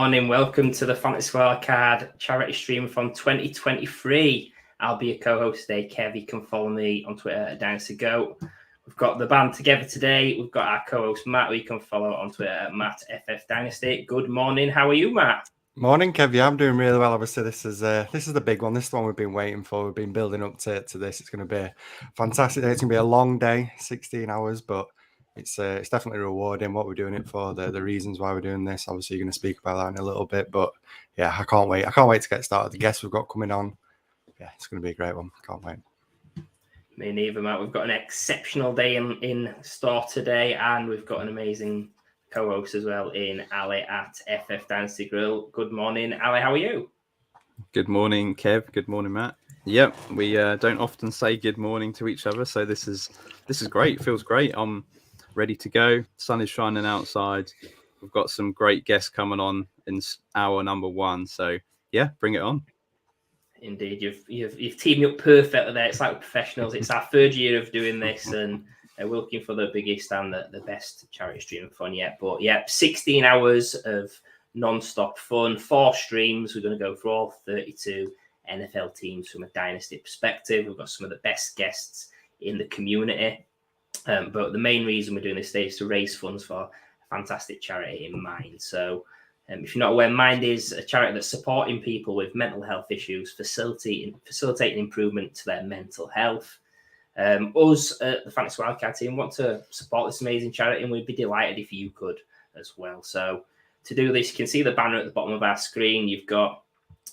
morning. Welcome to the Fantasy Wildcard Charity Streamathon 2023. I'll be your co-host today, Kev. You can follow me on Twitter at Dynasty Go. We've got the band together today. We've got our co-host Matt, who you can follow on Twitter at MattFFDynasty. Good morning. How are you, Matt? Morning, Kev. Yeah, I'm doing really well. Obviously, this is the big one. This is the one we've been waiting for. We've been building up to this. It's going to be a fantastic day. It's going to be a long day, 16 hours, but it's definitely rewarding what we're doing it for. The reasons why we're doing this. Obviously, you're going to speak about that in a little bit, but yeah, I can't wait. I can't wait to get started. The guests we've got coming on, yeah, it's going to be a great one. Can't wait. Me neither, Matt. We've got an exceptional day in store today, and we've got an amazing co-host as well in Ali at FF Dynasty Grill. Good morning, Ali. How are you? Good morning, Kev. Good morning, Matt. Yep, we don't often say good morning to each other, so this is great. It feels great. I'm ready to go. Sun is shining outside. We've got some great guests coming on in hour number 1. So yeah, bring it on. Indeed, you've teamed up perfectly there. It's like we're professionals. It's our third year of doing this, and we're looking for the biggest and the best charity streamathon yet. But yeah, 16 hours of non-stop fun, 4 streams. We're going to go through all 32 NFL teams from a dynasty perspective. We've got some of the best guests in the community. But the main reason we're doing this today is to raise funds for a fantastic charity in Mind. So if you're not aware, Mind is a charity that's supporting people with mental health issues, facilitating improvement to their mental health. Us at the Fantasy Wildcard team want to support this amazing charity, and we'd be delighted if you could as well. So to do this, you can see the banner at the bottom of our screen. You've got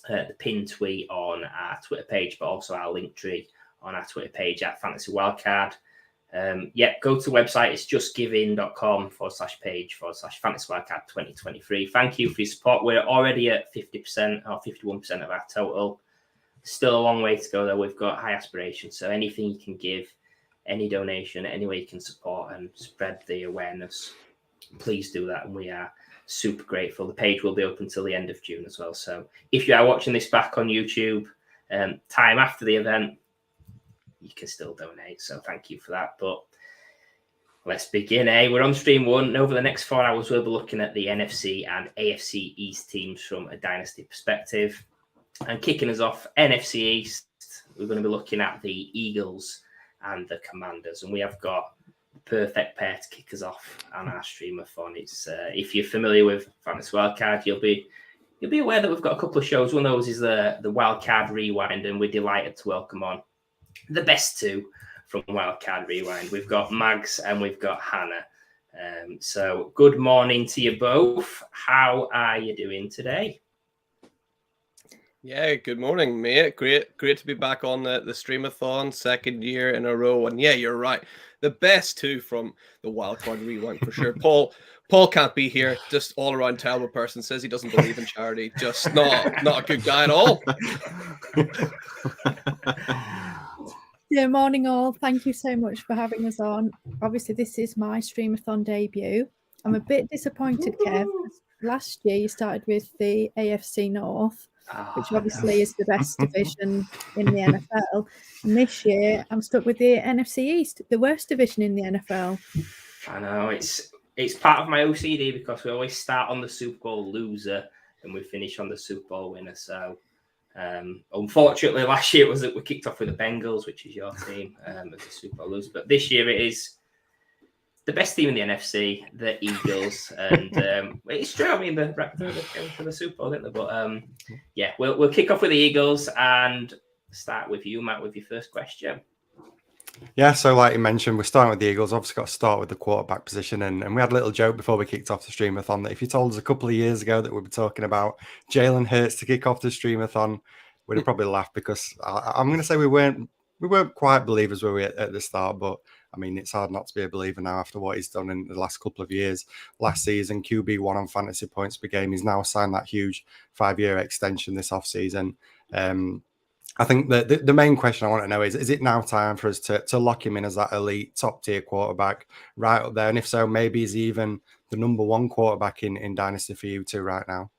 the pinned tweet on our Twitter page, but also our link tree on our Twitter page at Fantasy Wildcard. Go to the website. It's justgiving.com/page/Fantasy Wildcard 2023. Thank you for your support. We're already at 50% or 51% of our total. Still a long way to go, though. We've got high aspirations. So anything you can give, any donation, any way you can support and spread the awareness, please do that. And we are super grateful. The page will be open till the end of June as well. So if you are watching this back on YouTube, time after the event, you can still donate. So thank you for that. But let's begin. We're on stream 1. And over the next 4 hours, we'll be looking at the NFC and AFC East teams from a dynasty perspective. And kicking us off, NFC East, we're going to be looking at the Eagles and the Commanders. And we have got the perfect pair to kick us off on our streamathon. It's if you're familiar with Fantasy Wildcard, you'll be aware that we've got a couple of shows. One of those is the Wildcard Rewind, and we're delighted to welcome on the best 2 from Wildcard Rewind. We've got Mags and we've got Hannah. So good morning to you both. How are you doing today? Yeah, good morning, mate. Great to be back on the streamathon, second year in a row. And yeah, you're right. The best 2 from the Wildcard Rewind for sure. Paul can't be here. Just all around terrible person. Says he doesn't believe in charity. Just not a good guy at all. Yeah, morning all. Thank you so much for having us on. Obviously, this is my streamathon debut. I'm a bit disappointed, Kev. Last year, you started with the AFC North, which obviously is the best division in the NFL. And this year, I'm stuck with the NFC East, the worst division in the NFL. I know, it's part of my OCD because we always start on the Super Bowl loser and we finish on the Super Bowl winner. So, unfortunately, last year was that we kicked off with the Bengals, which is your team, as a Super Bowl loser. But this year it is the best team in the NFC, the Eagles, and it's true. I mean, they're going for the Super Bowl, didn't they? But we'll kick off with the Eagles and start with you, Matt, with your first question. Yeah, so like you mentioned, we're starting with the Eagles. Obviously got to start with the quarterback position. And we had a little joke before we kicked off the streamathon that if you told us a couple of years ago that we'd be talking about Jalen Hurts to kick off the streamathon, we'd have probably laughed because I'm going to say we weren't quite believers were we at the start. But, I mean, it's hard not to be a believer now after what he's done in the last couple of years. Last season, QB1 on fantasy points per game. He's now signed that huge 5-year extension this offseason. I think the main question I want to know is it now time for us to lock him in as that elite top-tier quarterback right up there? And if so, maybe he's even the number 1 quarterback in Dynasty for you two right now.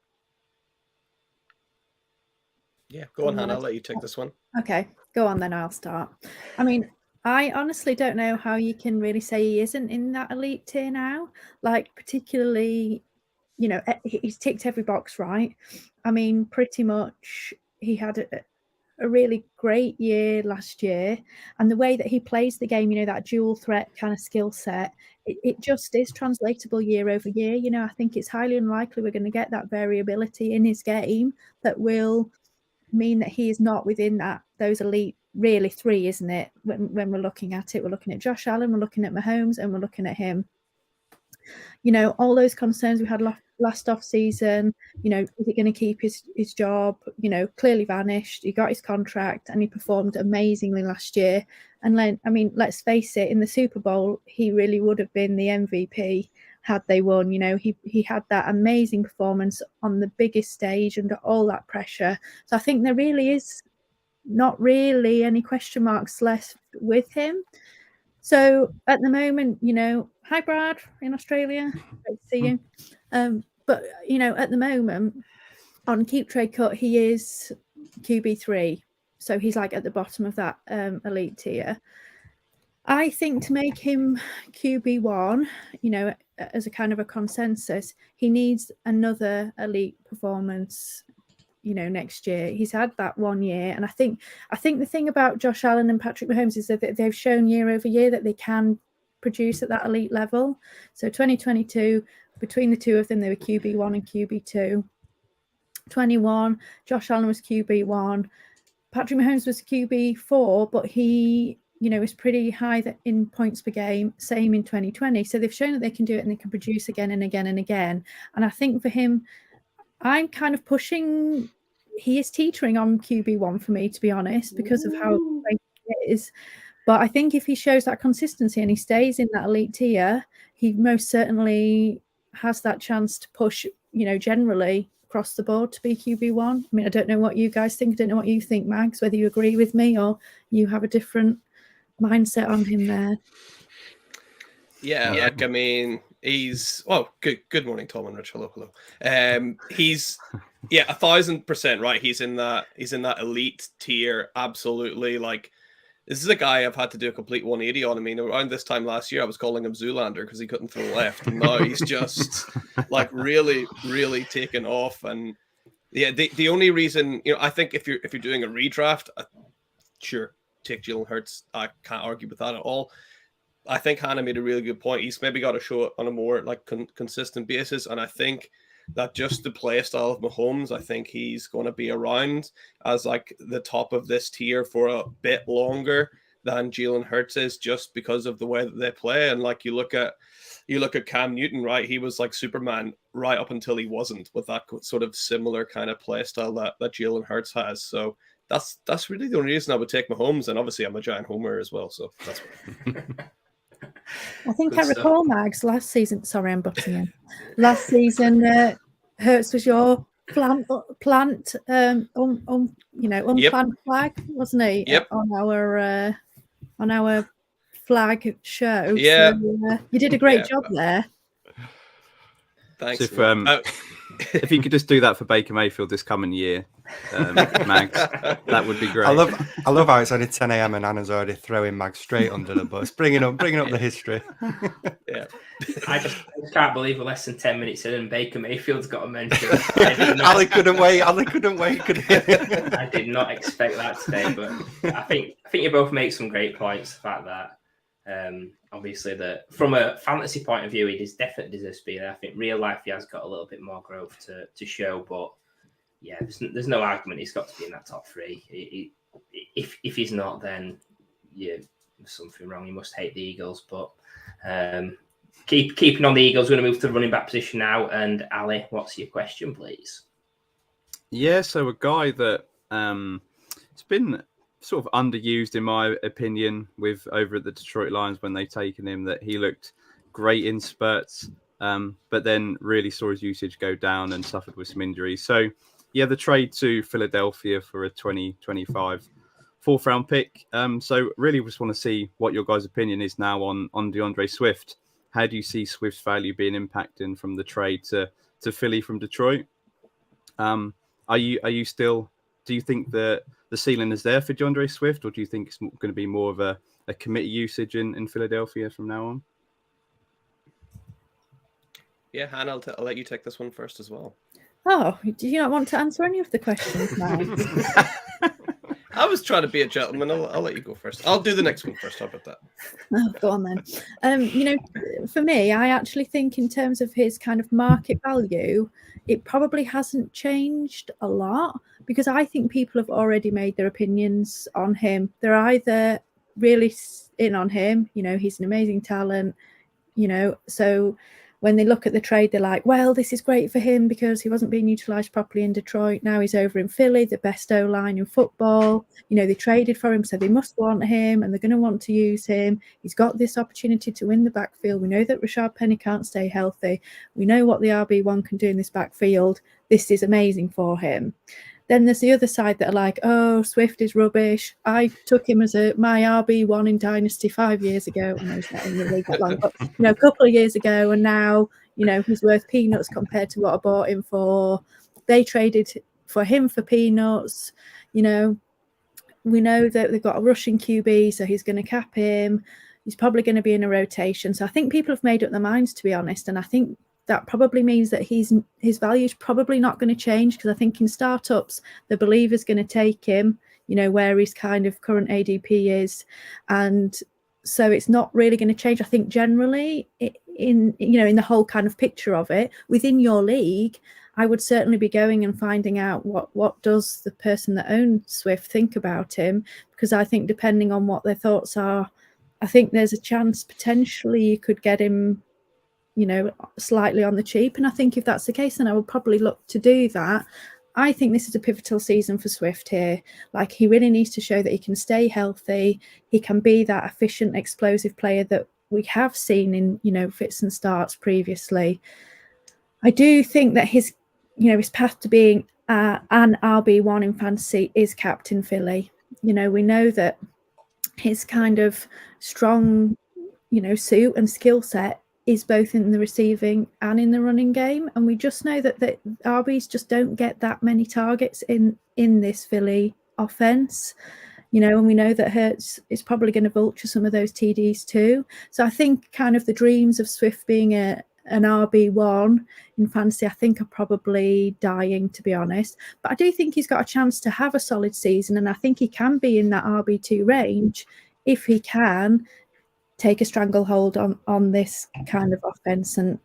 Yeah, go on, Hannah. I'll let you take this one. Okay, go on then. I'll start. I mean, I honestly don't know how you can really say he isn't in that elite tier now. Like, particularly he's ticked every box, right? I mean, pretty much he had a really great year last year, and the way that he plays the game, that dual threat kind of skill set, it just is translatable year over year. I think it's highly unlikely we're going to get that variability in his game that will mean that he is not within those elite really three, isn't it? When we're looking at it, we're looking at Josh Allen, we're looking at Mahomes, and we're looking at him. All those concerns we had last off season, is he going to keep his job? Clearly vanished. He got his contract and he performed amazingly last year. And then, let's face it, in the Super Bowl, he really would have been the MVP had they won. He had that amazing performance on the biggest stage under all that pressure. So I think there really is not really any question marks left with him. So at the moment, hi Brad in Australia, great to see you. But at the moment on Keep Trade Cut, he is QB3, so he's like at the bottom of that elite tier. I think to make him QB1, as a kind of a consensus, he needs another elite performance. Next year. He's had that 1 year, and I think the thing about Josh Allen and Patrick Mahomes is that they've shown year over year that they can produce at that elite level. So 2022, between the two of them, they were QB1 and QB2. 21, Josh Allen was QB1. Patrick Mahomes was QB4, but he, was pretty high in points per game, same in 2020. So they've shown that they can do it and they can produce again and again and again. And I think for him, I'm kind of pushing, he is teetering on QB1 for me, to be honest, because of how great he is. But I think if he shows that consistency and he stays in that elite tier, he most certainly has that chance to push, generally across the board to be QB1. I don't know what you guys think. I don't know what you think, Mags, whether you agree with me or you have a different mindset on him there. Yeah. He's good morning, Tom and Rich. Hello. He's 1,000% right. He's in that elite tier. Absolutely. Like, this is a guy I've had to do a complete 180 on. Around this time last year, I was calling him Zoolander because he couldn't throw left. And now he's just like really, really taken off. And yeah, the only reason, I think if you're doing a redraft, sure, take Jalen Hurts. I can't argue with that at all. I think Hannah made a really good point. He's maybe got to show it on a more like consistent basis. And I think that just the play style of Mahomes, I think he's going to be around as like the top of this tier for a bit longer than Jalen Hurts is, just because of the way that they play. And like you look at Cam Newton, right? He was like Superman right up until he wasn't, with that sort of similar kind of play style that Jalen Hurts has. So that's really the only reason I would take Mahomes. And obviously I'm a giant homer as well. So that's I think I recall, Mags, last season. Sorry, I'm butting in. Last season, Hurts was your unplanned flag, wasn't he? Yep. On our flag show. Yeah. So, you did a great job there. So Thanks. if you could just do that for Baker Mayfield this coming year, Mags, that would be great. I love how it's only 10 a.m. and Anna's already throwing Mags straight under the bus, bringing up the history. Yeah, I just can't believe we're less than 10 minutes in and Baker Mayfield's got a mention. Ali couldn't wait. Could he? I did not expect that today, but I think you both make some great points. The fact that obviously that from a fantasy point of view, he definitely deserves to be there. I think real life he has got a little bit more growth to show, but yeah, there's no argument he's got to be in that top three. If he's not, then there's something wrong. You must hate the Eagles. But keeping on the Eagles, we're going to move to the running back position now. And Ali, what's your question, please? Yeah, so a guy that it's been sort of underused in my opinion with over at the Detroit Lions when they taken him, that he looked great in spurts, but then really saw his usage go down and suffered with some injuries. So yeah, the trade to Philadelphia for a 2025 fourth round pick. So really just want to see what your guys' opinion is now on DeAndre Swift. How do you see Swift's value being impacted from the trade to Philly from Detroit? Are you still, do you think that the ceiling is there for DeAndre Swift, or do you think it's going to be more of a committee usage in Philadelphia from now on? Yeah, Hannah, I'll let you take this one first as well. Oh, do you not want to answer any of the questions now? I was trying to be a gentleman. I'll let you go first. I'll do the next one first. How about that? Oh, go on then. For me, I actually think in terms of his kind of market value, it probably hasn't changed a lot, because I think people have already made their opinions on him. They're either really in on him, he's an amazing talent, so when they look at the trade, they're like, well, this is great for him because he wasn't being utilised properly in Detroit. Now he's over in Philly, the best O-line in football. They traded for him, so they must want him and they're going to want to use him. He's got this opportunity to win the backfield. We know that Rashad Penny can't stay healthy. We know what the RB1 can do in this backfield. This is amazing for him. Then there's the other side that are like, oh, Swift is rubbish. I took him as my RB1 in Dynasty 5 years ago. I know he's not in the league that long, but a couple of years ago, and now he's worth peanuts compared to what I bought him for. They traded for him for peanuts. We know that they've got a rushing QB, so he's going to cap him. He's probably going to be in a rotation. So I think people have made up their minds, to be honest, and I think that probably means that his value is probably not going to change, because I think in startups, the believer's going to take him, where his kind of current ADP is. And so it's not really going to change. I think generally in the whole kind of picture of it within your league, I would certainly be going and finding out what does the person that owns Swift think about him, because I think depending on what their thoughts are, I think there's a chance potentially you could get him slightly on the cheap. And I think if that's the case, then I would probably look to do that. I think this is a pivotal season for Swift here. Like, he really needs to show that he can stay healthy. He can be that efficient, explosive player that we have seen in, fits and starts previously. I do think that his path to being an RB1 in fantasy is capped in Philly. We know that his kind of strong, suit and skill set is both in the receiving and in the running game. And we just know that the RBs just don't get that many targets in this Philly offense, and we know that Hurts is probably going to vulture some of those TDs too. So I think kind of the dreams of Swift being an RB1 in fantasy, I think, are probably dying, to be honest. But I do think he's got a chance to have a solid season, and I think he can be in that RB2 range if he can take a stranglehold on this kind of offense. And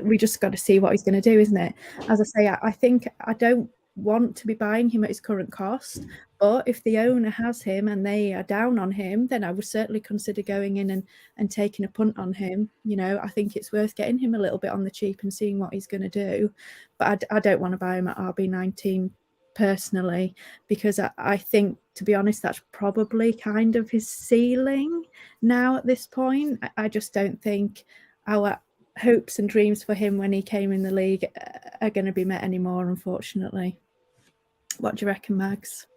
we just got to see what he's going to do, isn't it? As I say, I think I don't want to be buying him at his current cost, but if the owner has him and they are down on him, then I would certainly consider going in and taking a punt on him. I think it's worth getting him a little bit on the cheap and seeing what he's going to do. But I don't want to buy him at RB19 personally, because I think, to be honest, that's probably kind of his ceiling now at this point. I just don't think our hopes and dreams for him when he came in the league are going to be met anymore, unfortunately. What do you reckon, Mags?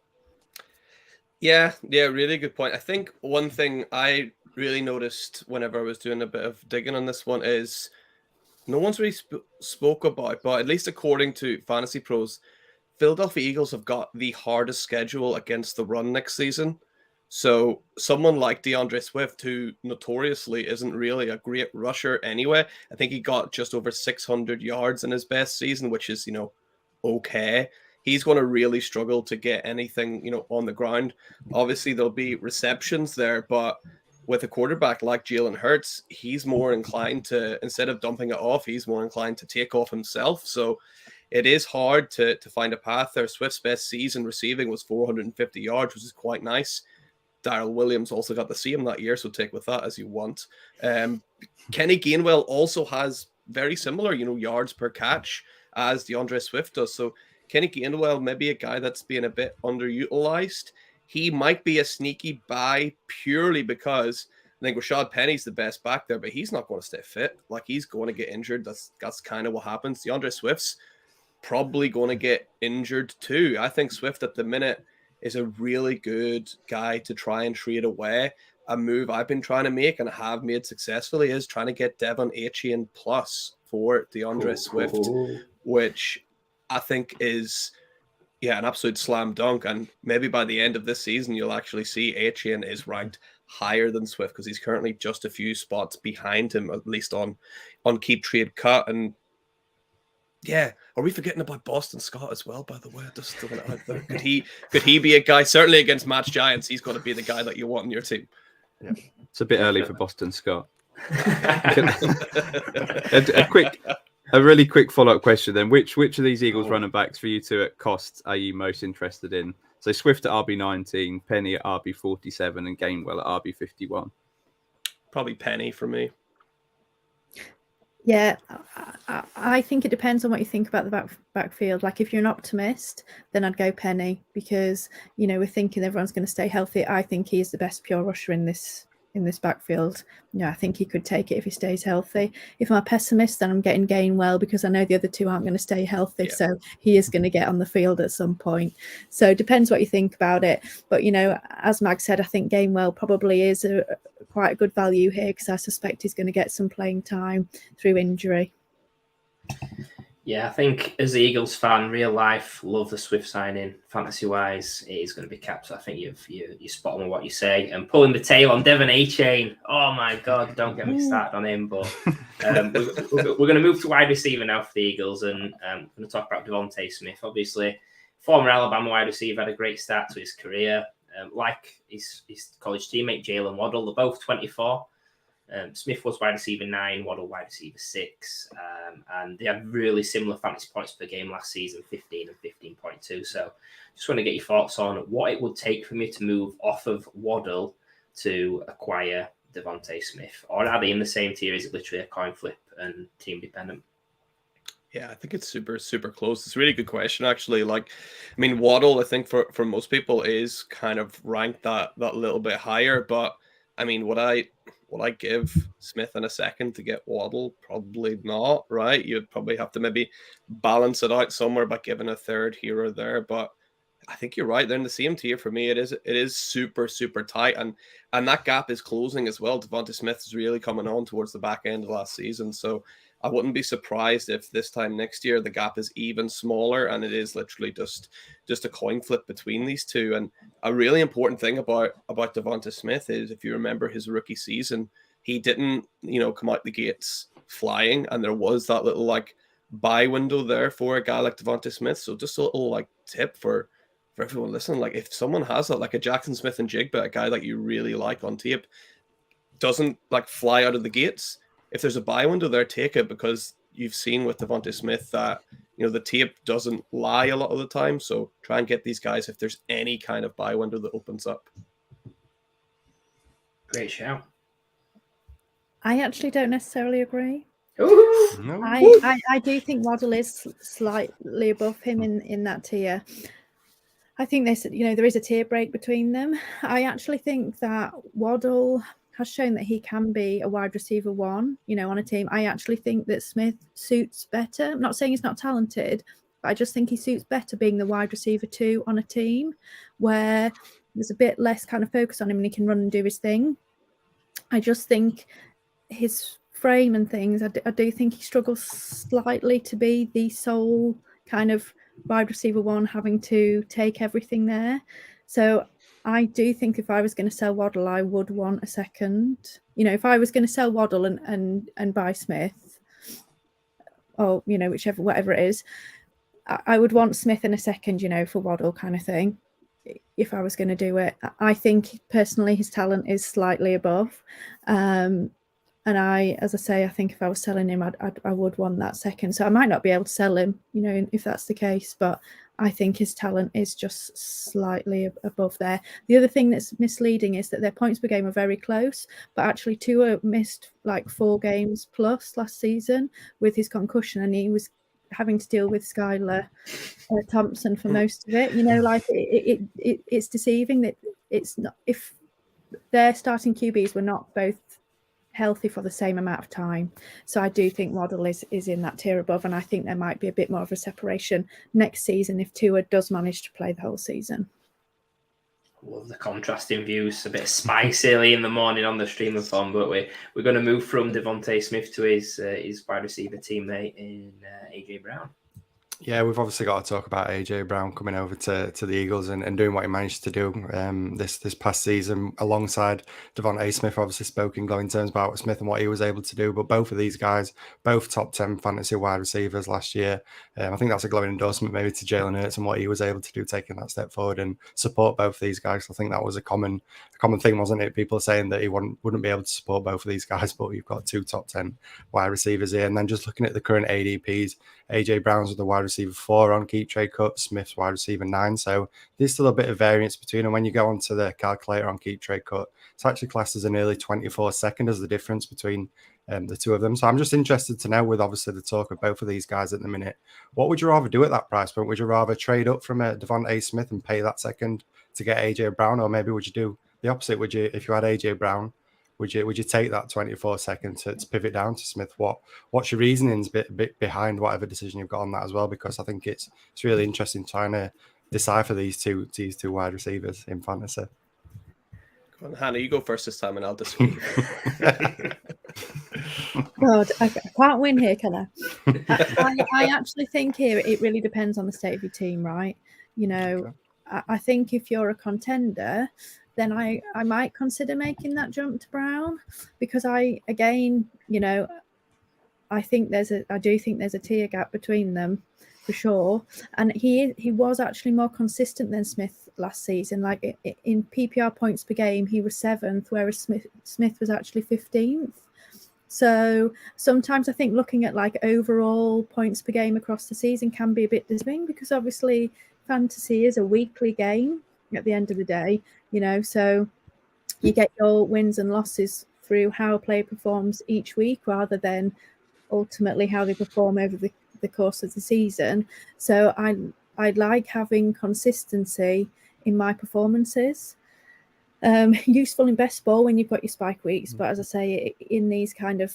Yeah, really good point. I think one thing I really noticed whenever I was doing a bit of digging on this one is no one's really spoke about, but at least according to Fantasy Pros, Philadelphia Eagles have got the hardest schedule against the run next season. So someone like DeAndre Swift, who notoriously isn't really a great rusher anyway, I think he got just over 600 yards in his best season, which is, okay. He's going to really struggle to get anything, on the ground. Obviously, there'll be receptions there, but with a quarterback like Jalen Hurts, he's more inclined to, instead of dumping it off, he's more inclined to take off himself. So it is hard to find a path there. Swift's best season receiving was 450 yards, which is quite nice. Darrell Williams also got the same that year, so take with that as you want. Kenny Gainwell also has very similar, yards per catch as DeAndre Swift does. So Kenny Gainwell, maybe a guy that's being a bit underutilized. He might be a sneaky buy purely because I think Rashad Penny's the best back there, but he's not going to stay fit. Like, he's going to get injured. That's kind of what happens. DeAndre Swift's probably going to get injured too. I think Swift at the minute is a really good guy to try and trade away. A move I've been trying to make and have made successfully is trying to get Devon Achane plus for DeAndre Swift, which I think is an absolute slam dunk. And maybe by the end of this season, you'll actually see Achane is ranked higher than Swift because he's currently just a few spots behind him, at least on keep trade cut. And yeah, are we forgetting about Boston Scott as well? By the way, just throwing it out there. Could he be a guy? Certainly against Match Giants, he's got to be the guy that you want in your team. Yeah. It's a bit early for Boston Scott. A really quick follow-up question then. Which of these Eagles running backs for you two at costs are you most interested in? So Swift at RB19, Penny at RB47, and Gainwell at RB51. Probably Penny for me. Yeah, I think it depends on what you think about the backfield. Like if you're an optimist, then I'd go Penny because, we're thinking everyone's going to stay healthy. I think he is the best pure rusher in this backfield. I think he could take it if he stays healthy. If I'm a pessimist, then I'm getting Gainwell because I know the other two aren't going to stay healthy. Yeah. So he is going to get on the field at some point. So it depends what you think about it. But, as Mag said, I think Gainwell probably is quite a good value here because I suspect he's going to get some playing time through injury. Yeah, I think as the Eagles fan, real life, love the Swift signing. Fantasy-wise, it is going to be capped. So I think you're spot on with what you say. And pulling the tail on Devon A-Chain. Oh, my God, don't get me started on him. But we're going to move to wide receiver now for the Eagles. And we're going to talk about Devontae Smith. Obviously, former Alabama wide receiver, had a great start to his career. Like his college teammate, Jalen Waddle, they're both 24. Smith was wide receiver 9, Waddle wide receiver 6, and they had really similar fantasy points per game last season, 15 and 15.2. So just want to get your thoughts on what it would take for me to move off of Waddle to acquire Devontae Smith, or are they in the same tier? Is it literally a coin flip and team dependent? Yeah, I think it's super, super close. It's a really good question, actually. Waddle, I think for most people is kind of ranked that little bit higher, but would I give Smith in a second to get Waddle? Probably not, right? You'd probably have to maybe balance it out somewhere by giving a third here or there. But I think you're right. They're in the same tier for me. It is super, super tight. And that gap is closing as well. Devontae Smith is really coming on towards the back end of last season. So I wouldn't be surprised if this time next year the gap is even smaller and it is literally just a coin flip between these two. And a really important thing about Devontae Smith is, if you remember his rookie season, he didn't, come out the gates flying, and there was that little buy window there for a guy like Devontae Smith. So just a little tip for everyone listening, if someone has that, like a Jackson Smith and Jigba, a guy that you really like on tape, doesn't fly out of the gates. If there's a buy window there, take it, because you've seen with Devontae Smith that, the tape doesn't lie a lot of the time. So try and get these guys if there's any kind of buy window that opens up. Great shout. I actually don't necessarily agree. No. I do think Waddle is slightly above him in that tier. I think there is a tier break between them. I actually think that Waddle has shown that he can be a wide receiver 1, on a team. I actually think that Smith suits better. I'm not saying he's not talented, but I just think he suits better being the wide receiver 2 on a team where there's a bit less kind of focus on him and he can run and do his thing. I just think his frame and things, I do think he struggles slightly to be the sole kind of wide receiver 1 having to take everything there. So I do think if I was going to sell Waddle, I would want a second. If I was going to sell Waddle and buy Smith, or whatever it is, I would want Smith in a second, for Waddle kind of thing. If I was going to do it, I think personally his talent is slightly above, and as I say, I think if I was selling him, I would want that second. So I might not be able to sell him, if that's the case, but I think his talent is just slightly above there. The other thing that's misleading is that their points per game are very close, but actually Tua missed 4 games plus last season with his concussion, and he was having to deal with Skylar Thompson for most of it. It's deceiving that it's not, if their starting QBs were not both healthy for the same amount of time. So I do think Waddle is in that tier above, and I think there might be a bit more of a separation next season if Tua does manage to play the whole season. Love the contrasting views. A bit spicy early in the morning on the Streamathon, but we're going to move from Devontae Smith to his wide receiver teammate in AJ Brown. Yeah, we've obviously got to talk about AJ Brown coming over to the Eagles and doing what he managed to do this past season alongside Devontae Smith. Obviously spoke in glowing terms about Smith and what he was able to do, but both of these guys, both top 10 fantasy wide receivers last year. I think that's a glowing endorsement maybe to Jalen Hurts and what he was able to do, taking that step forward and support both of these guys. I think that was a common thing, wasn't it? People saying that he wouldn't be able to support both of these guys, but you've got 2 top 10 wide receivers here. And then just looking at the current ADPs, AJ Brown's with the wide receiver 4 on keep trade cut, Smith's wide receiver 9. So there's still a bit of variance between them. When you go onto the calculator on keep trade cut, it's actually classed as a nearly 24-second as the difference between the two of them. So I'm just interested to know, with obviously the talk of both of these guys at the minute, what would you rather do at that price point? Would you rather trade up from a Devontae Smith and pay that second to get AJ Brown, or maybe would you do the opposite? Would you, if you had AJ Brown, would you take that 24 seconds to pivot down to Smith? What's your reasonings bit behind whatever decision you've got on that as well? Because I think it's really interesting trying to decipher these two wide receivers in fantasy. Go on, Hannah, you go first this time, and I'll disagree. God, I can't win here, can I? I actually think here it really depends on the state of your team, right? You know, I think if you're a contender, then I might consider making that jump to Brown, because I do think there's a tier gap between them for sure. And he was actually more consistent than Smith last season. Like in PPR points per game, he was 7th, whereas Smith was actually 15th. So sometimes I think looking at like overall points per game across the season can be a bit disappointing, because obviously fantasy is a weekly game at the end of the day, you know, so you get your wins and losses through how a player performs each week rather than ultimately how they perform over the course of the season. So I'd like having consistency in my performances. Useful in best ball when you've got your spike weeks, but as I say, in these kind of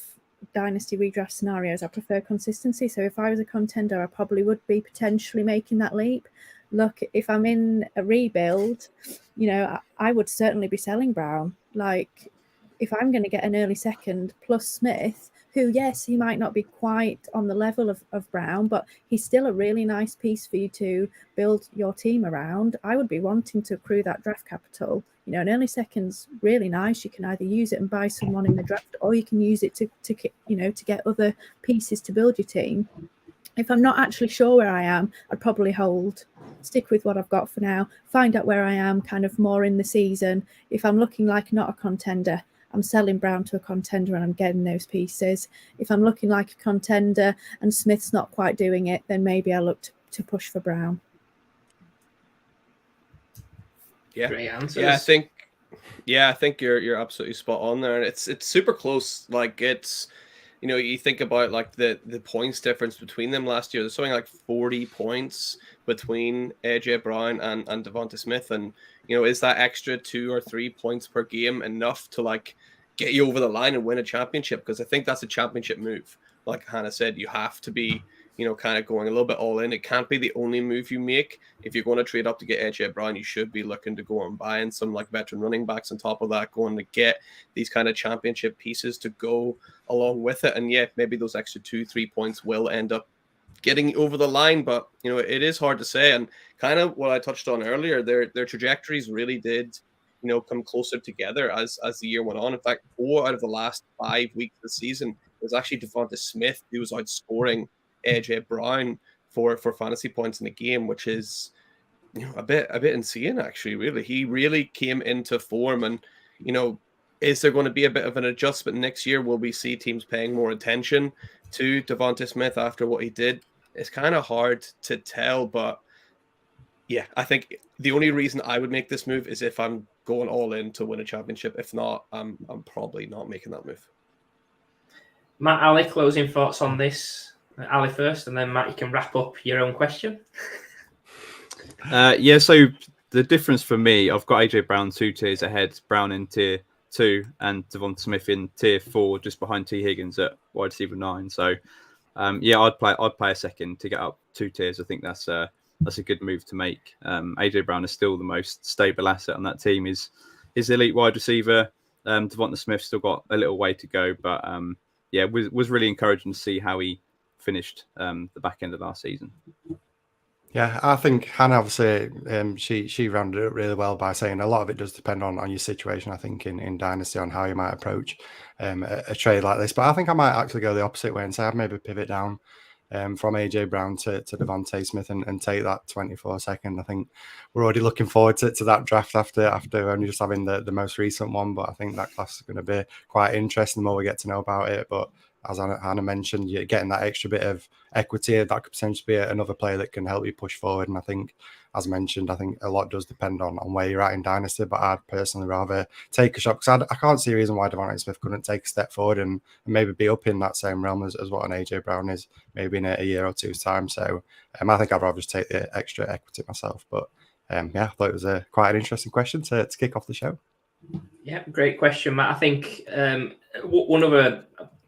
dynasty redraft scenarios, I prefer consistency. So if I was a contender, I probably would be potentially making that leap. Look, if I'm in a rebuild, you know, I would certainly be selling Brown. Like, if I'm going to get an early second plus Smith, who, yes, he might not be quite on the level of Brown, but he's still a really nice piece for you to build your team around, I would be wanting to accrue that draft capital. You know, an early second's really nice. You can either use it and buy someone in the draft, or you can use it to get other pieces to build your team. If I'm not actually sure where I am, I'd probably stick with what I've got for now, find out where I am kind of more in the season. If I'm looking like not a contender, I'm selling Brown to a contender and I'm getting those pieces. If I'm looking like a contender and Smith's not quite doing it, then maybe I'll look to push for Brown. Yeah, great answers. I think you're absolutely spot on there. It's super close. Like, it's, you know, you think about like the points difference between them last year. There's something like 40 points between AJ Brown and Devonta Smith, and you know, is that extra 2 or 3 points per game enough to like get you over the line and win a championship? Because I think that's a championship move. Like Hannah said, you have to be, you know, kind of going a little bit all in. It can't be the only move you make. If you're going to trade up to get AJ Brown, you should be looking to go and buying some like veteran running backs on top of that, going to get these kind of championship pieces to go along with it. And yeah, maybe those extra 2-3 points will end up getting over the line, but you know, it is hard to say. And kind of what I touched on earlier, their trajectories really did, you know, come closer together as the year went on. In fact, 4 out of the last 5 weeks of the season, it was actually Devonta Smith who was outscoring AJ Brown for fantasy points in the game, which is, you know, a bit insane actually. Really, he really came into form. And you know, is there going to be a bit of an adjustment next year? Will we see teams paying more attention to Devonta Smith after what he did? It's kind of hard to tell, but yeah, I think the only reason I would make this move is if I'm going all in to win a championship. If not, I'm probably not making that move. Matt, Ali, closing thoughts on this? Ali first, and then Matt, you can wrap up your own question. Yeah, so the difference for me, I've got AJ Brown 2 tiers ahead, Brown in tier 2 and Devonta Smith in tier 4, just behind T Higgins at wide receiver 9. So yeah, I'd play a second to get up 2 tiers. I think that's a good move to make. AJ Brown is still the most stable asset on that team. Is elite wide receiver. Devonta Smith still got a little way to go, but yeah, was really encouraging to see how he finished the back end of last season. Yeah, I think Hannah, obviously, she rounded it up really well by saying a lot of it does depend on your situation, I think, in Dynasty, on how you might approach a trade like this. But I think I might actually go the opposite way and say I'd maybe pivot down from AJ Brown to Devontae Smith and take that 24-second. I think we're already looking forward to that draft after only just having the most recent one. But I think that class is going to be quite interesting the more we get to know about it. But as Hannah mentioned, you're getting that extra bit of equity that could potentially be another player that can help you push forward. And I think, as mentioned, I think a lot does depend on where you're at in Dynasty. But I'd personally rather take a shot because I can't see a reason why Devontae Smith couldn't take a step forward and maybe be up in that same realm as what an AJ Brown is, maybe in a year or two's time. So I think I'd rather just take the extra equity myself. But I thought it was quite an interesting question to kick off the show. Yeah, great question, Matt. I think one other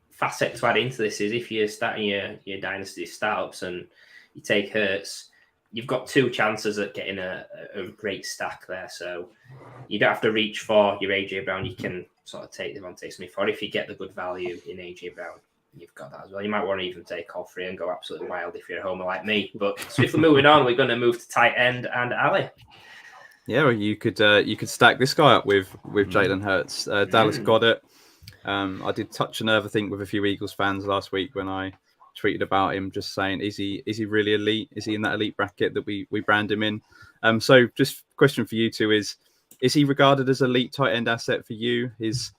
facet to add into this is if you're starting your Dynasty startups and you take Hurts, you've got 2 chances at getting a great stack there. So you don't have to reach for your AJ Brown. You can sort of take Devontae Smith, or if you get the good value in AJ Brown, you've got that as well. You might want to even take all 3 and go absolutely wild if you're a homer like me. But swiftly moving on, we're going to move to tight end and Ali. Yeah, well, you could stack this guy up with Jalen Hurts, Dallas Goedert. I did touch a nerve, I think, with a few Eagles fans last week when I tweeted about him, just saying, is he really elite? Is he in that elite bracket that we brand him in? So just question for you two is he regarded as elite tight end asset for you? He's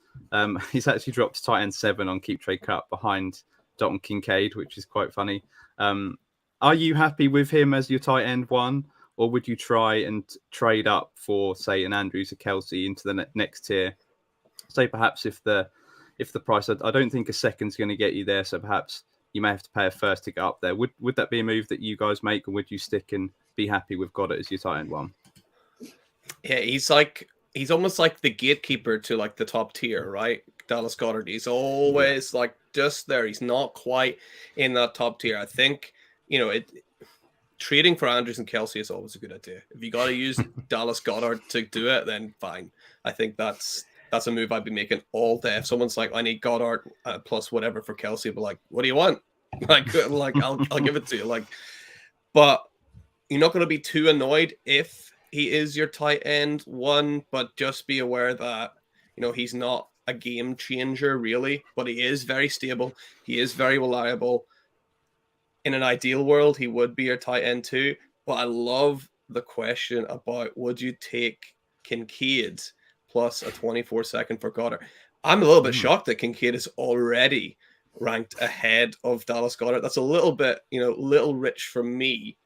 actually dropped to tight end 7 on Keep Trade Cut behind Dalton Kincaid, which is quite funny. Are you happy with him as your tight end 1? Or would you try and trade up for, say, an Andrews or Kelsey into the next tier? Say perhaps if the price, I don't think a second's going to get you there, so perhaps you may have to pay a first to get up there. Would that be a move that you guys make, or would you stick and be happy with Goddard as your tight end 1? Yeah, he's almost like the gatekeeper to like the top tier, right? Dallas Goedert. He's always like just there. He's not quite in that top tier. I think, trading for Andrews and Kelsey is always a good idea. If you got to use Dallas Goedert to do it, then fine. I think that's a move I'd be making all day. If someone's like, I need Goddard plus whatever for Kelsey, but like, what do you want? Like I'll give it to you. But you're not going to be too annoyed if he is your tight end 1, but just be aware that, he's not a game changer really, but he is very stable. He is very reliable. In an ideal world, he would be your tight end 2. But I love the question about, would you take Kincaid plus a 24-second for Goddard? I'm a little bit shocked that Kincaid is already ranked ahead of Dallas Goedert. That's a little bit, little rich for me.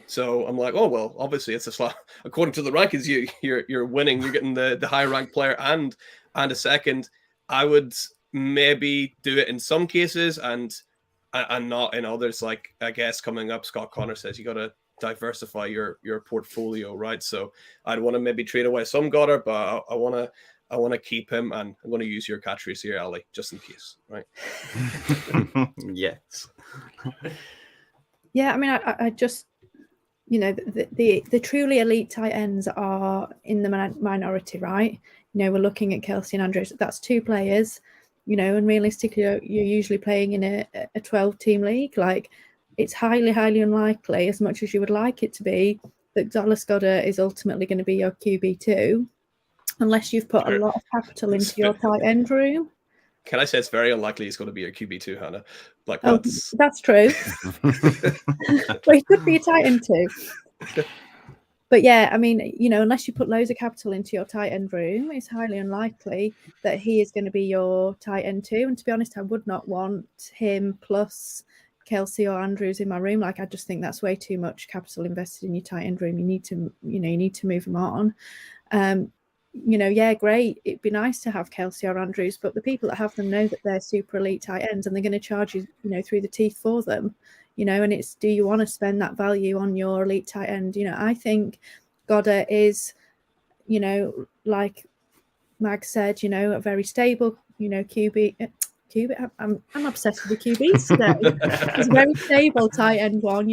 So I'm like, oh, well, obviously it's a slot. According to the rankings, you're winning. You're getting the high ranked player and a second. I would maybe do it in some cases and not in others. Like, I guess coming up, Scott Connor says you got to diversify your portfolio, right? So I'd want to maybe trade away some Goddard, but I want to keep him, and I'm going to use your catchphrase here, Ali, just in case, right? Yes. Yeah, I mean, I just, the truly elite tight ends are in the minority, right? We're looking at Kelsey and Andrews. That's 2 players, and realistically, you're usually playing in a 12-team league. Like, it's highly, highly unlikely, as much as you would like it to be, that Dallas Goedert is ultimately going to be your QB2, unless you've put a lot of capital into your tight end room. Can I say it's very unlikely he's going to be a QB2, Hannah? Like, that's true. But he could be a tight end 2. But yeah, I mean, unless you put loads of capital into your tight end room, it's highly unlikely that he is going to be your tight end 2. And to be honest, I would not want him plus Kelsey or Andrews in my room. Like, I just think that's way too much capital invested in your tight end room. You need to move them on. Yeah, great. It'd be nice to have Kelsey or Andrews, but the people that have them know that they're super elite tight ends, and they're going to charge you, through the teeth for them. And it's, do you want to spend that value on your elite tight end? I think Goddard is, like Mag said, a very stable, QB. I'm obsessed with the QBs today. He's a very stable tight end 1.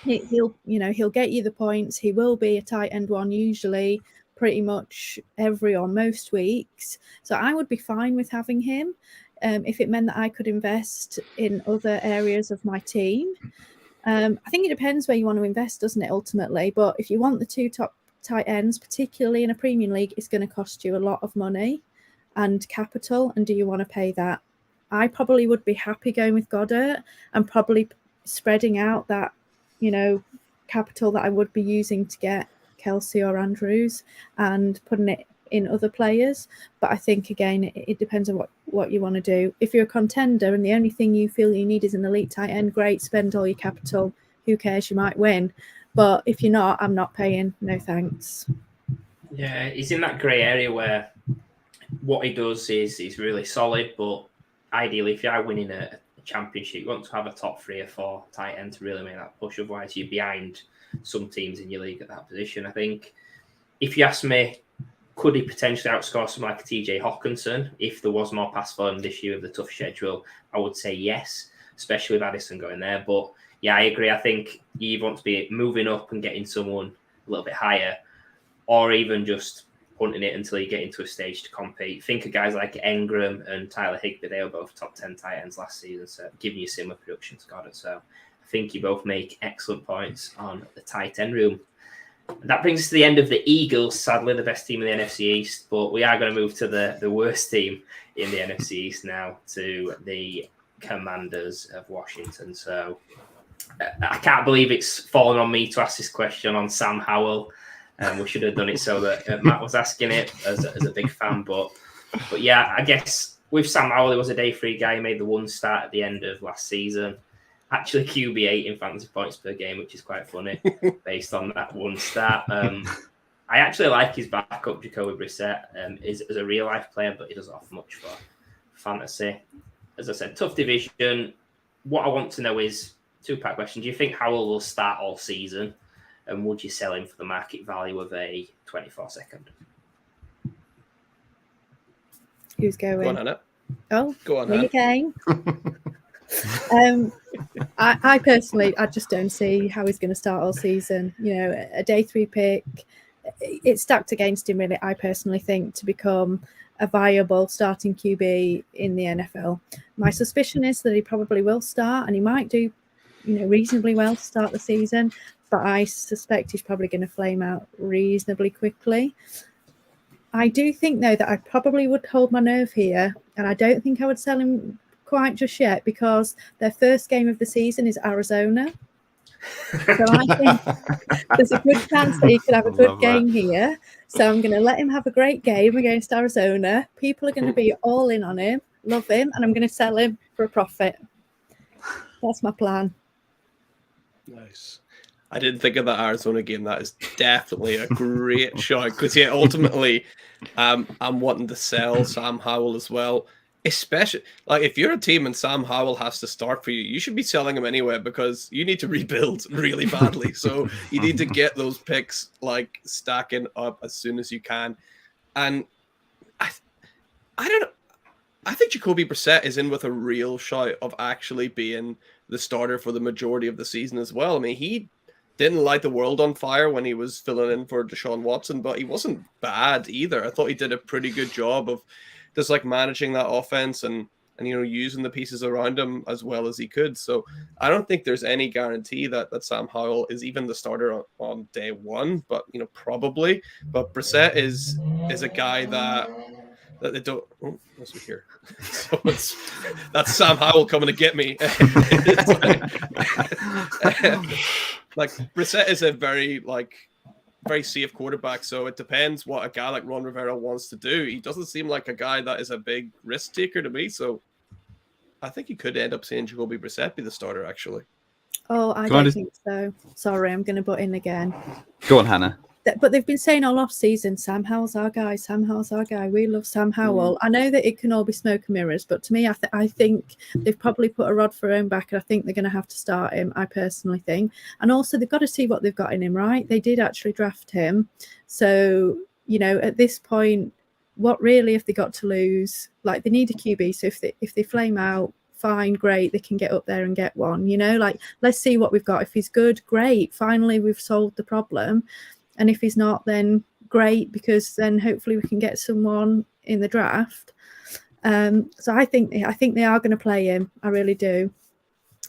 He'll get you the points. He will be a tight end 1 usually, pretty much every or most weeks. So I would be fine with having him. if it meant that I could invest in other areas of my team. I think it depends where you want to invest, doesn't it, ultimately? But if you want the 2 top tight ends, particularly in a Premium League, it's going to cost you a lot of money and capital. And do you want to pay that? I probably would be happy going with Goddard and probably spreading out that, capital that I would be using to get Kelsey or Andrews and putting it in other players. But I think, again, it depends on what you want to do. If you're a contender and the only thing you feel you need is an elite tight end, great, spend all your capital. Who cares? You might win. But if you're not, I'm not paying. No thanks. Yeah, he's in that grey area where what he does is he's really solid, but ideally, if you are winning a championship, you want to have a top 3 or 4 tight end to really make that push. Otherwise, you're behind some teams in your league at that position. I think if you ask me, could he potentially outscore someone like TJ Hawkinson if there was more pass volume this year with the tough schedule? I would say yes, especially with Addison going there. But yeah, I agree. I think you want to be moving up and getting someone a little bit higher, or even just punting it until you get into a stage to compete. Think of guys like Engram and Tyler Higbee. They were both top 10 tight ends last season, so giving you similar production to Goddard. So I think you both make excellent points on the tight end room. That brings us to the end of the Eagles, sadly the best team in the NFC East, but we are going to move to the worst team in the NFC East now, to the Commanders of Washington. So I can't believe it's fallen on me to ask this question on Sam Howell. We should have done it so that Matt was asking it as a big fan. But yeah, I guess with Sam Howell, he was a day 3 guy. He made the 1 start at the end of last season. Actually, QB8 in fantasy points per game, which is quite funny based on that 1 start. I actually like his backup, Jacoby Brissett, as a real-life player, but he doesn't offer much for fantasy. As I said, tough division. What I want to know is, 2-part question. Do you think Howell will start all season? And would you sell him for the market value of a 24-second? Who's going? Go on, Hannah. Oh, go on, Hannah. Again. I personally, I just don't see how he's going to start all season. A day 3 pick, it's stacked against him, really, I personally think, to become a viable starting QB in the NFL. My suspicion is that he probably will start, and he might do, reasonably well to start the season. But I suspect he's probably going to flame out reasonably quickly. I do think, though, that I probably would hold my nerve here, and I don't think I would sell him quite just yet, because their first game of the season is Arizona. So I think there's a good chance that he could have a good game here. So I'm going to let him have a great game against Arizona. People are going to be all in on him, love him, and I'm going to sell him for a profit. That's my plan. Nice. I didn't think of that Arizona game. That is definitely a great shot, because ultimately, I'm wanting to sell Sam Howell as well. Especially, like, if you're a team and Sam Howell has to start for you, you should be selling him anyway, because you need to rebuild really badly. So you need to get those picks like stacking up as soon as you can. And I don't know. I think Jacoby Brissett is in with a real shot of actually being the starter for the majority of the season as well. I mean, he didn't light the world on fire when he was filling in for Deshaun Watson, but he wasn't bad either. I thought he did a pretty good job of just like managing that offense and using the pieces around him as well as he could. So I don't think there's any guarantee that Sam Howell is even the starter on day 1, but probably. But Brissett is a guy that they don't. Oh, what's we here? So that's Sam Howell coming to get me. Like, Brissett is a very safe quarterback, so it depends what a guy like Ron Rivera wants to do. He doesn't seem like a guy that is a big risk taker to me, so I think you could end up seeing Jacoby Brissett be the starter, actually. Oh, I don't think so. Sorry, I'm going to butt in again. Go on, Hannah. But they've been saying all off season, Sam Howell's our guy, Sam Howell's our guy. We love Sam Howell. I know that it can all be smoke and mirrors, but to me, I think they've probably put a rod for their own back, and I think they're going to have to start him, I personally think. And also, they've got to see what they've got in him, right? They did actually draft him. So, at this point, what really have they got to lose? Like, they need a QB, so if they flame out, fine, great, they can get up there and get one. Let's see what we've got. If he's good, great. Finally, we've solved the problem. And if he's not, then great, because then hopefully we can get someone in the draft. So I think they are going to play him. I really do.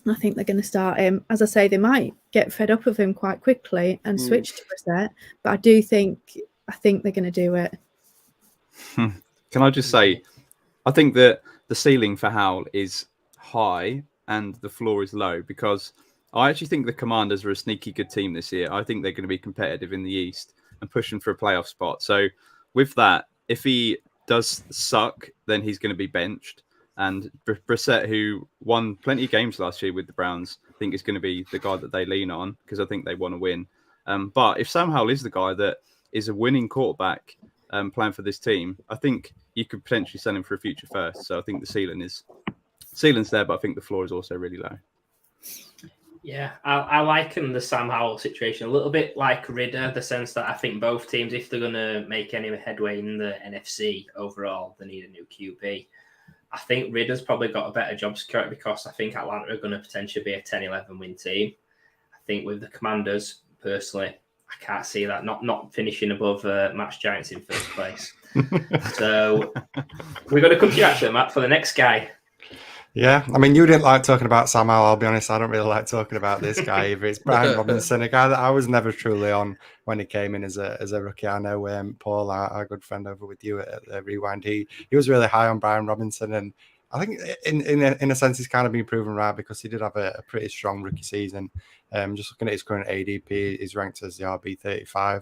I think they're going to start him. As I say, they might get fed up of him quite quickly and switch to Brissett, but I think they're going to do it. Can I just say, I think that the ceiling for Howell is high and the floor is low, because I actually think the Commanders are a sneaky good team this year. I think they're going to be competitive in the East and pushing for a playoff spot. So with that, if he does suck, then he's going to be benched. And Brissett, who won plenty of games last year with the Browns, I think is going to be the guy that they lean on, because I think they want to win. But if Sam Howell is the guy that is a winning quarterback playing for this team, I think you could potentially sell him for a future first. So I think the ceiling's there, but I think the floor is also really low. Yeah, I liken the Sam Howell situation a little bit like Ridder, the sense that I think both teams, if they're going to make any headway in the NFC overall, they need a new QB. I think Ridder's probably got a better job security, because I think Atlanta are going to potentially be a 10-11 win team. I think with the Commanders, personally, I can't see that not finishing above Matt's Giants in first place. So we're going to come to you actually, Matt, for the next guy. Yeah, I mean, you didn't like talking about Sam Howell. I'll be honest, I don't really like talking about this guy either. It's Brian Robinson, a guy that I was never truly on when he came in as a rookie. I know Paul, our good friend over with you at the Rewind, he was really high on Brian Robinson, and I think in a sense he's kind of been proven right, because he did have a pretty strong rookie season. Just looking at his current ADP, he's ranked as the RB35.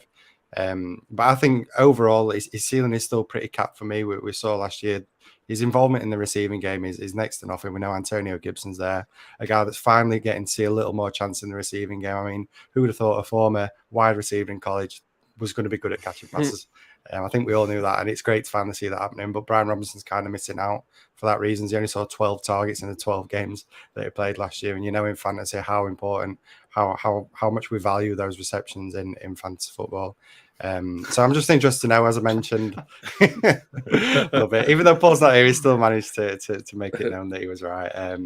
But I think overall his ceiling is still pretty capped for me. We saw last year his involvement in the receiving game is next to nothing. We know Antonio Gibson's there, a guy that's finally getting to see a little more chance in the receiving game. I mean, who would have thought a former wide receiver in college was going to be good at catching passes? I think we all knew that, and it's great to finally see that happening. But Brian Robinson's kind of missing out for that reason. He only saw 12 targets in the 12 games that he played last year, and you know in fantasy how important, how much we value those receptions in fantasy football. So I'm just interested to know, as I mentioned, a little bit. Even though Paul's not here, he still managed to make it known that he was right.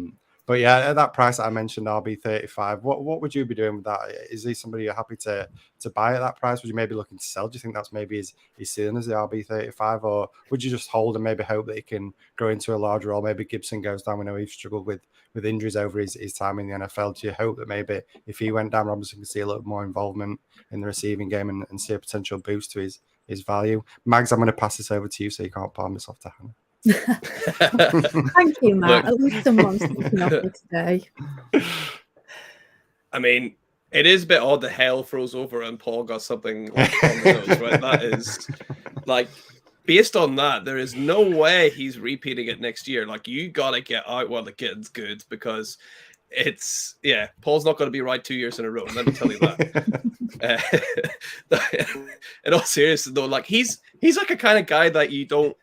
But yeah, at that price that I mentioned, RB35, what would you be doing with that? Is he somebody you're happy to buy at that price? Would you maybe looking to sell? Do you think that's maybe his ceiling as the RB35? Or would you just hold and maybe hope that he can grow into a larger role? Maybe Gibson goes down. We know he's struggled with injuries over his time in the NFL. Do you hope that maybe if he went down, Robinson could see a little more involvement in the receiving game and see a potential boost to his value? Mags, I'm going to pass this over to you so you can't palm this off to Hannah. Thank you, Matt. At least someone's thinking of me today. I mean, it is a bit odd that hell froze over and Paul got something like on the nose, right? That is like, based on that, there is no way he's repeating it next year. Like, you gotta get out while the getting's good, because Paul's not going to be right 2 years in a row. Let me tell you that. In all seriousness, though, like he's like a kind of guy that you don't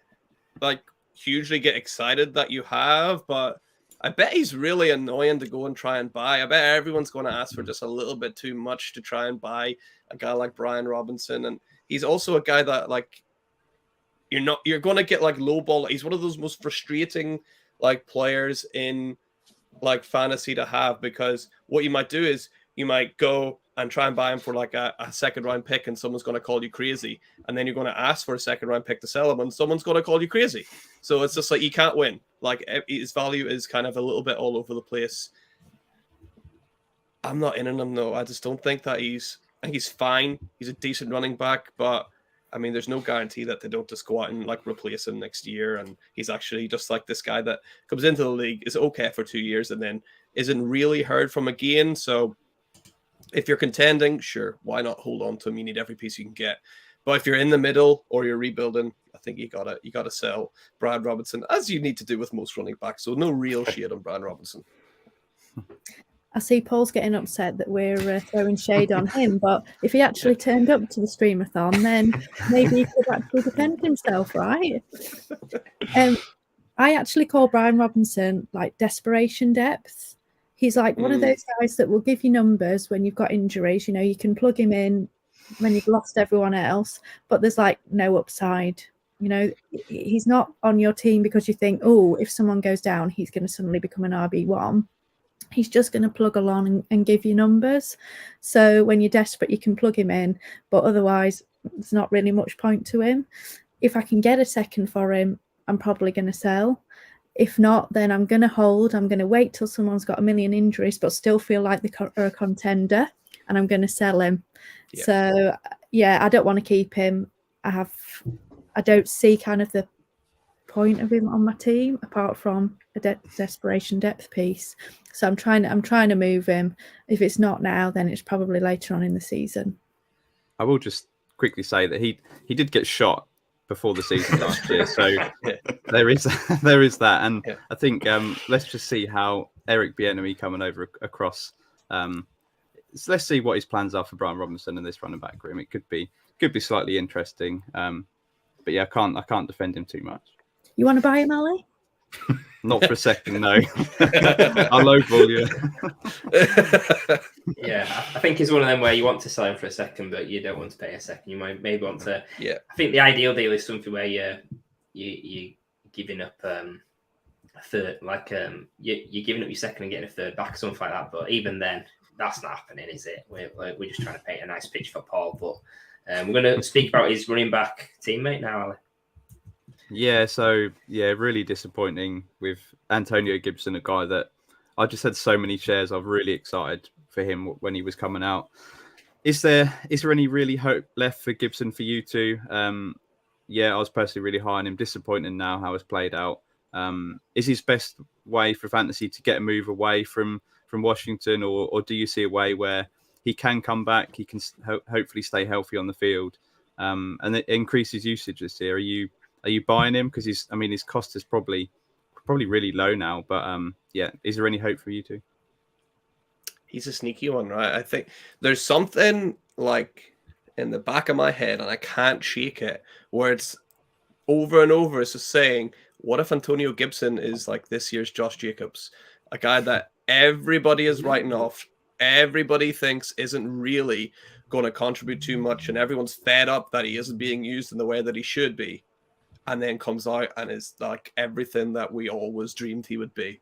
like hugely get excited that you have, but I bet he's really annoying to go and try and buy. I bet everyone's going to ask for just a little bit too much to try and buy a guy like Brian Robinson, and he's also a guy that like you're going to get like low ball. He's one of those most frustrating like players in like fantasy to have, because what you might do is you might go and try and buy him for like a second round pick, and someone's going to call you crazy, and then you're going to ask for a second round pick to sell him, and someone's going to call you crazy. So it's just like you can't win. Like his value is kind of a little bit all over the place. I'm not in on him though. I just don't think that I think he's fine. He's a decent running back, but I mean, there's no guarantee that they don't just go out and like replace him next year. And he's actually just like this guy that comes into the league, is okay for 2 years, and then isn't really heard from again. So if you're contending, sure, why not hold on to him? You need every piece you can get. But if you're in the middle or you're rebuilding, I think you gotta sell Brian Robinson, as you need to do with most running backs. So no real shade on Brian Robinson. I see Paul's getting upset that we're throwing shade on him, but if he actually turned up to the Streamathon, then maybe he could actually defend himself, right? I actually call Brian Robinson like desperation depth. He's like one of those guys that will give you numbers when you've got injuries. You know, you can plug him in when you've lost everyone else, but there's like no upside. You know, he's not on your team because you think, oh, if someone goes down, he's going to suddenly become an RB1. He's just going to plug along and give you numbers. So when you're desperate, you can plug him in, but otherwise there's not really much point to him. If I can get a second for him, I'm probably going to sell. If not, then I'm going to hold. I'm going to wait till someone's got a million injuries, but still feel like they are a contender, and I'm going to sell him. Yeah. So, yeah, I don't want to keep him. I don't see kind of the point of him on my team apart from a desperation depth piece. So I'm trying to move him. If it's not now, then it's probably later on in the season. I will just quickly say that he did get shot before the season last year, so there is that, and I think let's just see how Eric Bieniemy coming over across. So let's see what his plans are for Brian Robinson and this running back room. It could be slightly interesting, but yeah, I can't defend him too much. You want to buy him, Ali? Not for a second, no. I'll lowball you. Yeah, I think it's one of them where you want to sell him for a second, but you don't want to pay a second. You might maybe want to. Yeah. I think the ideal deal is something where you're giving up a third, like you're giving up your second and getting a third back, something like that. But even then, that's not happening, is it? We're just trying to paint a nice pitch for Paul. But we're going to speak about his running back teammate now, Ali. Yeah, so really disappointing with Antonio Gibson, a guy that I just had so many shares. I'm really excited for him when he was coming out. Is there any really hope left for Gibson for you two? I was personally really high on him. Disappointing now how it's played out. Is his best way for fantasy to get a move away from Washington, or do you see a way where he can come back, he can hopefully stay healthy on the field, and it increases usage this year? Are you buying him? Because his cost is probably really low now. But is there any hope for you two? He's a sneaky one, right? I think there's something like in the back of my head, and I can't shake it, where it's over and over. It's just saying, what if Antonio Gibson is like this year's Josh Jacobs, a guy that everybody is writing off, everybody thinks isn't really going to contribute too much, and everyone's fed up that he isn't being used in the way that he should be. And then comes out and is like everything that we always dreamed he would be.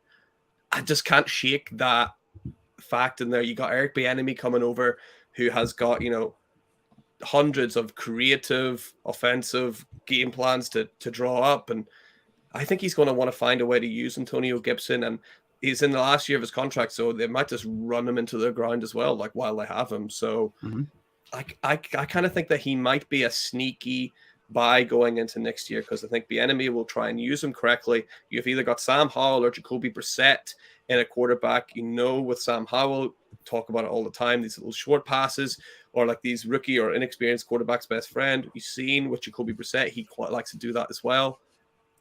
I just can't shake that fact in there. You got Eric Bieniemy coming over, who has got, hundreds of creative, offensive game plans to draw up. And I think he's going to want to find a way to use Antonio Gibson. And he's in the last year of his contract, so they might just run him into the ground as well, like while they have him. So I kind of think that he might be a sneaky buy going into next year, because I think Bieniemy will try and use him correctly. You've either got Sam Howell or Jacoby Brissett in a quarterback. With Sam Howell, talk about it all the time, these little short passes, or like these rookie or inexperienced quarterback's best friend. You've seen with Jacoby Brissett, he quite likes to do that as well.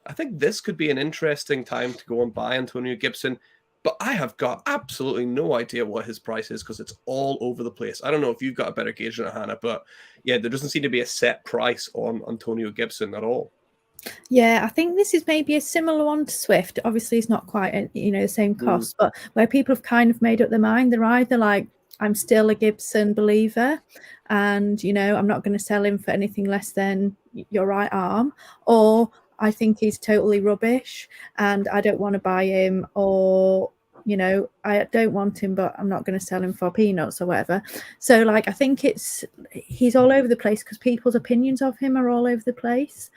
I think this could be an interesting time to go and buy Antonio Gibson, but I have got absolutely no idea what his price is, because it's all over the place. I don't know if you've got a better gauge than Hannah, but yeah, there doesn't seem to be a set price on Antonio Gibson at all. Yeah, I think this is maybe a similar one to Swift. Obviously, it's not quite the same cost, but where people have kind of made up their mind. They're either like, I'm still a Gibson believer, and I'm not going to sell him for anything less than your right arm, or I think he's totally rubbish and I don't want to buy him, or I don't want him, but I'm not going to sell him for peanuts or whatever. So I think he's all over the place because people's opinions of him are all over the place.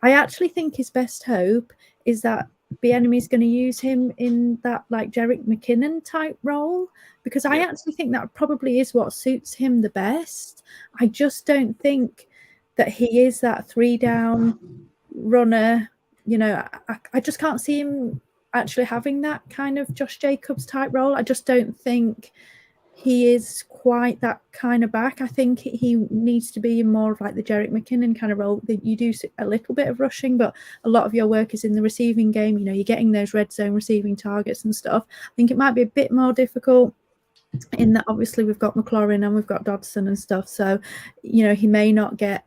I actually think his best hope is that Bieniemy is going to use him in that Jerick McKinnon type role, because I actually think that probably is what suits him the best. I just don't think that he is that 3-down runner. I just can't see him actually having that kind of Josh Jacobs type role. I just don't think he is quite that kind of back. I think he needs to be more of the Jerick McKinnon kind of role, that you do a little bit of rushing, but a lot of your work is in the receiving game. You're getting those red zone receiving targets and stuff. I think it might be a bit more difficult in that obviously we've got McLaurin and we've got Dodson and stuff. So, he may not get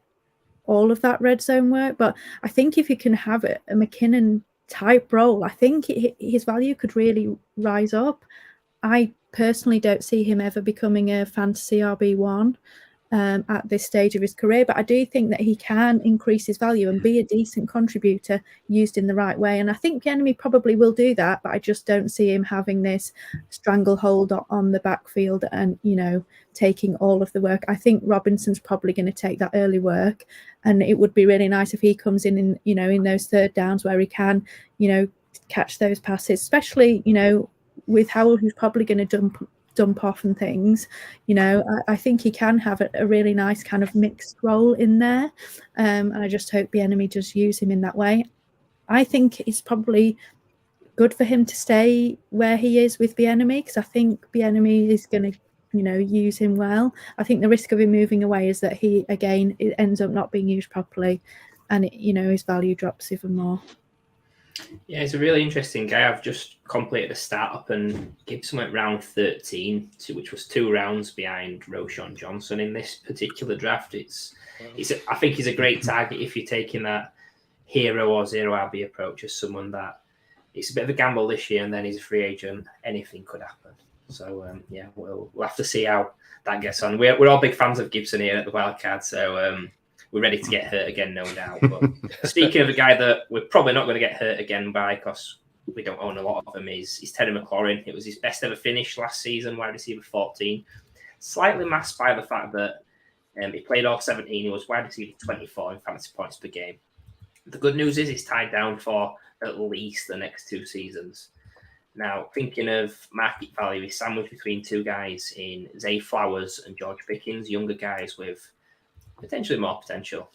all of that red zone work, but I think if you can have a McKinnon type role, I think his value could really rise up. I personally don't see him ever becoming a fantasy RB1. at this stage of his career, but I do think that he can increase his value and be a decent contributor used in the right way. And I think Bieniemy probably will do that, but I just don't see him having this stranglehold on the backfield and, taking all of the work. I think Robinson's probably going to take that early work, and it would be really nice if he comes in, in those third downs where he can, catch those passes, especially, with Howell, who's probably going to dump off and things. I think he can have a really nice kind of mixed role in there, and I just hope Bieniemy does use him in that way. I think it's probably good for him to stay where he is with Bieniemy, because I think Bieniemy is going to use him well. I think the risk of him moving away is that he again it ends up not being used properly, and his value drops even more. Yeah, he's a really interesting guy. I've just completed a startup and Gibson went round 13, which was 2 rounds behind Roschon Johnson in this particular draft. I think he's a great target if you're taking that hero or zero RB approach as someone that it's a bit of a gamble this year, and then he's a free agent. Anything could happen. So we'll have to see how that gets on. We're all big fans of Gibson here at the Wildcard, so we're ready to get hurt again, no doubt. But speaking of a guy that we're probably not going to get hurt again by, because we don't own a lot of him, is Terry McLaurin. It was his best ever finish last season, wide receiver 14. Slightly masked by the fact that he played all 17. He was wide receiver 24 in fantasy points per game. The good news is he's tied down for at least the next 2 seasons. Now, thinking of market value, he's sandwiched between 2 guys in Zay Flowers and George Pickens, younger guys with potentially more potential.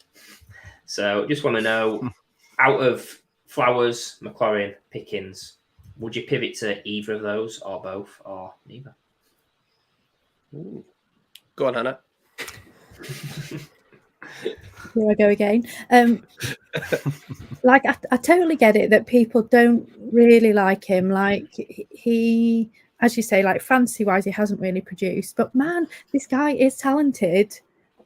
So just want to know, out of Flowers, McLaurin, Pickens, would you pivot to either of those or both or neither? Ooh. Go on, Hannah. Here I go again. I totally get it that people don't really like him. Like he, as you say, like fantasy wise, he hasn't really produced. But man, this guy is talented.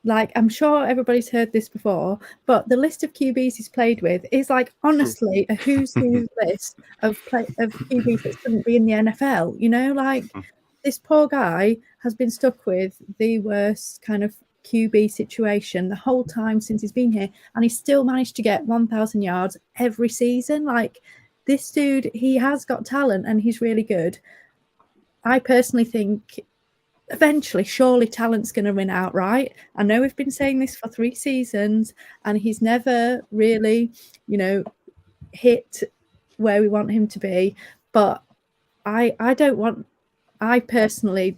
Like I'm sure everybody's heard this before, but the list of QBs he's played with is like honestly a who's who list of QBs that shouldn't be in the NFL. Like this poor guy has been stuck with the worst kind of QB situation the whole time since he's been here, and he's still managed to get 1,000 yards every season. Like this dude, he has got talent and he's really good. I personally think eventually, surely talent's going to win out, right? I know we've been saying this for 3 seasons and he's never really, hit where we want him to be. But I personally,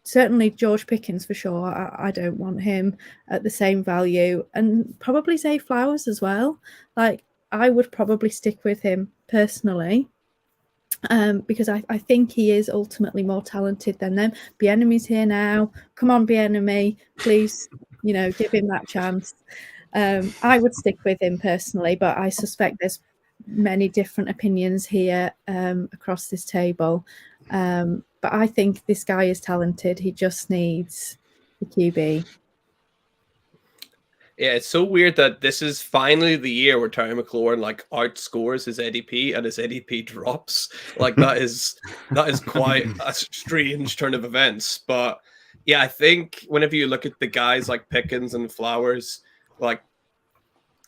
certainly George Pickens for sure, I don't want him at the same value, and probably Zay Flowers as well. Like I would probably stick with him personally. Because I think he is ultimately more talented than them. Bieniemy's here now. Come on, Bieniemy, please, give him that chance. I would stick with him personally, but I suspect there's many different opinions here across this table. But I think this guy is talented. He just needs the QB. Yeah, it's so weird that this is finally the year where Terry McLaurin outscores his ADP and his ADP drops. Like that is quite a strange turn of events. But yeah, I think whenever you look at the guys like Pickens and Flowers, like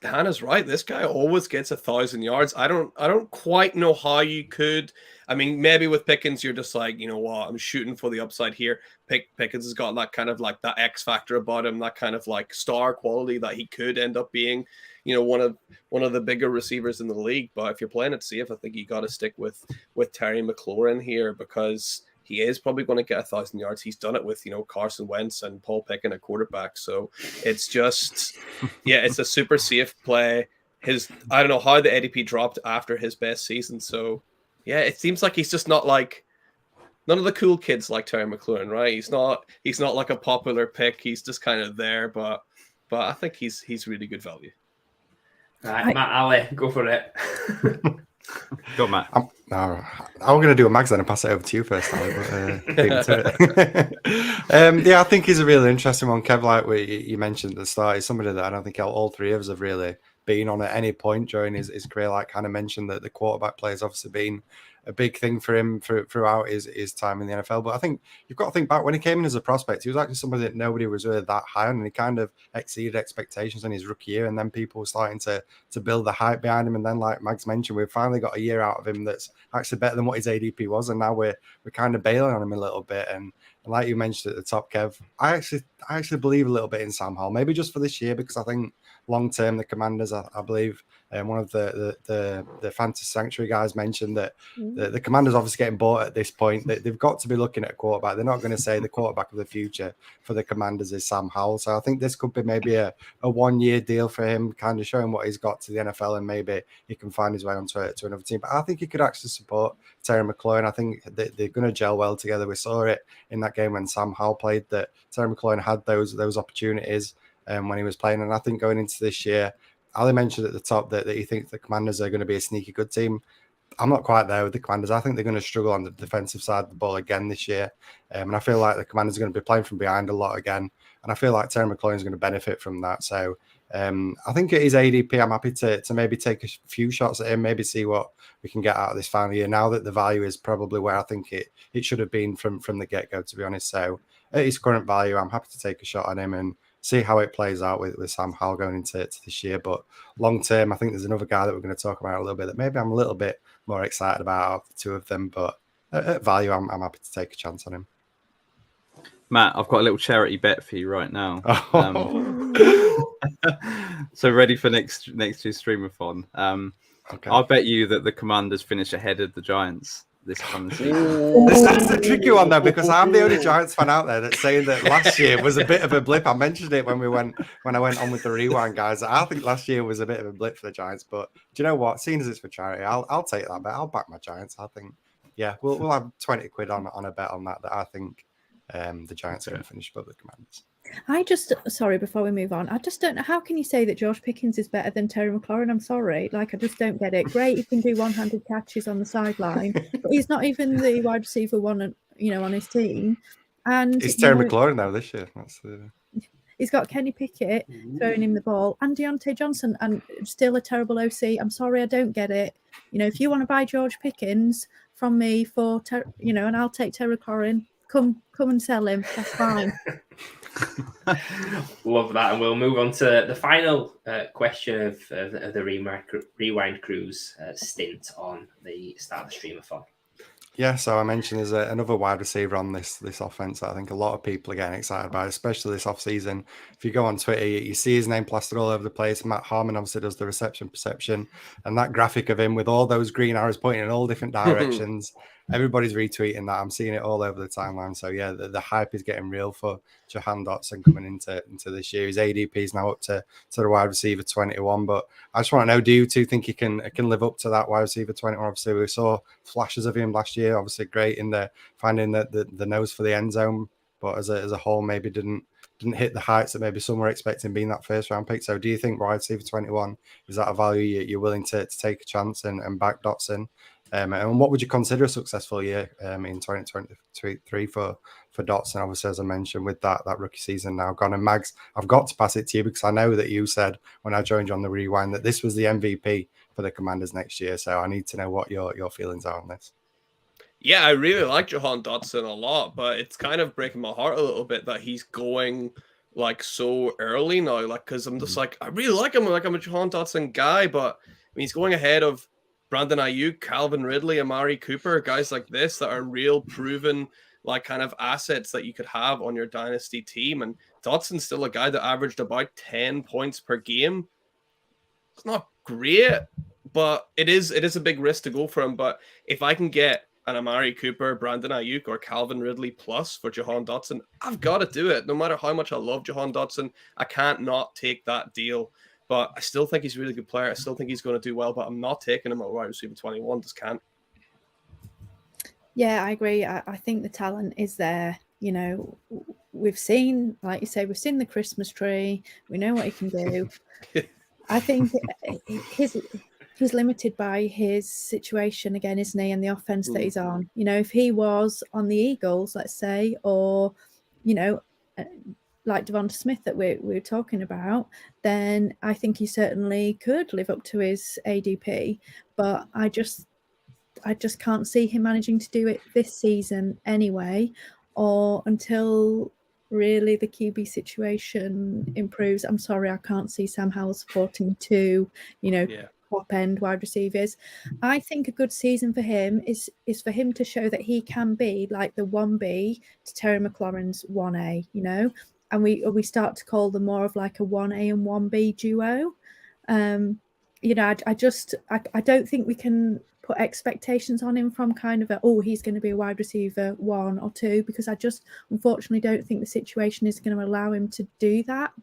Hannah's right. This guy always gets 1,000 yards. I don't quite know how you could. I mean, maybe with Pickens, you're just like, you know what, I'm shooting for the upside here. Pickens has got that kind of like that X factor about him, that kind of like star quality that he could end up being, one of the bigger receivers in the league. But if you're playing it safe, I think you got to stick with Terry McLaurin here, because he is probably going to get 1,000 yards. He's done it with, Carson Wentz and Paul Pickett at quarterback. So it's just, it's a super safe play. I don't know how the ADP dropped after his best season. So yeah, it seems like he's just not like none of the cool kids like Terry McLaurin, right? He's not like a popular pick. He's just kind of there, but I think he's really good value. All right, Matt, Ali, go for it. Go, Matt. I'm going to do a mags then and pass it over to you first, Ali. I think he's a really interesting one, Kev. Like you mentioned at the start, he's somebody that I don't think all 3 of us have really been on at any point during his career. Like kind of mentioned that the quarterback play has obviously been a big thing for him throughout his time in the NFL. But I think you've got to think back when he came in as a prospect, he was actually somebody that nobody was really that high on, and he kind of exceeded expectations in his rookie year. And then people were starting to build the hype behind him. And then, like Mags mentioned, we've finally got a year out of him that's actually better than what his ADP was. And now we're kind of bailing on him a little bit. And like you mentioned at the top, Kev, I actually believe a little bit in Sam Howell, maybe just for this year, because I think long term the Commanders, I believe, one of the Fantasy Sanctuary guys mentioned that the Commanders obviously getting bought at this point. They've got to be looking at a quarterback. They're not going to say the quarterback of the future for the Commanders is Sam Howell. So I think this could be maybe a 1 year deal for him, kind of showing what he's got to the NFL, and maybe he can find his way onto to another team. But I think he could actually support Terry McLaurin. I think they're going to gel well together. We saw it in that game when Sam Howell played, that Terry McLaurin had those opportunities when he was playing. And I think going into this year, Ali mentioned at the top that he thinks the Commanders are going to be a sneaky good team. I'm not quite there with the Commanders. I think they're going to struggle on the defensive side of the ball again this year. And I feel like the Commanders are going to be playing from behind a lot again. And I feel like Terry McLaurin is going to benefit from that. So I think at his ADP, I'm happy to maybe take a few shots at him, maybe see what we can get out of this final year, now that the value is probably where I think it should have been from the get-go, to be honest. So at his current value, I'm happy to take a shot on him and see how it plays out with Sam Howell going into this year. But long term, I think there's another guy that we're going to talk about a little bit that maybe I'm a little bit more excited about out of the two of them. But at value, I'm happy to take a chance on him. Matt, I've got a little charity bet for you right now. So ready for next year's Streamathon. Okay. I'll bet you that the Commanders finish ahead of the Giants this coming season. That's a tricky one though, because I'm the only Giants fan out there that's saying that last year was a bit of a blip. I mentioned it when I went on with the rewind, guys. I think last year was a bit of a blip for the Giants, but do you know what? Seeing as it's for charity, I'll take that bet. I'll back my Giants. I think, yeah, we'll have 20 quid on a bet on that I think the Giants are going to finish above the Commanders. Sorry, before we move on, I just don't know, how can you say that George Pickens is better than Terry McLaurin? I'm sorry, I just don't get it. Great, he can do one-handed catches on the sideline, but he's not even the wide receiver one, on his team. And it's Terry McLaurin now this year. He's got Kenny Pickett throwing him the ball, and Deontay Johnson, and still a terrible OC. I'm sorry, I don't get it. If you want to buy George Pickens from me for, and I'll take Terry McLaurin, come and sell him. That's fine. Love that, and we'll move on to the final question of the Rewind Crew's stint on the start of the Streamathon. Yeah, so I mentioned there's another wide receiver on this offense that I think a lot of people are getting excited about, especially this offseason. If you go on Twitter, you see his name plastered all over the place. Matt Harmon obviously does the reception perception, and that graphic of him with all those green arrows pointing in all different directions. Everybody's retweeting that. I'm seeing it all over the timeline. So yeah, the hype is getting real for Jahan Dotson coming into this year. His ADP is now up to the wide receiver 21. But I just want to know, do you two think he can live up to that wide receiver 21? Obviously, we saw flashes of him last year. Obviously, great in finding the nose for the end zone, but as a whole, maybe didn't hit the heights that maybe some were expecting being that first round pick. So do you think wide receiver 21 is that a value you're willing to take a chance and back Dotson? And what would you consider a successful year in 2023 for Dotson? Obviously, as I mentioned, with that rookie season now gone. And Mags, I've got to pass it to you because I know that you said when I joined you on the rewind that this was the MVP for the Commanders next year. So I need to know what your feelings are on this. Yeah, I really like Jahan Dotson a lot, but it's kind of breaking my heart a little bit that he's going so early now. Because I'm just I really like him. I'm a Jahan Dotson guy, but he's going ahead of Brandon Ayuk, Calvin Ridley, Amari Cooper, guys like this that are real proven kind of assets that you could have on your dynasty team. And Dotson's still a guy that averaged about 10 points per game. It's not great, but it is a big risk to go for him. But if I can get an Amari Cooper, Brandon Ayuk, or Calvin Ridley plus for Jahan Dotson, I've got to do it. No matter how much I love Jahan Dotson, I can't not take that deal. But I still think he's a really good player. I still think he's going to do well, but I'm not taking him at wide receiver 21. Just can't. Yeah, I agree. I think the talent is there. We've seen, like you say, we've seen the Christmas tree. We know what he can do. I think he's limited by his situation again, isn't he? And the offense that he's on. If he was on the Eagles, let's say, or, like Devonta Smith that we're talking about, then I think he certainly could live up to his ADP. But I just I just can't see him managing to do it this season anyway, or until really the QB situation improves. I'm sorry, I can't see Sam Howell supporting two, top end wide receivers. I think a good season for him is for him to show that he can be like the 1B to Terry McLaurin's 1A, and we start to call them more of like a 1A and 1B duo. I don't think we can put expectations on him from kind of he's going to be a wide receiver 1 or 2, because I just unfortunately don't think the situation is going to allow him to do that.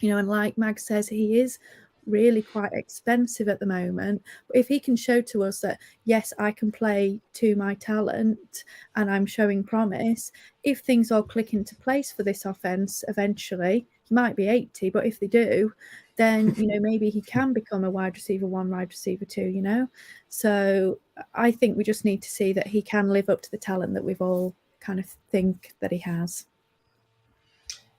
And like Mag says, he is really quite expensive at the moment. But if he can show to us that, yes, I can play to my talent and I'm showing promise, if things all click into place for this offense eventually, he might be 80, but if they do, then maybe he can become a wide receiver 1, wide receiver 2, So I think we just need to see that he can live up to the talent that we've all kind of think that he has.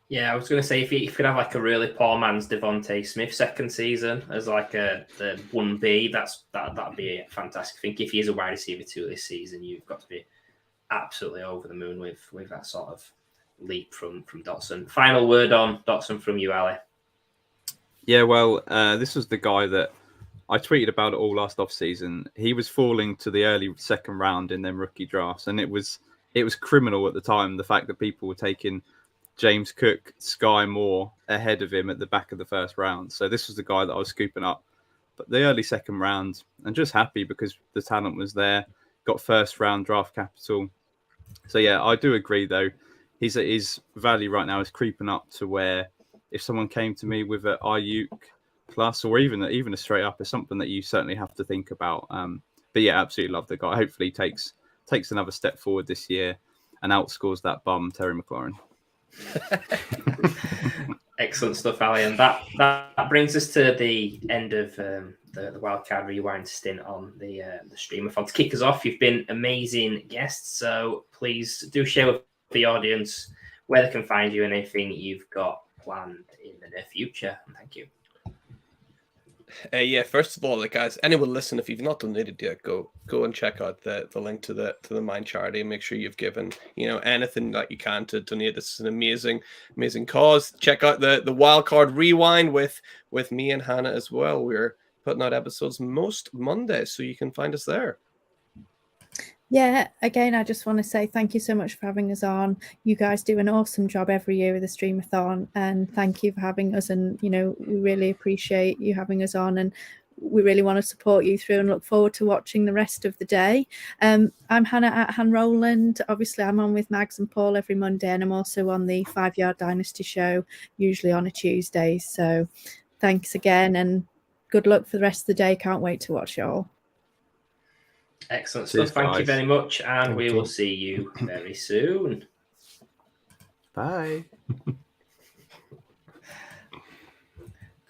Yeah, I was going to say, if you could have like a really poor man's Devontae Smith second season as like the 1B, that'd be a fantastic thing. If he is a wide receiver 2 this season, you've got to be absolutely over the moon with that sort of leap from Dotson. Final word on Dotson from you, Ali. Yeah, well, this was the guy that I tweeted about it all last offseason. He was falling to the early second round in them rookie drafts, and it was criminal at the time, the fact that people were taking James Cook, Sky Moore ahead of him at the back of the first round. So this was the guy that I was scooping up. But the early second round, I'm just happy because the talent was there, got first round draft capital. So yeah, I do agree though. His value right now is creeping up to where if someone came to me with an Ayuk plus or even a straight up is something that you certainly have to think about. But yeah, absolutely love the guy. Hopefully he takes another step forward this year and outscores that bum Terry McLaurin. Excellent stuff, Ali, and that brings us to the end of the Wildcard Rewind stint on the Streamathon. To kick us off, you've been amazing guests, so please do share with the audience where they can find you and anything you've got planned in the near future. And thank you. First of all, guys, anyone listen, if you've not donated yet, go and check out the link to the Mind Charity and make sure you've given anything that you can to donate. This is an amazing cause. Check out the Wildcard Rewind with me and Hannah as well. We're putting out episodes most Mondays, so you can find us there. Yeah, again, I just want to say thank you so much for having us on. You guys do an awesome job every year with the Streamathon, and thank you for having us. And, we really appreciate you having us on, and we really want to support you through and look forward to watching the rest of the day. I'm Hannah at Han Rowland. Obviously, I'm on with Mags and Paul every Monday, and I'm also on the 5 Yard Dynasty show, usually on a Tuesday. So thanks again, and good luck for the rest of the day. Can't wait to watch you all. Excellent stuff. Thank you very much, and we will see you very soon. Bye.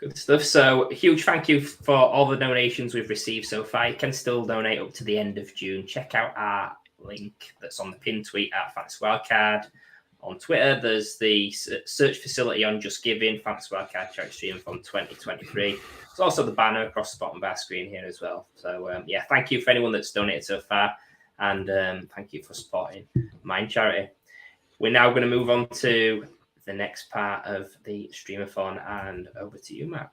Good stuff. So a huge thank you for all the donations we've received so far. You can still donate up to the end of June. Check out our link that's on the pinned tweet at Fantasy Wildcard. On Twitter, there's the search facility on Just Giving, Fantasy Wildcard Charity Streamathon 2023. There's also the banner across the bottom of our screen here as well. So, thank you for anyone that's donated so far. And thank you for supporting Mind Charity. We're now going to move on to the next part of the Streamathon, and over to you, Matt.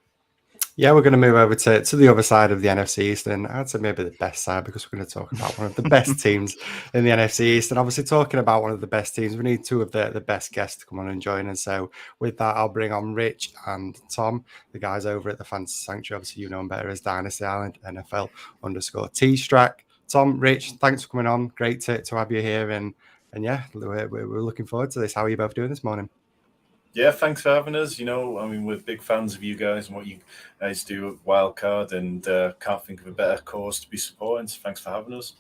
Yeah, we're going to move over to the other side of the NFC East, and I'd say maybe the best side, because we're going to talk about one of the best teams in the NFC East. And obviously, talking about one of the best teams, we need two of the best guests to come on and join. And so with that, I'll bring on Rich and Tom, the guys over at the Fantasy Sanctuary. Obviously, you know them better as Dynasty Island, NFL_T-Strack. Tom, Rich, thanks for coming on. Great to have you here. And yeah, we're looking forward to this. How are you both doing this morning? Yeah, thanks for having us. We're big fans of you guys and what you guys do at Wildcard, and can't think of a better cause to be supporting. So thanks for having us.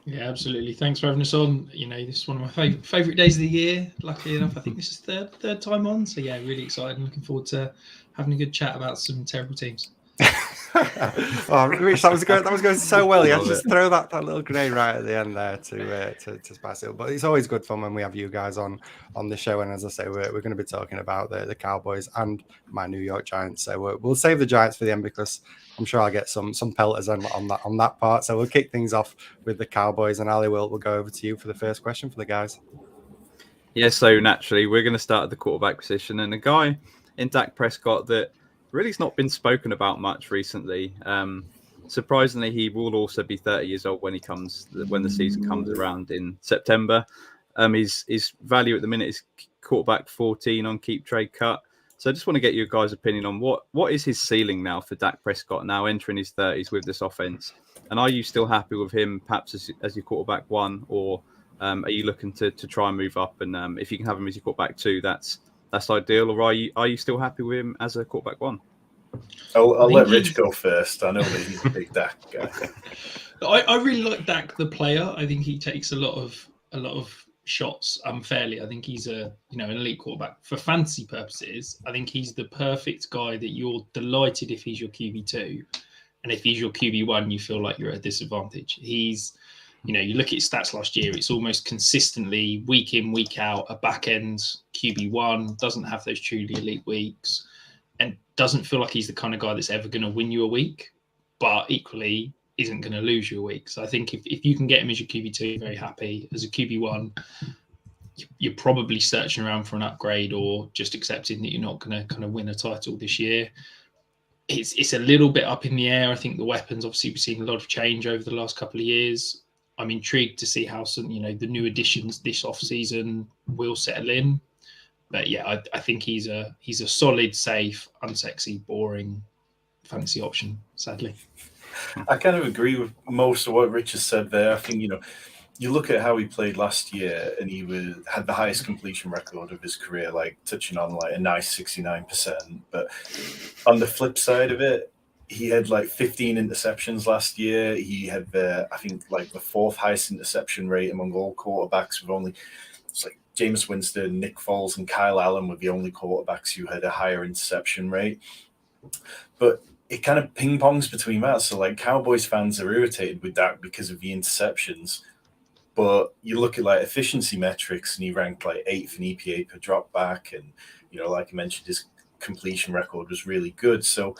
Yeah, absolutely. Thanks for having us on. This is one of my favourite days of the year. Luckily enough, I think this is third time on. So yeah, really excited and looking forward to having a good chat about some terrible teams. Oh, Rich, that was going so well. You had to Love just throw that little grenade right at the end there to spice it up. But it's always good fun when we have you guys on the show. And as I say, we're going to be talking about the Cowboys and my New York Giants. So we'll save the Giants for the end because I'm sure I'll get some pelters on that part. So we'll kick things off with the Cowboys, and Ali, we'll go over to you for the first question for the guys. Yeah, so naturally, we're going to start at the quarterback position. And a guy in Dak Prescott that really has not been spoken about much recently. Surprisingly, he will also be 30 years old when the season comes around in September. His value at the minute is quarterback 14 on Keep Trade Cut. So I just want to get your guys' opinion on what is his ceiling now for Dak Prescott now entering his 30s with this offense? And are you still happy with him perhaps as your quarterback 1, or are you looking to try and move up? And if you can have him as your quarterback 2, that's ideal. Or are you still happy with him as a quarterback 1? I'll let Rich go first. I know that he's a big Dak guy. I really like Dak the player. I think he takes a lot of shots unfairly. I think he's an elite quarterback for fantasy purposes. I think he's the perfect guy that you're delighted if he's your QB2, and if he's your QB1, you feel like you're at a disadvantage. He's, you look at his stats last year, it's almost consistently week in, week out, a back end QB1, doesn't have those truly elite weeks, and doesn't feel like he's the kind of guy that's ever going to win you a week, but equally isn't going to lose you a week. So I think if you can get him as your QB2, you're very happy. As a QB1, you're probably searching around for an upgrade or just accepting that you're not going to kind of win a title this year. It's a little bit up in the air. I think the weapons, obviously, we've seen a lot of change over the last couple of years. I'm intrigued to see how the new additions this offseason will settle in. But yeah, I think he's a solid, safe, unsexy, boring fantasy option, sadly. I kind of agree with most of what Rich has said there. I think, you look at how he played last year and he had the highest completion record of his career, like touching on like a nice 69%. But on the flip side of it, he had like 15 interceptions last year. He had I think like the 4th highest interception rate among all quarterbacks, with only Jameis Winston, Nick Foles, and Kyle Allen were the only quarterbacks who had a higher interception rate. But it kind of ping pongs between that. So like Cowboys fans are irritated with that because of the interceptions. But you look at like efficiency metrics and he ranked like 8th in EPA per drop back. And, like I mentioned, his completion record was really good. So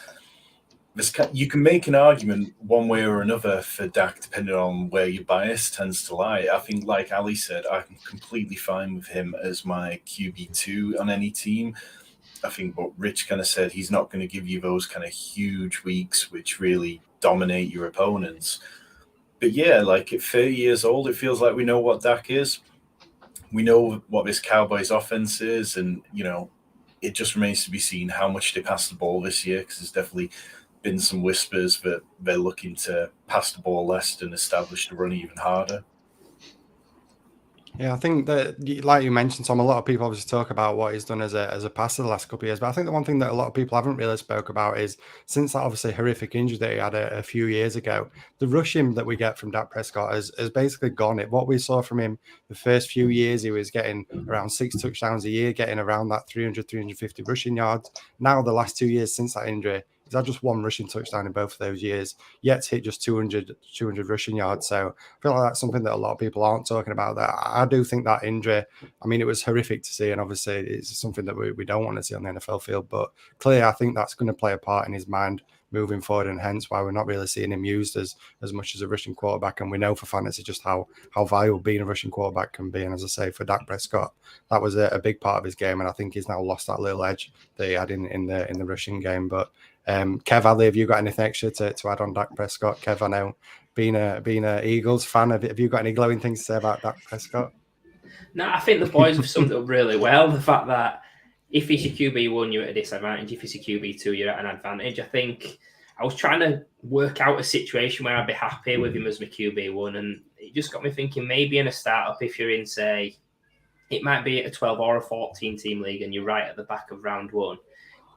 you can make an argument one way or another for Dak, depending on where your bias tends to lie. I think, like Ali said, I'm completely fine with him as my QB2 on any team. I think what Rich kind of said, he's not going to give you those kind of huge weeks which really dominate your opponents. But yeah, like at 30 years old, it feels like we know what Dak is. We know what this Cowboys offense is, and, it just remains to be seen how much they pass the ball this year, because there's definitely been some whispers that they're looking to pass the ball less and establish the run even harder. Yeah, I think that, like you mentioned, Tom, a lot of people obviously talk about what he's done as a passer the last couple of years. But I think the one thing that a lot of people haven't really spoke about is, since that obviously horrific injury that he had a few years ago, the rushing that we get from Dak Prescott has basically gone. What we saw from him the first few years, he was getting around 6 touchdowns a year, getting around that 300, 350 rushing yards. Now, the last 2 years since that injury, he's had just 1 rushing touchdown in both of those years, yet to hit just 200 rushing yards. So I feel like that's something that a lot of people aren't talking about. That I do think that injury, I mean, it was horrific to see, and obviously it's something that we don't want to see on the NFL field. But clearly, I think that's going to play a part in his mind moving forward, and hence why we're not really seeing him used as much as a rushing quarterback. And we know for fantasy just how valuable being a rushing quarterback can be. And as I say, for Dak Prescott, that was a big part of his game, and I think he's now lost that little edge that he had in the rushing game. But Kev, Ali, have you got anything extra to add on Dak Prescott? Kev, I know being a Eagles fan, have you got any glowing things to say about Dak Prescott? No, I think the boys have summed it up really well. The fact that if he's your QB1, you're at a disadvantage. If he's your QB2, you're at an advantage. I think I was trying to work out a situation where I'd be happy with him as my QB1, and it just got me thinking maybe in a startup, if you're in, say, it might be a 12 or a 14 team league and you're right at the back of round 1,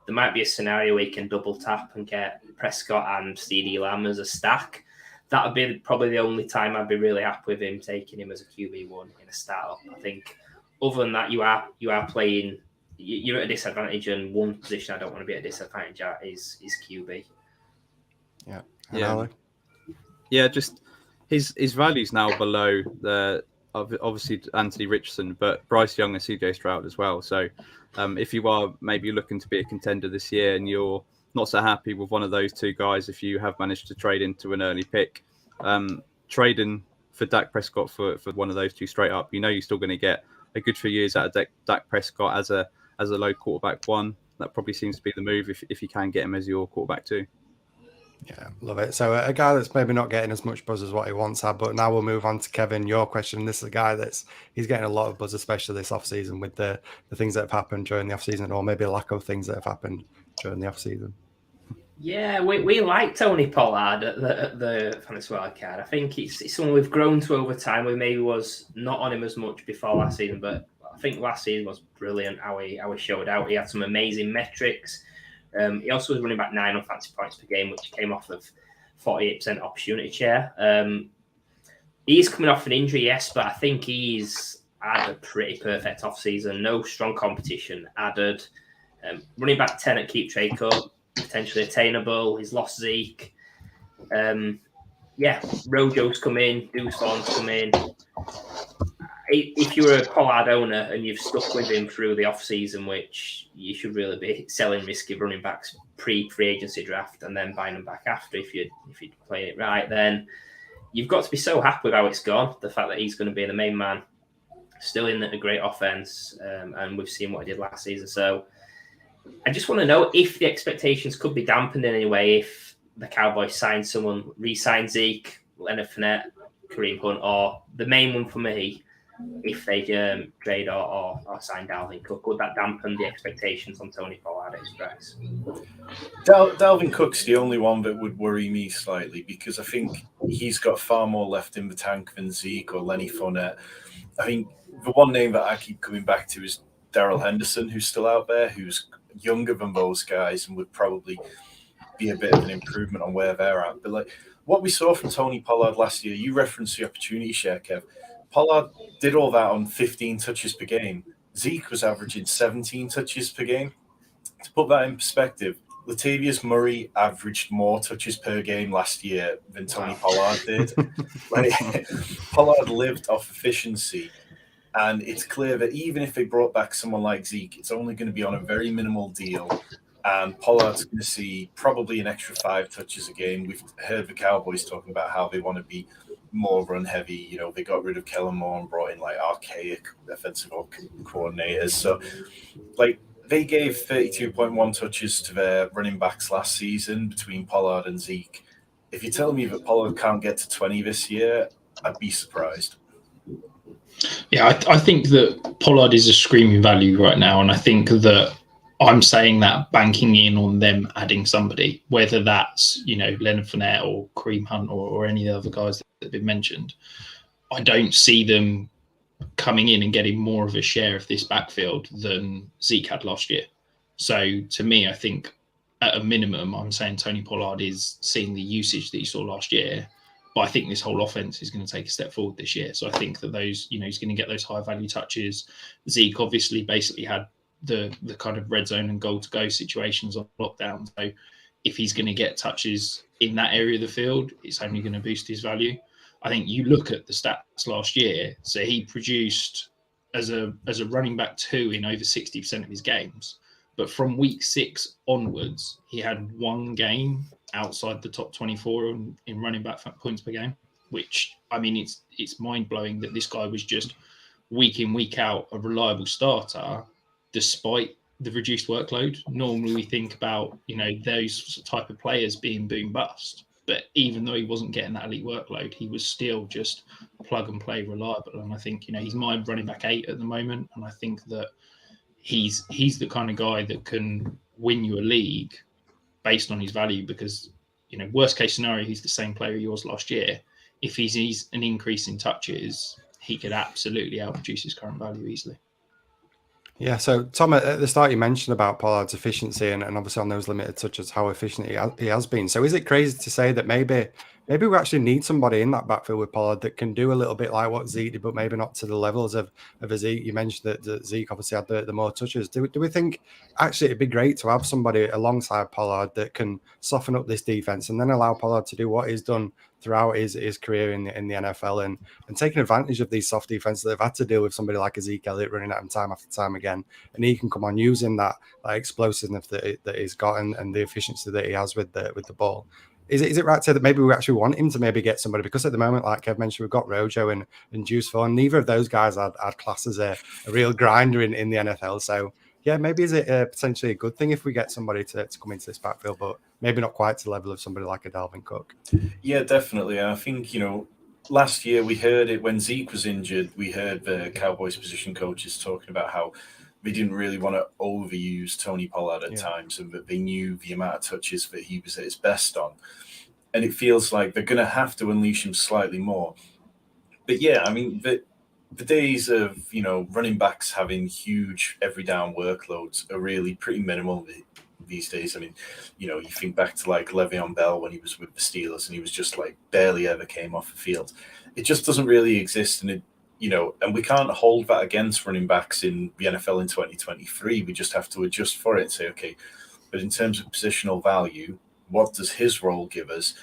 there might be a scenario where you can double tap and get Prescott and CeeDee Lamb as a stack. That would be probably the only time I'd be really happy with him taking him as a QB1 in a startup. I think other than that, you are playing, you're at a disadvantage, and one position I don't want to be at a disadvantage at is QB. Yeah. Yeah. Ali? Yeah, just his value's now below the obviously Anthony Richardson, but Bryce Young and CJ Stroud as well. So if you are maybe looking to be a contender this year and you're not so happy with one of those two guys, if you have managed to trade into an early pick, trading for Dak Prescott for one of those two straight up, you're still going to get a good few years out of Dak Prescott as a low quarterback one. That probably seems to be the move if you can get him as your quarterback too. Yeah, love it. So a guy that's maybe not getting as much buzz as what he once had, but now we'll move on to Kevin. Your question. This is a guy he's getting a lot of buzz, especially this offseason with the things that have happened during the offseason, or maybe a lack of things that have happened during the offseason. Yeah, we like Tony Pollard at the Fantasy Wildcard. I think it's someone we've grown to over time. We maybe was not on him as much before last season, but I think last season was brilliant how he showed out. He had some amazing metrics. He also was running back 9 on fantasy points per game, which came off of 48% opportunity share. He's coming off an injury, yes, but I think he's had a pretty perfect offseason. No strong competition added. Running back 10 at Keep Trade Cup, potentially attainable. He's lost Zeke. Rojo's come in. Deuce Vaughn's come in. If you're a Pollard owner and you've stuck with him through the offseason, which you should really be selling risky running backs pre-free agency draft and then buying them back after if you're playing it right, then you've got to be so happy with how it's gone. The fact that he's going to be the main man, still in a great offense, and we've seen what he did last season. So I just want to know if the expectations could be dampened in any way if the Cowboys sign someone, re-sign Zeke, Leonard Fournette, Kareem Hunt, or the main one for me, if they trade or sign Dalvin Cook. Would that dampen the expectations on Tony Pollard at his price? Dalvin Cook's the only one that would worry me slightly because I think he's got far more left in the tank than Zeke or Lenny Fournette. I think the one name that I keep coming back to is Darrell Henderson, who's still out there, who's younger than those guys and would probably be a bit of an improvement on where they're at. But what we saw from Tony Pollard last year, you referenced the opportunity share, Kev. Pollard did all that on 15 touches per game. Zeke was averaging 17 touches per game. To put that in perspective, Latavius Murray averaged more touches per game last year than Tony Pollard did. Pollard lived off efficiency, and it's clear that even if they brought back someone like Zeke, it's only going to be on a very minimal deal, and Pollard's going to see probably an extra 5 touches a game. We've heard the Cowboys talking about how they want to be more run heavy. They got rid of Kellen Moore and brought in archaic offensive coordinators. So they gave 32.1 touches to their running backs last season between Pollard and Zeke. If you tell me that Pollard can't get to 20 this year, I'd be surprised. Yeah, I think that Pollard is a screaming value right now, and I think that I'm saying that banking in on them adding somebody, whether that's Leonard Fournette or Kareem Hunt or any of the other guys that have been mentioned. I don't see them coming in and getting more of a share of this backfield than Zeke had last year. So to me, I think at a minimum, I'm saying Tony Pollard is seeing the usage that he saw last year. But I think this whole offense is going to take a step forward this year. So I think that those, he's going to get those high value touches. Zeke obviously basically had the kind of red zone and goal to go situations on lockdown. So if he's going to get touches in that area of the field, it's only going to boost his value. I think you look at the stats last year. So he produced as a running back 2 in over 60% of his games. But from week 6 onwards, he had one game outside the top 24 in running back points per game, which, I mean, it's mind-blowing that this guy was just week in, week out a reliable starter despite the reduced workload. Normally we think about, those type of players being boom bust. But even though he wasn't getting that elite workload, he was still just plug and play reliable. And I think, he's my running back 8 at the moment. And I think that he's the kind of guy that can win you a league based on his value because, worst case scenario, he's the same player he was last year. If he sees an increase in touches, he could absolutely outproduce his current value easily. Yeah, so Tom, at the start you mentioned about Pollard's efficiency and obviously on those limited touches, how efficient he has been. So is it crazy to say that maybe maybe we actually need somebody in that backfield with Pollard that can do a little bit like what Zeke did, but maybe not to the levels of a Zeke. You mentioned that Zeke obviously had the more touches. Do we think actually it'd be great to have somebody alongside Pollard that can soften up this defense and then allow Pollard to do what he's done throughout his career in the NFL and taking advantage of these soft defenses that have had to deal with somebody like Zeke Elliott running at him time after time again, and he can come on using that explosiveness that he's got and the efficiency that he has with the ball. Is it right to say that maybe we actually want him to maybe get somebody, because at the moment, like Kev mentioned, we've got Rojo and Juice for, and neither of those guys had class as a real grinder in the NFL. So yeah, maybe is it potentially a good thing if we get somebody to come into this backfield, but maybe not quite to the level of somebody like a Dalvin Cook? Yeah, definitely. I think, last year we heard it when Zeke was injured. We heard the Cowboys position coaches talking about how they didn't really want to overuse Tony Pollard at times, and that they knew the amount of touches that he was at his best on. And it feels like they're going to have to unleash him slightly more. But yeah, I mean, the days of, running backs having huge every down workloads are really pretty minimal these days. I mean, you think back to like Le'Veon Bell when he was with the Steelers and he was just like barely ever came off the field. It just doesn't really exist. And and we can't hold that against running backs in the NFL in 2023. We just have to adjust for it and say, okay, but in terms of positional value, what does his role give us?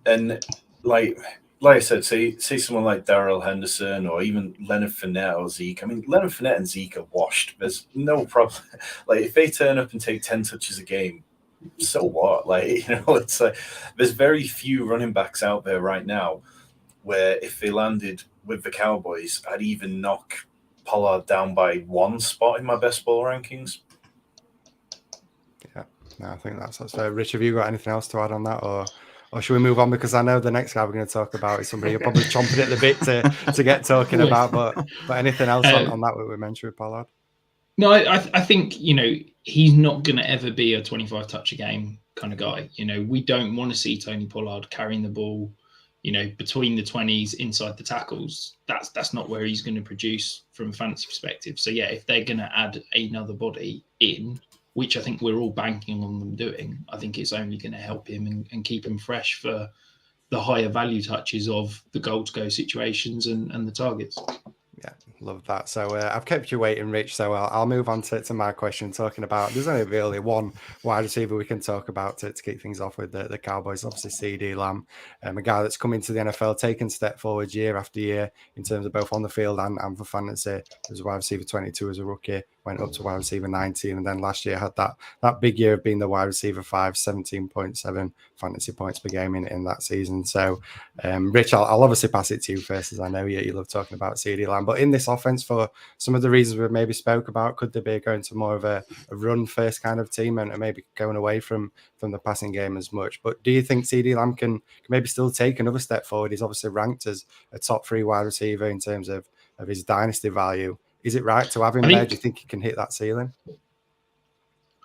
And like I said, say someone like Darrell Henderson or even Leonard Fournette or Zeke. I mean, Leonard Fournette and Zeke are washed. There's no problem. Like, if they turn up and take 10 touches a game, so what? Like, it's like there's very few running backs out there right now where if they landed with the Cowboys, I'd even knock Pollard down by one spot in my best ball rankings. Yeah, no, I think that's fair. Rich, have you got anything else to add on that, or should we move on? Because I know the next guy we're going to talk about is somebody you're probably chomping at the bit to get talking about. But anything else on that we mentioned with Pollard? No, I think, he's not going to ever be a 25 touch a game kind of guy. We don't want to see Tony Pollard carrying the ball, between the 20s inside the tackles. That's not where he's going to produce from a fantasy perspective. So yeah, if they're going to add another body in, which I think we're all banking on them doing, I think it's only going to help him and keep him fresh for the higher value touches of the goal to go situations and the targets. Yeah, love that. So I've kept you waiting, Rich. So I'll move on to my question, talking about, there's only really one wide receiver we can talk about to kick things off with the Cowboys. Obviously, CeeDee Lamb, a guy that's come into the NFL, taking step forward year after year in terms of both on the field and for fantasy. As a wide receiver 22 as a rookie, went up to wide receiver 19, and then last year had that big year of being the wide receiver 5, 17.7 fantasy points per game in that season. So, Rich, I'll obviously pass it to you first, as I know you love talking about CeeDee Lamb. But in this offense, for some of the reasons we maybe spoke about, could they be going to more of a run first kind of team and maybe going away from the passing game as much? But do you think CeeDee Lamb can maybe still take another step forward? He's obviously ranked as a top 3 wide receiver in terms of his dynasty value. Is it right to have him there? Do you think he can hit that ceiling?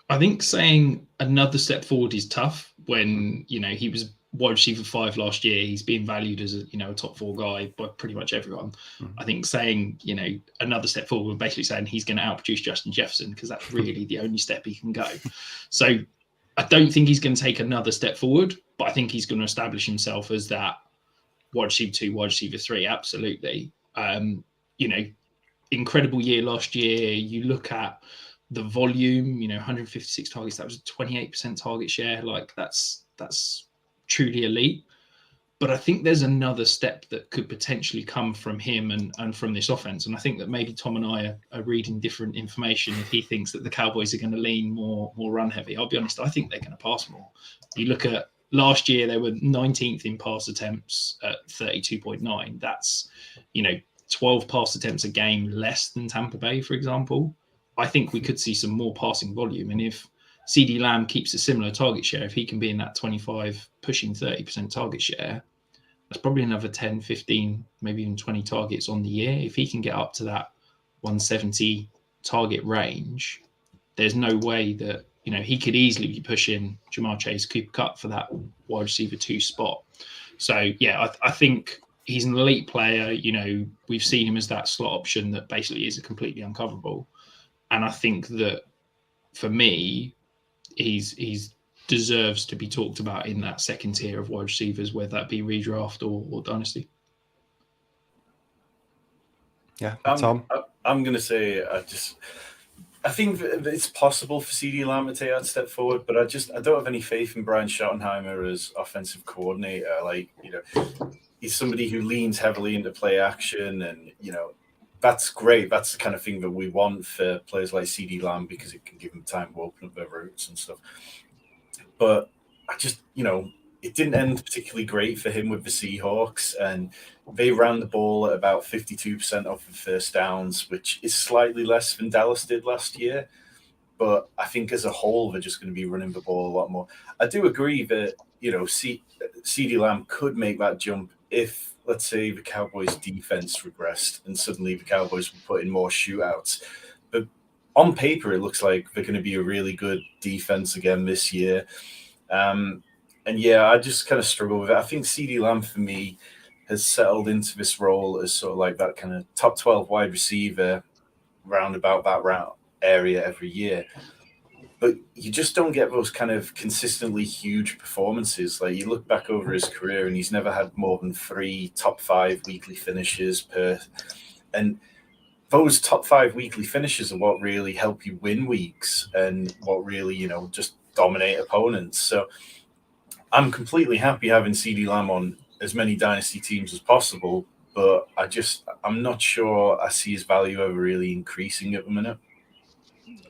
I think saying another step forward is tough when, he was wide receiver 5 last year. He's being valued as a top 4 guy by pretty much everyone. I think saying, another step forward, we're basically saying he's going to outproduce Justin Jefferson, because that's really the only step he can go. So I don't think he's going to take another step forward, but I think he's going to establish himself as that wide receiver 2, wide receiver 3. Absolutely. Incredible year last year. You look at the volume, 156 targets, that was a 28% target share. Like that's truly elite. But I think there's another step that could potentially come from him and from this offense. And I think that maybe Tom and I are reading different information if he thinks that the Cowboys are going to lean more run heavy. I'll be honest, I think they're going to pass more. You look at last year, they were 19th in pass attempts at 32.9. That's, 12 pass attempts a game less than Tampa Bay, for example. I think we could see some more passing volume. And if CeeDee Lamb keeps a similar target share, if he can be in that 25, pushing 30% target share, that's probably another 10, 15, maybe even 20 targets on the year. If he can get up to that 170 target range, there's no way that, he could easily be pushing Jamar Chase, Cooper Kupp for that wide receiver 2 spot. So, yeah, I think he's an elite player. We've seen him as that slot option that basically is completely uncoverable. And I think that for me, he's deserves to be talked about in that second tier of wide receivers, whether that be redraft or dynasty. Yeah, Tom. I'm going to say I think that it's possible for CeeDee Lamb to take that step forward, but I don't have any faith in Brian Schottenheimer as offensive coordinator. Like, he's somebody who leans heavily into play action, and that's great. That's the kind of thing that we want for players like CeeDee Lamb, because it can give them time to open up their routes and stuff. But I just, it didn't end particularly great for him with the Seahawks, and they ran the ball at about 52% off of first downs, which is slightly less than Dallas did last year. But I think as a whole, they're just going to be running the ball a lot more. I do agree that, CeeDee Lamb could make that jump if, let's say, the Cowboys' defense regressed and suddenly the Cowboys would put in more shootouts. But on paper, it looks like they're going to be a really good defense again this year. And yeah, I just kind of struggle with it. I think CeeDee Lamb, for me, has settled into this role as sort of like that kind of top 12 wide receiver round about that round area every year. But you just don't get those kind of consistently huge performances. Like, you look back over his career and he's never had more than 3 top 5 weekly finishes per. And those top 5 weekly finishes are what really help you win weeks and what really, just dominate opponents. So I'm completely happy having CeeDee Lamb on as many dynasty teams as possible, but I'm not sure I see his value ever really increasing at the minute.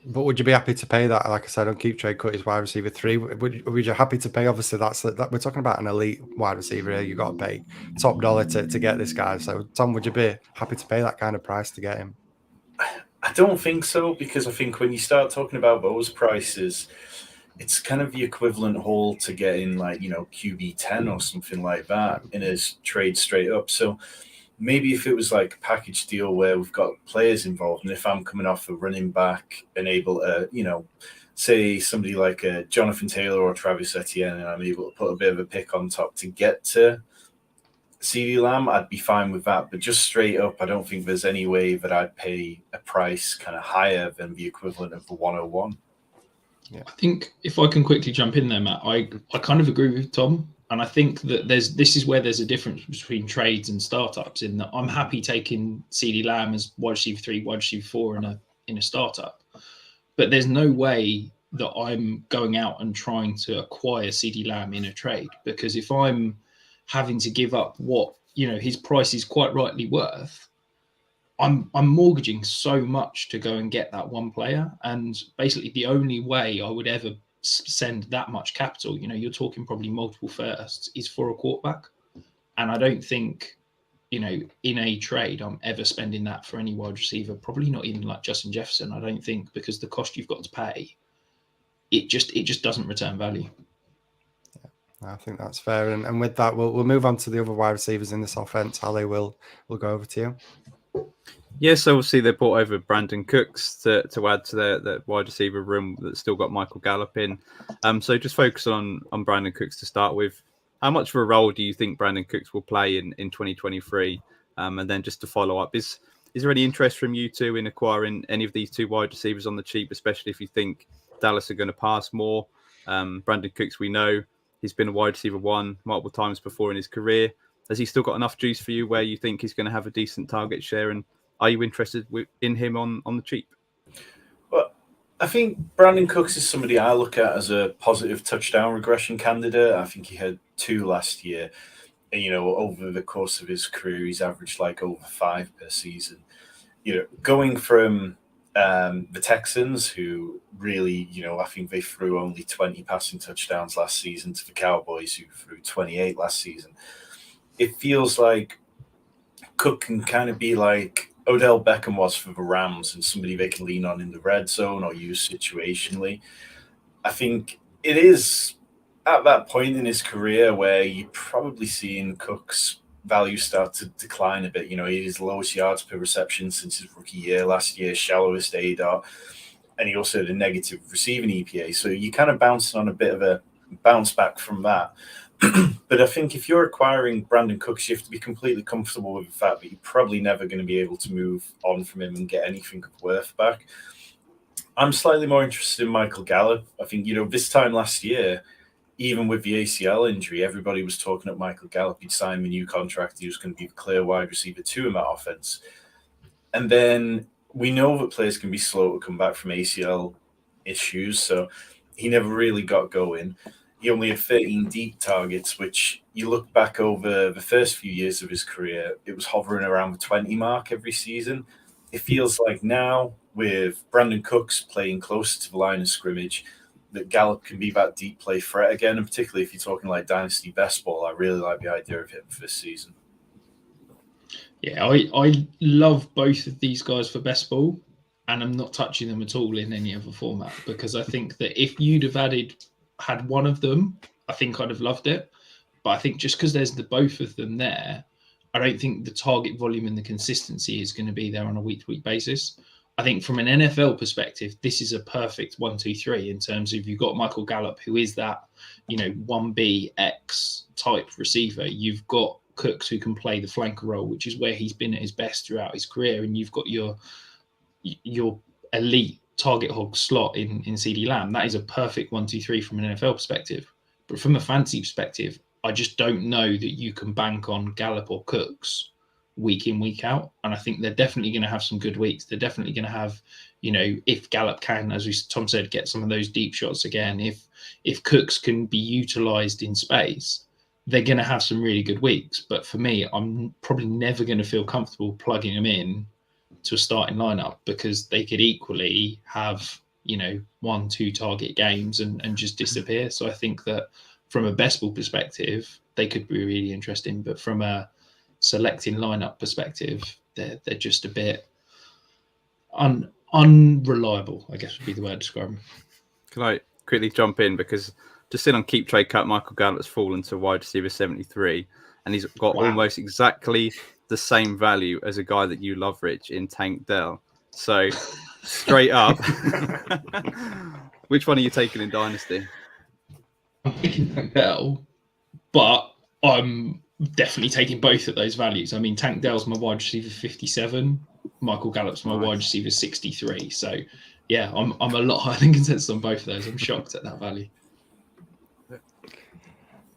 But would you be happy to pay that? Like I said, on Keep Trade Cut is wide receiver 3. Would you happy to pay? Obviously, that we're talking about an elite wide receiver here. You got to pay top dollar to get this guy. So, Tom, would you be happy to pay that kind of price to get him? I don't think so, because I think when you start talking about those prices, it's kind of the equivalent haul to getting like, QB 10 or something like that in his trade straight up. So maybe if it was like a package deal where we've got players involved, and if I'm coming off a running back and able to, say somebody like a Jonathan Taylor or Travis Etienne, and I'm able to put a bit of a pick on top to get to CeeDee Lamb, I'd be fine with that. But just straight up, I don't think there's any way that I'd pay a price kind of higher than the equivalent of the 101. Yeah. I think if I can quickly jump in there, Matt, I kind of agree with Tom. And I think that this is where there's a difference between trades and startups, in that I'm happy taking CeeDee Lamb as wide receiver 3, wide receiver 4 in a startup. But there's no way that I'm going out and trying to acquire CeeDee Lamb in a trade, because if I'm having to give up what, his price is quite rightly worth, I'm mortgaging so much to go and get that one player. And basically the only way I would ever send that much capital, you're talking probably multiple firsts, is for a quarterback. And I don't think, in a trade, I'm ever spending that for any wide receiver, probably not even like Justin Jefferson. I don't think, because the cost you've got to pay, it just doesn't return value. I think that's fair. And with that, we'll move on to the other wide receivers in this offense. Halle, we'll go over to you. Yes, obviously they brought over Brandon Cooks to add to their wide receiver room that's still got Michael Gallup in. So just focus on Brandon Cooks to start with. How much of a role do you think Brandon Cooks will play in 2023? And then just to follow up, is there any interest from you two in acquiring any of these 2 wide receivers on the cheap, especially if you think Dallas are going to pass more? Brandon Cooks, we know he's been a wide receiver 1 multiple times before in his career. Has he still got enough juice for you where you think he's going to have a decent target share? And are you interested in him on the cheap? Well, I think Brandon Cooks is somebody I look at as a positive touchdown regression candidate. I think he had 2 last year. And, over the course of his career, he's averaged like over 5 per season. Going from the Texans, who really, I think they threw only 20 passing touchdowns last season, to the Cowboys, who threw 28 last season. It feels like Cook can kind of be like Odell Beckham was for the Rams, and somebody they can lean on in the red zone or use situationally. I think it is at that point in his career where you're probably seeing Cook's value start to decline a bit. He had his lowest yards per reception since his rookie year last year, shallowest ADOT, and he also had a negative receiving EPA. So you're kind of bouncing on a bit of a bounce back from that. But I think if you're acquiring Brandon Cooks, you have to be completely comfortable with the fact that you're probably never going to be able to move on from him and get anything of worth back. I'm slightly more interested in Michael Gallup. I think, this time last year, even with the ACL injury, everybody was talking up Michael Gallup. He'd signed a new contract. He was going to be the clear wide receiver 2 in that offense. And then we know that players can be slow to come back from ACL issues, so he never really got going. He only had 13 deep targets, which you look back over the first few years of his career, it was hovering around the 20 mark every season. It feels like now, with Brandon Cooks playing closer to the line of scrimmage, that Gallup can be that deep play threat again, and particularly if you're talking like dynasty best ball, I really like the idea of him for this season. Yeah, I love both of these guys for best ball, and I'm not touching them at all in any other format, because I think that if you'd have had one of them, I think I'd have loved it. But I think just because there's the both of them there, I don't think the target volume and the consistency is going to be there on a week-to-week basis. I think from an NFL perspective, this is a perfect 1-2-3 in terms of you've got Michael Gallup, who is that, 1BX type receiver. You've got Cooks, who can play the flanker role, which is where he's been at his best throughout his career. And you've got your elite target hog slot in CeeDee Lamb. That is a perfect 1-2-3 from an NFL perspective. But from a fantasy perspective, I just don't know that you can bank on Gallup or Cooks week in, week out. And I think they're definitely going to have some good weeks. They're definitely going to have, if Gallup can, as Tom said, get some of those deep shots again, if Cooks can be utilized in space, they're going to have some really good weeks. But for me, I'm probably never going to feel comfortable plugging them in to a starting lineup, because they could equally have, 1-2 target games and just disappear. So I think that from a best ball perspective, they could be really interesting. But from a selecting lineup perspective, they're just a bit unreliable, I guess would be the word to describe them. Can I quickly jump in? Because just in on Keep Trade Cut, Michael Gallup's fallen to wide receiver 73, and he's got almost exactly the same value as a guy that you love, Rich, in Tank Dell. So straight up, which one are you taking in Dynasty? I'm taking Tank Dell, but I'm definitely taking both of those values. I mean, Tank Dell's my wide receiver 57, Michael Gallup's my wide receiver 63. So yeah, I'm a lot higher than consensus on both of those. I'm shocked at that value.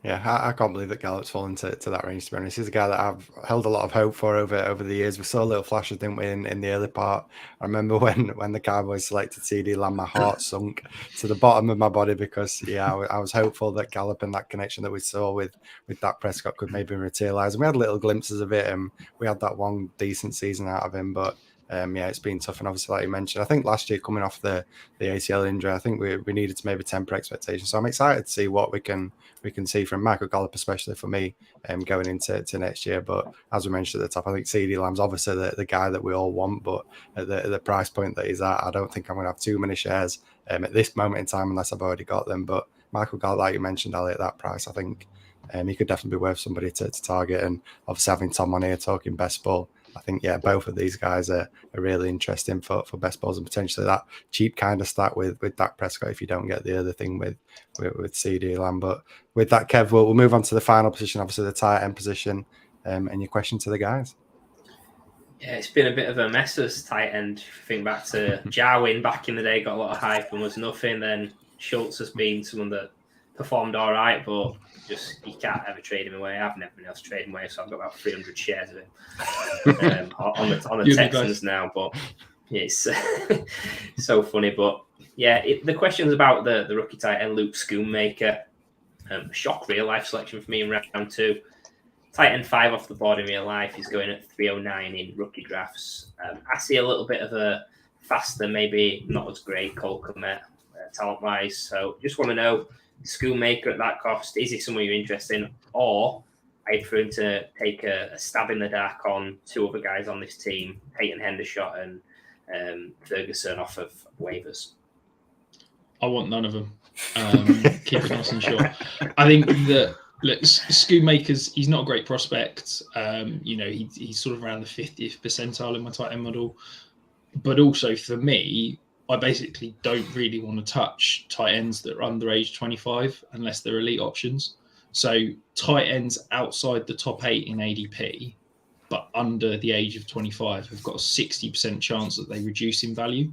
Yeah, I can't believe that Gallup's fallen to that range, to be honest. He's a guy that I've held a lot of hope for over the years. We saw little flashes, didn't we, in the early part. I remember when the Cowboys selected CeeDee Lamb, my heart sunk to the bottom of my body, because, I was hopeful that Gallup and that connection that we saw with Dak Prescott could maybe materialise. And we had little glimpses of it, and we had that one decent season out of him, but it's been tough. And obviously, like you mentioned, I think last year, coming off the ACL injury, I think we needed to maybe temper expectations. So I'm excited to see what we can see from Michael Gallup, especially for me, going into next year. But as we mentioned at the top, I think CeeDee Lamb's obviously the guy that we all want, but at the price point that he's at, I don't think I'm going to have too many shares at this moment in time unless I've already got them. But Michael Gallup, like you mentioned, Ali, at that price, I think he could definitely be worth somebody to target. And obviously having Tom on here talking best ball, I think, both of these guys are really interesting for best balls, and potentially that cheap kind of stat with Dak Prescott if you don't get the other thing with CeeDee Lamb. But with that, Kev, we'll move on to the final position, obviously the tight end position, and your question to the guys. Yeah, it's been a bit of a mess as tight end. Think back to Jarwin back in the day, got a lot of hype and was nothing. Then Schultz has been someone that performed all right, but just you can't ever trade him away. I've never been able to trade him away, so I've got about 300 shares of him on the Texans now. But it's so funny. But yeah, the question's about the rookie tight end Luke Schoonmaker. Shock real life selection for me in round 2. Tight end 5 off the board in real life. He's going at 309 in rookie drafts. I see a little bit of a faster, maybe not as great Cole Kmet talent wise. So just want to know, Schoonmaker at that cost, is he someone you're interested in, or are you preferring to take a stab in the dark on 2 other guys on this team, Peyton Hendershot and Ferguson off of waivers? I want none of them. Keep it nice and short. I think that Schoonmaker's, he's not a great prospect. He's sort of around the 50th percentile in my tight end model. But also for me, I basically don't really want to touch tight ends that are under age 25 unless they're elite options. So tight ends outside the top 8 in ADP, but under the age of 25, have got a 60% chance that they reduce in value.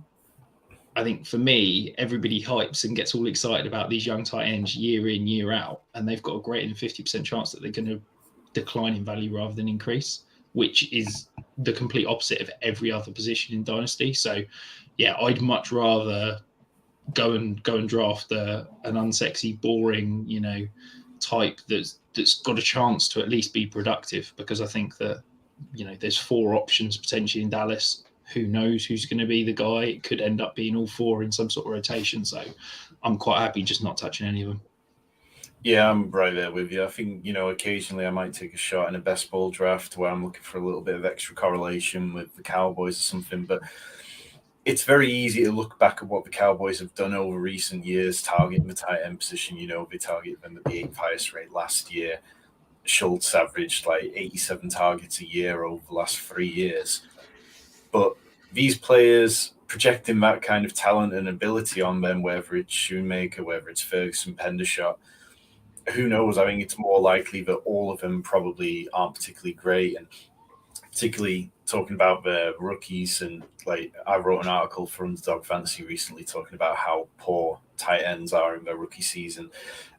I think for me, everybody hypes and gets all excited about these young tight ends year in, year out, and they've got a greater than 50% chance that they're going to decline in value rather than increase, which is the complete opposite of every other position in Dynasty. So, yeah, I'd much rather go and draft an unsexy, boring, type that's got a chance to at least be productive, because I think that, there's 4 options potentially in Dallas. Who knows who's going to be the guy? It could end up being all 4 in some sort of rotation. So I'm quite happy just not touching any of them. Yeah, I'm right there with you. I think, occasionally I might take a shot in a best ball draft where I'm looking for a little bit of extra correlation with the Cowboys or something. But it's very easy to look back at what the Cowboys have done over recent years, targeting the tight end position. They targeted them at the 8th highest rate last year. Schultz averaged like 87 targets a year over the last 3 years. But these players, projecting that kind of talent and ability on them, whether it's Shoemaker, whether it's Ferguson, Pendershot, who knows? I think it's more likely that all of them probably aren't particularly great. And particularly talking about the rookies, and I wrote an article for Underdog Fantasy recently talking about how poor tight ends are in their rookie season.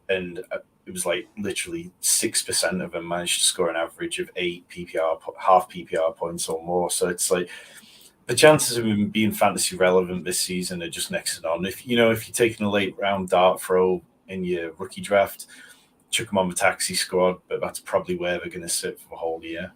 And it was literally 6% of them managed to score an average of 8 PPR, half PPR points or more. So it's the chances of him being fantasy relevant this season are just next to none. If you're taking a late round dart throw in your rookie draft, chuck them on the taxi squad, but that's probably where they're going to sit for the whole year.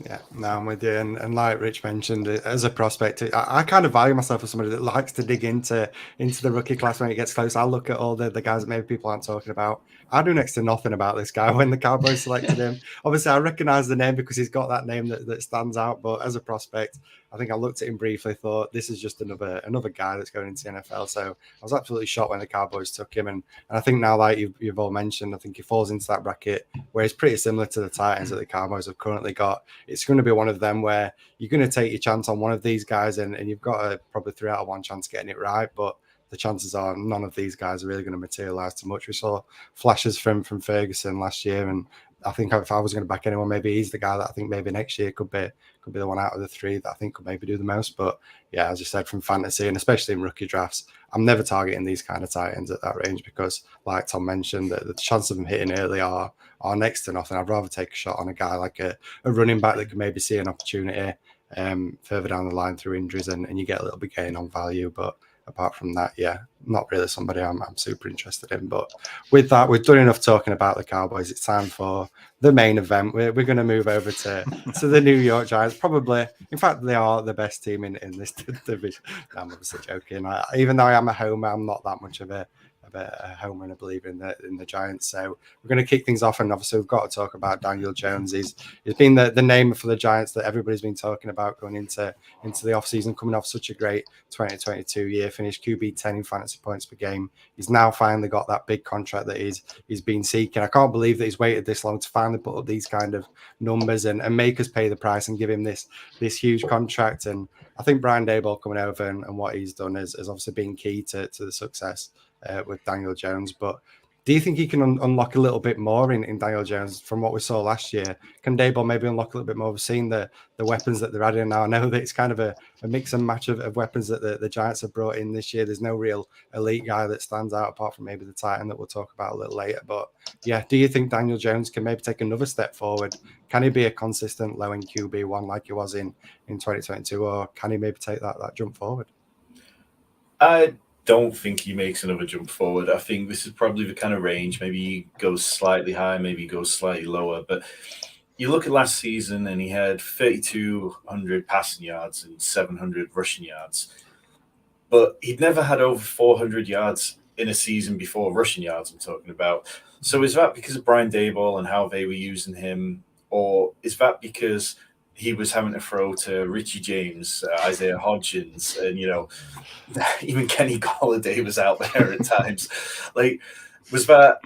Yeah, no, I'm with you. And like Rich mentioned, as a prospect, I kind of value myself as somebody that likes to dig into the rookie class when it gets close. I'll look at all the guys that maybe people aren't talking about. I do next to nothing about this guy when the Cowboys selected him. Obviously, I recognize the name because he's got that name that stands out. But as a prospect, I think I looked at him briefly, thought this is just another guy that's going into the NFL. So I was absolutely shocked when the Cowboys took him. And I think now, like you've all mentioned, I think he falls into that bracket where he's pretty similar to the Titans that the Cowboys have currently got. It's going to be one of them where you're going to take your chance on one of these guys, and you've got a probably 3 out of 1 chance getting it right. But the chances are none of these guys are really going to materialize too much. We saw flashes from Ferguson last year, and I think if I was going to back anyone, maybe he's the guy that I think maybe next year could be the one out of the 3 that I think could maybe do the most. But yeah, as you said, from fantasy and especially in rookie drafts, I'm never targeting these kind of tight ends at that range because, like Tom mentioned, the chance of them hitting early are next to nothing. I'd rather take a shot on a guy like a running back that could maybe see an opportunity further down the line through injuries, and you get a little bit gain on value. But apart from that, yeah, not really somebody I'm super interested in. But with that, we've done enough talking about the Cowboys. It's time for the main event. We're going to move over to the New York Giants. Probably, in fact, they are the best team in this division. I'm obviously joking. Even though I am a homer, I'm not that much of a homer and a believer in the Giants. So we're going to kick things off, and obviously we've got to talk about Daniel Jones. He's been the name for the Giants that everybody's been talking about going into the offseason, coming off such a great 2022 year, finished QB 10 in fantasy points per game. He's now finally got that big contract that he's been seeking. I can't believe that he's waited this long to finally put up these kind of numbers and make us pay the price and give him this huge contract. And I think Brian Daboll coming over and what he's done has obviously been key to the success with Daniel Jones. But do you think he can unlock a little bit more in Daniel Jones from what we saw last year? Can Daboll maybe unlock a little bit more? We've seen the weapons that they're adding now. I know that it's kind of a mix and match of weapons that the Giants have brought in this year. There's no real elite guy that stands out apart from maybe the Titan that we'll talk about a little later. But yeah, do you think Daniel Jones can maybe take another step forward? Can he be a consistent low-end QB1 like he was in 2022, or can he maybe take that jump forward? I don't think he makes another jump forward. I think this is probably the kind of range. Maybe he goes slightly high, maybe he goes slightly lower. But you look at last season and he had 3,200 passing yards and 700 rushing yards. But he'd never had over 400 yards in a season before, rushing yards I'm talking about. So is that because of Brian Daboll and how they were using him? Or is that because he was having to throw to Richie James, Isaiah Hodgins, and, even Kenny Golladay was out there at times. Was that,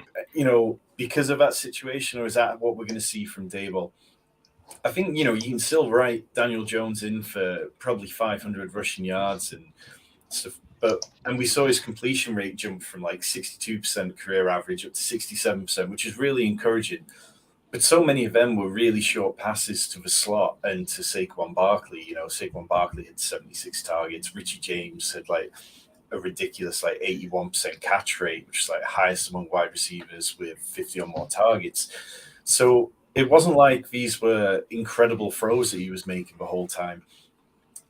because of that situation, or is that what we're going to see from Daboll? I think, you can still write Daniel Jones in for probably 500 rushing yards and stuff. And we saw his completion rate jump from 62% career average up to 67%, which is really encouraging. But so many of them were really short passes to the slot and to Saquon Barkley. You know, Saquon Barkley had 76 targets. Richie James had like a ridiculous 81% catch rate, which is like highest among wide receivers with 50 or more targets. So it wasn't like these were incredible throws that he was making the whole time.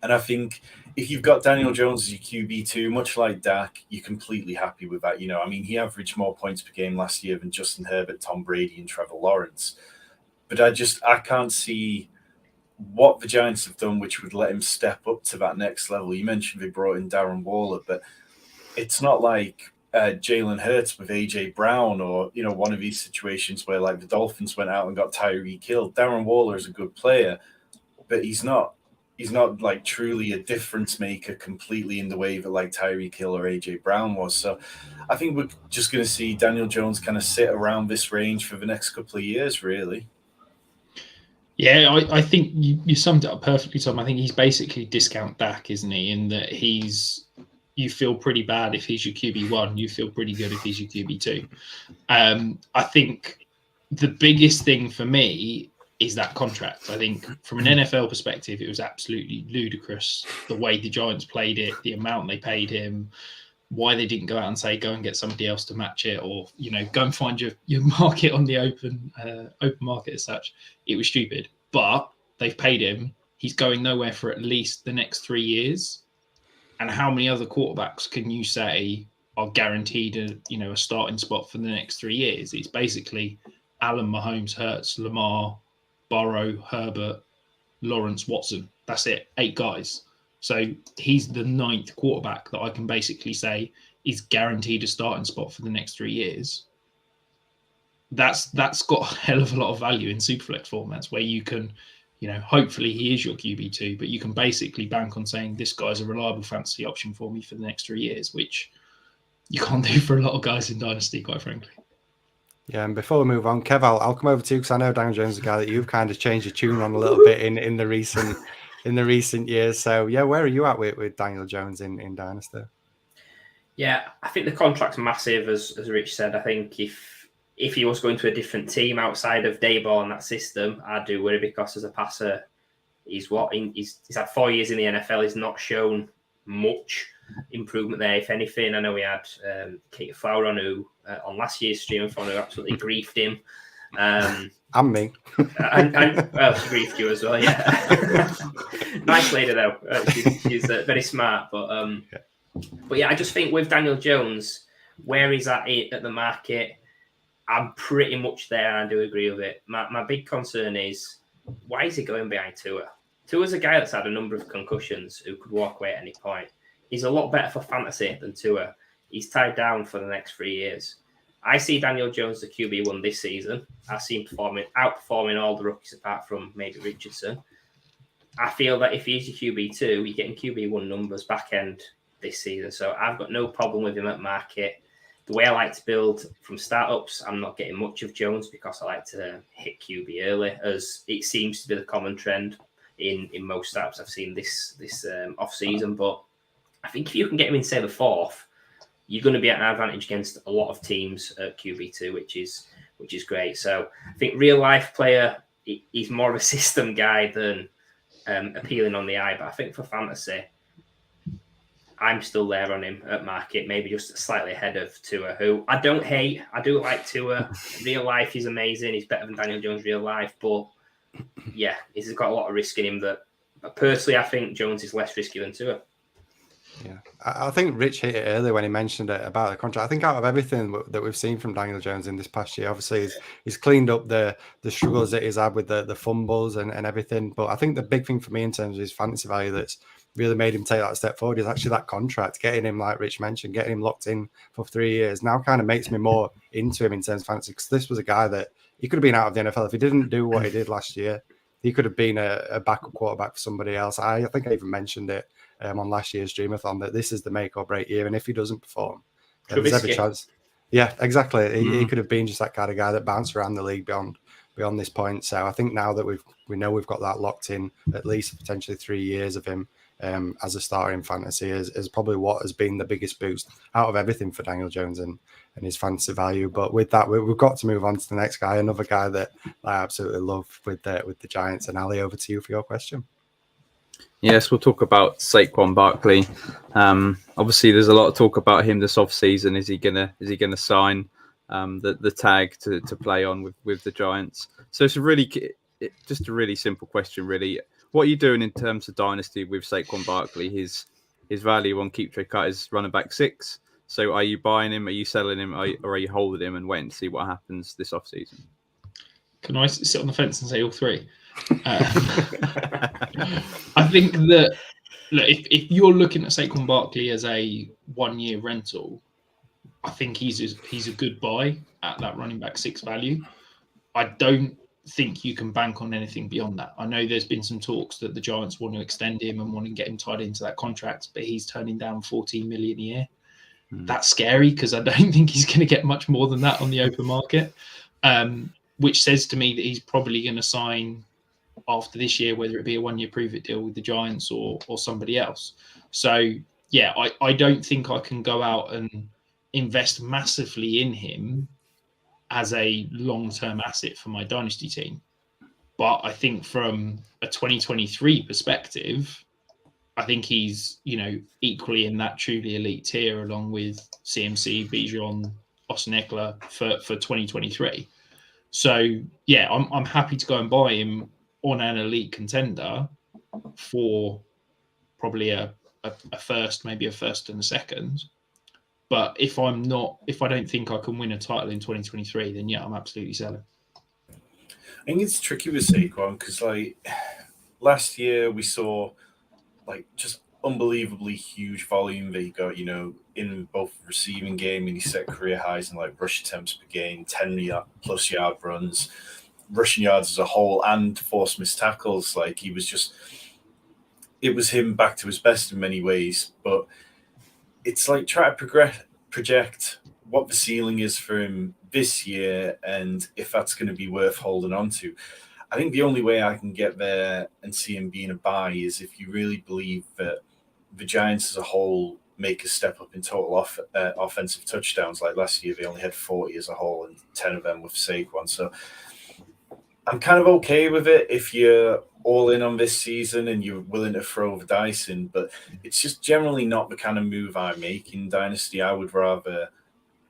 And I think if you've got Daniel Jones as your QB2, much like Dak, you're completely happy with that. You know, I mean, he averaged more points per game last year than Justin Herbert, Tom Brady, and Trevor Lawrence. But I can't see what the Giants have done which would let him step up to that next level. You mentioned they brought in Darren Waller, but it's not like Jalen Hurts with AJ Brown, or, you know, one of these situations where like the Dolphins went out and got Tyreek Hill. Darren Waller is a good player, but he's not like truly a difference maker completely in the way that like Tyreek Hill or AJ Brown was. So I think we're just going to see Daniel Jones kind of sit around this range for the next couple of years, really. Yeah, I think you summed it up perfectly, Tom. I think he's basically discount Dak, isn't he? In that you feel pretty bad if he's your QB1. You feel pretty good if he's your QB2. I think the biggest thing for me is that contract. I think from an NFL perspective, it was absolutely ludicrous the way the Giants played it, the amount they paid him, why they didn't go out and say, go and get somebody else to match it, or, you know, go and find your market on the open market as such. It was stupid, but they've paid him. He's going nowhere for at least the next 3 years. And how many other quarterbacks can you say are guaranteed a starting spot for the next 3 years? It's basically Allen, Mahomes, Hurts, Lamar, Burrow, Herbert, Lawrence, Watson. That's it. 8 guys. So he's the 9th quarterback that I can basically say is guaranteed a starting spot for the next 3 years. That's got a hell of a lot of value in Superflex formats where you can, you know, hopefully he is your QB2, but you can basically bank on saying this guy's a reliable fantasy option for me for the next 3 years, which you can't do for a lot of guys in Dynasty, quite frankly. Yeah, and before we move on, Kev, I'll come over to you because I know Daniel Jones is a guy that you've kind of changed your tune on a little bit in the recent years. So yeah, where are you at with Daniel Jones in Dynasty? Yeah, I think the contract's massive, as Rich said. I think if he was going to a different team outside of Dayball and that system, I do worry because as a passer, he's had 4 years in the NFL. He's not shown much improvement there, if anything. I know we had Kate Flower on who on last year's Streamathon who absolutely griefed him. And me. and well, she griefed you as well, yeah. Nice lady though. She's very smart, but yeah, I just think with Daniel Jones, where he's at the market, I'm pretty much there. I do agree with it. My big concern is, why is he going behind Tua? Tua's a guy that's had a number of concussions who could walk away at any point. He's a lot better for fantasy than Tua. He's tied down for the next 3 years. I see Daniel Jones the QB1 this season. I see him outperforming all the rookies apart from maybe Richardson. I feel that if he's your QB2, you're getting QB1 numbers back end this season. So I've got no problem with him at market. The way I like to build from startups, I'm not getting much of Jones because I like to hit QB early, as it seems to be the common trend in most startups I've seen this off season. But I think if you can get him in, say, the 4th, you're going to be at an advantage against a lot of teams at QB2, which is great. So I think real life player, he's more of a system guy than appealing on the eye. But I think for fantasy, I'm still there on him at market, maybe just slightly ahead of Tua, who I don't hate. I do like Tua. Real life, he's amazing. He's better than Daniel Jones real life. But yeah, he's got a lot of risk in him that personally I think Jones is less risky than Tua. Yeah, I think Rich hit it earlier when he mentioned it about the contract. I think out of everything that we've seen from Daniel Jones in this past year, obviously he's cleaned up the struggles that he's had with the fumbles and everything. But I think the big thing for me in terms of his fantasy value that's really made him take that step forward is actually that contract, getting him, like Rich mentioned, getting him locked in for 3 years now kind of makes me more into him in terms of fantasy, because this was a guy that he could have been out of the NFL if he didn't do what he did last year. He could have been a backup quarterback for somebody else. I think I even mentioned it on last year's Streamathon that this is the make or break year, and if he doesn't perform, there's every chance. Yeah, exactly. He could have been just that kind of guy that bounced around the league beyond this point. So I think now that we know we've got that locked in, at least potentially 3 years of him, as a starter in fantasy is probably what has been the biggest boost out of everything for Daniel Jones and his fantasy value. But with that, we've got to move on to the next guy, another guy that I absolutely love with the Giants. And Ali, over to you for your question. Yes, we'll talk about Saquon Barkley. Obviously, there's a lot of talk about him this offseason. Is he gonna sign the tag to play on with the Giants? So it's just a really simple question, really. What are you doing in terms of dynasty with Saquon Barkley? His value on Keep Trade Cut is running back 6. So are you buying him? Are you selling him? Or are you holding him and waiting to see what happens this offseason? Can I sit on the fence and say all three? I think that if you're looking at Saquon Barkley as a 1-year rental, I think he's a good buy at that running back 6 value. I don't think you can bank on anything beyond that. I know there's been some talks that the Giants want to extend him and want to get him tied into that contract, but he's turning down $14 million a year. That's scary because I don't think he's going to get much more than that on the open market, which says to me that he's probably going to sign after this year, whether it be a 1-year prove-it deal with the Giants or somebody else. So, yeah, I don't think I can go out and invest massively in him as a long-term asset for my dynasty team. But I think from a 2023 perspective, I think he's, equally in that truly elite tier along with CMC, Bijan, Austin Eckler for 2023. So, yeah, I'm happy to go and buy him on an elite contender for probably a first, maybe a first and a second. But if I don't think I can win a title in 2023, then yeah, I'm absolutely selling. I think it's tricky with Saquon because last year we saw just unbelievably huge volume that he got, in both receiving game, and he set career highs in rush attempts per game, 10+ yard runs, rushing yards as a whole, and forced missed tackles. It was him back to his best in many ways, but it's try to project what the ceiling is for him this year and if that's going to be worth holding on to. I think the only way I can get there and see him being a buy is if you really believe that the Giants as a whole make a step up in total offensive touchdowns. Like last year, they only had 40 as a whole and 10 of them with Saquon. So I'm kind of okay with it if you're all in on this season and you're willing to throw the dice in, but it's just generally not the kind of move I make in Dynasty. I would rather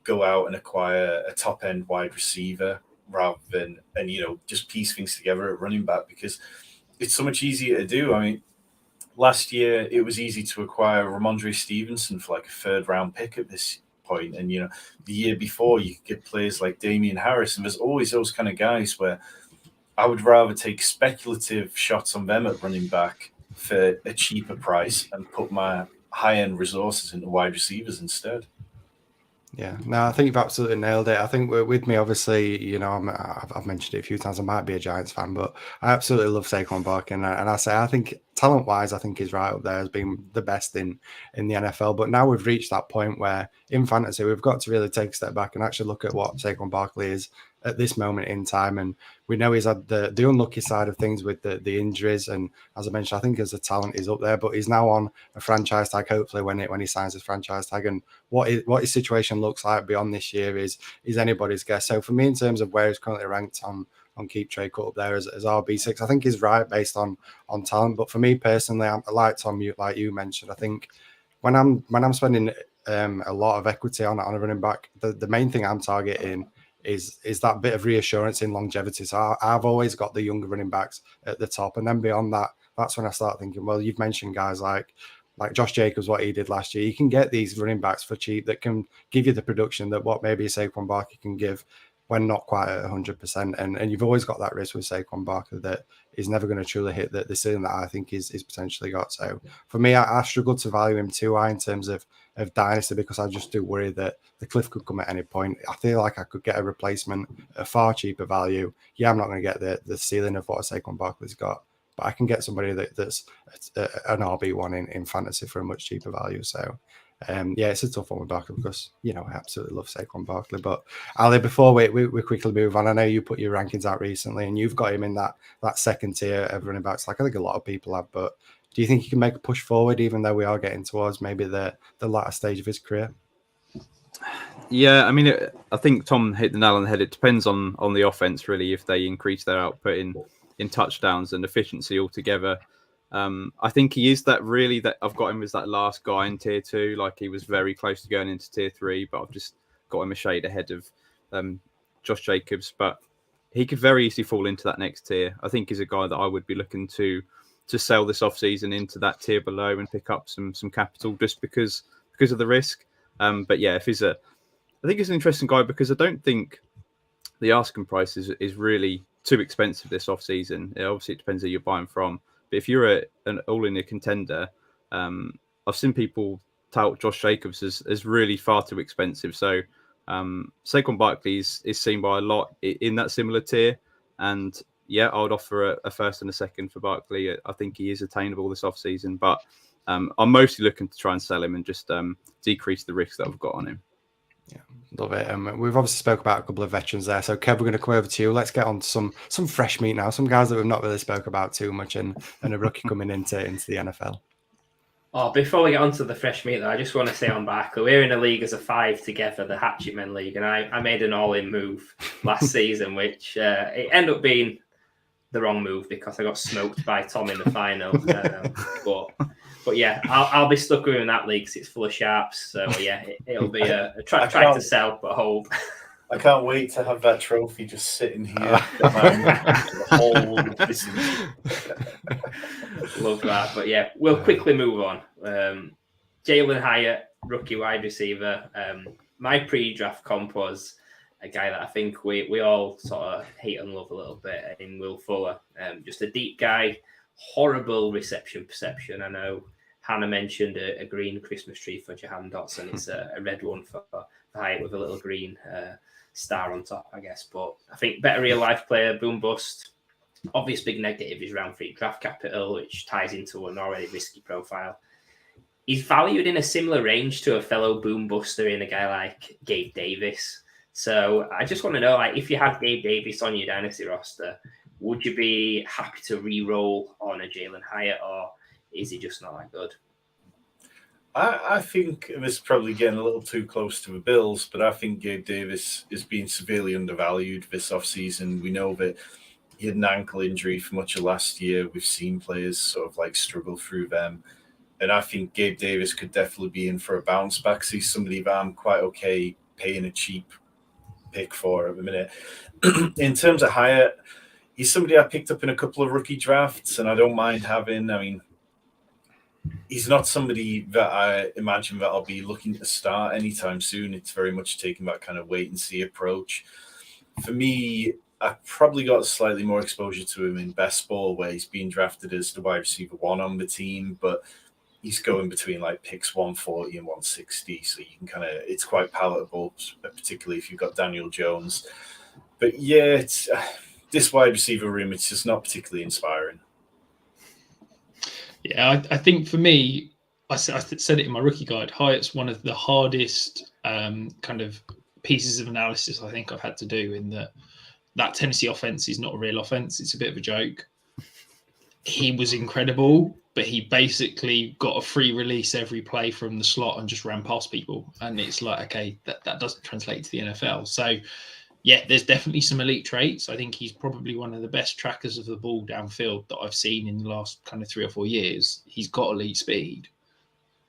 go out and acquire a top-end wide receiver rather than, just piece things together at running back because it's so much easier to do. I mean, last year it was easy to acquire Ramondre Stevenson for a 3rd-round pick at this point. And, the year before you could get players like Damian Harris, and there's always those kind of guys where I would rather take speculative shots on them at running back for a cheaper price and put my high-end resources into wide receivers instead. Yeah, no, I think you've absolutely nailed it. I think with me, obviously, I've mentioned it a few times. I might be a Giants fan, but I absolutely love Saquon Barkley, and I think talent-wise, I think he's right up there as being the best in the NFL. But now we've reached that point where in fantasy, we've got to really take a step back and actually look at what Saquon Barkley is at this moment in time. And we know he's had the unlucky side of things with the injuries. And as I mentioned, I think as a talent, he's up there, but he's now on a franchise tag, hopefully when he signs his franchise tag. And what his situation looks like beyond this year is anybody's guess. So for me, in terms of where he's currently ranked on Keep Trade Cut up there as RB6, I think he's right based on talent. But for me personally, I like Tom, like you mentioned, I think when I'm spending a lot of equity on a running back, the main thing I'm targeting is that bit of reassurance in longevity. So I've always got the younger running backs at the top, and then beyond that, that's when I start thinking, well, you've mentioned guys like Josh Jacobs, what he did last year. You can get these running backs for cheap that can give you the production that what maybe Saquon Barkley can give when not quite at 100%. And you've always got that risk with Saquon Barkley that he's never going to truly hit the ceiling that I think he's potentially got. So for me, I struggle to value him too high in terms of dynasty because I just do worry that the cliff could come at any point. I feel like I could get a replacement at a far cheaper value. Yeah, I'm not going to get the ceiling of what Saquon Barkley's got, but I can get somebody that's an RB1 in fantasy for a much cheaper value. So yeah, it's a tough one with Barkley because, I absolutely love Saquon Barkley. But Ali, before we quickly move on, I know you put your rankings out recently and you've got him in that second tier of running backs, like I think a lot of people have, but Do you think he can make a push forward, even though we are getting towards maybe the latter stage of his career? Yeah, I mean, I think Tom hit the nail on the head. It depends on the offense, really, if they increase their output in touchdowns and efficiency altogether. I think he is that I've got him as that last guy in tier 2. Like, he was very close to going into tier 3, but I've just got him a shade ahead of Josh Jacobs. But he could very easily fall into that next tier. I think he's a guy that I would be looking to sell this offseason into that tier below and pick up some capital just because of the risk. But yeah, I think he's an interesting guy because I don't think the asking price is really too expensive this offseason. Obviously, it depends who you're buying from. But if you're an all-in a contender, I've seen people tout Josh Jacobs as really far too expensive. So Saquon Barkley is seen by a lot in that similar tier. And yeah, I would offer a first and a second for Barkley. I think he is attainable this offseason. But I'm mostly looking to try and sell him and just decrease the risk that I've got on him. Yeah, love it. We've obviously spoke about a couple of veterans there. So Kev, we're going to come over to you. Let's get on to some fresh meat now. Some guys that we've not really spoke about too much, and a rookie coming into the NFL. Oh, before we get on to the fresh meat, though, I just want to say on Barkley, we're in a league as a 5 together, the Hatchet Men League, and I made an all-in move last season, which it ended up being the wrong move because I got smoked by Tom in the final. But yeah, I'll be stuck with him in that league because it's full of sharps. So yeah, it'll be a try to sell but hold. I can't wait to have that trophy just sitting here. The whole Love that. But yeah, we'll quickly move on. Jalen Hyatt, rookie wide receiver. My pre-draft comp was a guy that I think we all sort of hate and love a little bit in Will Fuller. Just a deep guy, horrible reception perception. I know Hannah mentioned a green Christmas tree for Jahan Dotson. It's a red one for Hyatt with a little green star on top, I guess. But I think better real life player, boom bust. Obvious big negative is round 3 draft capital, which ties into an already risky profile. He's valued in a similar range to a fellow boom buster in a guy like Gabe Davis. So I just want to know, like, if you had Gabe Davis on your dynasty roster, would you be happy to re-roll on a Jalen Hyatt, or is he just not that good? I think this is probably getting a little too close to the Bills, but I think Gabe Davis is being severely undervalued this offseason. We know that he had an ankle injury for much of last year. We've seen players sort of like struggle through them. And I think Gabe Davis could definitely be in for a bounce back. He's somebody that I'm quite okay paying a cheap pick for at the minute. In terms of Hyatt, he's somebody I picked up in a couple of rookie drafts, and I don't mind having. I mean, he's not somebody that I imagine that I'll be looking to start anytime soon. It's very much taking that kind of wait and see approach. For me, I probably got slightly more exposure to him in best ball, where he's being drafted as the wide receiver 1 on the team, but he's going between like picks 140 and 160. So you can kind of, it's quite palatable, particularly if you've got Daniel Jones. But yeah, it's this wide receiver room, it's just not particularly inspiring. Yeah, I think for me, I said it in my rookie guide, Hyatt's one of the hardest kind of pieces of analysis I think I've had to do, in that Tennessee offense is not a real offense. It's a bit of a joke. He was incredible, but he basically got a free release every play from the slot and just ran past people. And it's like, okay, that doesn't translate to the NFL. So yeah, there's definitely some elite traits. I think he's probably one of the best trackers of the ball downfield that I've seen in the last kind of 3 or 4 years. He's got elite speed.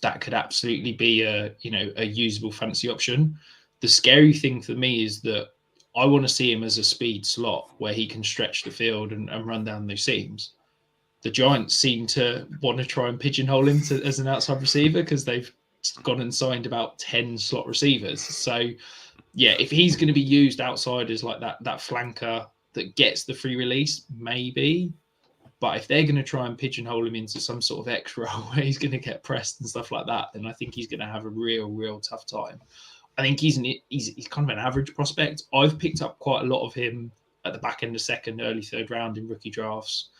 That could absolutely be a usable fantasy option. The scary thing for me is that I want to see him as a speed slot where he can stretch the field and run down those seams. The Giants seem to want to try and pigeonhole him as an outside receiver because they've gone and signed about 10 slot receivers. So yeah, if he's going to be used outside as like that flanker that gets the free release, maybe. But if they're going to try and pigeonhole him into some sort of X role where he's going to get pressed and stuff like that, then I think he's going to have a real tough time. I think he's kind of an average prospect. I've picked up quite a lot of him at the back end of second, early third round in rookie drafts.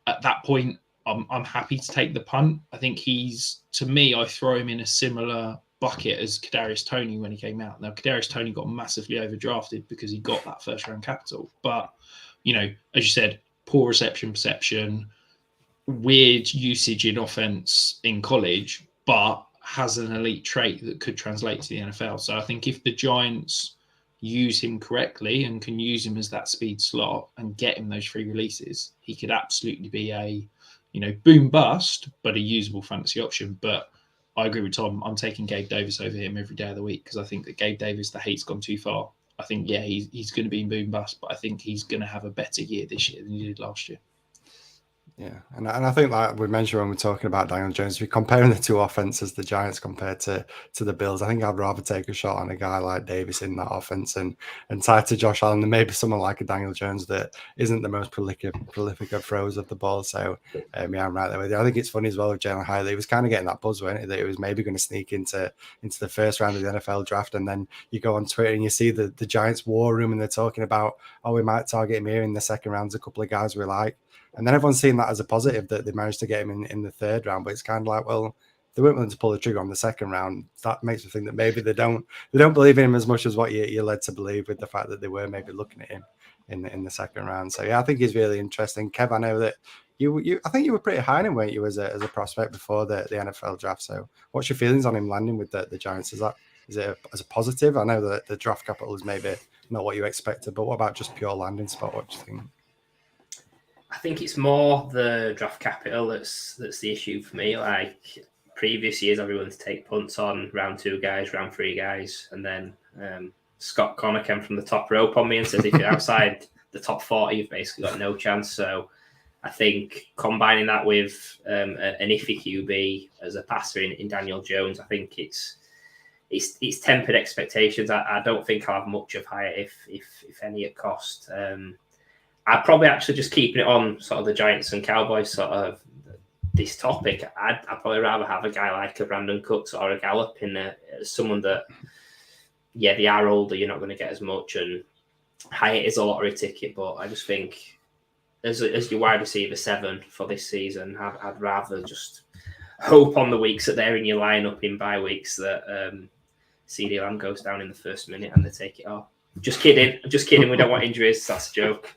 At that point, I'm happy to take the punt. I think to me, I throw him in a similar bucket as Kadarius Toney when he came out. Now, Kadarius Toney got massively overdrafted because he got that first round capital. But, as you said, poor reception perception, weird usage in offense in college, but has an elite trait that could translate to the NFL. So I think if the Giants use him correctly and can use him as that speed slot and get him those free releases, he could absolutely be a, boom bust, but a usable fantasy option. But I agree with Tom. I'm taking Gabe Davis over him every day of the week because I think that Gabe Davis, the hate's gone too far. I think, he's going to be boom bust, but I think he's going to have a better year this year than he did last year. Yeah, and I think like we mentioned when we're talking about Daniel Jones, if you're comparing the two offenses, the Giants compared to the Bills, I think I'd rather take a shot on a guy like Davis in that offense and tied to Josh Allen than maybe someone like a Daniel Jones that isn't the most prolific of throws of the ball. So I'm right there with you. I think it's funny as well with Jalen Hurts. He was kind of getting that buzz, wasn't he, that he was maybe going to sneak into the first round of the NFL draft, and then you go on Twitter and you see the Giants war room and they're talking about, we might target him here in the second round. A couple of guys we like. And then everyone's seen that as a positive that they managed to get him in the third round. But it's kind of like, well, they weren't willing to pull the trigger on the second round. That makes me think that maybe they don't believe in him as much as what you're led to believe with the fact that they were maybe looking at him in the second round. So yeah, I think he's really interesting. Kev, I know that I think you were pretty high on him, weren't you, as a prospect before the NFL draft. So what's your feelings on him landing with the Giants? Is it as a positive? I know that the draft capital is maybe not what you expected, but what about just pure landing spot? What do you think? I think it's more the draft capital that's the issue for me. Like previous years, everyone's take punts on round 2 guys, round 3 guys, and then Scott Connor came from the top rope on me and said, if you're outside the top 40, you've basically got no chance. So I think combining that with an iffy QB as a passer in Daniel Jones, I think it's tempered expectations. I don't think I'll have much of higher if any at cost. I'd probably actually just keeping it on sort of the Giants and Cowboys sort of this topic. I'd probably rather have a guy like a Brandon Cooks or a Gallup in there, someone that, they are older, you're not going to get as much, and Hyatt is a lottery ticket, but I just think as your wide receiver 7 for this season, I'd rather just hope on the weeks that they're in your lineup in bye weeks that CeeDee Lamb goes down in the first minute and they take it off. Just kidding. We don't want injuries. That's a joke.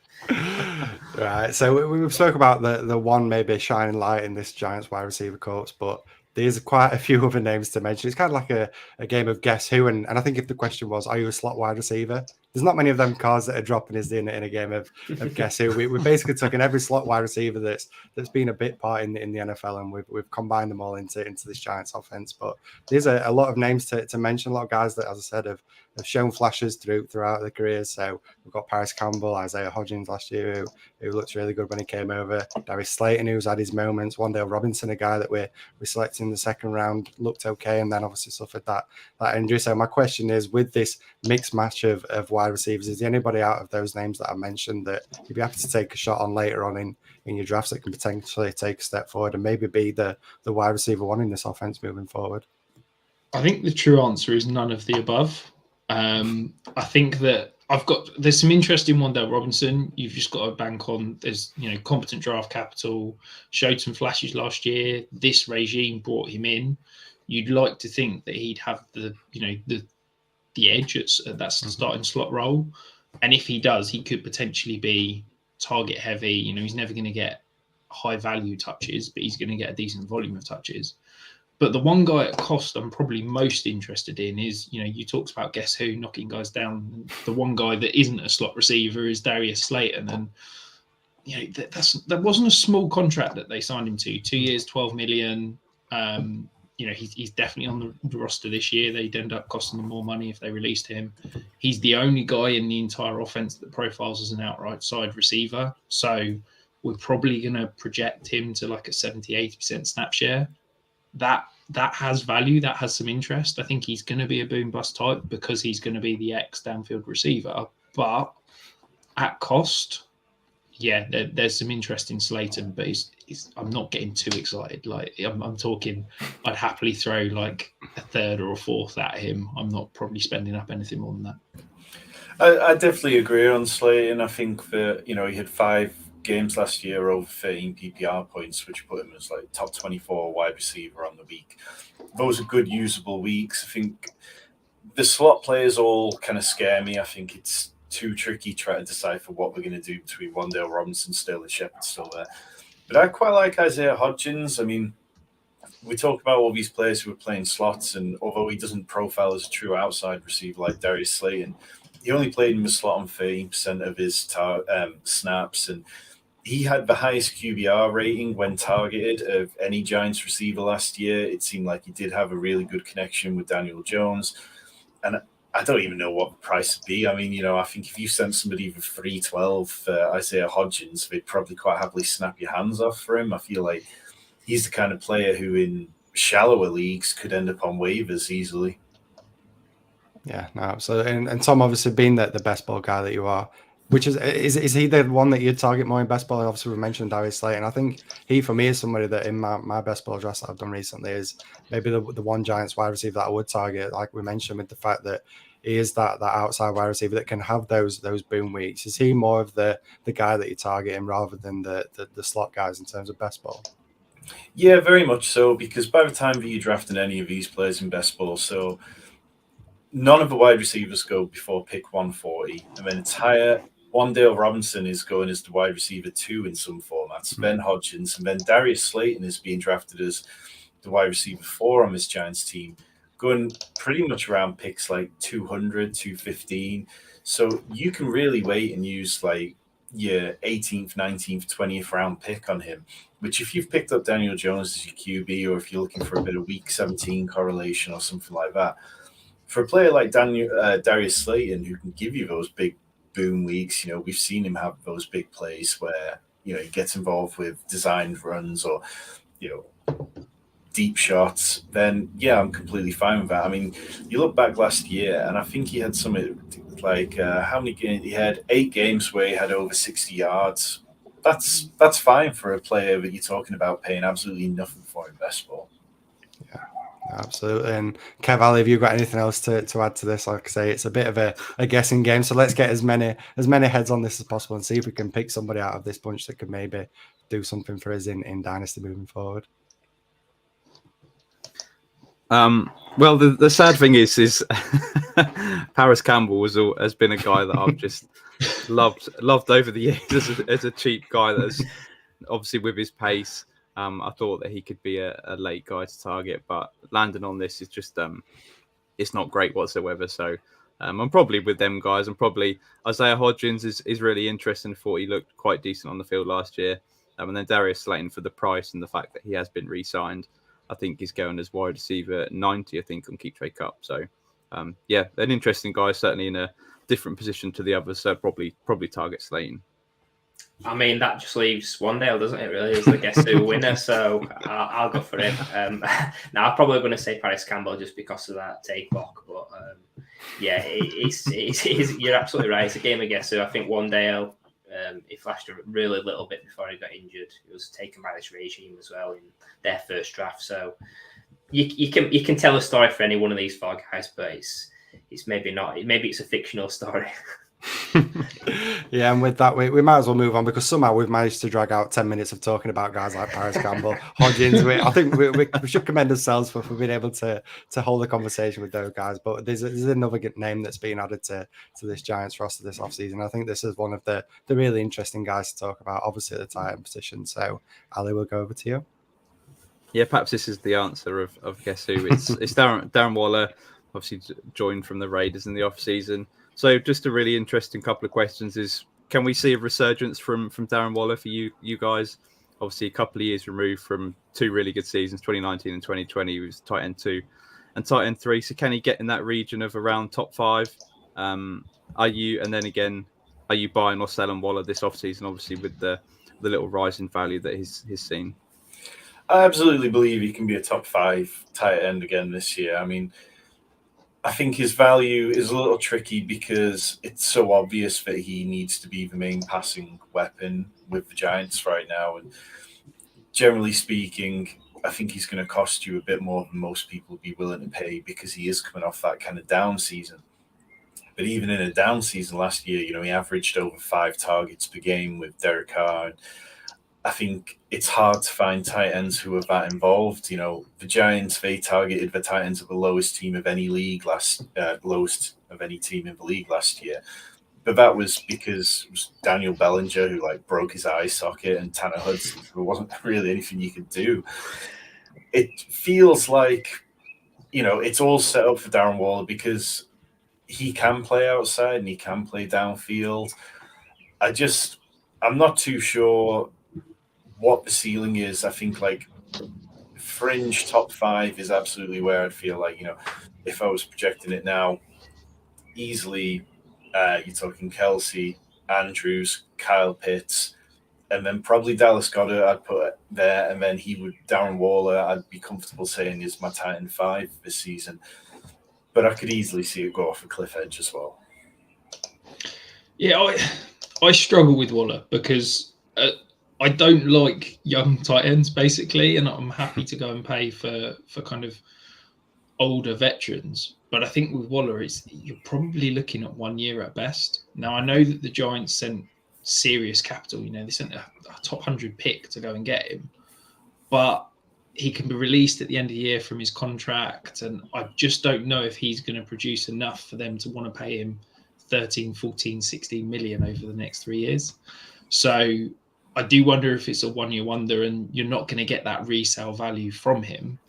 Right. So we've spoke about the one maybe shining light in this Giants wide receiver corps, but there's quite a few other names to mention. It's kind of like a game of guess who. And I think if the question was, are you a slot wide receiver? There's not many of them cards that are dropping us in a game of guess who. We're basically taking every slot wide receiver that's been a bit part in the NFL, and we've combined them all into this Giants offense. But there's a lot of names to mention, a lot of guys that, as I said, have shown flashes throughout their careers. So we've got Paris Campbell, Isaiah Hodgins last year, who looked really good when he came over. Darius Slayton, who's had his moments. Wan'Dale Robinson, a guy that we selected in the second round, looked okay, and then obviously suffered that injury. So my question is, with this mixed match of wide receivers, is there anybody out of those names that I mentioned that you'd be happy to take a shot on later on in your drafts that can potentially take a step forward and maybe be the wide receiver 1 in this offense moving forward? I think the true answer is none of the above. I think that there's some interest in Wan'Dale Robinson. You've just got to bank on there's competent draft capital, showed some flashes last year. This regime brought him in. You'd like to think that he'd have the edge at that starting slot role, and if he does, he could potentially be target heavy. He's never going to get high value touches, but he's going to get a decent volume of touches. But the one guy at cost I'm probably most interested in is, you talked about guess who knocking guys down. The one guy that isn't a slot receiver is Darius Slayton. And, that wasn't a small contract that they signed him to. 2 years, $12 million. He's definitely on the roster this year. They'd end up costing them more money if they released him. He's the only guy in the entire offense that profiles as an outright side receiver. So we're probably going to project him to like a 70-80% snap share. That has value, that has some interest. I think he's going to be a boom bust type because he's going to be the ex downfield receiver. But at cost, there's some interest in Slayton, but I'm not getting too excited. Like I'm talking, I'd happily throw like a third or a fourth at him. I'm not probably spending up anything more than that. I definitely agree on Slayton. I think that he had 5 games last year over 13 PPR points, which put him as like top 24 wide receiver on the week. Those are good usable weeks. I think the slot players all kind of scare me. I think it's too tricky trying to decipher what we're going to do between Wan'Dale Robinson, Sterling Shepard still there. But I quite like Isaiah Hodgins. I mean, we talk about all these players who are playing slots, and although he doesn't profile as a true outside receiver like Darius Slayton, he only played in the slot on 13% of his snaps, and he had the highest QBR rating when targeted of any Giants receiver last year. It seemed like he did have a really good connection with Daniel Jones, and I don't even know what the price would be. I mean, I think if you sent somebody for $312 for Isaiah Hodgins, they'd probably quite happily snap your hands off for him. I feel like he's the kind of player who in shallower leagues could end up on waivers easily. Yeah, no, absolutely. And Tom, obviously being the best ball guy that you are, which is he the one that you'd target more in best ball? And obviously we mentioned Darius Slayton. I think he, for me, is somebody that in my best ball draft that I've done recently is maybe the one Giants wide receiver that I would target, like we mentioned, with the fact that he is that outside wide receiver that can have those boom weeks. Is he more of the guy that you target him rather than the slot guys in terms of best ball? Yeah, very much so, because by the time that you're drafting any of these players in best ball, so none of the wide receivers go before pick 140, and then entire Wan'Dale Robinson is going as the wide receiver 2 in some formats, Ben Hodgins, and then Darius Slayton is being drafted as the wide receiver 4 on this Giants team, going pretty much around picks like 200, 215. So you can really wait and use like your 18th, 19th, 20th round pick on him, which if you've picked up Daniel Jones as your QB, or if you're looking for a bit of week 17 correlation or something like that, for a player like Darius Slayton, who can give you those big boom weeks, we've seen him have those big plays where, he gets involved with designed runs or, deep shots, then yeah, I'm completely fine with that. I mean, you look back last year, and I think he had something like how many games? He had 8 games where he had over 60 yards. That's fine for a player that you're talking about paying absolutely nothing for in best ball. Yeah, absolutely. And Kev, Ali, have you got anything else to add to this? Like I say, it's a bit of a guessing game, so let's get as many heads on this as possible and see if we can pick somebody out of this bunch that could maybe do something for us in Dynasty moving forward. Well, the sad thing is Paris Campbell has been a guy that I've just loved over the years as a cheap guy that's obviously with his pace. I thought that he could be a late guy to target, but landing on this is just it's not great whatsoever. So I'm probably with them guys. And probably Isaiah Hodgins is really interesting. I thought he looked quite decent on the field last year. And then Darius Slayton, for the price and the fact that he has been re-signed, I think he's going as wide receiver 90, I think, on Keep Trade Cup. So, yeah, an interesting guy, certainly in a different position to the others. So probably target Slayton. I mean, that just leaves Wan'Dale, doesn't it, really, as the guess who winner. So I'll go for him. Now, I'm probably going to say Paris Campbell just because of that take block. But, yeah, you're absolutely right. It's a game of guess who. I think Wan'Dale, he flashed a really little bit before he got injured. He was taken by this regime as well in their first draft. So you can tell a story for any one of these 4 guys, but it's maybe not. Maybe it's a fictional story. Yeah, and with that, we might as well move on, because somehow we've managed to drag out 10 minutes of talking about guys like Paris Campbell, Hodgins. I think we should commend ourselves for being able to hold a conversation with those guys. But there's another name that's been added to this Giants roster this offseason. I think this is one of the really interesting guys to talk about, obviously at the tight end position. So, Ali, we'll go over to you. Yeah, perhaps this is the answer of guess who. It's Darren Waller, obviously joined from the Raiders in the offseason. So just a really interesting couple of questions is, can we see a resurgence from Darren Waller for you guys? Obviously, a couple of years removed from 2 really good seasons, 2019 and 2020. He was tight end 2 and tight end 3. So can he get in that region of around top 5? Are you buying or selling Waller this offseason, obviously with the little rise in value that he's seen? I absolutely believe he can be a top 5 tight end again this year. I mean, I think his value is a little tricky because it's so obvious that he needs to be the main passing weapon with the Giants right now. And generally speaking, I think he's going to cost you a bit more than most people would be willing to pay, because he is coming off that kind of down season. But even in a down season last year, he averaged over 5 targets per game with Derek Carr. And I think it's hard to find tight ends who are that involved. The Giants, they targeted the tight ends of the lowest team of any league lowest of any team in the league last year. but that was because it was Daniel Bellinger who like broke his eye socket and Tanner Hudson. There wasn't really anything you could do. It feels like, it's all set up for Darren Waller because he can play outside and he can play downfield. I'm not too sure what the ceiling is. I think like fringe top 5 is absolutely where I'd feel like, if I was projecting it now, easily you're talking Kelsey, Andrews, Kyle Pitts, and then probably Dallas Goedert I'd put there, and then Darren Waller I'd be comfortable saying is my Titan 5 this season. But I could easily see it go off a cliff edge as well. Yeah, I struggle with Waller because I don't like young tight ends, basically, and I'm happy to go and pay for kind of older veterans. But I think with Waller, you're probably looking at 1 year at best. Now, I know that the Giants sent serious capital. They sent a top 100 pick to go and get him. But he can be released at the end of the year from his contract, and I just don't know if he's going to produce enough for them to want to pay him 13, 14, 16 million over the next 3 years. So I do wonder if it's a 1 year wonder and you're not going to get that resale value from him.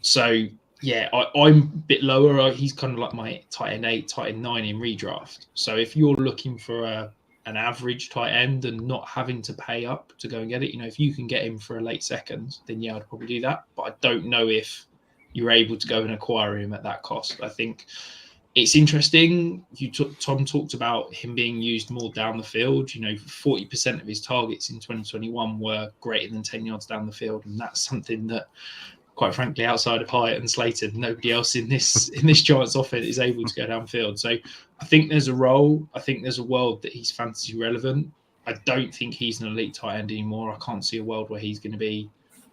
So yeah, I'm a bit lower. He's kind of like my Titan 8, Titan 9 in redraft. So if you're looking for an average tight end and not having to pay up to go and get it, if you can get him for a late second, then yeah, I'd probably do that. But I don't know if you're able to go and acquire him at that cost. I think it's interesting. Tom talked about him being used more down the field. 40% of his targets in 2021 were greater than 10 yards down the field. And that's something that, quite frankly, outside of Hyatt and Slater, nobody else in this Giants offense is able to go downfield. So I think there's a role. I think there's a world that he's fantasy relevant. I don't think he's an elite tight end anymore. I can't see a world where he's going to be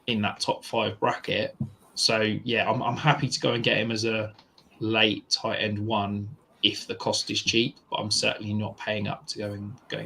in that top 5 bracket. So yeah, I'm happy to go and get him as a late tight end 1 if the cost is cheap, but I'm certainly not paying up to go and go.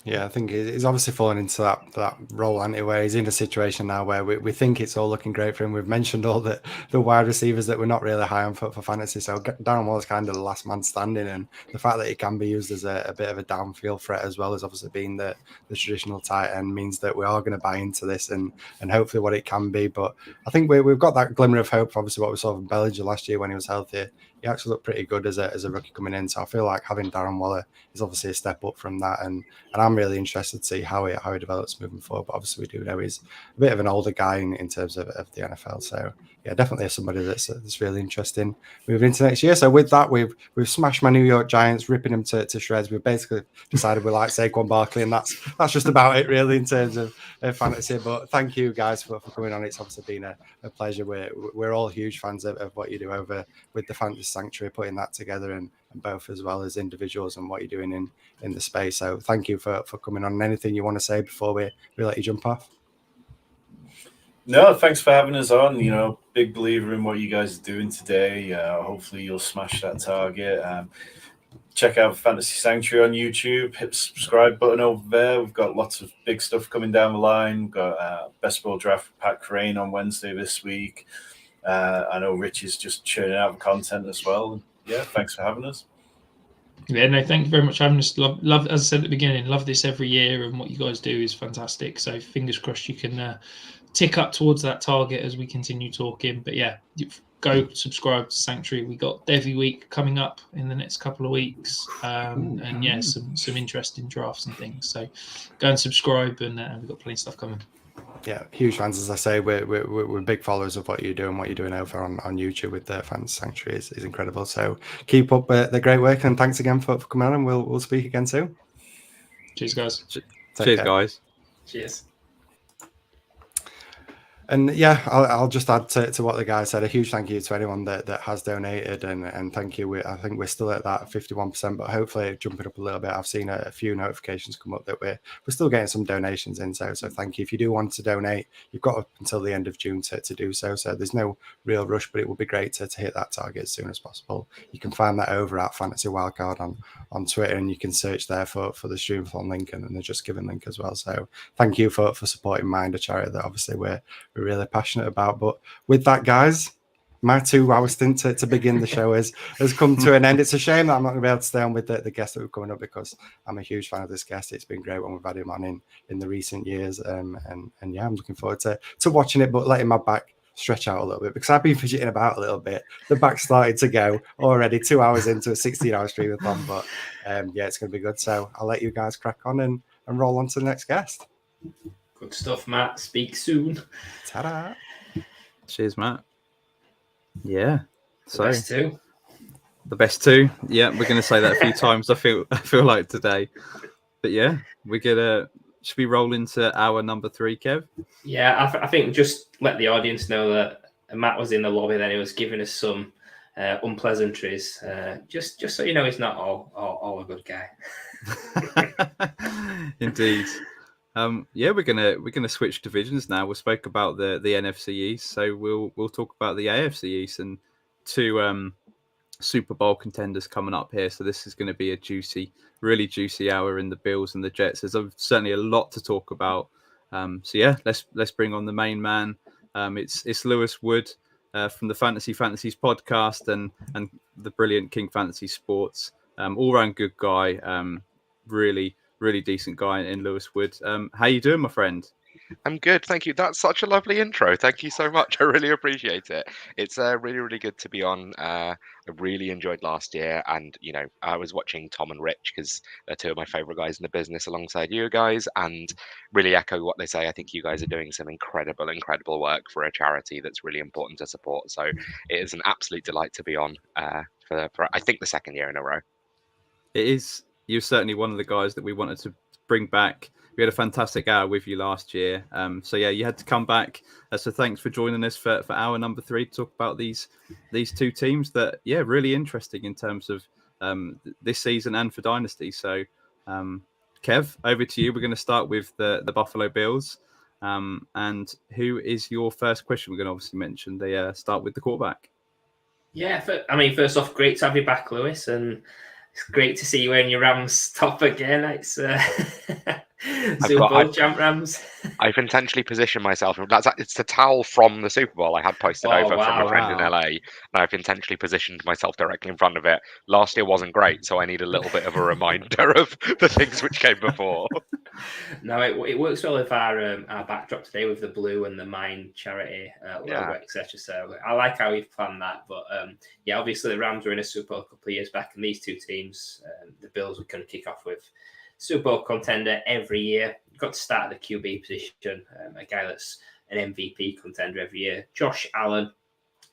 Yeah, I think he's obviously fallen into that role anyway. He's in a situation now where we think it's all looking great for him. We've mentioned all the wide receivers that we're not really high on for fantasy. So Darren Waller's kind of the last man standing, and the fact that he can be used as a bit of a downfield threat as well as obviously being the traditional tight end means that we are going to buy into this and hopefully what it can be. But I think we've got that glimmer of hope for obviously what we saw from Bellinger last year when he was healthy. He actually looked pretty good as a rookie coming in. So I feel like having Darren Waller is obviously a step up from that. And I'm really interested to see how he develops moving forward. But obviously we do know he's a bit of an older guy in terms of the NFL. So yeah, definitely somebody that's really interesting moving into next year. So with that, we've smashed my New York Giants, ripping them to shreds. We've basically decided we like Saquon Barkley, and that's just about it really in terms of fantasy. But thank you guys for coming on. It's obviously been a pleasure. We're all huge fans of what you do over with the Fantasy Sanctuary, putting that together, and both as well as individuals and what you're doing in the space. So thank you for coming on. Anything you want to say before we let you jump off? No, thanks for having us on. Big believer in what you guys are doing today. Hopefully you'll smash that target. Check out Fantasy Sanctuary on YouTube. Hit the subscribe button over there. We've got lots of big stuff coming down the line. We've got Best Ball Draft with Pat Crane on Wednesday this week. I know Rich is just churning out content as well. Yeah, thanks for having us. Yeah, no, thank you very much for having us. Love, as I said at the beginning, love this every year, and what you guys do is fantastic. So fingers crossed you can tick up towards that target as we continue talking. But yeah, go subscribe to Sanctuary. We got Devy Week coming up in the next couple of weeks, and yeah, some interesting drafts and things. So go and subscribe, and we've got plenty of stuff coming. Yeah, huge fans. As I say, we're big followers of what you do, and what you're doing over on YouTube with the Fantasy Sanctuary is incredible. So keep up the great work, and thanks again for coming on, and we'll speak again soon. Cheers, guys. Cheers, guys. Cheers. And yeah, I'll just add to what the guy said. A huge thank you to anyone that has donated, and thank you. I think we're still at that 51%, but hopefully jumping up a little bit. I've seen a few notifications come up that we're still getting some donations in. So thank you. If you do want to donate, you've got up until the end of June to do so. So there's no real rush, but it would be great to hit that target as soon as possible. You can find that over at Fantasy Wildcard on Twitter, and you can search there for the Streamathon link and the Just Giving link as well. So thank you for supporting Mind, a charity that obviously we're really passionate about. But with that, guys, my 2-hour stint to begin the show has come to an end. It's a shame that I'm not going to be able to stay on with the guests that are coming up, because I'm a huge fan of this guest. It's been great when we've had him on in the recent years. And yeah, I'm looking forward to watching it, but letting my back stretch out a little bit, because I've been fidgeting about a little bit. The back started to go already 2 hours into a 16-hour streamathon, but yeah, it's going to be good. So I'll let you guys crack on and roll on to the next guest. Good stuff, Matt. Speak soon. Ta-da. Cheers, Matt. Yeah. The best two. The best two. Yeah, we're going to say that a few times. I feel like today. But yeah, should we roll into our number 3, Kev? Yeah, I think just let the audience know that Matt was in the lobby. Then he was giving us some unpleasantries. Just so you know, he's not all a good guy. Indeed. Yeah, we're gonna switch divisions now. We spoke about the NFC East, so we'll talk about the AFC East and 2 Super Bowl contenders coming up here. So this is going to be a really juicy hour in the Bills and the Jets. There's certainly a lot to talk about. So yeah, let's bring on the main man. It's Lewis Wood from the Fantasy Fantasies podcast and the brilliant King Fantasy Sports. All round good guy. Really decent guy in Lewis Wood. How you doing, my friend? I'm good, thank you. That's such a lovely intro. Thank you so much. I really appreciate it. It's really good to be on. I really enjoyed last year, and I was watching Tom and Rich because they're 2 of my favorite guys in the business alongside you guys, and really echo what they say. I think you guys are doing some incredible work for a charity that's really important to support. So it is an absolute delight to be on for I think the 2nd year in a row. It is. You're certainly one of the guys that we wanted to bring back. We had a fantastic hour with you last year. So yeah, you had to come back. So thanks for joining us for hour number 3 to talk about these 2 teams that, yeah, really interesting in terms of this season and for Dynasty. So Kev, over to you. We're going to start with the Buffalo Bills. And who is your first question? We're going to obviously mention start with the quarterback. Yeah, first off, great to have you back, Lewis, and it's great to see you wearing your Rams top again. It's Super Bowl champ Rams. I've intentionally positioned myself. It's the towel from the Super Bowl I had posted over from a friend in LA, and I've intentionally positioned myself directly in front of it. Last year wasn't great, so I need a little bit of a reminder of the things which came before. No, it works well with our backdrop today with the blue and the Mind charity logo, etc. So I like how we've planned that. But yeah, obviously the Rams were in a Super Bowl a couple of years back, and these 2 teams, the Bills, were going to kick off with Super Bowl contender every year. Got to start at the QB position, a guy that's an MVP contender every year. Josh Allen,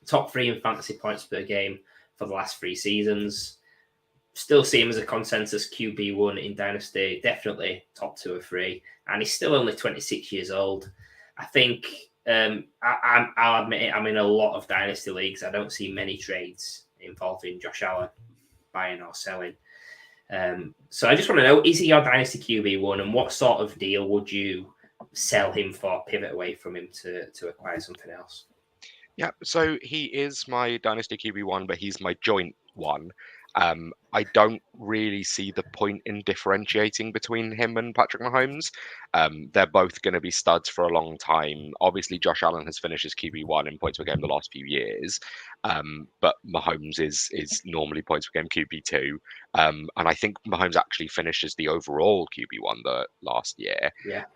top 3 in fantasy points per game for the last 3 seasons. Still see him as a consensus QB1 in Dynasty, definitely top 2 or 3. And he's still only 26 years old. I think, I'll admit it, I'm in a lot of Dynasty leagues. I don't see many trades involving Josh Allen, buying or selling. So I just want to know, is he your Dynasty QB1, and what sort of deal would you sell him for, pivot away from him to acquire something else? Yeah, so he is my Dynasty QB1, but he's my joint one. I don't really see the point in differentiating between him and Patrick Mahomes. They're both going to be studs for a long time. Obviously, Josh Allen has finished as QB1 in points per game the last few years, but Mahomes is normally points per game QB2. And I think Mahomes actually finished as the overall QB1 the last year. Yeah.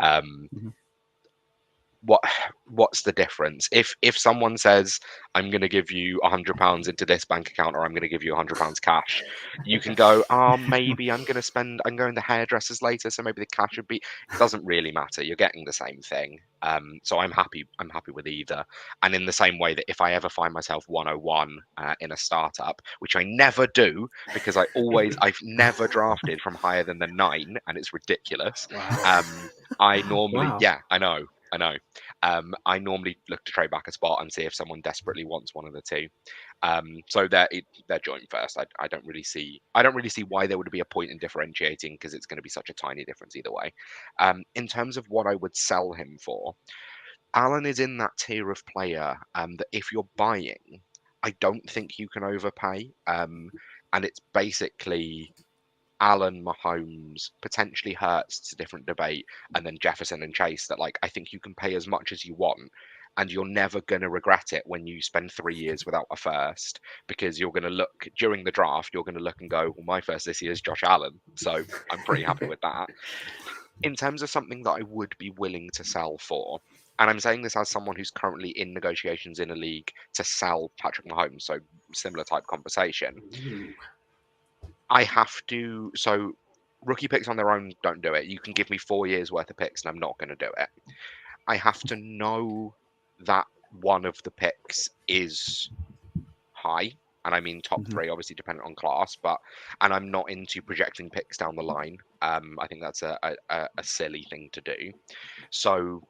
What's the difference? If someone says, I'm going to give you £100 into this bank account, or I'm going to give you £100 cash, you can go, maybe I'm going to hairdressers later, so maybe the cash would be. It doesn't really matter. You're getting the same thing. So I'm happy with either. And in the same way that if I ever find myself 101 in a startup, which I never do, because I've never drafted from higher than the 9, and it's ridiculous. Wow. I normally, Wow. yeah, I know. I normally look to trade back a spot and see if someone desperately wants one of the 2. So they're joint first. I don't really see why there would be a point in differentiating, because it's going to be such a tiny difference either way. In terms of what I would sell him for, Allen is in that tier of player that if you're buying, I don't think you can overpay. And it's basically Allen, Mahomes, potentially Hurts, it's a different debate, and then Jefferson and Chase that I think you can pay as much as you want. and you're never going to regret it when you spend 3 years without a first, because you're going to look during the draft, you're going to look and go, well, my first this year is Josh Allen. So I'm pretty happy with that. In terms of something that I would be willing to sell for, and I'm saying this as someone who's currently in negotiations in a league to sell Patrick Mahomes, so similar type conversation. I have to, so rookie picks on their own don't do it. You can give me 4 years worth of picks and I'm not going to do it. I have to know that one of the picks is high, and I mean top 3, obviously dependent on class, and I'm not into projecting picks down the line. I think that's a silly thing to do. So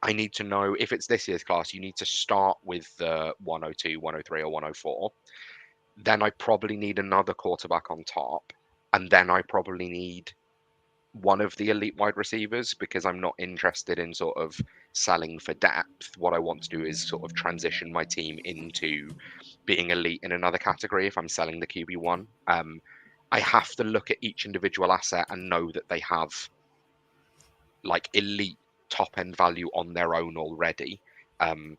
I need to know if it's this year's class, you need to start with the 102, 103, or 104. Then I probably need another quarterback on top, and then I probably need one of the elite wide receivers, because I'm not interested in sort of selling for depth. What I want to do is sort of transition my team into being elite in another category if I'm selling the QB1. I have to look at each individual asset and know that they have like elite top end value on their own already.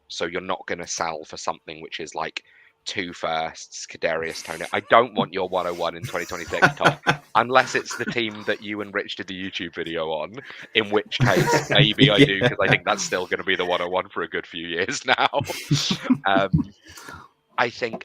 So you're not going to sell for something which is like 2 firsts, Kadarius Toney. I don't want your 101 in 2026, Tom, unless it's the team that you and Rich did the YouTube video on, in which case maybe I do, because I think that's still going to be the 101 for a good few years now. I think,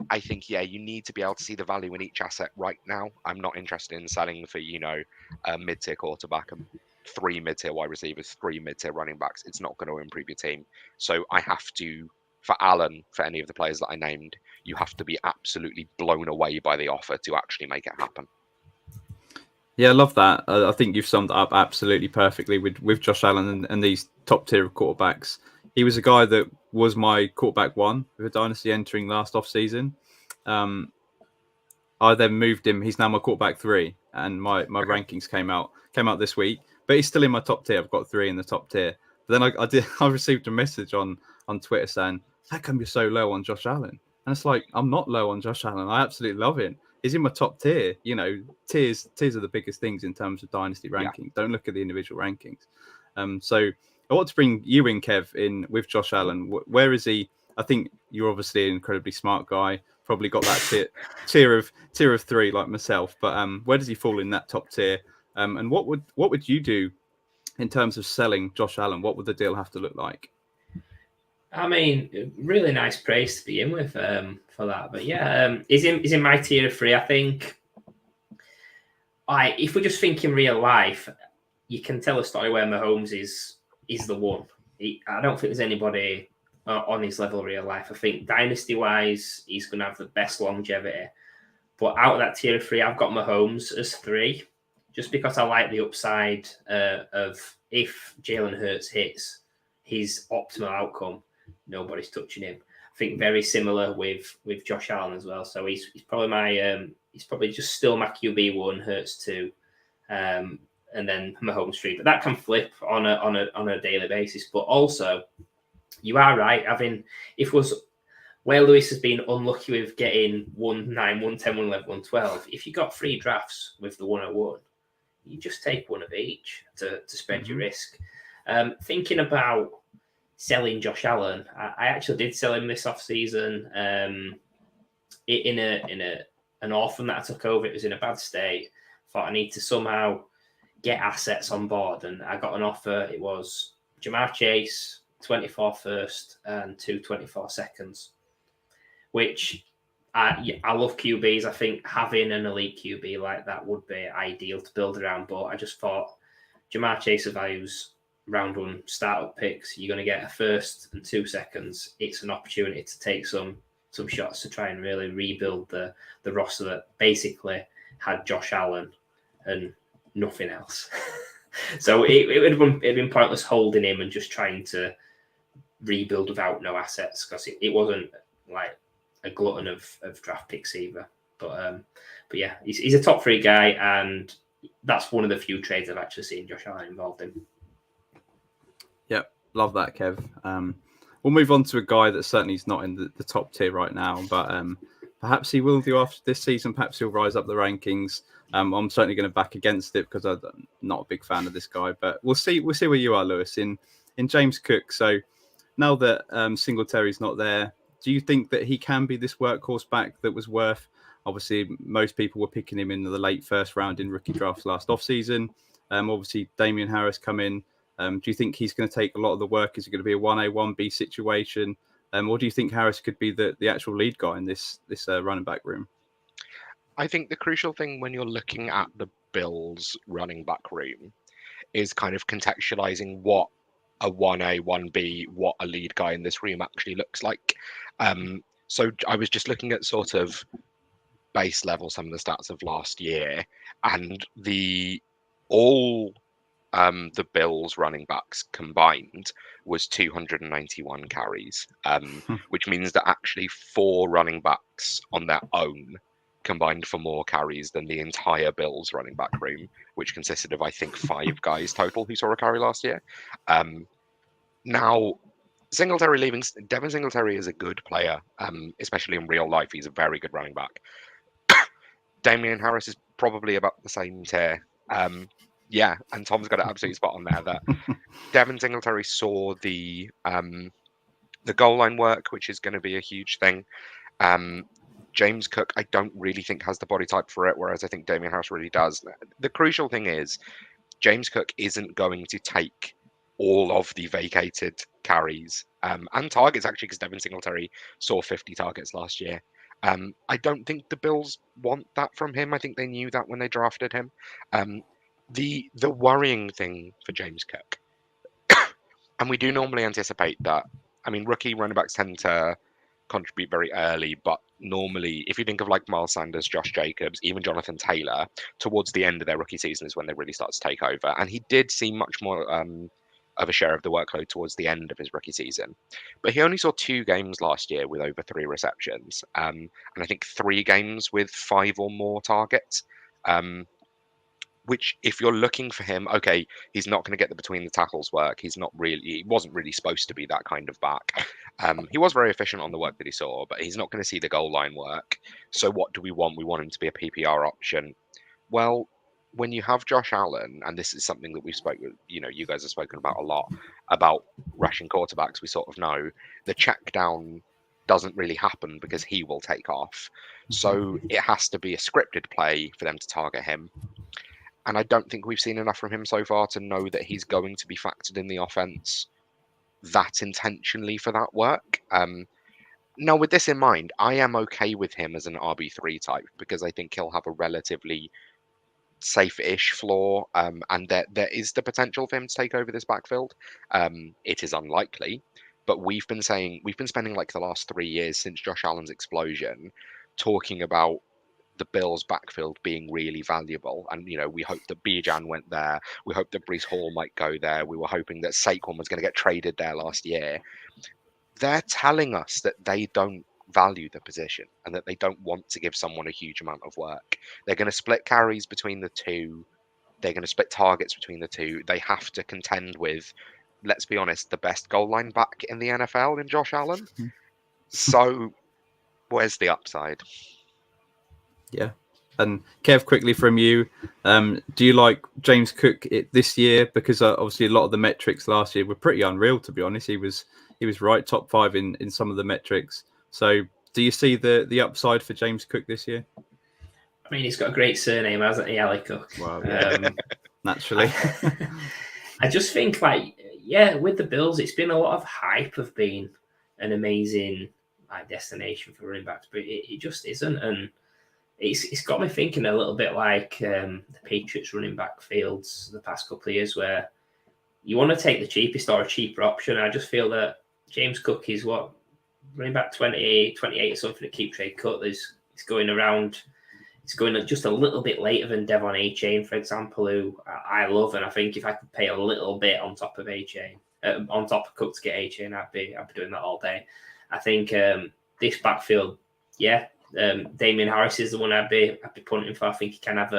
yeah, you need to be able to see the value in each asset right now. I'm not interested in selling for, a mid-tier quarterback and 3 mid-tier wide receivers, 3 mid-tier running backs. It's not going to improve your team. So I have to, for Allen, for any of the players that I named, you have to be absolutely blown away by the offer to actually make it happen. Yeah, I love that. I think you've summed it up absolutely perfectly with Josh Allen and these top tier of quarterbacks. He was a guy that was my quarterback 1 with a dynasty entering last off season. I then moved him. He's now my quarterback 3, and my rankings came out this week. But he's still in my top tier. I've got 3 in the top tier. But then I received a message on Twitter saying, "How come you're so low on Josh Allen?" And it's like, I'm not low on Josh Allen. I absolutely love him. He's in my top tier. Tiers are the biggest things in terms of dynasty ranking. Yeah. Don't look at the individual rankings. So I want to bring you in, Kev, in with Josh Allen. Where is he? I think you're obviously an incredibly smart guy. Probably got that tier of 3 like myself. But where does he fall in that top tier? And what would you do in terms of selling Josh Allen? What would the deal have to look like? I mean, really nice praise to begin with for that. But yeah, he's in my tier of 3. I think if we just think in real life, you can tell a story where Mahomes is the one. I don't think there's anybody on his level in real life. I think dynasty-wise, he's going to have the best longevity. But out of that tier of 3, I've got Mahomes as 3, just because I like the upside of if Jalen Hurts hits his optimal outcome, nobody's touching him. I think very similar with Josh Allen as well. So he's probably he's probably just still my QB1, Hurts 2, and then Mahomes 3. But that can flip on a daily basis. But also, you are right. Where Lewis has been unlucky with getting 1-9, 1-10, 1-11, 1-12, if you got 3 drafts with the 101, you just take one of each to spread your risk. Thinking about selling Josh Allen, I actually did sell him this offseason in an orphan that I took over. It was in a bad state. Thought I need to somehow get assets on board, and I got an offer. It was Jamar Chase, 24 first and 2 24 seconds, which I love QBs. I think having an elite QB like that would be ideal to build around, but I just thought Jamar Chase's values round 1 startup picks. You're going to get a first and 2 seconds. It's an opportunity to take some shots to try and really rebuild the roster that basically had Josh Allen and nothing else. So it would have been pointless holding him and just trying to rebuild without no assets, because it wasn't like a glutton of draft picks either. But yeah, he's a top 3 guy, and that's one of the few trades I've actually seen Josh Allen involved in. Yep, love that, Kev. We'll move on to a guy that certainly is not in the top tier right now, but perhaps he will do after this season. Perhaps he'll rise up the rankings. I'm certainly going to back against it because I'm not a big fan of this guy, but we'll see where you are, Lewis, in James Cook. So now that Singletary's not there, do you think that he can be this workhorse back that was worth? Obviously, most people were picking him in the late first round in rookie drafts last offseason. Obviously, Damian Harris come in. Do you think he's going to take a lot of the work? Is it going to be a 1A, 1B situation? Or do you think Harris could be the actual lead guy in this running back room? I think the crucial thing when you're looking at the Bills running back room is kind of contextualizing what a 1A, 1B, what a lead guy in this room actually looks like. So I was just looking at sort of base level, some of the stats of last year, and the Bills running backs combined was 291 carries, which means that actually 4 running backs on their own combined for more carries than the entire Bills running back room, which consisted of, I think, 5 guys total who saw a carry last year. Now, Singletary leaving, Devin Singletary is a good player, especially in real life. He's a very good running back. Damian Harris is probably about the same tier. Yeah, and Tom's got it absolutely spot on there that Devin Singletary saw the goal line work, which is going to be a huge thing. James Cook, I don't really think has the body type for it, whereas I think Damian Harris really does. The crucial thing is James Cook isn't going to take all of the vacated carries and targets, actually, because Devin Singletary saw 50 targets last year. I don't think the Bills want that from him. I think they knew that when they drafted him. The worrying thing for James Cook, and we do normally anticipate that, I mean, rookie running backs tend to contribute very early, but normally, if you think of like Miles Sanders, Josh Jacobs, even Jonathan Taylor, towards the end of their rookie season is when they really start to take over. And he did see much more of a share of the workload towards the end of his rookie season. But he only saw 2 games last year with over 3 receptions, and I think 3 games with 5 or more targets. Which, if you're looking for him, okay, he's not going to get the between the tackles work. He wasn't really supposed to be that kind of back. He was very efficient on the work that he saw, but he's not going to see the goal line work. So what do we want? We want him to be a PPR option. Well, when you have Josh Allen, and this is something that we've spoken, you guys have spoken about a lot, about rushing quarterbacks, we sort of know the check down doesn't really happen because he will take off. So it has to be a scripted play for them to target him. And I don't think we've seen enough from him so far to know that he's going to be factored in the offense that intentionally for that work. Now, with this in mind, I am okay with him as an RB3 type because I think he'll have a relatively safe-ish floor, and there is the potential for him to take over this backfield. It is unlikely, but we've been spending like the last 3 years since Josh Allen's explosion talking about the Bills' backfield being really valuable. And, we hope that Bijan went there. We hope that Breece Hall might go there. We were hoping that Saquon was going to get traded there last year. They're telling us that they don't value the position and that they don't want to give someone a huge amount of work. They're going to split carries between the two. They're going to split targets between the two. They have to contend with, let's be honest, the best goal line back in the NFL in Josh Allen. So where's the upside? Yeah. And Kev, quickly from you, do you like James Cook this year? Because obviously a lot of the metrics last year were pretty unreal, to be honest. He was right top 5 in some of the metrics. So do you see the upside for James Cook this year? I mean, he's got a great surname, hasn't he, Ali Cook? Well, naturally. I just think, with the Bills, it's been a lot of hype of being an amazing destination for running backs, but it just isn't. And it's got me thinking a little bit like the Patriots running back fields the past couple of years, where you want to take the cheapest or a cheaper option. I just feel that James Cook is running back 28 or something to keep trade cut. It's going around. It's going just a little bit later than Devon A-Chain, for example, who I love. And I think if I could pay a little bit on top of A-Chain, on top of Cook to get A-Chain, I'd be doing that all day. I think this backfield, Damian Harris is the one I'd be punting for. I think he can have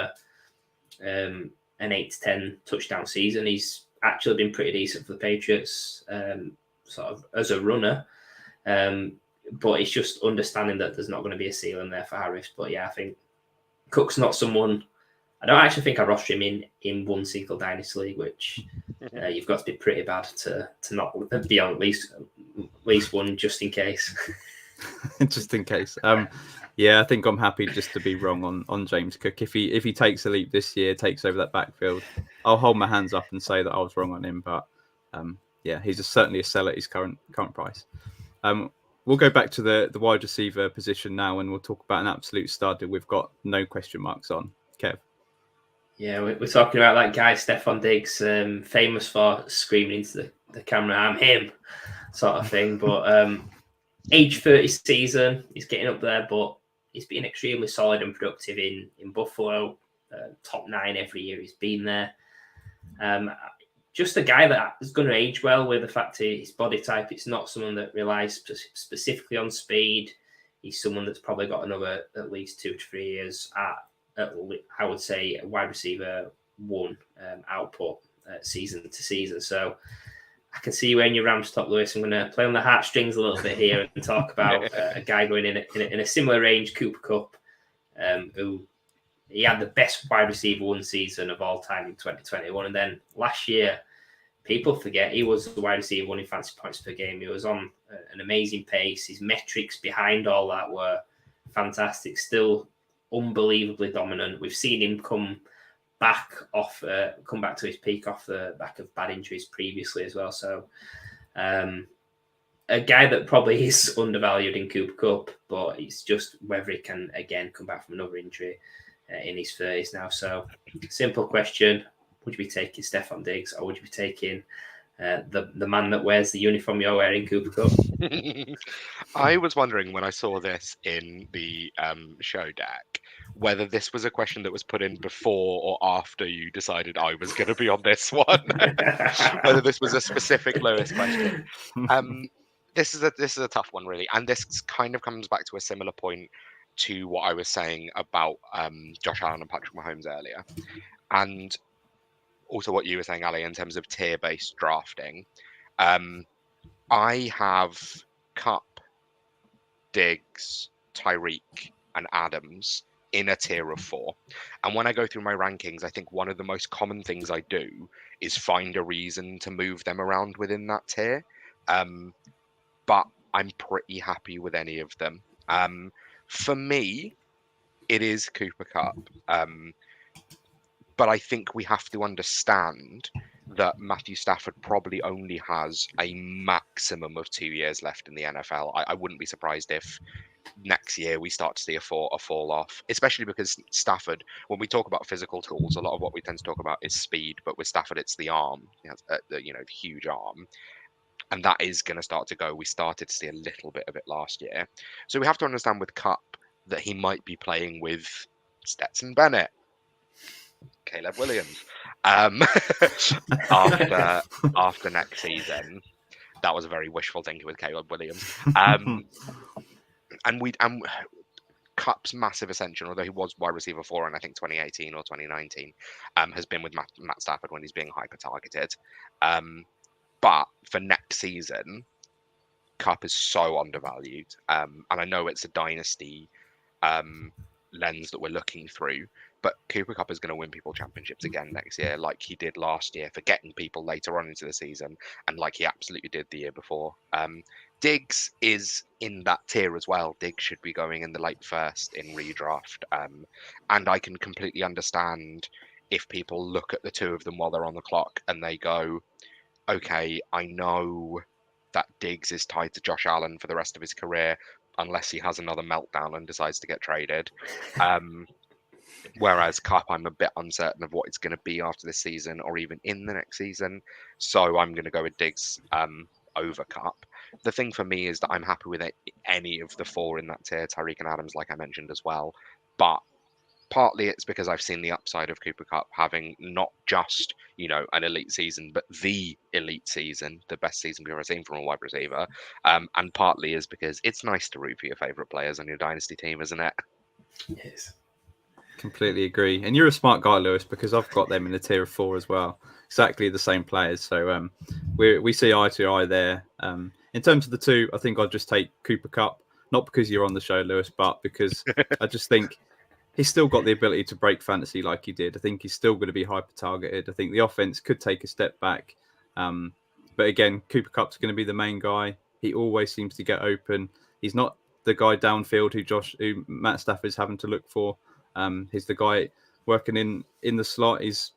an 8 to 10 touchdown season. He's actually been pretty decent for the Patriots, sort of as a runner. But it's just understanding that there's not going to be a ceiling there for Harris. But I think Cook's not someone. I don't actually think I roster him in one single dynasty league, which you've got to be pretty bad to not be on at least least one just in case. Just in case. Yeah, I think I'm happy just to be wrong on James Cook. If he takes a leap this year, takes over that backfield, I'll hold my hands up and say that I was wrong on him. But yeah, he's certainly a sell at his current price. We'll go back to the wide receiver position now, and we'll talk about an absolute stud that we've got no question marks on. Kev. Yeah, we're talking about that guy, Stephon Diggs, famous for screaming into the camera, "I'm him," sort of thing. But age 30 season, he's getting up there, but he's been extremely solid and productive in Buffalo, top 9 every year he's been there. Just a guy that is going to age well with the fact that his body type, it's not someone that relies specifically on speed. He's someone that's probably got another at least 2 to 3 years at I would say, wide receiver 1 output season to season. So I can see you in your Rams top, Lewis. I'm going to play on the heartstrings a little bit here and talk about a guy going in a similar range, Cooper Kupp, who he had the best wide receiver 1 season of all time in 2021. And then last year, people forget he was the wide receiver 1 in fantasy points per game. He was on an amazing pace. His metrics behind all that were fantastic, still unbelievably dominant. We've seen him come back to his peak off the back of bad injuries previously as well. So a guy that probably is undervalued in Cooper Kupp, but it's just whether he can again come back from another injury in his 30s now. So simple question: would you be taking Stephon Diggs, or would you be taking the man that wears the uniform you're wearing, Cooper Kupp? I was wondering when I saw this in the show deck whether this was a question that was put in before or after you decided I was going to be on this one. Whether this was a specific Lewis question. This is a tough one, really, and this kind of comes back to a similar point to what I was saying about Josh Allen and Patrick Mahomes earlier, and also what you were saying, Ali, in terms of tier-based drafting. I have Kupp, Diggs, Tyreek, and Adams in a tier of 4. And when I go through my rankings, I think one of the most common things I do is find a reason to move them around within that tier. But I'm pretty happy with any of them. For me, it is Cooper Kupp. But I think we have to understand that Matthew Stafford probably only has a maximum of 2 years left in the NFL. I wouldn't be surprised if next year we start to see a fall off, especially because Stafford, when we talk about physical tools, a lot of what we tend to talk about is speed, but with Stafford, it's the arm, the huge arm. And that is going to start to go. We started to see a little bit of it last year. So we have to understand with Kupp that he might be playing with Stetson Bennett, Caleb Williams, after next season. That was a very wishful thinking with Caleb Williams. And Kupp's massive ascension, although he was wide receiver 4 in I think 2018 or 2019, has been with Matt Stafford when he's being hyper targeted. But for next season, Kupp is so undervalued. And I know it's a dynasty lens that we're looking through, but Cooper Kupp is going to win people championships again next year, like he did last year for getting people later on into the season, and like he absolutely did the year before. Diggs is in that tier as well. Diggs should be going in the late first in redraft. And I can completely understand if people look at the two of them while they're on the clock and they go, okay, I know that Diggs is tied to Josh Allen for the rest of his career, unless he has another meltdown and decides to get traded. Whereas Kupp, I'm a bit uncertain of what it's going to be after this season or even in the next season. So I'm going to go with Diggs over Kupp. The thing for me is that I'm happy with any of the 4 in that tier, Tyreek and Adams, like I mentioned as well. But partly it's because I've seen the upside of Cooper Kupp having not just, an elite season, but the elite season, the best season we've ever seen from a wide receiver. And partly is because it's nice to root for your favourite players on your dynasty team, isn't it? Yes. Completely agree. And you're a smart guy, Lewis, because I've got them in the tier of 4 as well. Exactly the same players. So we see eye to eye there. In terms of the 2, I think I'll just take Cooper Kupp, not because you're on the show, Lewis, but because I just think he's still got the ability to break fantasy like he did. I think he's still going to be hyper targeted. I think the offense could take a step back. But again, Cooper Kupp's going to be the main guy. He always seems to get open. He's not the guy downfield who Matt Stafford's having to look for. He's the guy working in the slot. Is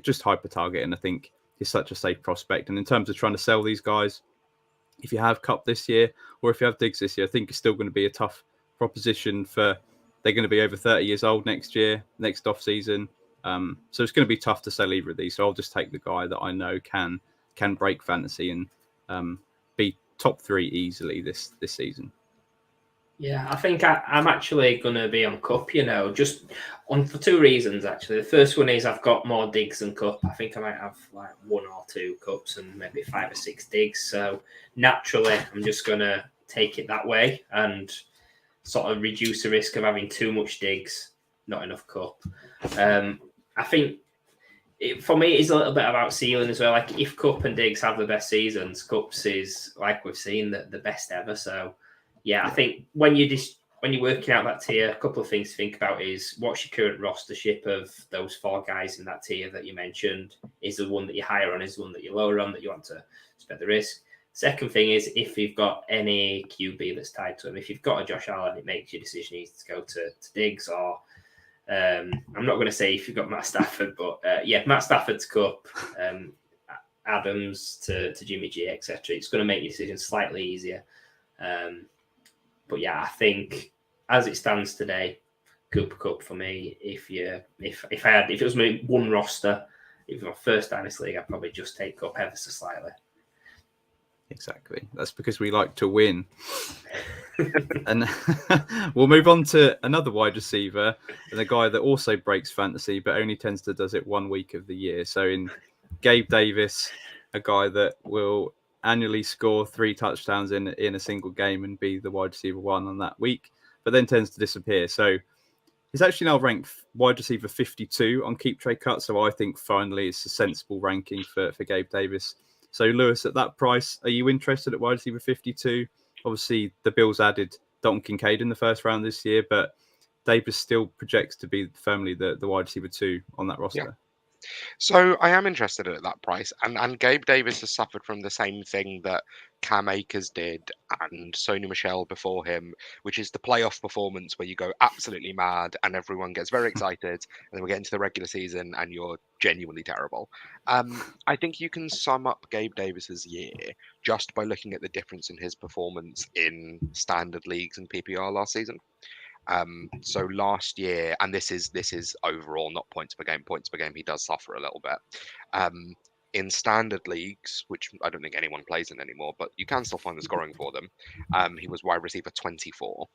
just hyper targeting. I think he's such a safe prospect. And in terms of trying to sell these guys, if you have Cup this year or if you have Diggs this year, I think it's still going to be a tough proposition for. They're going to be over 30 years old next year, next off season. So it's going to be tough to sell either of these. So I'll just take the guy that I know can break fantasy and be top 3 easily this season. Yeah, I think I'm actually going to be on Cup, just for 2 reasons, actually. The first one is I've got more Diggs than Cup. I think I might have like 1 or 2 Cups and maybe 5 or 6 Diggs. So naturally, I'm just going to take it that way and sort of reduce the risk of having too much Diggs, not enough Cup. I think for me, it's a little bit about ceiling as well. Like if Cup and Diggs have the best seasons, Cups is, like we've seen, the best ever. So yeah, I think when you're working out that tier, a couple of things to think about is what's your current rostership of those 4 guys in that tier that you mentioned? Is the one that you're higher on, is the one that you're lower on that you want to spread the risk? Second thing is if you've got any QB that's tied to him. If you've got a Josh Allen, it makes your decision easy to go to Diggs or I'm not going to say if you've got Matt Stafford, but Matt Stafford's Cup, Adams to Jimmy G, etc. It's going to make your decision slightly easier. But yeah, I think as it stands today, Cup for me. If it was my one roster, if it was my first dynasty league, I'd probably just take Cup ever so slightly. Exactly. That's because we like to win. And we'll move on to another wide receiver and a guy that also breaks fantasy, but only tends to does it 1 week of the year. So in Gabe Davis, a guy that will annually score 3 touchdowns in a single game and be the wide receiver 1 on that week, but then tends to disappear. So he's actually now ranked wide receiver 52 on Keep Trade Cut. So I think finally it's a sensible ranking for Gabe Davis. So Lewis, at that price, are you interested at wide receiver 52? Obviously, the Bills added Dalton Kincaid in the first round this year, but Davis still projects to be firmly the wide receiver 2 on that roster. Yeah. So I am interested at that price, and Gabe Davis has suffered from the same thing that Cam Akers did and Sony Michel before him, which is the playoff performance where you go absolutely mad and everyone gets very excited, and then we get into the regular season and you're genuinely terrible. I think you can sum up Gabe Davis's year just by looking at the difference in his performance in standard leagues and PPR last season. So last year, and this is overall, not points per game. Points per game, he does suffer a little bit. In standard leagues, which I don't think anyone plays in anymore, but you can still find the scoring for them. He was wide receiver 24,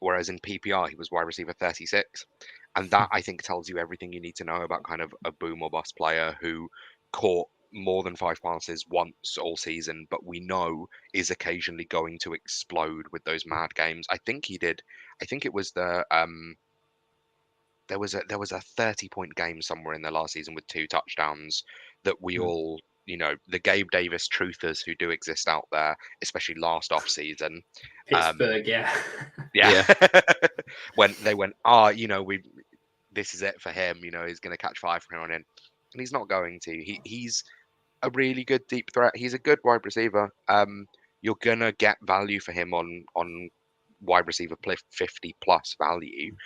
whereas in PPR he was wide receiver 36, and that I think tells you everything you need to know about kind of a boom or bust player who caught more than 5 passes once all season, but we know is occasionally going to explode with those mad games. I think he did. I think it was there was a 30-point game somewhere in the last season with 2 touchdowns that we all, the Gabe Davis truthers who do exist out there, especially last off season. Pittsburgh, yeah. When they went, this is it for him. He's going to catch 5 from here on in, and he's not going to. He's a really good deep threat. He's a good wide receiver. You're gonna get value for him on wide receiver 50 plus value.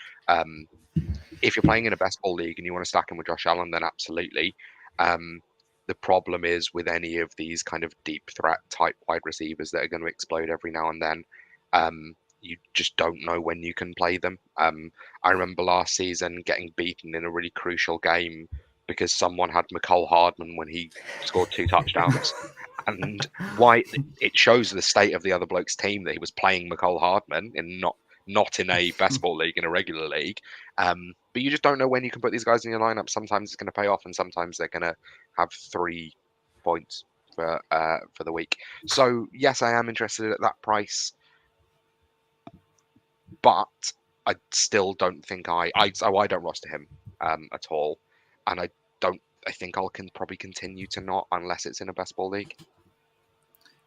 If you're playing in a best ball league and you want to stack him with Josh Allen, then absolutely. The problem is with any of these kind of deep threat type wide receivers that are going to explode every now and then, you just don't know when you can play them. I remember last season getting beaten in a really crucial game because someone had McCole Hardman when he scored 2 touchdowns. And why it shows the state of the other bloke's team that he was playing McCole Hardman and not in a best ball league, in a regular league. But you just don't know when you can put these guys in your lineup. Sometimes it's going to pay off and sometimes they're going to have 3 points for the week. So yes, I am interested at that price, but I still don't think I don't roster him at all. And I think I'll probably continue to not unless it's in a best ball league.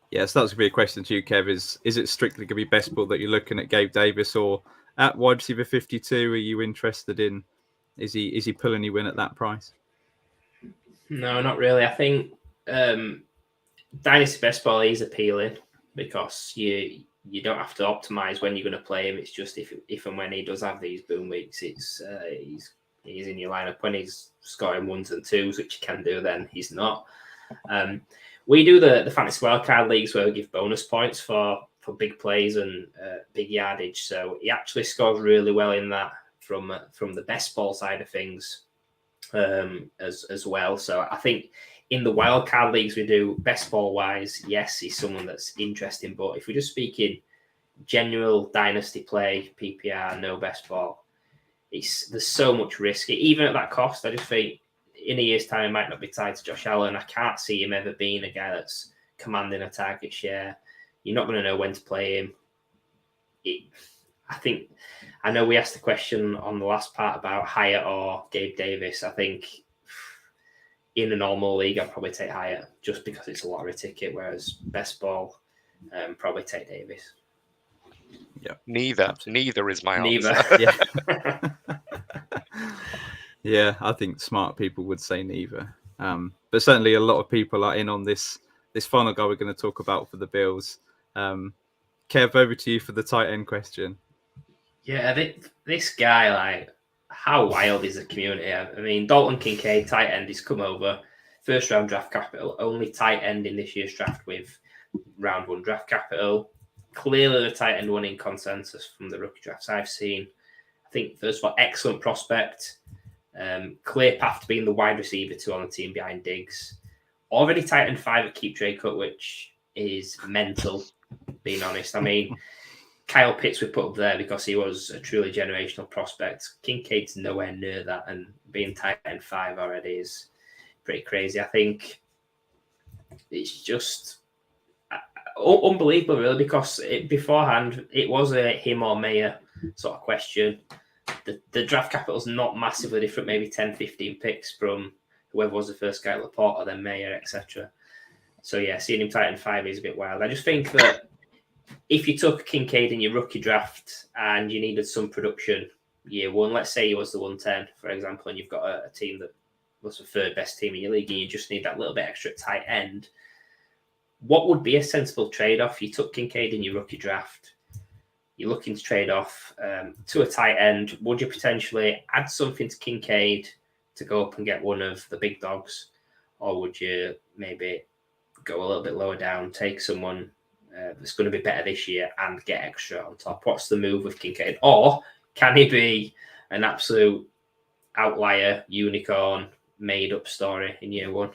Yeah, so that's going to be a question to you, Kev. Is it strictly going to be best ball that you're looking at Gabe Davis, or at wide receiver 52? Are you interested in? Is he pulling you in at that price? No, not really. I think Dynasty Best Ball is appealing. because you don't have to optimize when you're going to play him. It's just if and when he does have these boom weeks, it's he's in your lineup. When he's scoring 1s and 2s, which he can do, then he's not. We do the Fantasy Wildcard Leagues where we give bonus points for big plays and big yardage. So he actually scores really well in that from the best ball side of things as well. So I think in the wildcard leagues we do best ball wise, yes, he's someone that's interesting. But if we're just speaking general dynasty play, PPR, no best ball, there's so much risk. Even at that cost, I just think in a year's time, it might not be tied to Josh Allen. I can't see him ever being a guy that's commanding a target share. You're not going to know when to play him. I know we asked the question on the last part about Hyatt or Gabe Davis. I think in a normal league, I'd probably take Hyatt just because it's a lottery ticket, whereas best ball, probably take Davis. Yeah, Neither is my answer. Neither. Yeah, I think smart people would say neither. But certainly a lot of people are in on this final guy we're going to talk about for the Bills. Kev, over to you for the tight end question. Yeah, this guy, like, how wild is the community? I mean, Dalton Kincaid, tight end, he's come over. First round draft capital, only tight end in this year's draft with round 1 draft capital. Clearly the tight end winning consensus from the rookie drafts I've seen. I think, first of all, excellent prospect. Clear path to being the wide receiver 2 on the team behind Diggs. Already tight end 5 at Keep Draycote, which is mental, being honest. I mean, Kyle Pitts we put up there because he was a truly generational prospect. Kincaid's nowhere near that, and being tight end 5 already is pretty crazy. I think it's just unbelievable, really, because beforehand it was a him or Mayer sort of question. The draft capital's not massively different, maybe 10, 15 picks from whoever was the first guy at Laporta, then Mayer, etc. So yeah, seeing him tight end 5 is a bit wild. I just think that if you took Kincaid in your rookie draft and you needed some production year 1, let's say he was the 110, for example, and you've got a team that was the 3rd best team in your league and you just need that little bit extra tight end, what would be a sensible trade-off? You took Kincaid in your rookie draft. You're looking to trade off to a tight end. Would you potentially add something to Kincaid to go up and get one of the big dogs? Or would you maybe go a little bit lower down, take someone that's going to be better this year and get extra on top? What's the move with Kincaid? Or can he be an absolute outlier, unicorn, made-up story in year 1?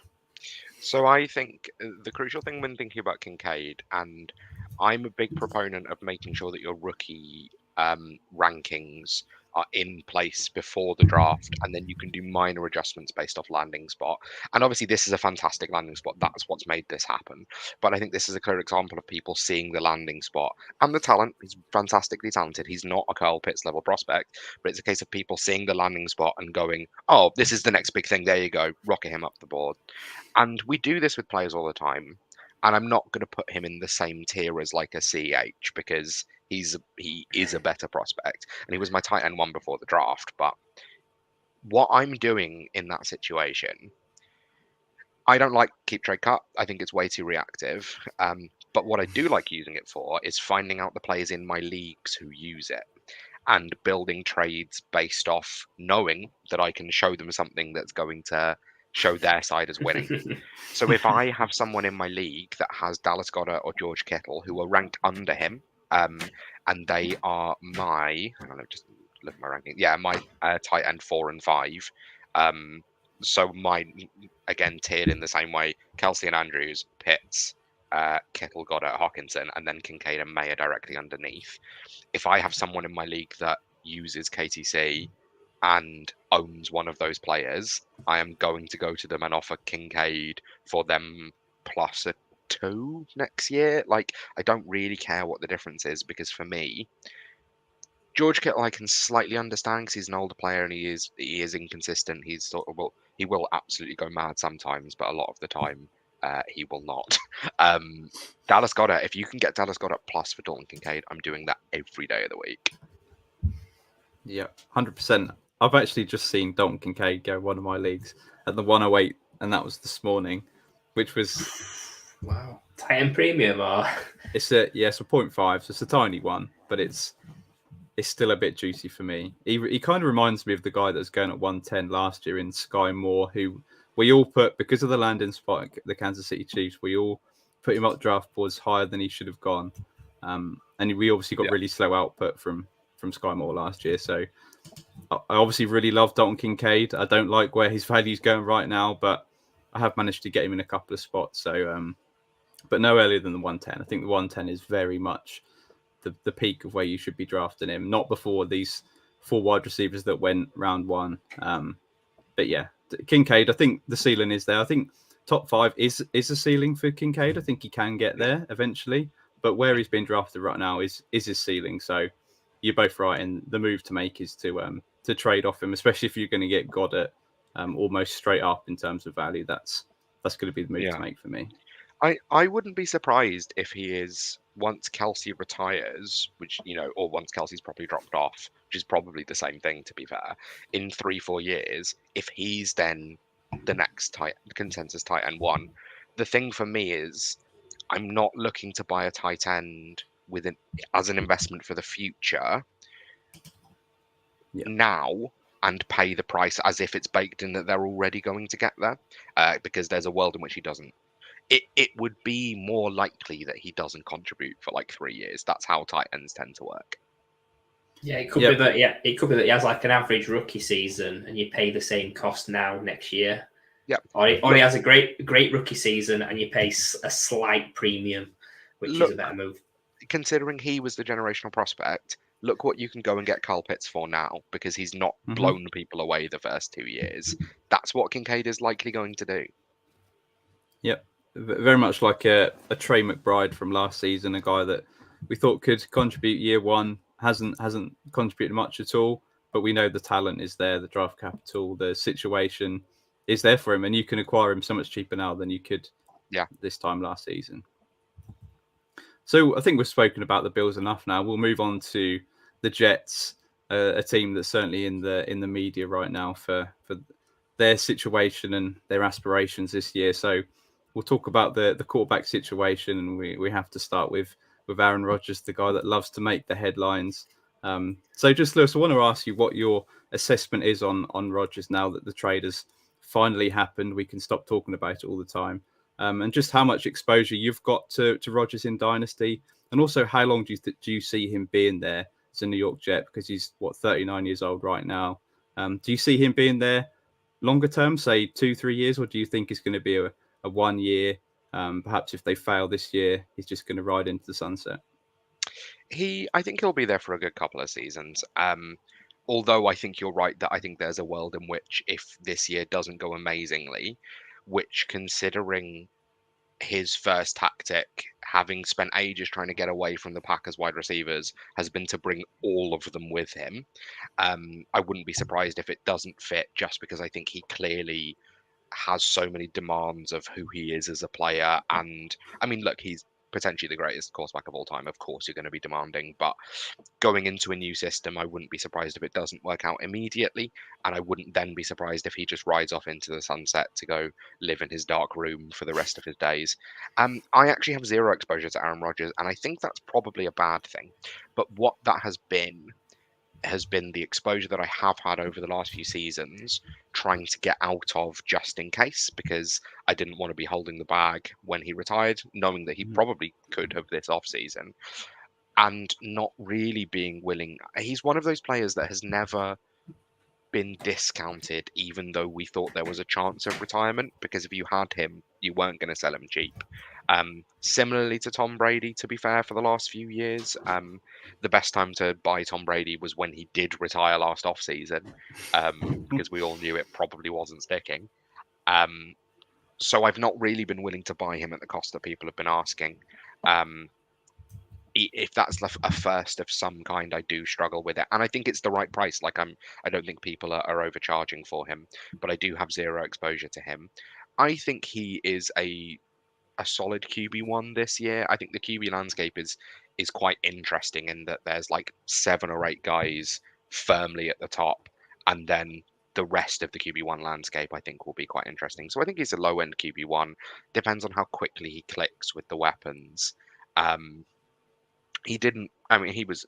So I think the crucial thing when thinking about Kincaid, and I'm a big proponent of making sure that your rookie rankings are in place before the draft, and then you can do minor adjustments based off landing spot. And obviously this is a fantastic landing spot. That's what's made this happen. But I think this is a clear example of people seeing the landing spot and the talent. He's fantastically talented. He's not a Kyle Pitts level prospect, but it's a case of people seeing the landing spot and going, oh, this is the next big thing. There you go. Rocket him up the board. And we do this with players all the time. And I'm not going to put him in the same tier as like a CH because he is a better prospect. And he was my tight end 1 before the draft. But what I'm doing in that situation, I don't like keep trade cut. I think it's way too reactive. But what I do like using it for is finding out the players in my leagues who use it and building trades based off knowing that I can show them something that's going to show their side as winning. So if I have someone in my league that has Dallas Goedert or George Kittle who are ranked under him, and they are my, I don't know, just look at my ranking. Yeah, my tight end 4 and 5. So mine, again, tiered in the same way. Kelsey and Andrews, Pitts, Kittle, Goddard, Hockenson, and then Kincaid and Mayer directly underneath. If I have someone in my league that uses KTC and owns one of those players, I am going to go to them and offer Kincaid for them plus a 2 next year. Like, I don't really care what the difference is because for me, George Kittle I can slightly understand because he's an older player and he is inconsistent. He's sort of he will absolutely go mad sometimes, but a lot of the time he will not. Dallas Goedert, if you can get Dallas Goedert plus for Dalton Kincaid, I'm doing that every day of the week. Yeah, 100%. I've actually just seen Dalton Kincaid go one of my leagues at the 108, and that was this morning, which was wow. tight end premium or It's a 0.5, so it's a tiny one, but it's still a bit juicy for me. He kind of reminds me of the guy that was going at 110 last year in Sky Moore, who we all put, because of the landing spot at the Kansas City Chiefs, we all put him up draft boards higher than he should have gone. And we obviously got really slow output from Sky Moore last year. So I obviously really love Dalton Kincaid. I don't like where his value's going right now, but I have managed to get him in a couple of spots. So, but no earlier than the 110. I think the 110 is very much the peak of where you should be drafting him, not before these 4 wide receivers that went round 1. But yeah, Kincaid, I think the ceiling is there. I think top 5 is a ceiling for Kincaid. I think he can get there eventually, but where he's been drafted right now is his ceiling. So you're both right, and the move to make is to trade off him, especially if you're going to get Goddard almost straight up in terms of value. That's going to be the move to make for me. I wouldn't be surprised if he is, once Kelsey retires, which, or once Kelsey's probably dropped off, which is probably the same thing, to be fair, in 3-4 years, if he's then the next consensus tight end 1. The thing for me is, I'm not looking to buy a tight end as an investment for the future now and pay the price as if it's baked in that they're already going to get there, because there's a world in which he doesn't. It would be more likely that he doesn't contribute for like 3 years. That's how tight ends tend to work. Yeah, it could be that. Yeah, it could be that he has like an average rookie season, and you pay the same cost now next year. Yeah, or he has a great rookie season, and you pay a slight premium, which is a better move. Considering he was the generational prospect, look what you can go and get Kyle Pitts for now, because he's not blown people away the first 2 years. That's what Kincaid is likely going to do. Yep. Very much like a Trey McBride from last season, a guy that we thought could contribute year 1, hasn't contributed much at all, but we know the talent is there, the draft capital, the situation is there for him, and you can acquire him so much cheaper now than you could this time last season. So I think we've spoken about the Bills enough now. We'll move on to the Jets, a team that's certainly in the media right now for their situation and their aspirations this year. So we'll talk about the quarterback situation, and we have to start with Aaron Rodgers, the guy that loves to make the headlines. So just, Lewis, I want to ask you what your assessment is on Rodgers now that the trade has finally happened. We can stop talking about it all the time. And just how much exposure you've got to Rodgers in Dynasty, and also how long do you see him being there as a New York Jet, because he's 39 years old right now. Do you see him being there longer term, say 2-3 years, or do you think it's going to be a 1 year? Perhaps if they fail this year, he's just going to ride into the sunset. I think he'll be there for a good couple of seasons. Although I think you're right that I think there's a world in which if this year doesn't go amazingly, which, considering his first tactic, having spent ages trying to get away from the Packers wide receivers, has been to bring all of them with him. I wouldn't be surprised if it doesn't fit, just because I think he clearly has so many demands of who he is as a player. And I mean, look, he's potentially the greatest quarterback of all time. Of course, you're going to be demanding, but going into a new system, I wouldn't be surprised if it doesn't work out immediately. And I wouldn't then be surprised if he just rides off into the sunset to go live in his dark room for the rest of his days. I actually have zero exposure to Aaron Rodgers, and I think that's probably a bad thing. But what that has been the exposure that I have had over the last few seasons, trying to get out of just in case, because I didn't want to be holding the bag when he retired, knowing that he probably could have this off season, and not really being willing. He's one of those players that has never been discounted, even though we thought there was a chance of retirement, because if you had him, you weren't going to sell him cheap. Similarly to Tom Brady, to be fair, for the last few years, the best time to buy Tom Brady was when he did retire last offseason, because we all knew it probably wasn't sticking. So I've not really been willing to buy him at the cost that people have been asking. If that's a first of some kind, I do struggle with it, and I think it's the right price. Like I don't think people are overcharging for him, but I do have zero exposure to him. I think he is a solid QB1 this year. I think the QB landscape is quite interesting in that there's like 7 or 8 guys firmly at the top, and then the rest of the QB1 landscape, I think, will be quite interesting. So I think he's a low-end QB1. Depends on how quickly he clicks with the weapons. He didn't. I mean, he was,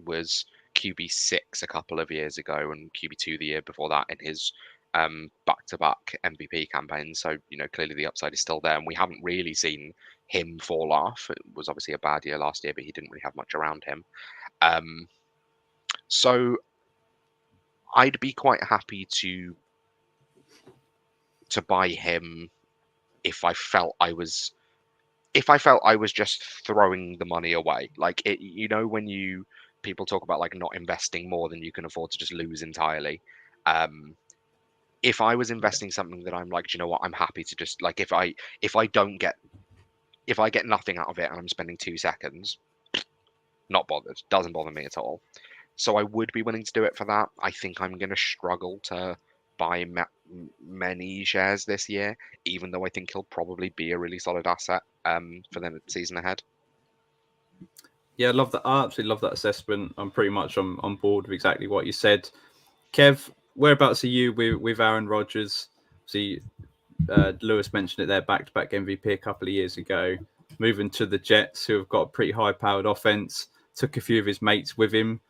was QB6 a couple of years ago and QB2 the year before that in his back-to-back MVP campaign. So clearly the upside is still there, and we haven't really seen him fall off. It was obviously a bad year last year, but he didn't really have much around him. So I'd be quite happy to buy him if I felt I was just throwing the money away. Like it, when people talk about like not investing more than you can afford to just lose entirely. If I was investing something that I'm like, do you know what, I'm happy to just like if I get nothing out of it and I'm spending 2 seconds, not bothered. Doesn't bother me at all. So I would be willing to do it for that. I think I'm going to struggle to buy many shares this year, even though I think he'll probably be a really solid asset for the season ahead. Yeah, I absolutely love that assessment. I'm pretty much on board with exactly what you said. Kev, whereabouts are you with Aaron Rodgers? See, Lewis mentioned it there, back-to-back MVP a couple of years ago. Moving to the Jets, who have got a pretty high-powered offense. Took a few of his mates with him.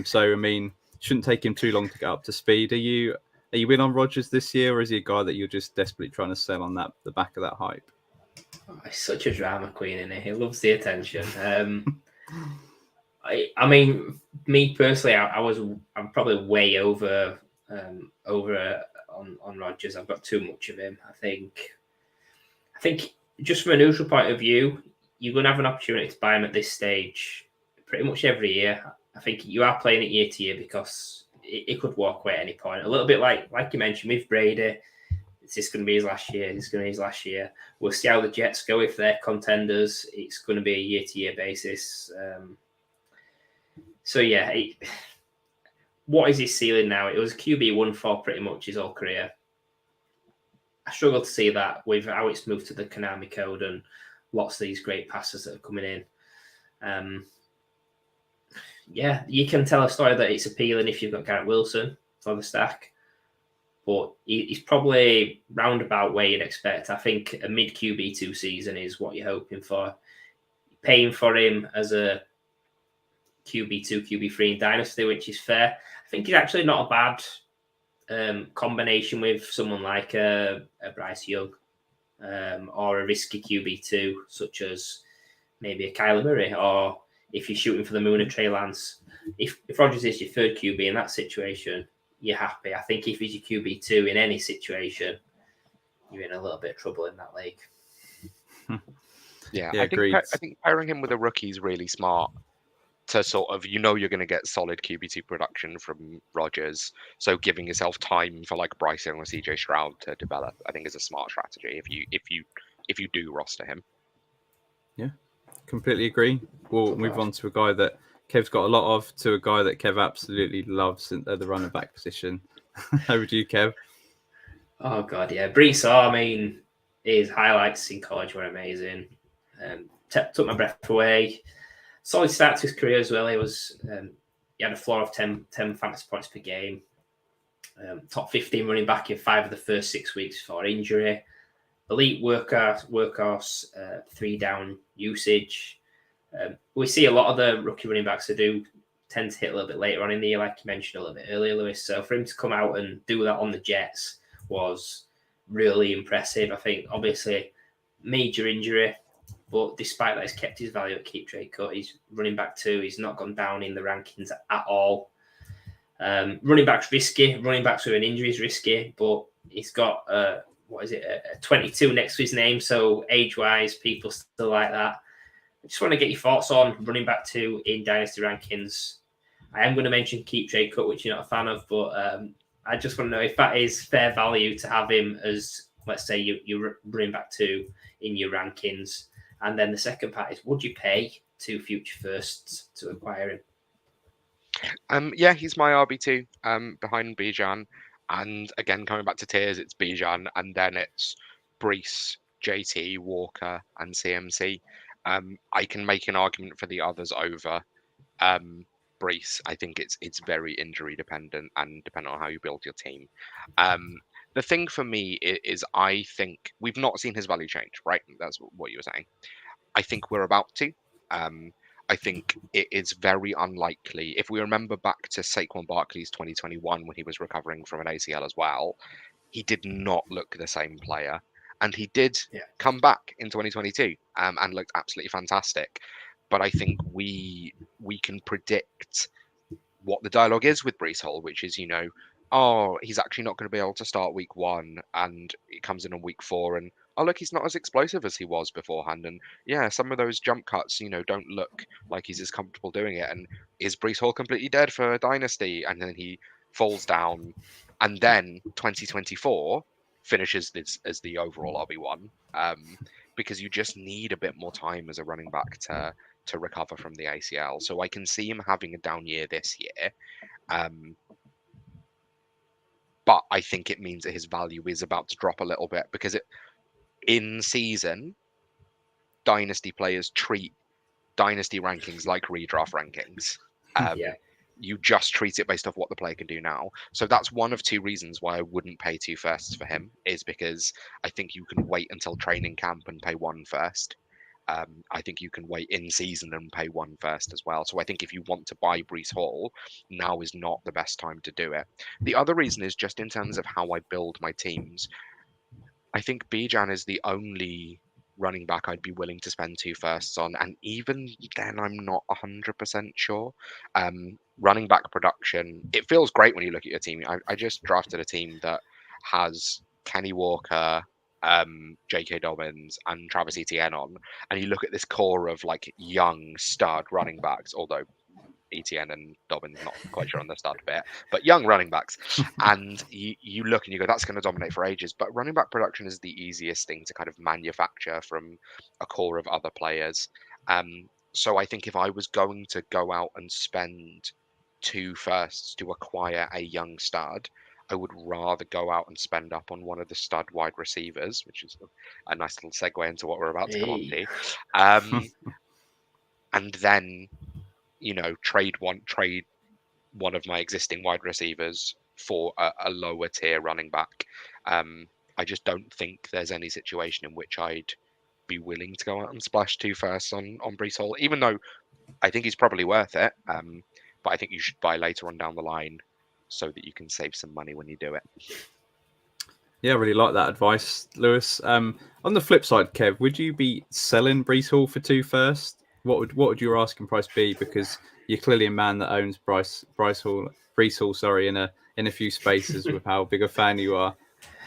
So, I mean, shouldn't take him too long to get up to speed. Are you in on Rodgers this year, or is he a guy that you're just desperately trying to sell on the back of that hype? Oh, he's such a drama queen, isn't he? He loves the attention. I mean, me personally, I'm probably way over on Rodgers. I've got too much of him. I think just from a neutral point of view, you're going to have an opportunity to buy him at this stage pretty much every year. I think you are playing it year to year because it could walk away at any point. A little bit like you mentioned with Brady. Is this going to be his last year? Is this going to be his last year? We'll see how the Jets go. If they're contenders, it's going to be a year-to-year basis. So, yeah, what is his ceiling now? It was QB1 for pretty much his whole career. I struggle to see that with how it's moved to the Konami code and lots of these great passes that are coming in. Yeah, you can tell a story that it's appealing if you've got Garrett Wilson for the stack. But he's probably roundabout where you'd expect. I think a mid QB2 season is what you're hoping for. Paying for him as a QB2, QB3 in Dynasty, which is fair. I think he's actually not a bad combination with someone like a Bryce Young or a risky QB2, such as maybe a Kyler Murray, or if you're shooting for the moon, a Trey Lance. If Rodgers is your third QB in that situation, you're happy. I think if he's your QB2 in any situation, you're in a little bit of trouble in that league. Yeah, I think pairing him with a rookie is really smart to sort of, you're going to get solid QB2 production from Rodgers. So giving yourself time for like Bryce Young or CJ Stroud to develop, I think is a smart strategy if you do roster him. Yeah, completely agree. We'll move on to a guy that Kev's got a lot of, to a guy that Kev absolutely loves at the running back position. Over to you, Kev. Oh, God, yeah. Brees Hall, I mean, his highlights in college were amazing. Took my breath away. Solid start to his career as well. He had a floor of 10 fantasy points per game. Top 15 running back in 5 of the first 6 weeks before injury. Elite workhorse 3-down usage. We see a lot of the rookie running backs that do tend to hit a little bit later on in the year, like you mentioned a little bit earlier, Lewis. So for him to come out and do that on the Jets was really impressive. I think, obviously, major injury, but despite that, he's kept his value at keep trade cut. He's running back 2. He's not gone down in the rankings at all. Running back's risky. Running backs with an injury is risky, but he's got a 22 next to his name. So age-wise, people still like that. I just want to get your thoughts on running back 2 in Dynasty rankings. I am going to mention keep trade cut, which you're not a fan of, but I just want to know if that is fair value to have him as, let's say, your running back 2 in your rankings. And then the second part is, would you pay 2 future firsts to acquire him? Yeah, he's my RB2 behind Bijan. And again, coming back to tiers, it's Bijan, and then it's Brees, JT, Walker, and CMC. I can make an argument for the others over. Brees. I think it's very injury dependent and dependent on how you build your team. The thing for me is I think we've not seen his value change, right? That's what you were saying. I think we're about to. I think it is very unlikely. If we remember back to Saquon Barkley's 2021 when he was recovering from an ACL as well, he did not look the same player. And he did come back in 2022 and looked absolutely fantastic. But I think we can predict what the dialogue is with Brees Hall, which is, oh, he's actually not going to be able to start week 1, and it comes in on week 4, and oh, look, he's not as explosive as he was beforehand, and yeah, some of those jump cuts, don't look like he's as comfortable doing it, and is Brees Hall completely dead for a dynasty? And then he falls down, and then 2024 finishes this as the overall RB1, because you just need a bit more time as a running back to recover from the ACL. So I can see him having a down year this year. But I think it means that his value is about to drop a little bit because in season, dynasty players treat dynasty rankings like redraft rankings. You just treat it based off what the player can do now. So that's one of 2 reasons why I wouldn't pay 2 firsts for him, is because I think you can wait until training camp and pay 1 first. I think you can wait in season and pay 1 first as well. So I think if you want to buy Brees Hall, now is not the best time to do it. The other reason is just in terms of how I build my teams. I think Bijan is the only running back I'd be willing to spend 2 firsts on, and even then I'm not 100% sure. Running back production, it feels great when you look at your team. I just drafted a team that has Kenny Walker, J.K. Dobbins and Travis Etienne on, and you look at this core of like young stud running backs, although Etienne and Dobbins not quite sure on the stud bit, but young running backs, and you look and you go, that's going to dominate for ages. But running back production is the easiest thing to kind of manufacture from a core of other players. So I think if I was going to go out and spend 2 firsts to acquire a young stud, I would rather go out and spend up on one of the stud wide receivers, which is a nice little segue into what we're about to come on to. And then, trade one of my existing wide receivers for a lower tier running back. I just don't think there's any situation in which I'd be willing to go out and splash 2 firsts on Brees Hall, even though I think he's probably worth it. But I think you should buy later on down the line, so that you can save some money when you do it. Yeah, I really like that advice, Lewis. On the flip side, Kev, would you be selling Brees Hall for 2 first? What would your asking price be? Because you're clearly a man that owns Brees Hall, in a few spaces with how big a fan you are.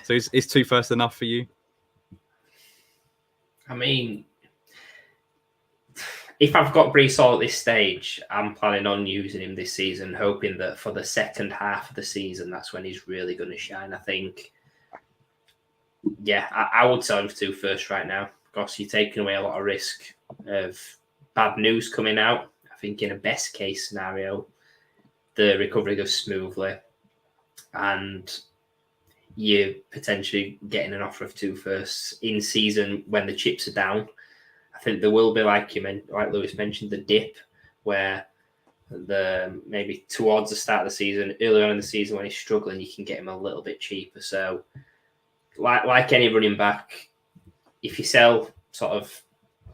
So is 2 first enough for you? I mean, if I've got Brees Hall at this stage, I'm planning on using him this season, hoping that for the second half of the season, that's when he's really going to shine. I think, I would sell him for 2 firsts right now, because you're taking away a lot of risk of bad news coming out. I think in a best case scenario, the recovery goes smoothly, and you're potentially getting an offer of 2 firsts in season when the chips are down. I think there will be, like Lewis mentioned, the dip where maybe towards the start of the season, earlier on in the season when he's struggling, you can get him a little bit cheaper. So, like any running back, if you sell sort of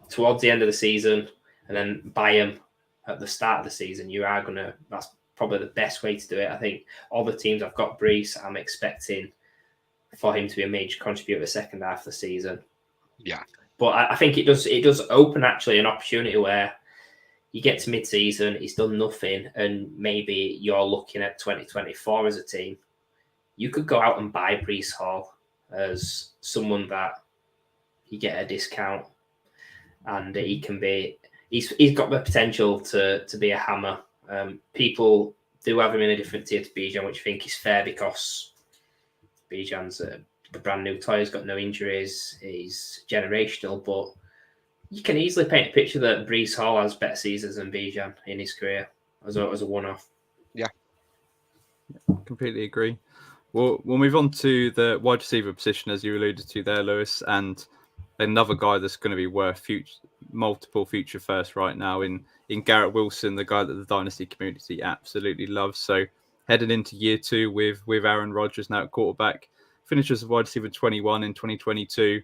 towards the end of the season and then buy him at the start of the season, that's probably the best way to do it. I think all the teams I've got Brees, I'm expecting for him to be a major contributor the second half of the season. Yeah. But I think it does open actually an opportunity where you get to mid-season, he's done nothing, and maybe you're looking at 2024 as a team. You could go out and buy Brees Hall as someone that you get a discount, and he's got the potential to be a hammer. People do have him in a different tier to Bijan, which I think is fair because Bijan's a brand new toy. He's got no injuries. He's generational, but you can easily paint a picture that Brees Hall has better seasons than Bijan in his career as a one-off. Yeah, completely agree. We'll move on to the wide receiver position, as you alluded to there, Lewis, and another guy that's going to be worth multiple future firsts right now in Garrett Wilson, the guy that the Dynasty community absolutely loves. So headed into year 2 with Aaron Rodgers now at quarterback, finishes as wide receiver 21 in 2022.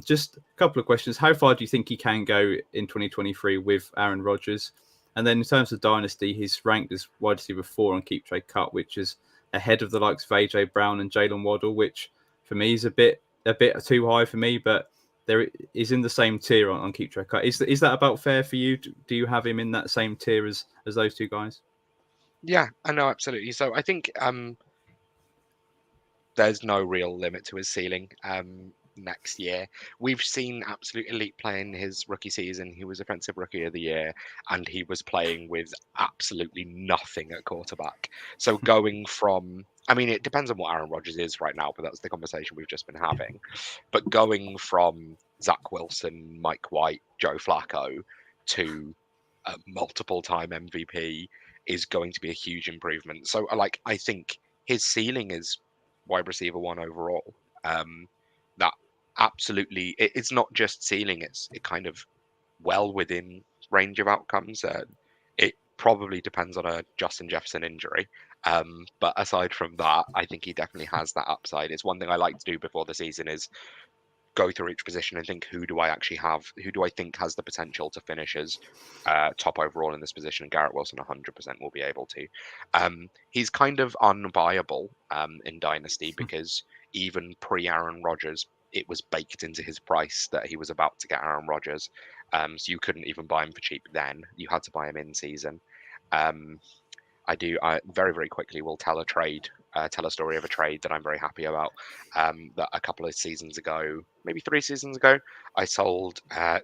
Just a couple of questions. How far do you think he can go in 2023 with Aaron Rodgers? And then in terms of Dynasty, he's ranked as wide receiver 4 on Keep Trade Cut, which is ahead of the likes of AJ Brown and Jalen Waddle, which for me is a bit too high for me, but there is in the same tier on Keep Trade Cut. Is that about fair for you? Do you have him in that same tier as those two guys? Yeah, I know, absolutely. So I think there's no real limit to his ceiling. Next year, we've seen absolute elite play in his rookie season. He was Offensive Rookie of the Year, and he was playing with absolutely nothing at quarterback. So going from, I mean, it depends on what Aaron Rodgers is right now, but that's the conversation we've just been having. But going from Zach Wilson, Mike White, Joe Flacco to a multiple-time MVP is going to be a huge improvement. So, I think his ceiling is wide receiver 1 overall. That absolutely, it's not just ceiling, it kind of well within range of outcomes. It probably depends on a Justin Jefferson injury. But aside from that, I think he definitely has that upside. It's one thing I like to do before the season is go through each position and think, who do I think has the potential to finish as top overall in this position? And Garrett Wilson 100% will be able to. He's kind of unbuyable in Dynasty because even pre-Aaron Rodgers, it was baked into his price that he was about to get Aaron Rodgers. So you couldn't even buy him for cheap then. You had to buy him in season. I very, very quickly will tell a story of a trade that I'm very happy about. That a couple of seasons ago, maybe 3 seasons ago, I sold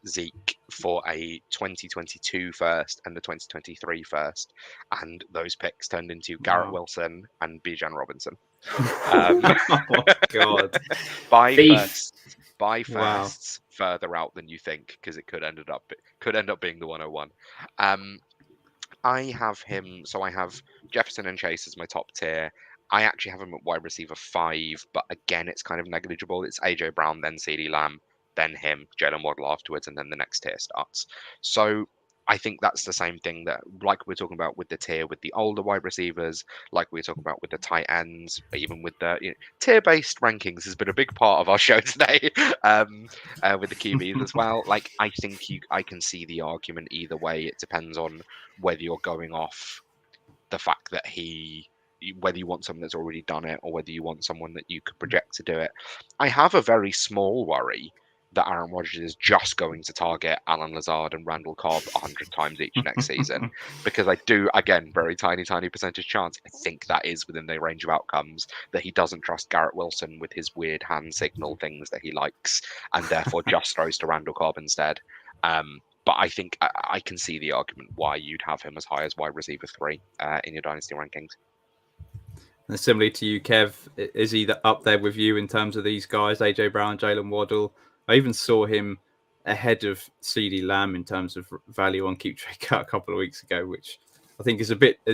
Zeke for a 2022 first and the 2023 first. And those picks turned into Garrett Wilson and Bijan Robinson. Oh God. Buy firsts further out than you think, because it could end up being the 101. I have him, so I have Jefferson and Chase as my top tier. I actually have him at wide receiver 5, but again, it's kind of negligible. It's AJ Brown, then CeeDee Lamb, then him, Jalen Waddle afterwards, and then the next tier starts. So I think that's the same thing that, like we're talking about with the tier with the older wide receivers, like we're talking about with the tight ends, even with the tier-based rankings has been a big part of our show today, with the QBs as well. I think I can see the argument either way. It depends on whether you're going off the fact that whether you want someone that's already done it or whether you want someone that you could project to do it. I have a very small worry that Aaron Rodgers is just going to target Alan Lazard and Randall Cobb 100 times each next season, because I do, again, very tiny percentage chance. I think that is within the range of outcomes that he doesn't trust Garrett Wilson with his weird hand signal things that he likes, and therefore just throws to Randall Cobb instead. But I think I can see the argument why you'd have him as high as wide receiver 3 in your dynasty rankings. And similarly to you, Kev, is he up there with you in terms of these guys, AJ Brown, Jalen Waddle? I even saw him ahead of CeeDee Lamb in terms of value on Keep Trade Cut a couple of weeks ago, which I think is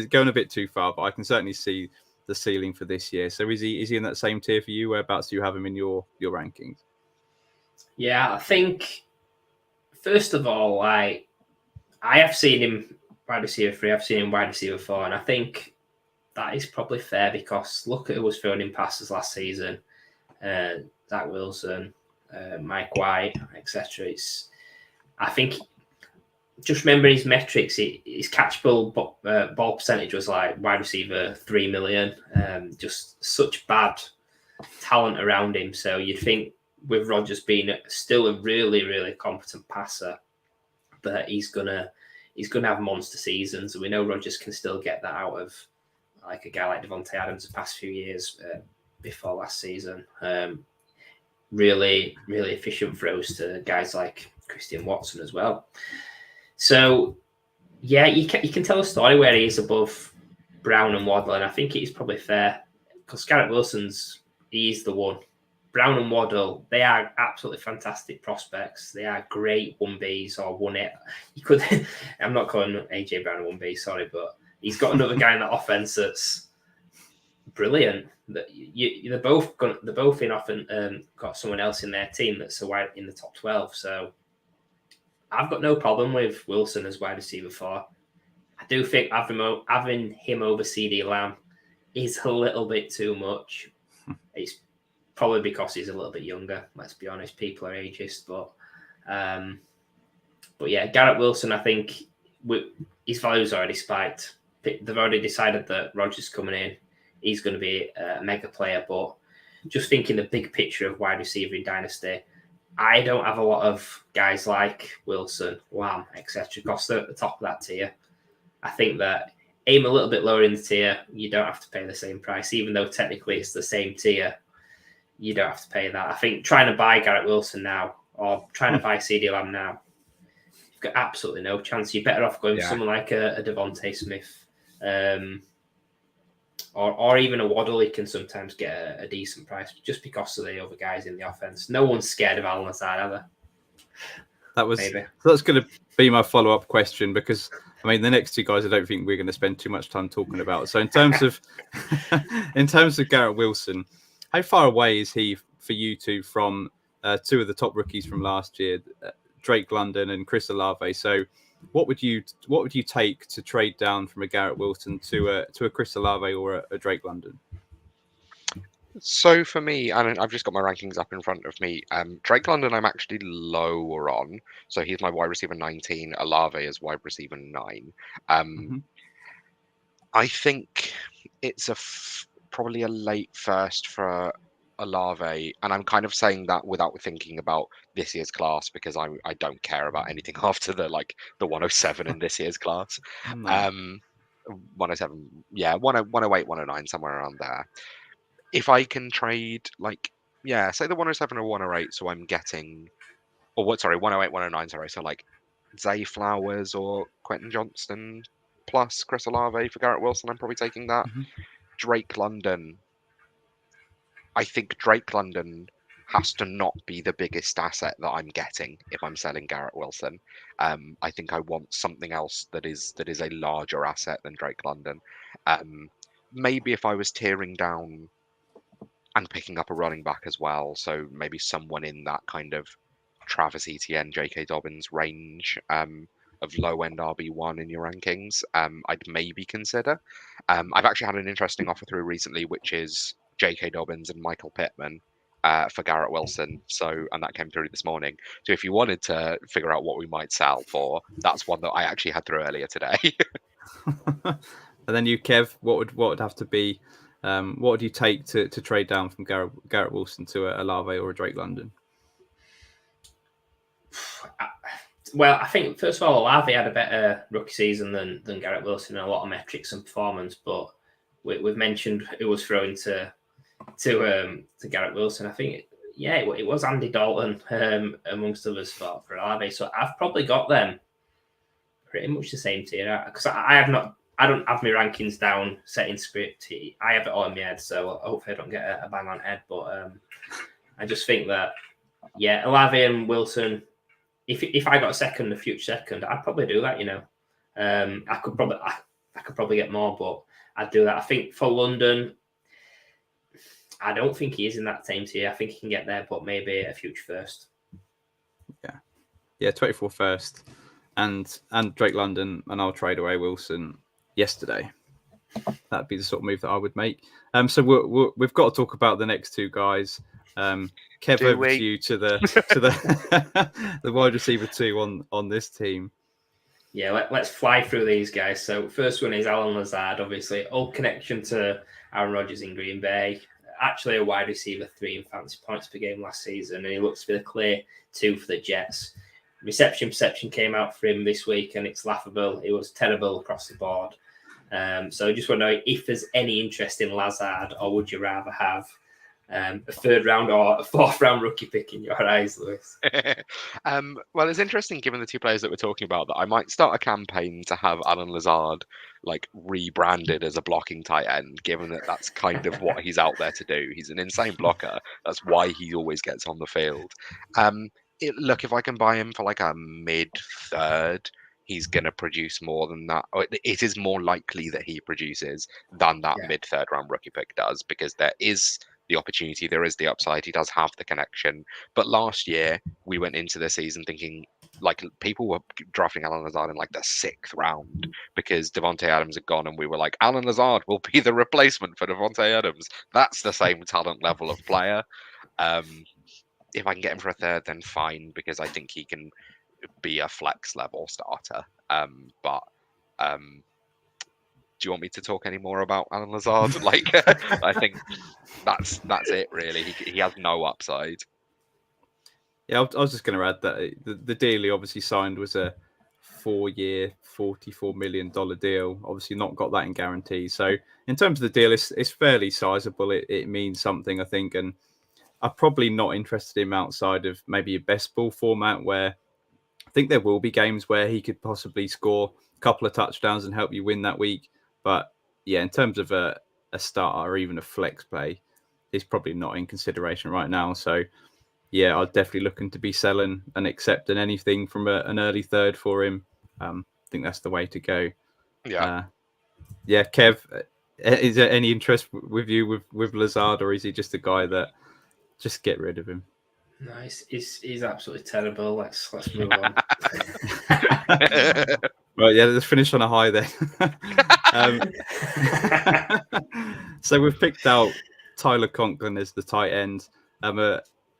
going a bit too far, but I can certainly see the ceiling for this year. So is he in that same tier for you? Whereabouts do you have him in your rankings? Yeah, I think first of all, I have seen him wide receiver 3, I've seen him wide receiver 4, and I think that is probably fair because look at who was throwing in passes last season. Zach Wilson, Mike White, etc. I think, just remembering his metrics, his catchable ball percentage was like wide receiver 3 million. Just such bad talent around him. So you'd think with Rodgers being still a really, really competent passer, that he's gonna have monster seasons. We know Rodgers can still get that out of like a guy like Devontae Adams the past few years before last season. Really, really efficient throws to guys like Christian Watson as well. So, yeah, you can tell a story where he is above Brown and Waddle, and I think it is probably fair because Garrett Wilson's, he's the one. Brown and Waddle, they are absolutely fantastic prospects. They are great 1Bs or 1A. You could, I'm not calling AJ Brown a 1B, sorry, but he's got another guy in that offense that's brilliant. That they're both in often got someone else in their team that's in the top 12. So I've got no problem with Wilson as wide receiver 4. I do think having him over CD Lamb is a little bit too much. It's probably because he's a little bit younger. Let's be honest, people are ageist, but yeah, Garrett Wilson, I think his value's already spiked. They've already decided that Rodgers coming in, he's going to be a mega player. But just thinking the big picture of wide receiver in Dynasty, I don't have a lot of guys like Wilson, Lamb, etc. because they're at the top of that tier. I think that aim a little bit lower in the tier, you don't have to pay the same price, even though technically it's the same tier. You don't have to pay that. I think trying to buy Garrett Wilson now or trying to buy CD Lamb now, you've got absolutely no chance. You're better off going with someone like a Devontae Smith or even a Waddle. He can sometimes get a decent price just because of the other guys in the offense. No one's scared of Alan Lazard, are they? That's going to be my follow-up question, because I mean the next two guys I don't think we're going to spend too much time talking about. So in terms of Garrett Wilson, how far away is he for you two from two of the top rookies from last year, Drake London and Chris Olave? So what would you take to trade down from a Garrett Wilson to a Chris Olave or a Drake London? So for me, and I've just got my rankings up in front of me. Drake London, I'm actually lower on. So he's my wide receiver 19. Olave is wide receiver 9. I think it's probably a late first for Olave, and I'm kind of saying that without thinking about this year's class, because I don't care about anything after the 107 in this year's class. 107, 108, 109, somewhere around there. If I can trade say the 107 or 108, so I'm getting 108, 109, sorry, so like Zay Flowers or Quentin Johnston plus Chris Olave for Garrett Wilson, I'm probably taking that. Drake London, I think Drake London has to not be the biggest asset that I'm getting if I'm selling Garrett Wilson. I think I want something else that is a larger asset than Drake London. Maybe if I was tearing down and picking up a running back as well, so maybe someone in that kind of Travis Etienne, J.K. Dobbins range of low-end RB1 in your rankings, I'd maybe consider. I've actually had an interesting offer through recently, which is J.K. Dobbins and Michael Pittman for Garrett Wilson. And that came through this morning. So if you wanted to figure out what we might sell for, that's one that I actually had through earlier today. And then you, Kev, what would have to be? What would you take to trade down from Garrett Wilson to a Olave or a Drake London? Well, I think first of all, Olave had a better rookie season than Garrett Wilson in a lot of metrics and performance. But we've mentioned who was thrown to Garrett Wilson. I think it was Andy Dalton amongst others for Olave. So I've probably got them pretty much the same tier because I don't have my rankings down set in script. I have it all in my head, so hopefully I don't get a bang on head. But I just think that Olave and Wilson. If I got a future second, I'd probably do that. I could probably get more, but I'd do that. I think for London, I don't think he is in that same tier. I think he can get there, but maybe a future first. Yeah, 24 first, and Drake London, and I'll trade away Wilson yesterday. That'd be the sort of move that I would make. So we've got to talk about the next two guys. Kev, over to you to the the wide receiver 2 on this team. Yeah, let's fly through these guys. So first one is Alan Lazard, obviously old connection to Aaron Rodgers in Green Bay. Actually a wide receiver 3 in fantasy points per game last season, and he looks to be the clear 2 for the Jets. Reception perception came out for him this week, and it's laughable. It was terrible across the board. So I just want to know if there's any interest in Lazard, or would you rather have a 3rd round or a 4th round rookie pick in your eyes, Lewis? Well, it's interesting given the two players that we're talking about that I might start a campaign to have Alan Lazard rebranded as a blocking tight end, given that that's kind of what he's out there to do. He's an insane blocker. That's why he always gets on the field. Look, if I can buy him for a mid-3rd, he's going to produce more than that. It is more likely that he produces than that mid-3rd round rookie pick does, because there is the opportunity, there is the upside. He does have the connection. But last year, we went into the season thinking like people were drafting Alan Lazard in like the 6th round because Devontae Adams had gone, and we were like, Alan Lazard will be the replacement for Devontae Adams. That's the same talent level of player. If I can get him for a 3rd, then fine, because I think he can be a flex level starter. But do you want me to talk any more about Alan Lazard? Like, I think that's it really. He has no upside. Yeah, I was just going to add that the deal he obviously signed was a 4-year, $44 million deal. Obviously not got that in guarantee. So in terms of the deal, it's fairly sizable. It means something, I think. And I'm probably not interested in him outside of maybe a best ball format, where I think there will be games where he could possibly score a couple of touchdowns and help you win that week. But yeah, in terms of a starter or even a flex play, he's probably not in consideration right now. So yeah, I'd definitely looking to be selling and accepting anything from an early 3rd for him. I think that's the way to go. Yeah. Yeah, Kev, is there any interest with you with Lazard, or is he just a guy that just get rid of him? No, he's absolutely terrible. Let's move on. Right, yeah, let's finish on a high then. So we've picked out Tyler Conklin as the tight end.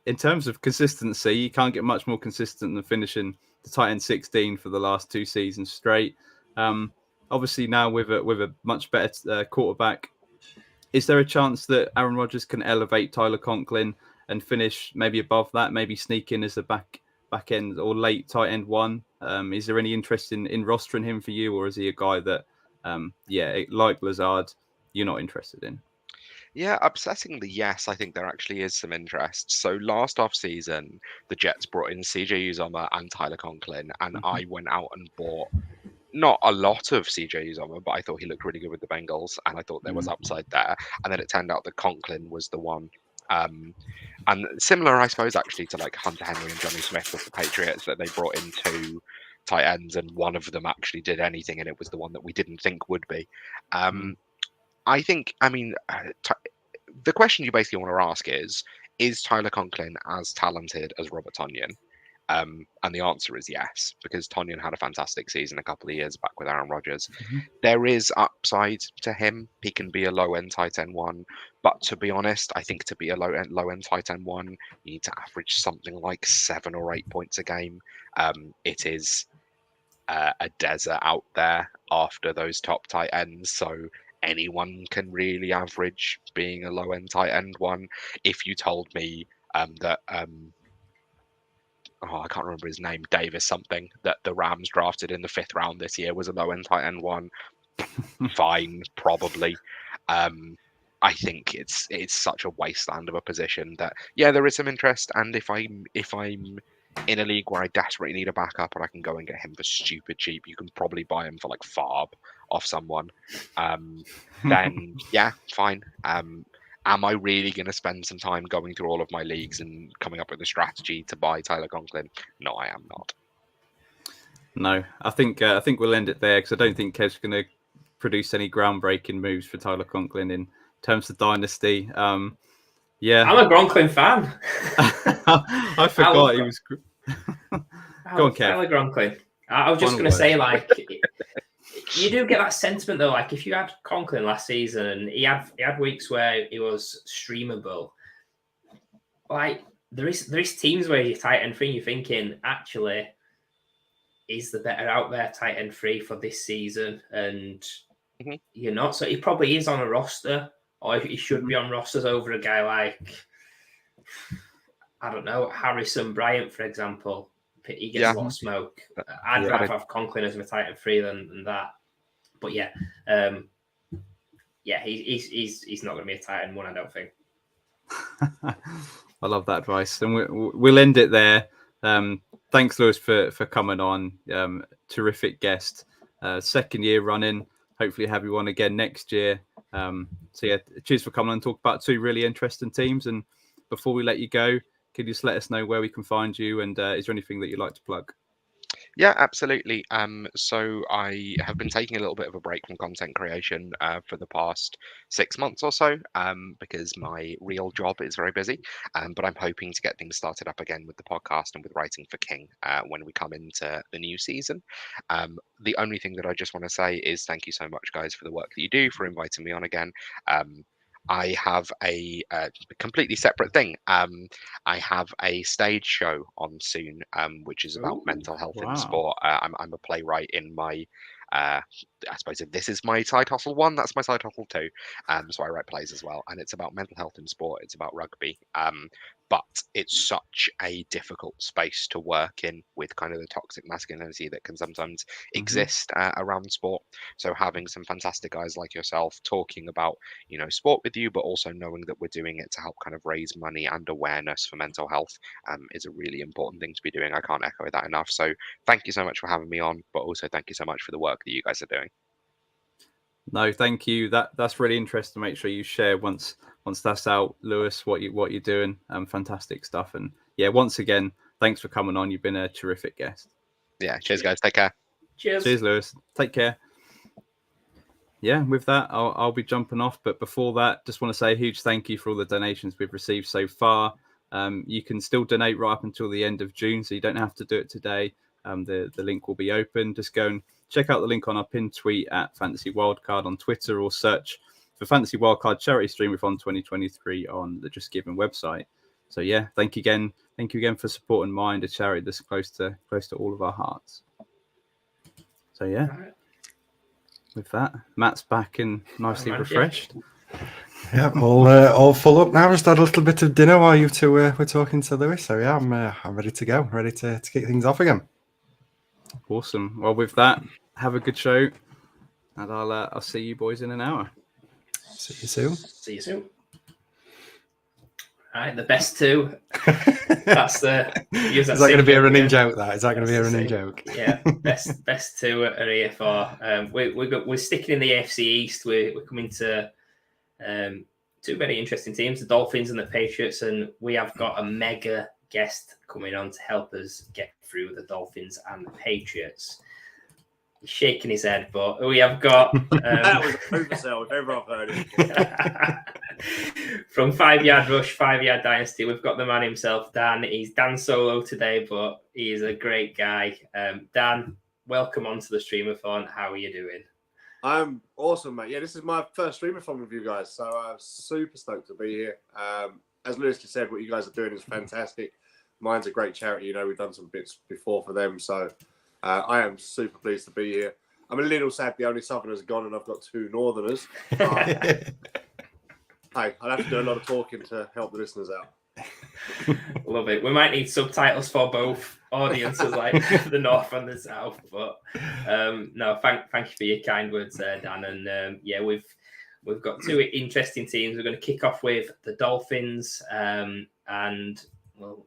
In terms of consistency, you can't get much more consistent than finishing the tight end 16 for the last 2 seasons straight. Obviously now with a much better quarterback, is there a chance that Aaron Rodgers can elevate Tyler Conklin and finish maybe above that, maybe sneak in as a back end or late tight end 1? Is there any interest in rostering him for you, or is he a guy that, like Lazard, you're not interested in? Yeah, upsettingly, yes, I think there actually is some interest. So last off-season, the Jets brought in CJ Uzomah and Tyler Conklin, and I went out and bought not a lot of CJ Uzomah, but I thought he looked really good with the Bengals, and I thought there was upside there. And then it turned out that Conklin was the one. And similar, I suppose, actually, to like Hunter Henry and Johnny Smith with the Patriots, that they brought in 2 tight ends, and one of them actually did anything, and it was the one that we didn't think would be. I think, the question you basically want to ask is Tyler Conklin as talented as Robert Tonyan? And the answer is yes, because Tonyan had a fantastic season a couple of years back with Aaron Rodgers. There is upside to him. He can be a low-end tight end 1, but to be honest, I think to be a low-end tight end 1, you need to average something like 7 or 8 points a game. It is a desert out there after those top tight ends, so anyone can really average being a low-end tight end 1. If you told me that I can't remember his name, Davis something, that the Rams drafted in the 5th round this year was a low-end tight end 1, fine, probably. I think it's such a wasteland of a position that, yeah, there is some interest, and if I'm in a league where I desperately need a backup and I can go and get him for stupid cheap, you can probably buy him for like Farb off someone. Then yeah, fine. Am I really going to spend some time going through all of my leagues and coming up with a strategy to buy Tyler Conklin? No, I am not. No, I think we'll end it there, because I don't think Kev's going to produce any groundbreaking moves for Tyler Conklin in terms of dynasty. Yeah, I'm a Gronklin fan. I forgot he was. Go on, Kev. Tyler Gronklin. I was just going to say, like, you do get that sentiment though. Like, if you had Conklin last season and he had weeks where he was streamable, like there is teams where you're tight end 3, you're thinking actually is the better out there tight end 3 for this season, and you're not. So he probably is on a roster, or he should be on rosters over a guy like, I don't know, Harrison Bryant, for example. He gets a lot of smoke. I'd rather have Conklin as my tight end 3 than that. But yeah, he's not going to be a tight end 1, I don't think. I love that advice, and we'll end it there. Thanks, Lewis, for coming on. Terrific guest. 2nd year running. Hopefully have you on again next year. So yeah, cheers for coming on and talk about 2 really interesting teams. And before we let you go, could you just let us know where we can find you, and is there anything that you'd like to plug? Yeah, absolutely. So I have been taking a little bit of a break from content creation for the past 6 months or so, because my real job is very busy. But I'm hoping to get things started up again with the podcast and with writing for King when we come into the new season. The only thing that I just want to say is thank you so much, guys, for the work that you do, for inviting me on again. I have a completely separate thing. I have a stage show on soon, which is about mental health in wow. sport. I'm a playwright in my, I suppose if this is my side hustle one, that's my side hustle two. So I write plays as well, and it's about mental health in sport. It's about rugby. But it's such a difficult space to work in with kind of the toxic masculinity that can sometimes exist around sport. So having some fantastic guys like yourself talking about, sport with you, but also knowing that we're doing it to help kind of raise money and awareness for mental health is a really important thing to be doing. I can't echo that enough. So thank you so much for having me on, but also thank you so much for the work that you guys are doing. No, thank you. That's really interesting. Make sure you share once that's out, Lewis, what you're doing. Fantastic stuff. And yeah, once again, thanks for coming on. You've been a terrific guest. Yeah, cheers guys. Take care. Cheers, Lewis. Take care. Yeah, with that, I'll be jumping off. But before that, just want to say a huge thank you for all the donations we've received so far. You can still donate right up until the end of June, so you don't have to do it today. The link will be open. Just go and check out the link on our pinned tweet at Fantasy Wildcard on Twitter, or search for Fantasy Wildcard Charity Streamathon 2023 on the Just Giving website. So yeah, thank you again for supporting Mind, a charity that's close to all of our hearts. So yeah, with that, Matt's back and nicely refreshed. Yeah, all full up now. Just had a little bit of dinner while you two were talking to Lewis. So yeah, I'm ready to go, ready to kick things off again. Awesome. Well, with that, have a good show, and I'll see you boys in an hour. See you soon. See you soon. All right, the best two. That's the. Is that going to be a running joke? Is that going to be a running joke? Yeah, best two are here for. We're sticking in the AFC East. We're coming to two very interesting teams, the Dolphins and the Patriots, and we have got a mega guest coming on to help us get through the Dolphins and the Patriots. He's shaking his head, but we have got that was an oversell if ever I've heard it. From 5 Yard Rush, 5 Yard Dynasty, we've got the man himself, Dan. He's Dan solo today, but he is a great guy. Dan, welcome onto the Streamathon. How are you doing? I'm awesome, mate. Yeah, this is my first Streamathon with you guys, so I'm super stoked to be here. As Lewis just said, what you guys are doing is fantastic. Mine's a great charity. We've done some bits before for them, so I am super pleased to be here. I'm a little sad the only Southerners are gone and I've got two Northerners. Hey, I'll have to do a lot of talking to help the listeners out. Love it. We might need subtitles for both audiences, like the North and the South. But no, thank you for your kind words there, Dan. And yeah, we've got two interesting teams. We're going to kick off with the Dolphins, and we'll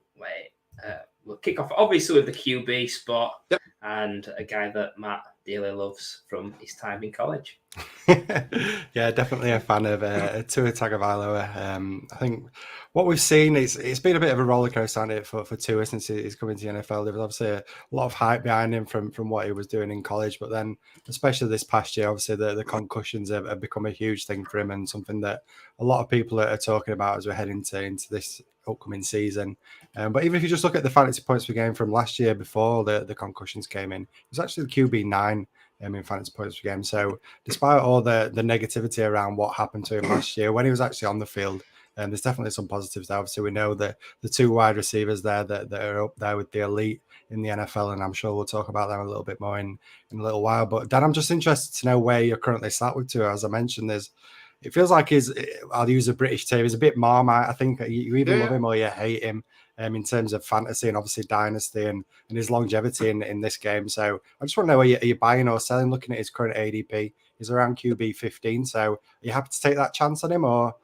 kick off obviously with the QB spot. Yep. And a guy that Matt dearly loves from his time in college. Yeah, definitely a fan of Tua Tagovailoa. I think what we've seen it's been a bit of a roller coaster on it for Tua since he's coming to the NFL. There was obviously a lot of hype behind him from what he was doing in college, but then especially this past year, obviously the concussions have become a huge thing for him and something that a lot of people are talking about as we're heading into this upcoming season. But even if you just look at the fantasy points per game from last year before the concussions came in, it was actually the QB9 in fantasy points per game. So despite all the negativity around what happened to him last year, when he was actually on the field, there's definitely some positives there. Obviously, we know that the two wide receivers there that are up there with the elite in the NFL, and I'm sure we'll talk about them a little bit more in a little while. But Dan, I'm just interested to know where you're currently sat with Tua. As I mentioned, it feels like I'll use a British term, he's a bit Marmite. I think you either love him or you hate him in terms of fantasy and obviously dynasty and his longevity in this game. So I just want to know, are you buying or selling? Looking at his current ADP, he's around QB 15. So are you happy to take that chance on him or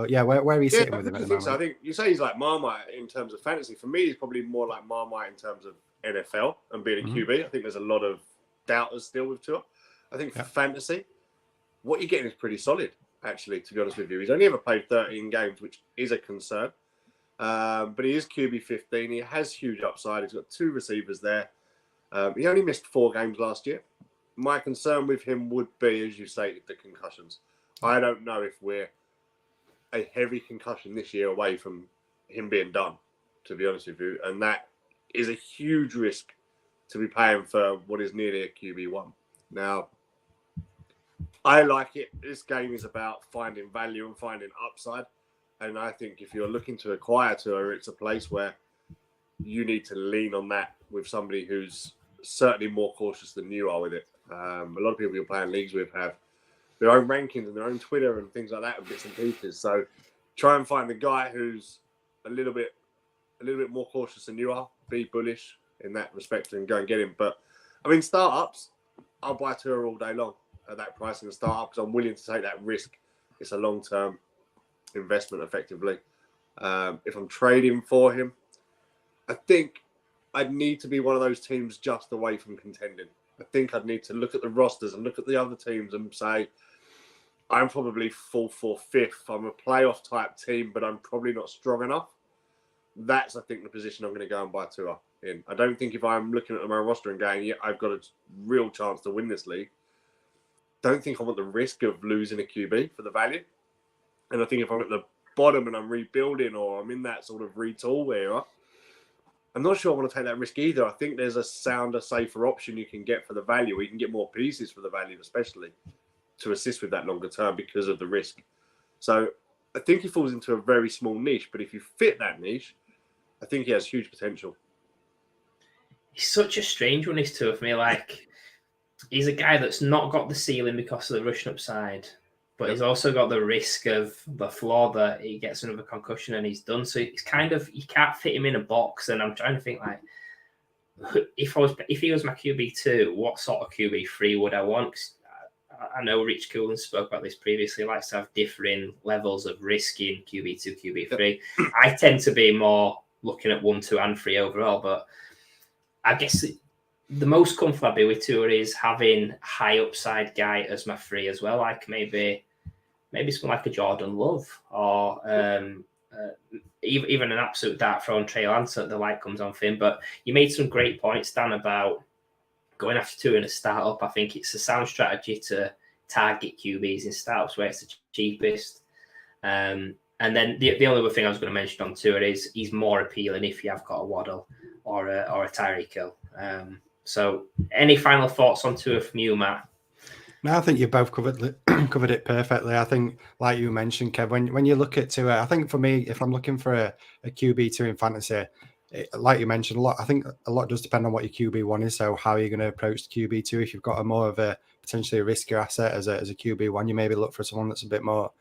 yeah, where are you sitting with him at the moment? So I think you say he's like Marmite in terms of fantasy. For me, he's probably more like Marmite in terms of NFL and being a QB. I think there's a lot of doubters still with Tua. I think for fantasy, what you're getting is pretty solid, actually, to be honest with you. He's only ever played 13 games, which is a concern. But he is QB 15. He has huge upside. He's got two receivers there. He only missed 4 games last year. My concern with him would be, as you say, the concussions. I don't know if we're a heavy concussion this year away from him being done, to be honest with you. And that is a huge risk to be paying for what is nearly a QB1. Now, I like it. This game is about finding value and finding upside. And I think if you're looking to acquire Tua, it's a place where you need to lean on that with somebody who's certainly more cautious than you are with it. A lot of people you're playing leagues with have their own rankings and their own Twitter and things like that and bits and pieces. So try and find the guy who's a little bit more cautious than you are. Be bullish in that respect and go and get him. But I mean, startups, I'll buy Tua all day long at that price in the startup because I'm willing to take that risk. It's a long-term investment, effectively. If I'm trading for him, I think I'd need to be one of those teams just away from contending. I think I'd need to look at the rosters and look at the other teams and say, I'm probably 4th or 5th. I'm a playoff type team, but I'm probably not strong enough. That's, I think, the position I'm going to go and buy Tua in. I don't think if I'm looking at my roster and going, yeah, I've got a real chance to win this league, don't think I want the risk of losing a QB for the value. And I think if I'm at the bottom and I'm rebuilding or I'm in that sort of retool era, I'm not sure I want to take that risk either. I think there's a sounder, safer option you can get for the value. You can get more pieces for the value, especially to assist with that longer term because of the risk. So I think he falls into a very small niche, but if you fit that niche, I think he has huge potential. He's such a strange one, this Tua, for me. Like, he's a guy that's not got the ceiling because of the rushing upside, but he's also got the risk of the flaw that he gets another concussion and he's done. So it's kind of, you can't fit him in a box. And I'm trying to think, like, if he was my QB2, what sort of QB3 would I want? 'Cause I know Rich Coolen spoke about this previously. He likes to have differing levels of risk in QB2, QB3. I tend to be more looking at 1, 2, and 3 overall. But I guess the most comfortable I'd be with Tua is having high upside guy as my 3 as well. Like maybe someone like a Jordan Love or even an absolute dart throwing Trey Lance that the light comes on for him. But you made some great points, Dan, about going after Tua in a startup. I think it's a sound strategy to target QBs in startups where it's the cheapest. And then the only other thing I was going to mention on Tua is he's more appealing if you have got a Waddle or a Tyreek Hill. So any final thoughts on Tua from you, Matt? No, I think you both covered it perfectly. I think, like you mentioned, Kev, when you look at Tua, I think for me, if I'm looking for a QB2 in fantasy, like you mentioned, I think a lot does depend on what your QB1 is. So how are you going to approach the QB2? If you've got a more of a potentially a riskier asset as a QB1, you maybe look for someone that's a bit more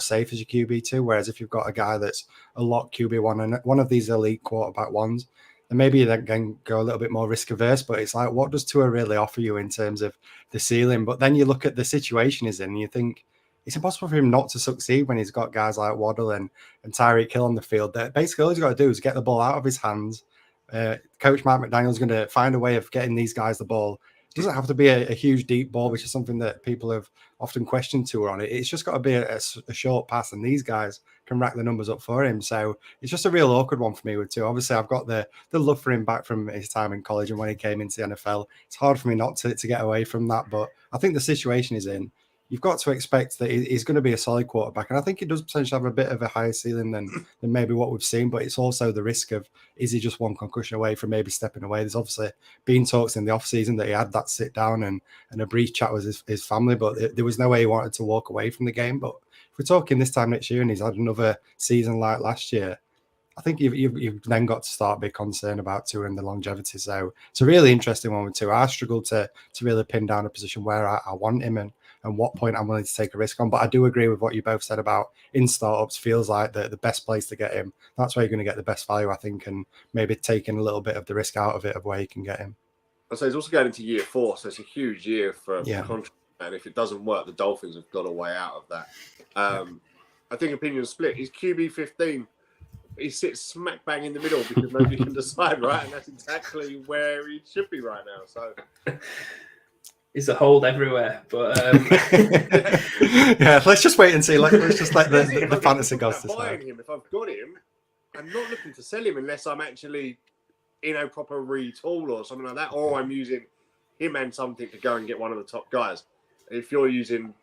safe as your QB2. Whereas if you've got a guy that's a lot QB1 and one of these elite quarterback ones, then maybe you then go a little bit more risk averse. But it's like, what does Tua really offer you in terms of the ceiling? But then you look at the situation he's in and you think, it's impossible for him not to succeed when he's got guys like Waddle and Tyreek Hill on the field. That basically all he's got to do is get the ball out of his hands. Coach Mike McDaniel's going to find a way of getting these guys the ball. It doesn't have to be a huge deep ball, which is something that people have often questioned Tua on. It's just got to be a short pass, and these guys can rack the numbers up for him. So it's just a real awkward one for me with Tua. Obviously, I've got the love for him back from his time in college and when he came into the NFL. It's hard for me not to get away from that, but I think the situation he's in, you've got to expect that he's going to be a solid quarterback. And I think he does potentially have a bit of a higher ceiling than maybe what we've seen, but it's also the risk of, is he just one concussion away from maybe stepping away? There's obviously been talks in the offseason that he had that sit down and a brief chat with his family, but there was no way he wanted to walk away from the game. But if we're talking this time next year and he's had another season like last year, I think you've then got to start being concerned about Tua and the longevity. So it's a really interesting one with Tua. I struggle to really pin down a position where I want him and what point I'm willing to take a risk on. But I do agree with what you both said about in startups feels like the best place to get him. That's where you're going to get the best value, I think, and maybe taking a little bit of the risk out of it of where you can get him. So he's also going into year 4, so it's a huge year for contract. And if it doesn't work, the Dolphins have got a way out of that. I think opinions split. He's QB15. He sits smack bang in the middle because nobody can decide, right? And that's exactly where he should be right now. So There's a hold everywhere, but yeah, let's just wait and see. Let's just let the fantasy gods decide. If I've got him, I'm not looking to sell him unless I'm actually in a proper retool or something like that, or I'm using him and something to go and get one of the top guys. If you're using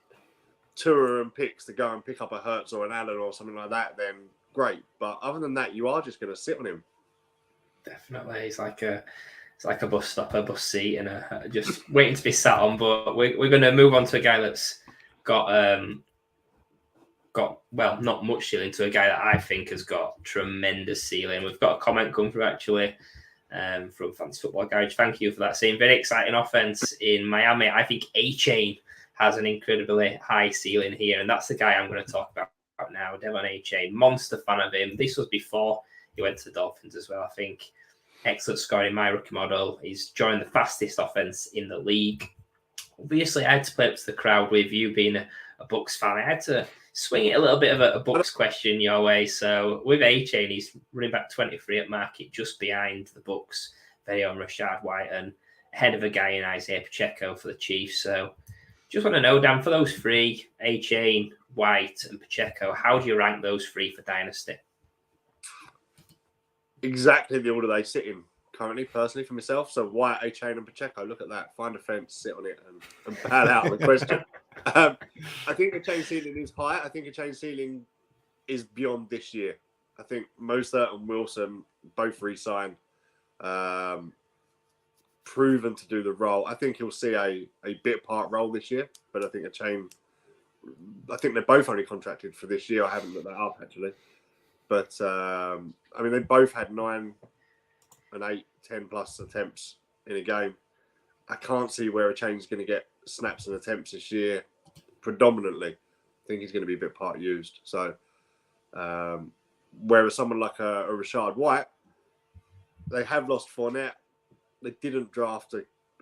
Tour and picks to go and pick up a Hertz or an Allen or something like that, then great. But other than that, you are just going to sit on him. Definitely, it's like a bus stop, a bus seat, and just waiting to be sat on. But we're going to move on to a guy that's got well, not much ceiling, to a guy that I think has got tremendous ceiling. We've got a comment come through actually from Fantasy Football Garage. Thank you for that. Saying very exciting offense in Miami. I think A-Chain has an incredibly high ceiling here, and that's the guy I'm going to talk about now. Devon A-Chain, monster fan of him. This was before he went to the Dolphins as well. I think excellent score in my rookie model. He's joined the fastest offense in the league. Obviously, I had to play up to the crowd with you being a Bucs fan. I had to swing it a little bit of a Bucs question your way. So with A-Chain, he's running back 23 at market, just behind the Bucs' very own Rashad White and ahead of a guy in Isaiah Pacheco for the Chiefs. So just want to know, Dan, for those three, A-Chain, White, and Pacheco, how do you rank those three for Dynasty? Exactly the order they sit in currently, personally, for myself. So White, A-Chain, and Pacheco. Look at that. Find a fence, sit on it, and bat out the question. I think A-Chain ceiling is high. I think A-Chain ceiling is beyond this year. I think Mostert and Wilson both re-signed, proven to do the role. I think he'll see a bit part role this year, but I think A-Chain, I think they're both only contracted for this year. I haven't looked that up actually. But, I mean, they both had 9 and 8, 10 plus attempts in a game. I can't see where A-Chain's going to get snaps and attempts this year predominantly. I think he's going to be a bit part used. So, whereas someone like a Rashad White, they have lost Fournette. They didn't draft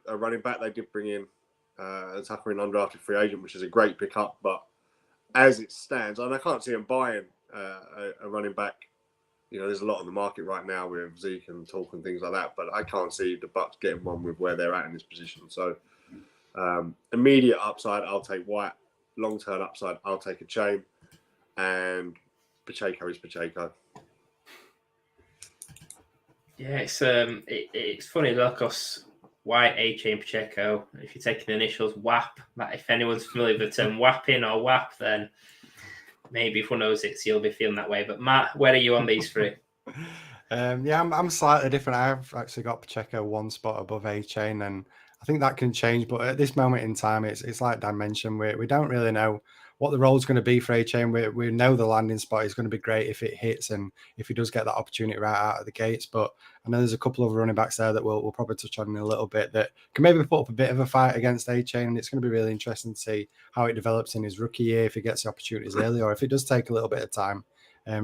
a running back. They did bring in a Tucker, an undrafted free agent, which is a great pickup. But as it stands, and I can't see him buying a running back. You know, there's a lot on the market right now with Zeke and Talk and things like that, but I can't see the Bucs getting one with where they're at in this position. So, immediate upside, I'll take White. Long-term upside, I'll take A-Chain. And Pacheco is Pacheco. Yeah, it's funny, because White, A-Chain, Pacheco, if you're taking the initials WAP, if anyone's familiar with the term WAPing or WAP, then maybe if one knows it, you'll be feeling that way. But Matt, where are you on these three? Yeah, I'm slightly different. I've actually got Pacheco one spot above A-Chain, and I think that can change. But at this moment in time, it's like Dan mentioned, we don't really know what the role is going to be for A-Chain. We know the landing spot is going to be great if it hits and if he does get that opportunity right out of the gates. But I know there's a couple of running backs there that we'll probably touch on in a little bit that can maybe put up a bit of a fight against A-Chain. And it's going to be really interesting to see how it develops in his rookie year, if he gets the opportunities early or if it does take a little bit of time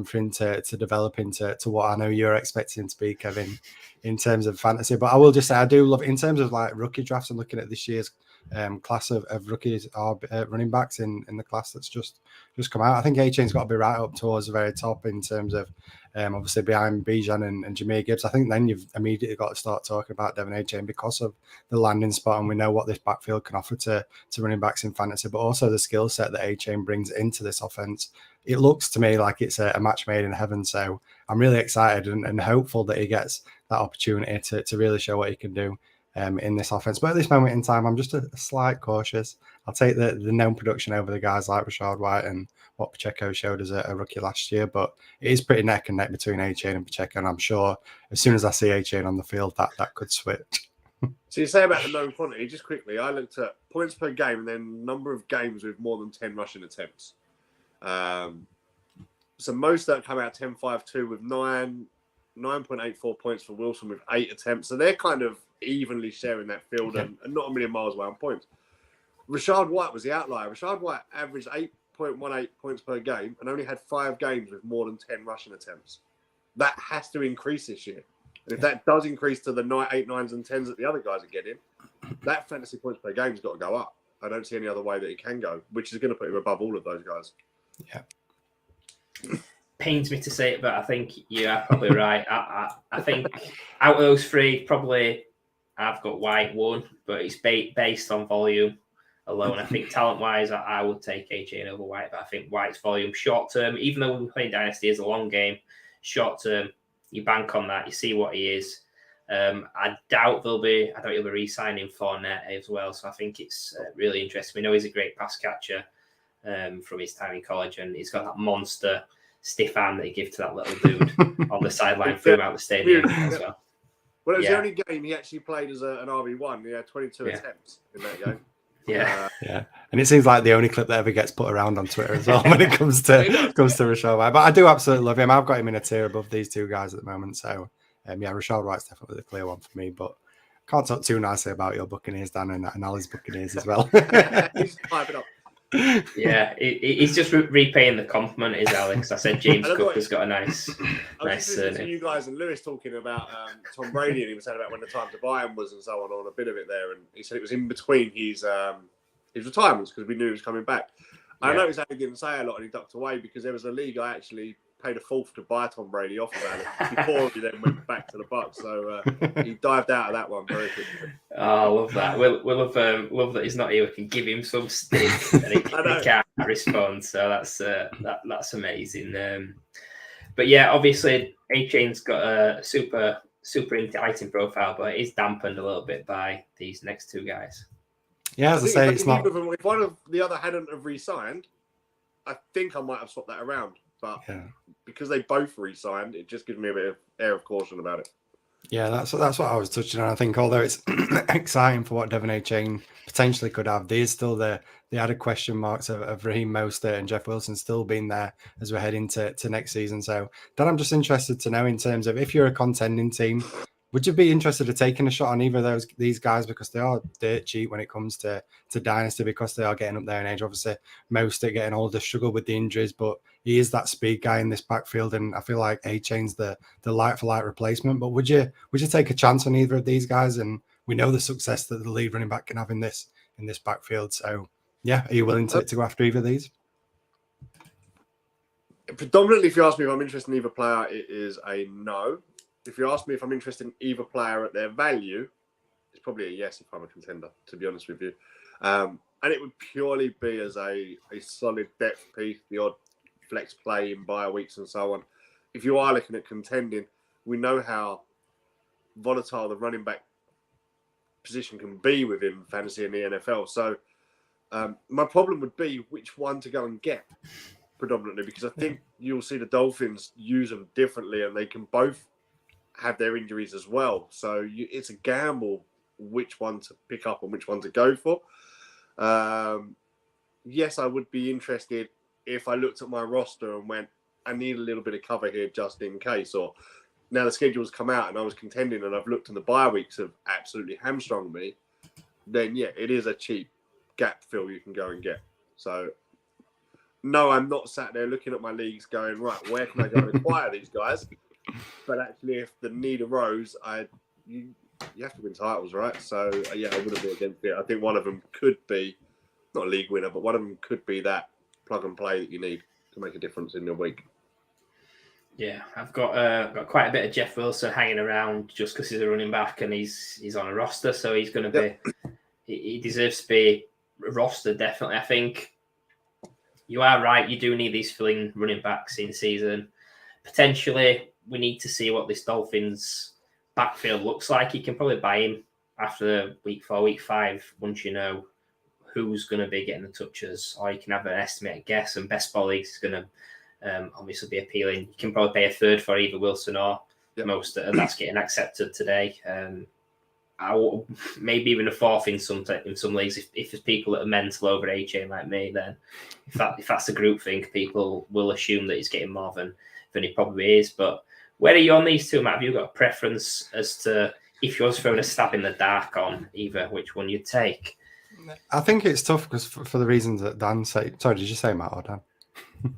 for him to develop into what I know you're expecting to be, Kevin, in terms of fantasy. But I will just say I do love, in terms of like rookie drafts and looking at this year's class of rookies or running backs in the class that's just come out. I think A-Chain's got to be right up towards the very top in terms of obviously behind Bijan and Jahmyr Gibbs. I think then you've immediately got to start talking about Devon A-Chain because of the landing spot, and we know what this backfield can offer to running backs in fantasy, but also the skill set that A-Chain brings into this offense. It looks to me like it's a match made in heaven. So I'm really excited and hopeful that he gets that opportunity to really show what he can do in this offense. But at this moment in time, I'm just a slight cautious. I'll take the known production over the guys like Rashad White and what Pacheco showed as a rookie last year. But it is pretty neck and neck between A-Chain and Pacheco. And I'm sure as soon as I see A-Chain on the field, that could switch. So you say about the known quantity, just quickly, I looked at points per game and then number of games with more than 10 rushing attempts. So most that come out 10-5-2 with 9.84 points for Wilson with 8 attempts. So they're kind of evenly sharing that field and not a million miles away on points. Rashad White was the outlier. Rashad White averaged 8.18 points per game and only had 5 games with more than 10 rushing attempts. That has to increase this year. And if that does increase to the 8, 9s and 10s that the other guys are getting, that fantasy points per game has got to go up. I don't see any other way that it can go, which is going to put him above all of those guys. Yeah. Pains me to say it, but I think you're probably right. I think out of those three, probably I've got White one, but it's based on volume alone. I think talent-wise, I would take A-Chain over White, but I think White's volume short-term, even though we're playing Dynasty as a long game, short-term, you bank on that, you see what he is. I doubt he'll be re-signing Fournette as well. So I think it's really interesting. We know he's a great pass catcher from his time in college, and he's got that monster stiff arm that he gives to that little dude on the sideline throughout the stadium as well. Well, it was the only game he actually played as an RB1. He had 22 attempts in that game. Yeah. And it seems like the only clip that ever gets put around on Twitter as well when it comes to Rashad White. But I do absolutely love him. I've got him in a tier above these two guys at the moment. So, Rashad White's definitely the clear one for me. But can't talk too nicely about your Buccaneers, Dan, and Ali's Buccaneers as well. He's piping up. Yeah, he's just repaying the compliment, is Alex. I said James Cook has got a nice listening to you guys and Lewis talking about Tom Brady, and he was saying about when the time to buy him was and so on a bit of it there, and he said it was in between his retirements because we knew he was coming back. I noticed that he didn't say a lot and he ducked away because there was a league I actually paid a fourth to buy Tom Brady off about it before he then went back to the Bucs. So he dived out of that one very quickly. Oh, I love that. We'll love that he's not here. We can give him some stick and he can't respond. So that's amazing. But yeah, obviously A-Chain's got a super exciting profile, but it is dampened a little bit by these next two guys. Yeah, as I say, it's not. If one of the other hadn't have re-signed, I think I might have swapped that around. But because they both re-signed, it just gives me a bit of air of caution about it. Yeah, that's what I was touching on. I think although it's exciting for what Devon A-Chain potentially could have, there's still the added question marks of Raheem Mostert and Jeff Wilson still being there as we're heading to next season. So Dan, I'm just interested to know in terms of if you're a contending team, would you be interested in taking a shot on either of these guys because they are dirt cheap when it comes to dynasty because they are getting up there in age? Obviously, Mostert getting older, struggle with the injuries, but he is that speed guy in this backfield, and I feel like A-Chain's the light for light replacement. But would you take a chance on either of these guys? And we know the success that the lead running back can have in this backfield. So yeah, are you willing to go after either of these? Predominantly, if you ask me if I'm interested in either player, it is a no. If you ask me if I'm interested in either player at their value, it's probably a yes if I'm a contender, to be honest with you. And it would purely be as a solid depth piece, the odd flex play in bye weeks and so on. If you are looking at contending, we know how volatile the running back position can be within fantasy and the NFL. So my problem would be which one to go and get predominantly, because I think you'll see the Dolphins use them differently and they can both have their injuries as well. So it's a gamble which one to pick up and which one to go for. Yes, I would be interested if I looked at my roster and went, I need a little bit of cover here just in case. Or now the schedule's come out and I was contending and I've looked and the bye weeks have absolutely hamstrung me, then yeah, it is a cheap gap fill you can go and get. So no, I'm not sat there looking at my leagues going, right, where can I go and acquire these guys? But actually, if the need arose, you have to win titles, right? So yeah, I wouldn't be against it. I think one of them could be not a league winner, but one of them could be that plug and play that you need to make a difference in your week. Yeah, I've got quite a bit of Jeff Wilson hanging around just because he's a running back and he's on a roster, so he's going to be. He deserves to be rostered, definitely. I think you are right. You do need these filling running backs in season. Potentially, we need to see what this Dolphins backfield looks like. You can probably buy him after week 4, week 5, once you know who's going to be getting the touches, or you can have an estimated guess. And best ball leagues is going to obviously be appealing. You can probably pay a third for either Wilson or Mostert, and that's getting accepted today. Maybe even a fourth in some leagues. If there's people that are mental over A-Chain like me, then if that's a group thing, people will assume that he's getting more than he probably is. But where are you on these two, Matt? Have you got a preference as to if you was throwing a stab in the dark on either, which one you'd take? I think it's tough because for the reasons that Dan said. Sorry, did you say Matt or Dan?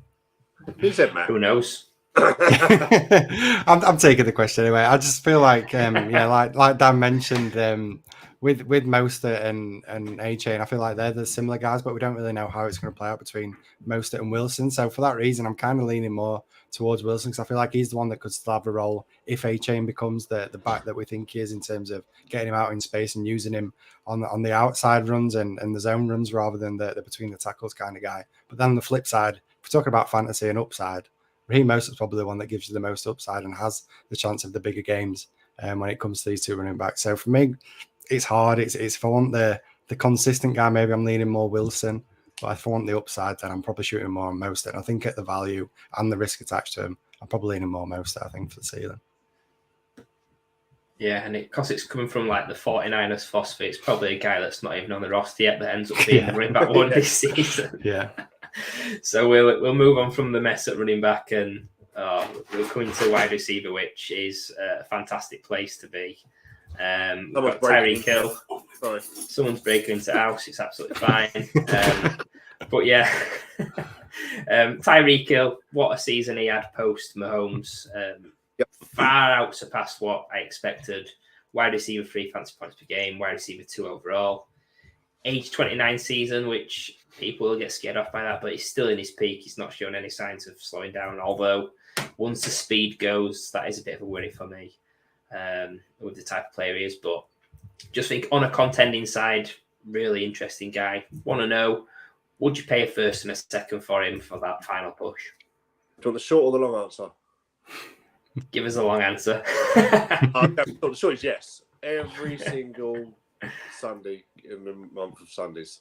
Who said Matt? Who knows? I'm taking the question anyway. I just feel like, like Dan mentioned, with Mostert and A-Chain, I feel like they're the similar guys, but we don't really know how it's going to play out between Mostert and Wilson. So for that reason, I'm kind of leaning more towards Wilson because I feel like he's the one that could still have a role if A-Chain becomes the back that we think he is in terms of getting him out in space and using him on the outside runs and the zone runs rather than the between the tackles kind of guy. But then on the flip side, if we're talking about fantasy and upside, Raheem Mostert's probably the one that gives you the most upside and has the chance of the bigger games. when it comes to these two running backs. So for me, it's hard. It's if I want the consistent guy, maybe I'm leaning more Wilson. But if I want the upside, then I'm probably shooting more on Mostert. And I think at the value and the risk attached to him, I'm probably leaning more Mostert, I think, for the ceiling. Yeah, and because it's coming from like the 49ers phosphate, it's probably a guy that's not even on the roster yet that ends up being the running back one this season. Yeah. So we'll move on from the mess at running back and we'll come into wide receiver, which is a fantastic place to be. Tyreek Hill. Sorry. Someone's breaking into the house. It's absolutely fine. But yeah, Tyreek Hill, what a season he had post Mahomes. Far out surpassed what I expected. Wide receiver 3 fantasy points per game, wide receiver 2 overall. Age 29 season, which people will get scared off by that, but he's still in his peak. He's not showing any signs of slowing down. Although once the speed goes, that is a bit of a worry for me. With the type of player he is, but just think on a contending side, really interesting guy. Want to know, would you pay a first and a second for him for that final push? Do you want the short or the long answer? Give us a long answer. The short is yes. Every single Sunday in the month of Sundays.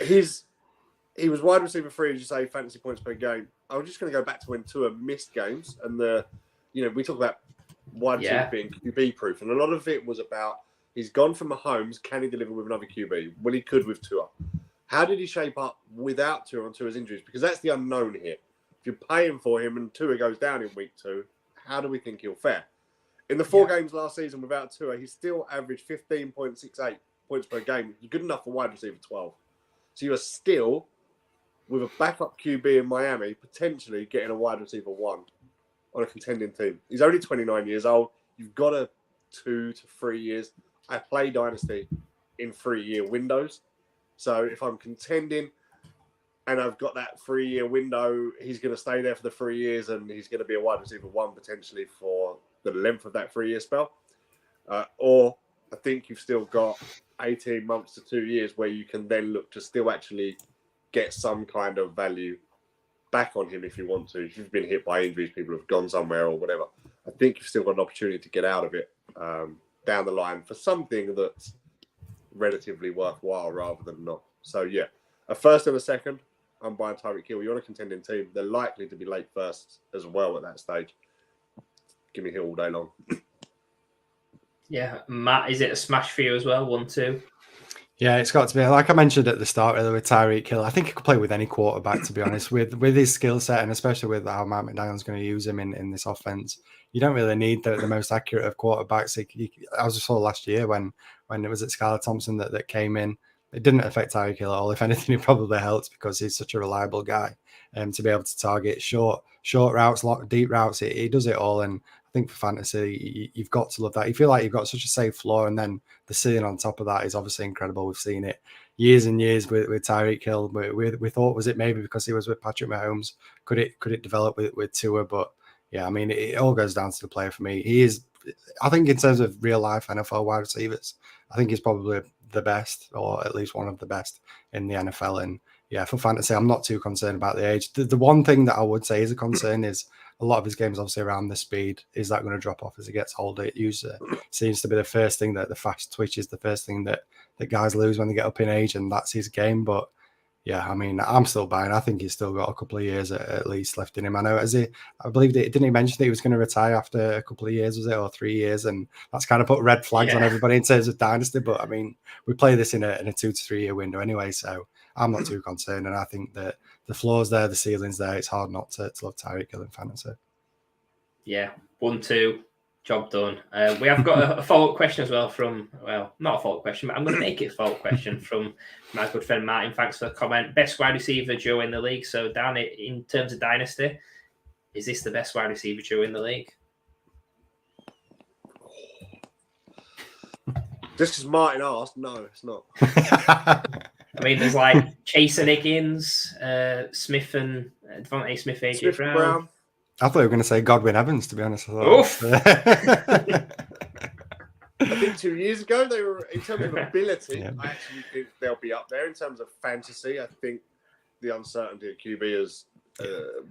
He was wide receiver 3, as you say, fantasy points per game. I was just going to go back to when Tua missed games and we talk about wide receiver being QB proof, and a lot of it was about he's gone from Mahomes. Can he deliver with another QB? Well, he could with Tua. How did he shape up without Tua on Tua's injuries? Because that's the unknown here. If you're paying for him and Tua goes down in week 2, how do we think he'll fare? In the 4 games last season without Tua, he still averaged 15.68 points per game. Good enough for wide receiver 12. So you are still, with a backup QB in Miami, potentially getting a wide receiver 1 on a contending team. He's only 29 years old. You've got a 2 to 3 years. I play Dynasty in 3-year windows. So if I'm contending and I've got that 3-year window, he's going to stay there for the 3 years and he's going to be a wide receiver 1 potentially for the length of that 3-year spell. Or I think you've still got 18 months to 2 years where you can then look to still actually get some kind of value back on him if you want to. If you've been hit by injuries, people have gone somewhere or whatever. I think you've still got an opportunity to get out of it down the line for something that's relatively worthwhile rather than not. So yeah, a first and a second, I'm buying Tyreek Hill. You're on a contending team. They're likely to be late first as well at that stage. Give me Hill all day long. Yeah, Matt, is it a smash for you as well? 1-2? Yeah, it's got to be. Like I mentioned at the start with Tyreek Hill, I think he could play with any quarterback, to be honest, with his skill set and especially with how Matt McDaniel's going to use him in this offense. You don't really need the most accurate of quarterbacks. I was just saw last year when it was at Skylar Thompson that came in. It didn't affect Tyreek Hill at all. If anything, it probably helped because he's such a reliable guy to be able to target short routes, deep routes. He does it all. And I think for fantasy, you've got to love that. You feel like you've got such a safe floor, and then the ceiling on top of that is obviously incredible. We've seen it years and years with Tyreek Hill. We thought, was it maybe because he was with Patrick Mahomes? Could it develop with Tua? But yeah, I mean, it all goes down to the player for me. He is, I think, in terms of real life NFL wide receivers, I think he's probably the best, or at least one of the best in the NFL. And yeah, for fantasy, I'm not too concerned about the age. The one thing that I would say is a concern is a lot of his games, obviously, around the speed. Is that going to drop off as he gets older? It usually seems to be the first thing that the fast twitch is the first thing that guys lose when they get up in age, and that's his game. But yeah, I mean, I'm still buying. I think he's still got a couple of years at least left in him. I know, I believe didn't he mention that he was going to retire after a couple of years, was it, or 3 years? And that's kind of put red flags on everybody in terms of dynasty. But I mean, we play this in a 2 to 3 year window anyway, so I'm not too concerned. And I think that the floor's there, the ceiling's there. It's hard not to love Tyreek Hill in fantasy. Yeah, 1-2, job done. We have got a follow-up question as well from, well, not a follow-up question, but I'm going to make it a follow-up question from my good friend Martin. Thanks for the comment. Best wide receiver duo in the league. So, Dan, in terms of dynasty, is this the best wide receiver duo in the league? Just because Martin asked, no, it's not. I mean, there's like Chase and Higgins, Smith and Devontae Smith, AJ Brown. I thought you were going to say Godwin Evans, to be honest. Oof. I think 2 years ago, they were, in terms of ability, I actually think they'll be up there. In terms of fantasy, I think the uncertainty of QB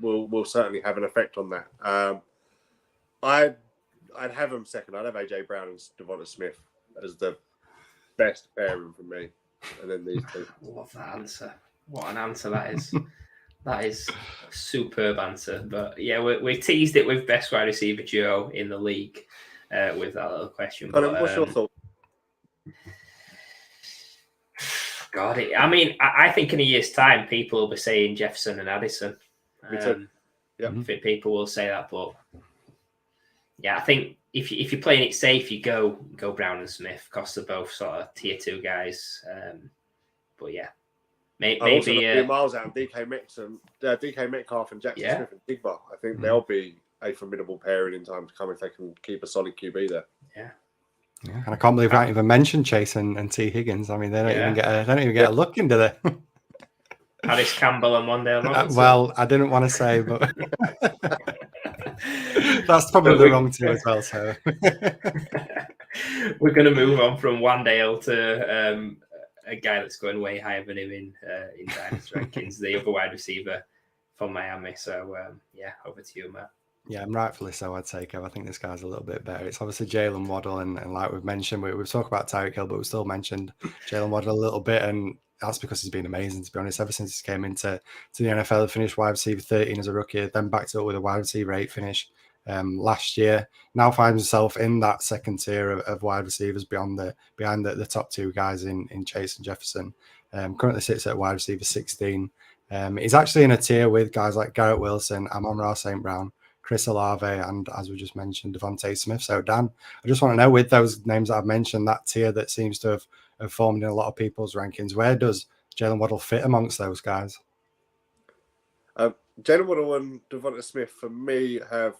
will certainly have an effect on that. I I'd have them second. I'd have AJ Brown and Devonta Smith as the best pairing for me, and then these two. Love that answer. What an answer that is. That is a superb answer. But yeah, we teased it with best wide receiver duo in the league with that little question. Colin, what's your thought? God, I think in a year's time, people will be saying Jefferson and Addison. Me too. Yeah, people will say that, but yeah, I think if you're playing it safe, you go Brown and Smith, because they're both sort of tier 2 guys. But yeah, maybe Miles out and DK Metcalf and Jackson Smith and Digba. I think they'll be a formidable pairing in time to come if they can keep a solid QB there. Yeah. Yeah, and I can't believe I haven't even mentioned Chase and T. Higgins. I mean, they don't even get a look into they? Harris Campbell and Wandale Robinson. Well, I didn't want to say, but that's probably the wrong two as well. So we're going to move on from Wandale to a guy that's going way higher than him in dynasty rankings, the other wide receiver from Miami. So yeah, over to you, Matt. Yeah, and rightfully so, I'd say, Kev. I think this guy's a little bit better. It's obviously Jalen Waddle, and like we've mentioned, we've talked about Tyreek Hill, but we've still mentioned Jalen Waddle a little bit, and that's because he's been amazing, to be honest. Ever since he came into the NFL, he finished wide receiver 13 as a rookie, then backed it up with a wide receiver 8 finish last year. Now finds himself in that second tier of wide receivers behind the top 2 guys in Chase and Jefferson. Currently sits at wide receiver 16. He's actually in a tier with guys like Garrett Wilson, Amon-Ra St. Brown, Chris Olave, and as we just mentioned, Devontae Smith. So, Dan, I just want to know, with those names that I've mentioned, that tier that seems to have formed in a lot of people's rankings, where does Jalen Waddle fit amongst those guys? Jalen Waddle and Devontae Smith, for me, have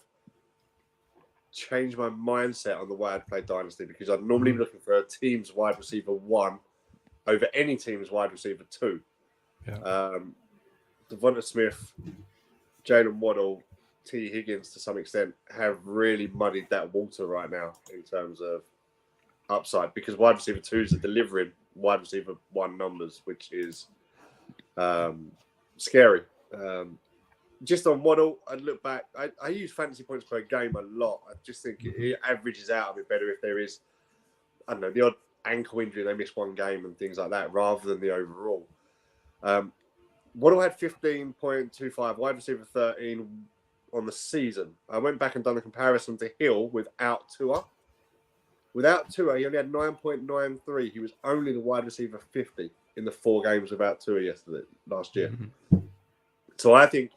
changed my mindset on the way I'd play Dynasty, because I'd normally be looking for a team's wide receiver 1 over any team's wide receiver 2. Yeah. Devontae Smith, Jalen Waddle, T. Higgins, to some extent, have really muddied that water right now in terms of upside, because wide receiver 2s are delivering wide receiver 1 numbers, which is scary. Just on Waddle, I'd look back. I use fantasy points per game a lot. I just think it averages out a bit better if there is, I don't know, the odd ankle injury, they miss one game and things like that, rather than the overall. Waddle had 15.25, wide receiver 13 on the season. I went back and done a comparison to Hill without Tua. Without Tua, he only had 9.93. He was only the wide receiver 50 in the 4 games without Tua last year. So I think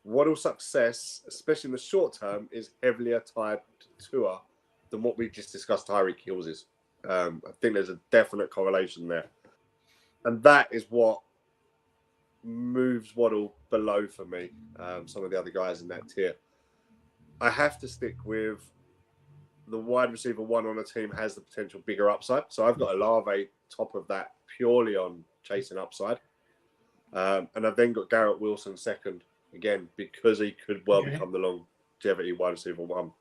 Waddle's success, especially in the short term, is heavier tied to Tua than what we just discussed Tyreek Hill's is. I think there's a definite correlation there. And that is what moves Waddle below for me, some of the other guys in that tier. I have to stick with the wide receiver 1 on a team has the potential bigger upside. So I've got Olave top of that purely on chasing upside. And I've then got Garrett Wilson second, again, because he could well become the longevity wide receiver 1.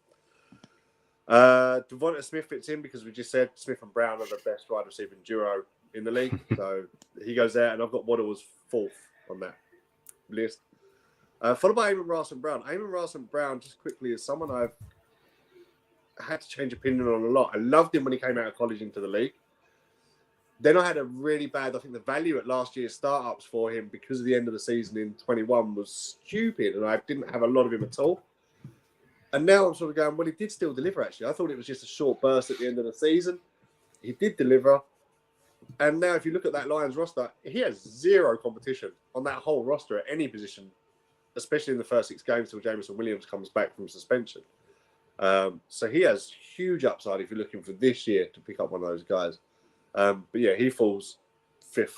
Devonta Smith fits in because we just said Smith and Brown are the best wide receiving duo in the league. So he goes there, and I've got Waddle as 4th on that list. Followed by Amon-Ra St. Brown. Amon-Ra St. Brown, just quickly, is someone I've had to change opinion on a lot. I loved him when he came out of college into the league. Then I had a really bad, I think the value at last year's startups for him because of the end of the season in 21 was stupid, and I didn't have a lot of him at all. And now I'm sort of going, well, he did still deliver, actually. I thought it was just a short burst at the end of the season. He did deliver. And now if you look at that Lions roster, he has 0 competition on that whole roster at any position, especially in the first 6 games till Jameson Williams comes back from suspension. So he has huge upside if you're looking for this year to pick up one of those guys. But yeah, he falls 5th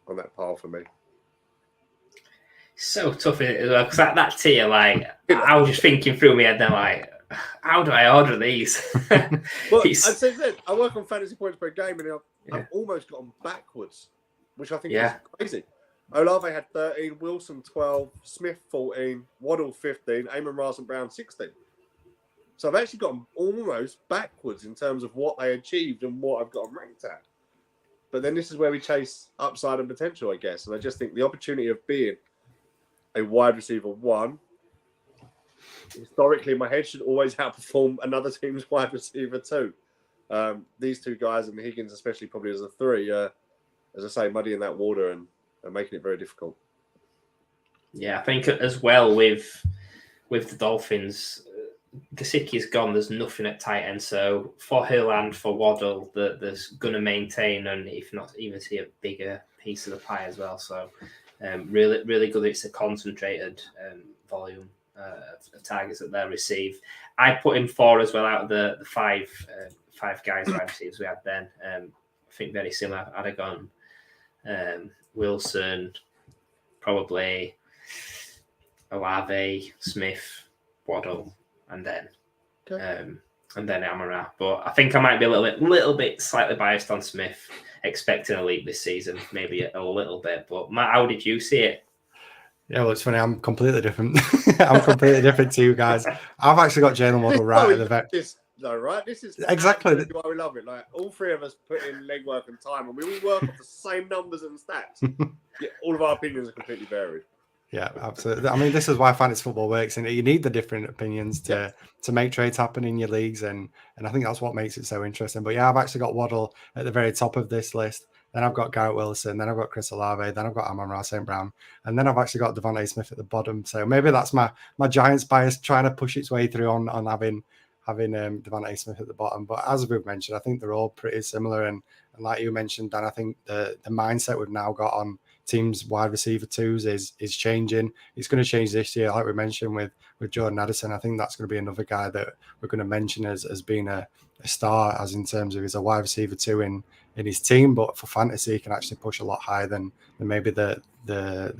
on that pile for me. So tough, because that tier, like, I was just thinking through my head then, like, how do I order these? Well, I'd say that I work on fantasy points per game, and I've almost got them backwards, which I think is crazy. Olave had 13, Wilson 12, Smith 14, Waddle 15, Amon-Ra St. Brown 16. So I've actually got them almost backwards in terms of what they achieved and what I've got them ranked at. But then this is where we chase upside and potential, I guess. And I just think the opportunity of being a wide receiver 1 historically in my head should always outperform another team's wide receiver too. These two guys, and Higgins especially probably as a three, as I say, muddying that water and making it very difficult. Yeah, I think as well with the Dolphins, Gesicki's gone. There's nothing at tight end. So for Hill and for Waddle, there's going to maintain and if not even see a bigger piece of the pie as well. So really, really good. It's a concentrated volume of targets that they'll receive. I put him 4 as well out of the five guys wide receivers we had then. I think very similar. I'd have gone Wilson, probably Olave, Smith, Waddle, and then Amara. But I think I might be a little bit slightly biased on Smith, expecting a leap this season, maybe a little bit. But Matt, how did you see it? Yeah, well, it's funny. I'm completely different. I'm completely different to you guys. I've actually got Jalen Waddle right at the vet. This is exactly why we love it. Like all three of us put in legwork and time, and we all work off the same numbers and stats. Yet all of our opinions are completely varied. Yeah, absolutely. I mean, this is why fantasy football works, and you need the different opinions to make trades happen in your leagues, and I think that's what makes it so interesting. But yeah, I've actually got Waddle at the very top of this list. Then I've got Garrett Wilson. Then I've got Chris Olave. Then I've got Amon-Ra St. Brown. And then I've actually got Devontae Smith at the bottom. So maybe that's my Giants bias trying to push its way through on having Devontae Smith at the bottom. But as we've mentioned, I think they're all pretty similar. And like you mentioned, Dan, I think the mindset we've now got on teams wide receiver twos is changing. It's going to change this year, like we mentioned with Jordan Addison. I think that's going to be another guy that we're going to mention as being a star, as in terms of he's a wide receiver two in his team, but for fantasy he can actually push a lot higher than maybe the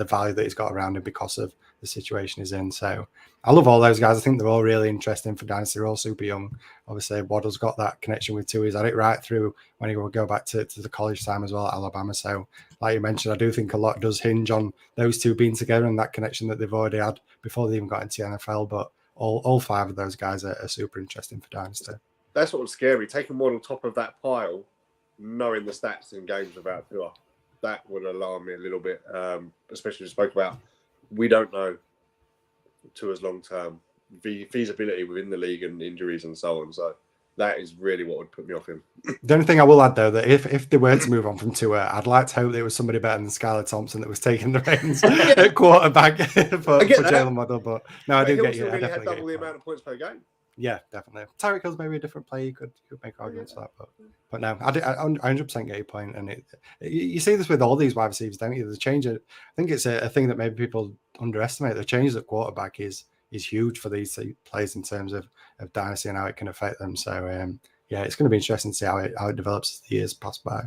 value that he's got around him because of the situation he's in. So I love all those guys. I think they're all really interesting for dynasty. They're all super young. Obviously Waddle's got that connection with Tua. He's had it right through when he will go back to the college time as well at Alabama. So like you mentioned, I do think a lot does hinge on those two being together and that connection that they've already had before they even got into the NFL. But all 5 of those guys are super interesting for dynasty. That's what was scary. Taking one on top of that pile, knowing the stats in games about Tua, that would alarm me a little bit. Especially we spoke about, we don't know Tua's long-term feasibility within the league and injuries and so on. So that is really what would put me off him. The only thing I will add, though, that if they were to move on from Tua, I'd like to hope there was somebody better than Skylar Thompson that was taking the reins at quarterback for Jalen Waddle. But no, I do get you. I really definitely had double get the you. amount of points per game. Yeah, definitely. Tyreek Hill's maybe a different player. You could make arguments for that, but no, I 100% get your point. And you see this with all these wide receivers, don't you? The change. I think it's a thing that maybe people underestimate. The change at quarterback is huge for these players in terms of dynasty and how it can affect them. So yeah, it's going to be interesting to see how it develops as the years pass by.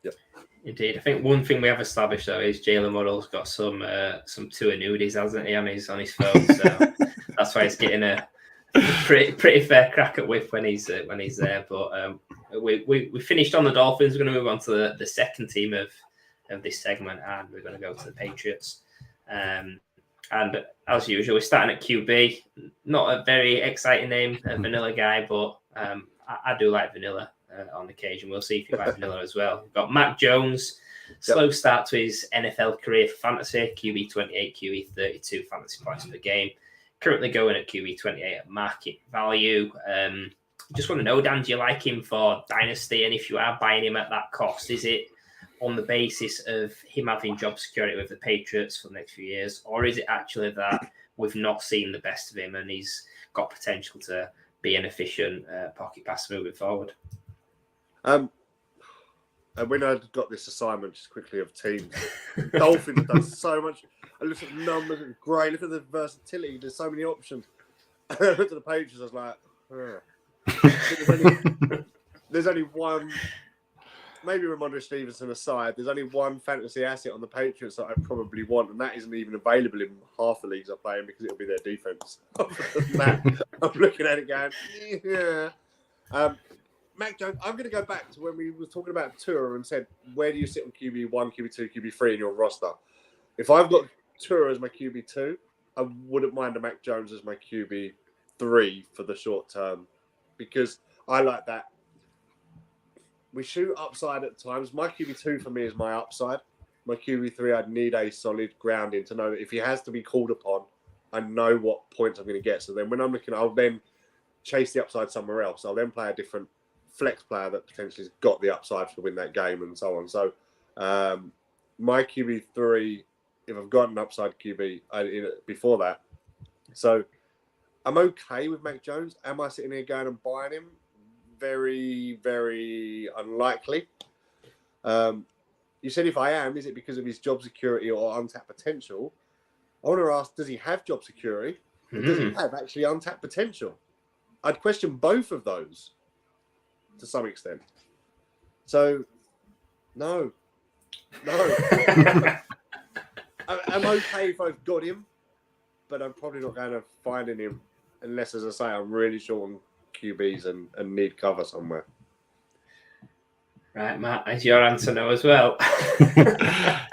Yep. Indeed. I think one thing we have established though is Jalen Waddle's got some Tua nudies, hasn't he, on his phone? So that's why he's getting a pretty fair crack at whiff when he's there. But we finished on the Dolphins. We're going to move on to the second team of this segment, and we're going to go to the Patriots. And as usual, we're starting at QB. Not a very exciting name, a vanilla guy, but I do like vanilla on occasion. We'll see if you like vanilla as well. We've got Mac Jones. Slow start to his NFL career for fantasy. QB 28, QB 32 fantasy points per game. Currently going at QB 28 at market value. Just want to know, Dan, do you like him for dynasty? And if you are buying him at that cost, is it on the basis of him having job security with the Patriots for the next few years? Or is it actually that we've not seen the best of him and he's got potential to be an efficient pocket passer moving forward? And when I got this assignment just quickly of teams, Dolphins does so much. I looked at the numbers, it's great. Look at the versatility. There's so many options. I looked at the Patriots, I was like, there's only one, maybe Ramondre Stevenson aside, there's only one fantasy asset on the Patriots that I probably want, and that isn't even available in half the leagues I play in because it'll be their defense. I'm looking at it going, yeah. Mac Jones, I'm going to go back to when we were talking about Tua and said, where do you sit on QB1, QB2, QB3 in your roster? If I've got Tua as my QB2, I wouldn't mind a Mac Jones as my QB3 for the short term because I like that. We shoot upside at times. My QB2 for me is my upside. My QB3, I'd need a solid grounding to know that if he has to be called upon, I know what points I'm going to get. So then when I'm looking, I'll then chase the upside somewhere else. I'll then play a different flex player that potentially has got the upside to win that game and so on. So my QB3, if I've got an upside QB before that, so I'm okay with Mac Jones. Am I sitting here going and buying him? Very, very unlikely. You said if I am, is it because of his job security or untapped potential? I want to ask, does he have job security? Or does he have actually untapped potential? I'd question both of those to some extent. So, no. I'm okay if I've got him, but I'm probably not going to find him unless, as I say, I'm really short on QBs and need cover somewhere. Right, Matt, is your answer no as well?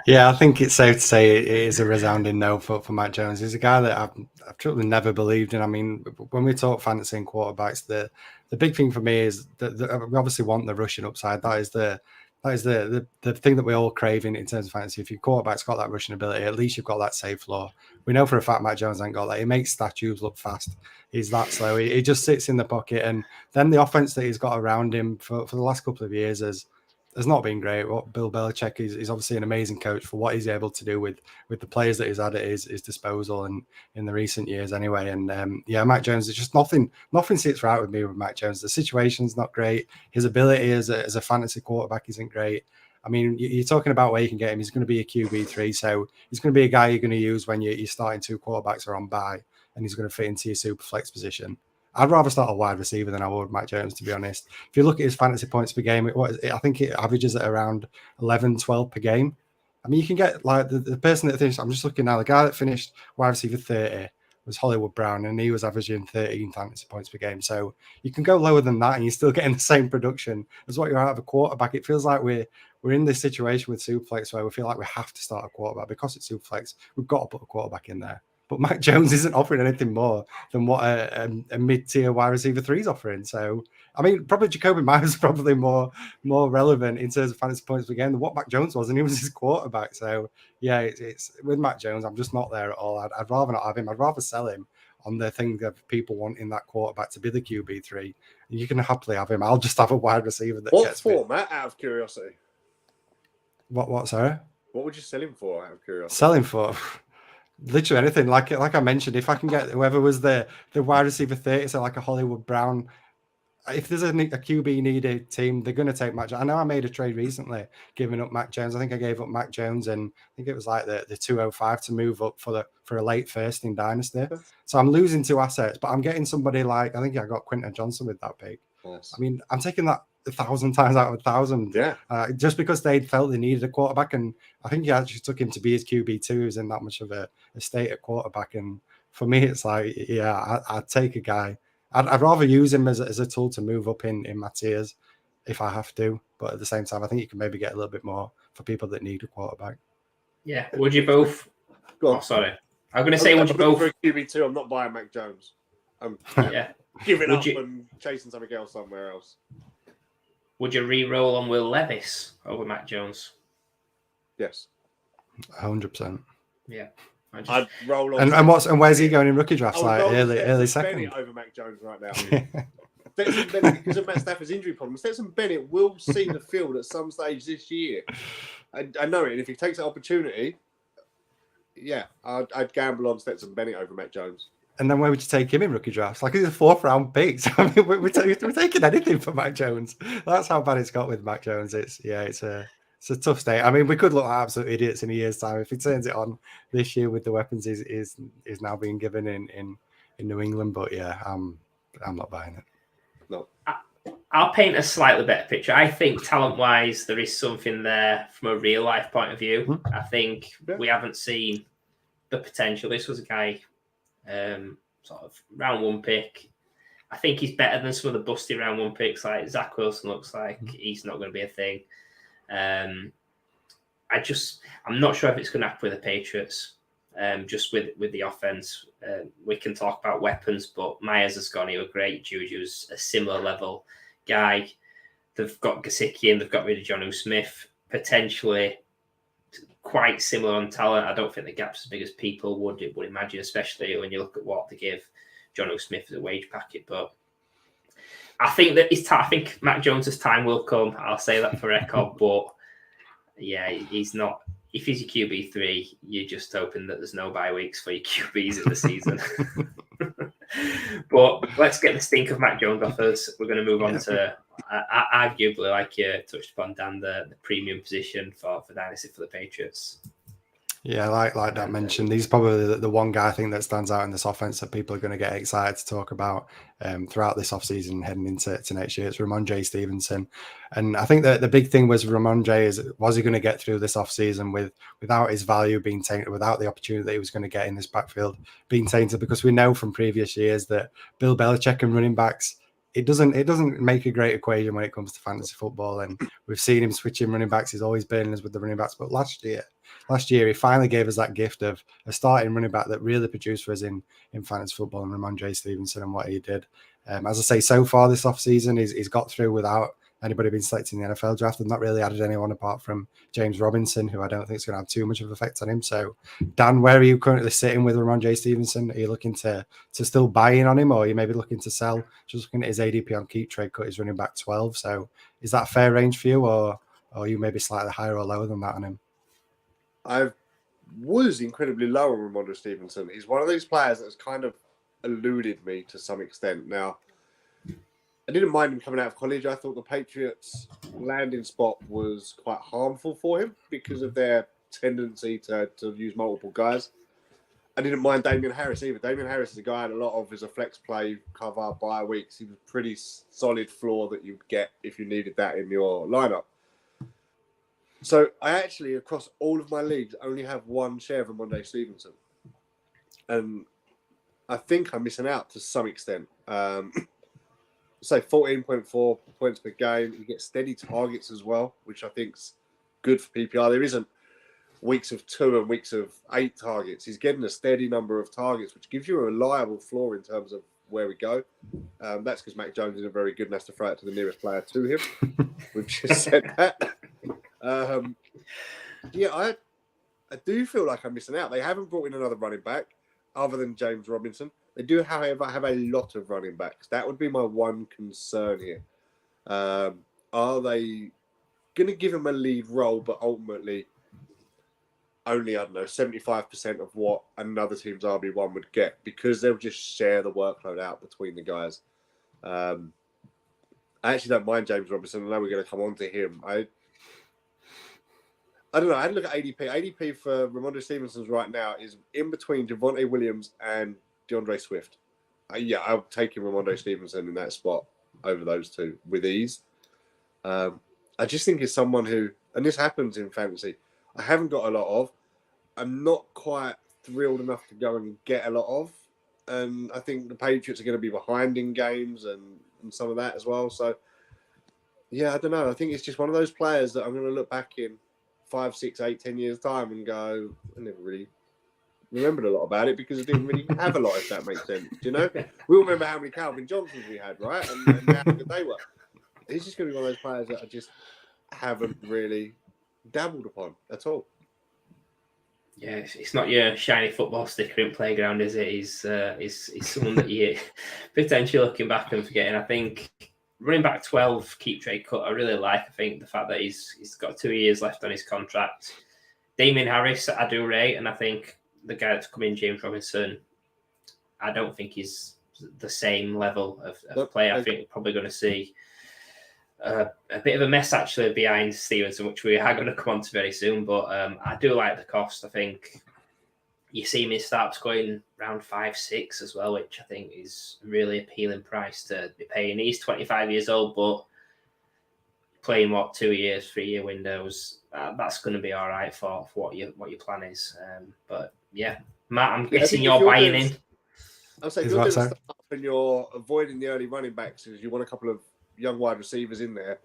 Yeah, I think it's safe to say it is a resounding no for Matt Jones. He's a guy that I've truly never believed in. I mean, when we talk fantasy and quarterbacks, the big thing for me is that we obviously want the rushing upside. That is the thing that we all crave in terms of fantasy. If your quarterback's got that rushing ability, at least you've got that safe floor. We know for a fact Matt Jones ain't got that. He makes statues look fast. He's that slow. He just sits in the pocket, and then the offense that he's got around him for the last couple of years has not been great. What Bill Belichick is obviously an amazing coach for what he's able to do with the players that he's had at his disposal and in the recent years anyway. And Matt Jones, it's just nothing sits right with me with Matt Jones. The situation's not great. His ability as a fantasy quarterback isn't great. I mean, you're talking about where you can get him. He's going to be a QB3, so he's going to be a guy you're going to use when you're starting two quarterbacks are on bye, and he's going to fit into your super flex position. I'd rather start a wide receiver than I would Matt Jones, to be honest. If you look at his fantasy points per game, I think it averages at around 11, 12 per game. I mean, you can get like the person that finished, I'm just looking now, the guy that finished wide receiver 30 was Hollywood Brown, and he was averaging 13 fantasy points per game. So you can go lower than that and you're still getting the same production as what you're out of a quarterback. It feels like we're in this situation with Superflex where we feel like we have to start a quarterback. Because it's Superflex, we've got to put a quarterback in there. But Mac Jones isn't offering anything more than what a mid-tier wide receiver 3 is offering. So, I mean, probably Jacoby Myers is probably more relevant in terms of fantasy points per game than what Mac Jones was, and he was his quarterback. So, yeah, it's with Mac Jones, I'm just not there at all. I'd rather not have him. I'd rather sell him on the thing of people wanting that quarterback to be the QB3. And you can happily have him. I'll just have a wide receiver that what gets for, Matt, out of curiosity? What, sorry? What would you sell him for, out of curiosity? Sell him for... literally anything. Like I mentioned, if I can get whoever was the wide receiver 30, so like a Hollywood Brown, if there's a QB needed team, they're going to take Mac Jones. I know I made a trade recently giving up Mac Jones. I think I gave up Mac Jones, and I think it was like the 205 to move up for a late first in dynasty. So I'm losing 2 assets, but I'm getting somebody like, I think I got Quentin Johnson with that pick. Yes. I mean, I'm taking that 1,000 times out of 1,000. Yeah. Just because they felt they needed a quarterback, and I think he actually took him to be his QB2, who's in that much of a state at quarterback. And for me, it's like, yeah, I'd take a guy. I'd rather use him as a tool to move up in my tiers if I have to. But at the same time, I think you can maybe get a little bit more for people that need a quarterback. Yeah. Would you both? Go on. Oh, sorry. I'm going to say, would you both? For a QB2, I'm not buying Mac Jones. I'm giving up and chasing something else somewhere else. Would you re-roll on Will Levis over Mac Jones? Yes. 100%. Yeah. I'd roll on. And where's he going in rookie drafts? Like early second. Bennett over Mac Jones right now. Stetson Bennett, because of Matt Stafford's injury problem, Stetson Bennett will see the field at some stage this year. I know it. And if he takes that opportunity, yeah, I'd gamble on Stetson Bennett over Mac Jones. And then where would you take him in rookie drafts? Like, he's a 4th round pick. So, I mean, we're taking anything for Mac Jones. That's how bad it's got with Mac Jones. It's a tough state. I mean, we could look like absolute idiots in a year's time if he turns it on this year with the weapons is now being given in New England. But yeah, I'm not buying it. No. I'll paint a slightly better picture. I think talent-wise, there is something there from a real-life point of view. I think we haven't seen the potential. This was a guy... sort of round 1 pick. I think he's better than some of the busty round 1 picks. Like Zach Wilson looks like he's not going to be a thing. I'm not sure if it's going to happen with the Patriots. Just with the offense, we can talk about weapons, but Myers has gone. He was great. Juju's a similar level guy. They've got Gesicki and they've got rid of Jonnu Smith. Potentially quite similar on talent. I don't think the gap's as big as people would imagine, especially when you look at what they give John Smith as a wage packet. But I think that I think Mac Jones's time will come. I'll say that for record. But yeah, he's not. If he's your QB3, you're just hoping that there's no bye weeks for your QBs in the season. But let's get the stink of Mac Jones off us. We're going to move on to arguably, like you touched upon, Dan, the premium position for dynasty for the Patriots. Yeah, like that mentioned, he's probably the one guy I think that stands out in this offense that people are going to get excited to talk about throughout this offseason heading into next year. It's Ramondre Stevenson. And I think that the big thing was Ramondre was he going to get through this offseason without his value being tainted, without the opportunity that he was going to get in this backfield being tainted? Because we know from previous years that Bill Belichick and running backs, it doesn't make a great equation when it comes to fantasy football. And we've seen him switching running backs. He's always been us with the running backs. But last year, he finally gave us that gift of a starting running back that really produced for us in fantasy football, and Ramondre Stevenson and what he did. As I say, so far this offseason, he's got through without anybody being selected in the NFL draft and not really added anyone apart from James Robinson, who I don't think is going to have too much of an effect on him. So, Dan, where are you currently sitting with Ramondre Stevenson? Are you looking to still buy in on him, or are you maybe looking to sell? Just looking at his ADP on Keep Trade Cut, he's running back 12. So is that a fair range for you, or are you maybe slightly higher or lower than that on him? I was incredibly low on Ramondre Stevenson. He's one of these players that's kind of eluded me to some extent. Now, I didn't mind him coming out of college. I thought the Patriots' landing spot was quite harmful for him because of their tendency to use multiple guys. I didn't mind Damian Harris either. Damian Harris is a guy I had a lot of as a flex play cover bye weeks. He was a pretty solid floor that you'd get if you needed that in your lineup. So I actually, across all of my leagues, only have one share of Ramondre Stevenson. And I think I'm missing out to some extent. Say 14.4 points per game. You get steady targets as well, which I think's good for PPR. There isn't weeks of 2 and weeks of 8 targets. He's getting a steady number of targets, which gives you a reliable floor in terms of where we go. That's because Mac Jones isn't very good and has to throw it to the nearest player to him. We've just said that. I do feel like I'm missing out. They haven't brought in another running back other than James Robinson. They do, however, have a lot of running backs. That would be my one concern here. Are they going to give him a lead role, but ultimately only, 75% of what another team's RB1 would get, because they'll just share the workload out between the guys. I actually don't mind James Robinson. I know we're going to come on to him. I don't know. I had to look at ADP. ADP for Ramondre Stevenson's right now is in between Javonte Williams and DeAndre Swift. I'm taking Ramondre Stevenson in that spot over those two with ease. I just think it's someone who, and this happens in fantasy, I haven't got a lot of. I'm not quite thrilled enough to go and get a lot of. And I think the Patriots are going to be behind in games and some of that as well. So, I don't know. I think it's just one of those players that I'm going to look back in 5, 6, 8, 10 years time and go, I never really remembered a lot about it because I didn't really have a lot, if that makes sense. You know, we all remember how many Calvin Johnsons we had, right? And how good they were. He's just going to be one of those players that I just haven't really dabbled upon at all. Yeah, it's not your shiny football sticker in playground, is it? He's someone that you potentially looking back and forgetting. I think running back 12, Keep Trade Cut, I really like. I think the fact that he's got 2 years left on his contract. Damian Harris, I do rate, and I think the guy that's come in, James Robinson, I don't think he's the same level of play. I think we're probably going to see a bit of a mess actually behind Stevenson, which we are going to come on to very soon. But I do like the cost. I think you see him in starts going around 5, 6 as well, which I think is a really appealing price to be paying. He's 25 years old, but playing 2 years, 3 year windows, that's going to be all right for what your plan is. But yeah, Matt, I'm guessing you're buying in. I'm saying you're doing stuff and you're avoiding the early running backs because you want a couple of young wide receivers in there.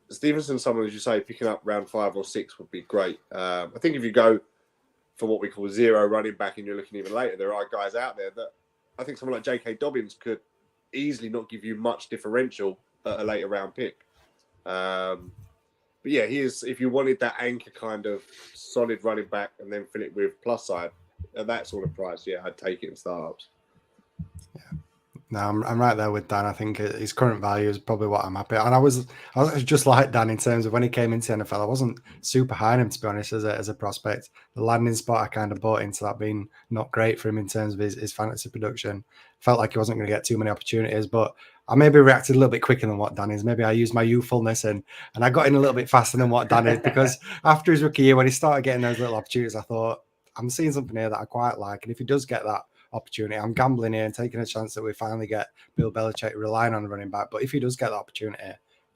Stevenson, someone, as you say, picking up round 5 or 6 would be great. I think if you go for what we call zero running back and you're looking even later, there are guys out there that I think someone like J.K. Dobbins could easily not give you much differential at a later round pick. But yeah, he is. If you wanted that anchor kind of solid running back and then fill it with plus side at that sort of price, yeah, I'd take it in startups. No, I'm right there with Dan. I think his current value is probably what I'm happy. And I was just like Dan in terms of when he came into the NFL. I wasn't super high on him, to be honest, as a prospect. The landing spot I kind of bought into that being not great for him in terms of his fantasy production. Felt like he wasn't going to get too many opportunities, but I maybe reacted a little bit quicker than what Dan is. Maybe I used my youthfulness and I got in a little bit faster than what Dan is, because after his rookie year, when he started getting those little opportunities, I thought, I'm seeing something here that I quite like. And if he does get that opportunity, I'm gambling here and taking a chance that we finally get Bill Belichick relying on the running back. But if he does get the opportunity,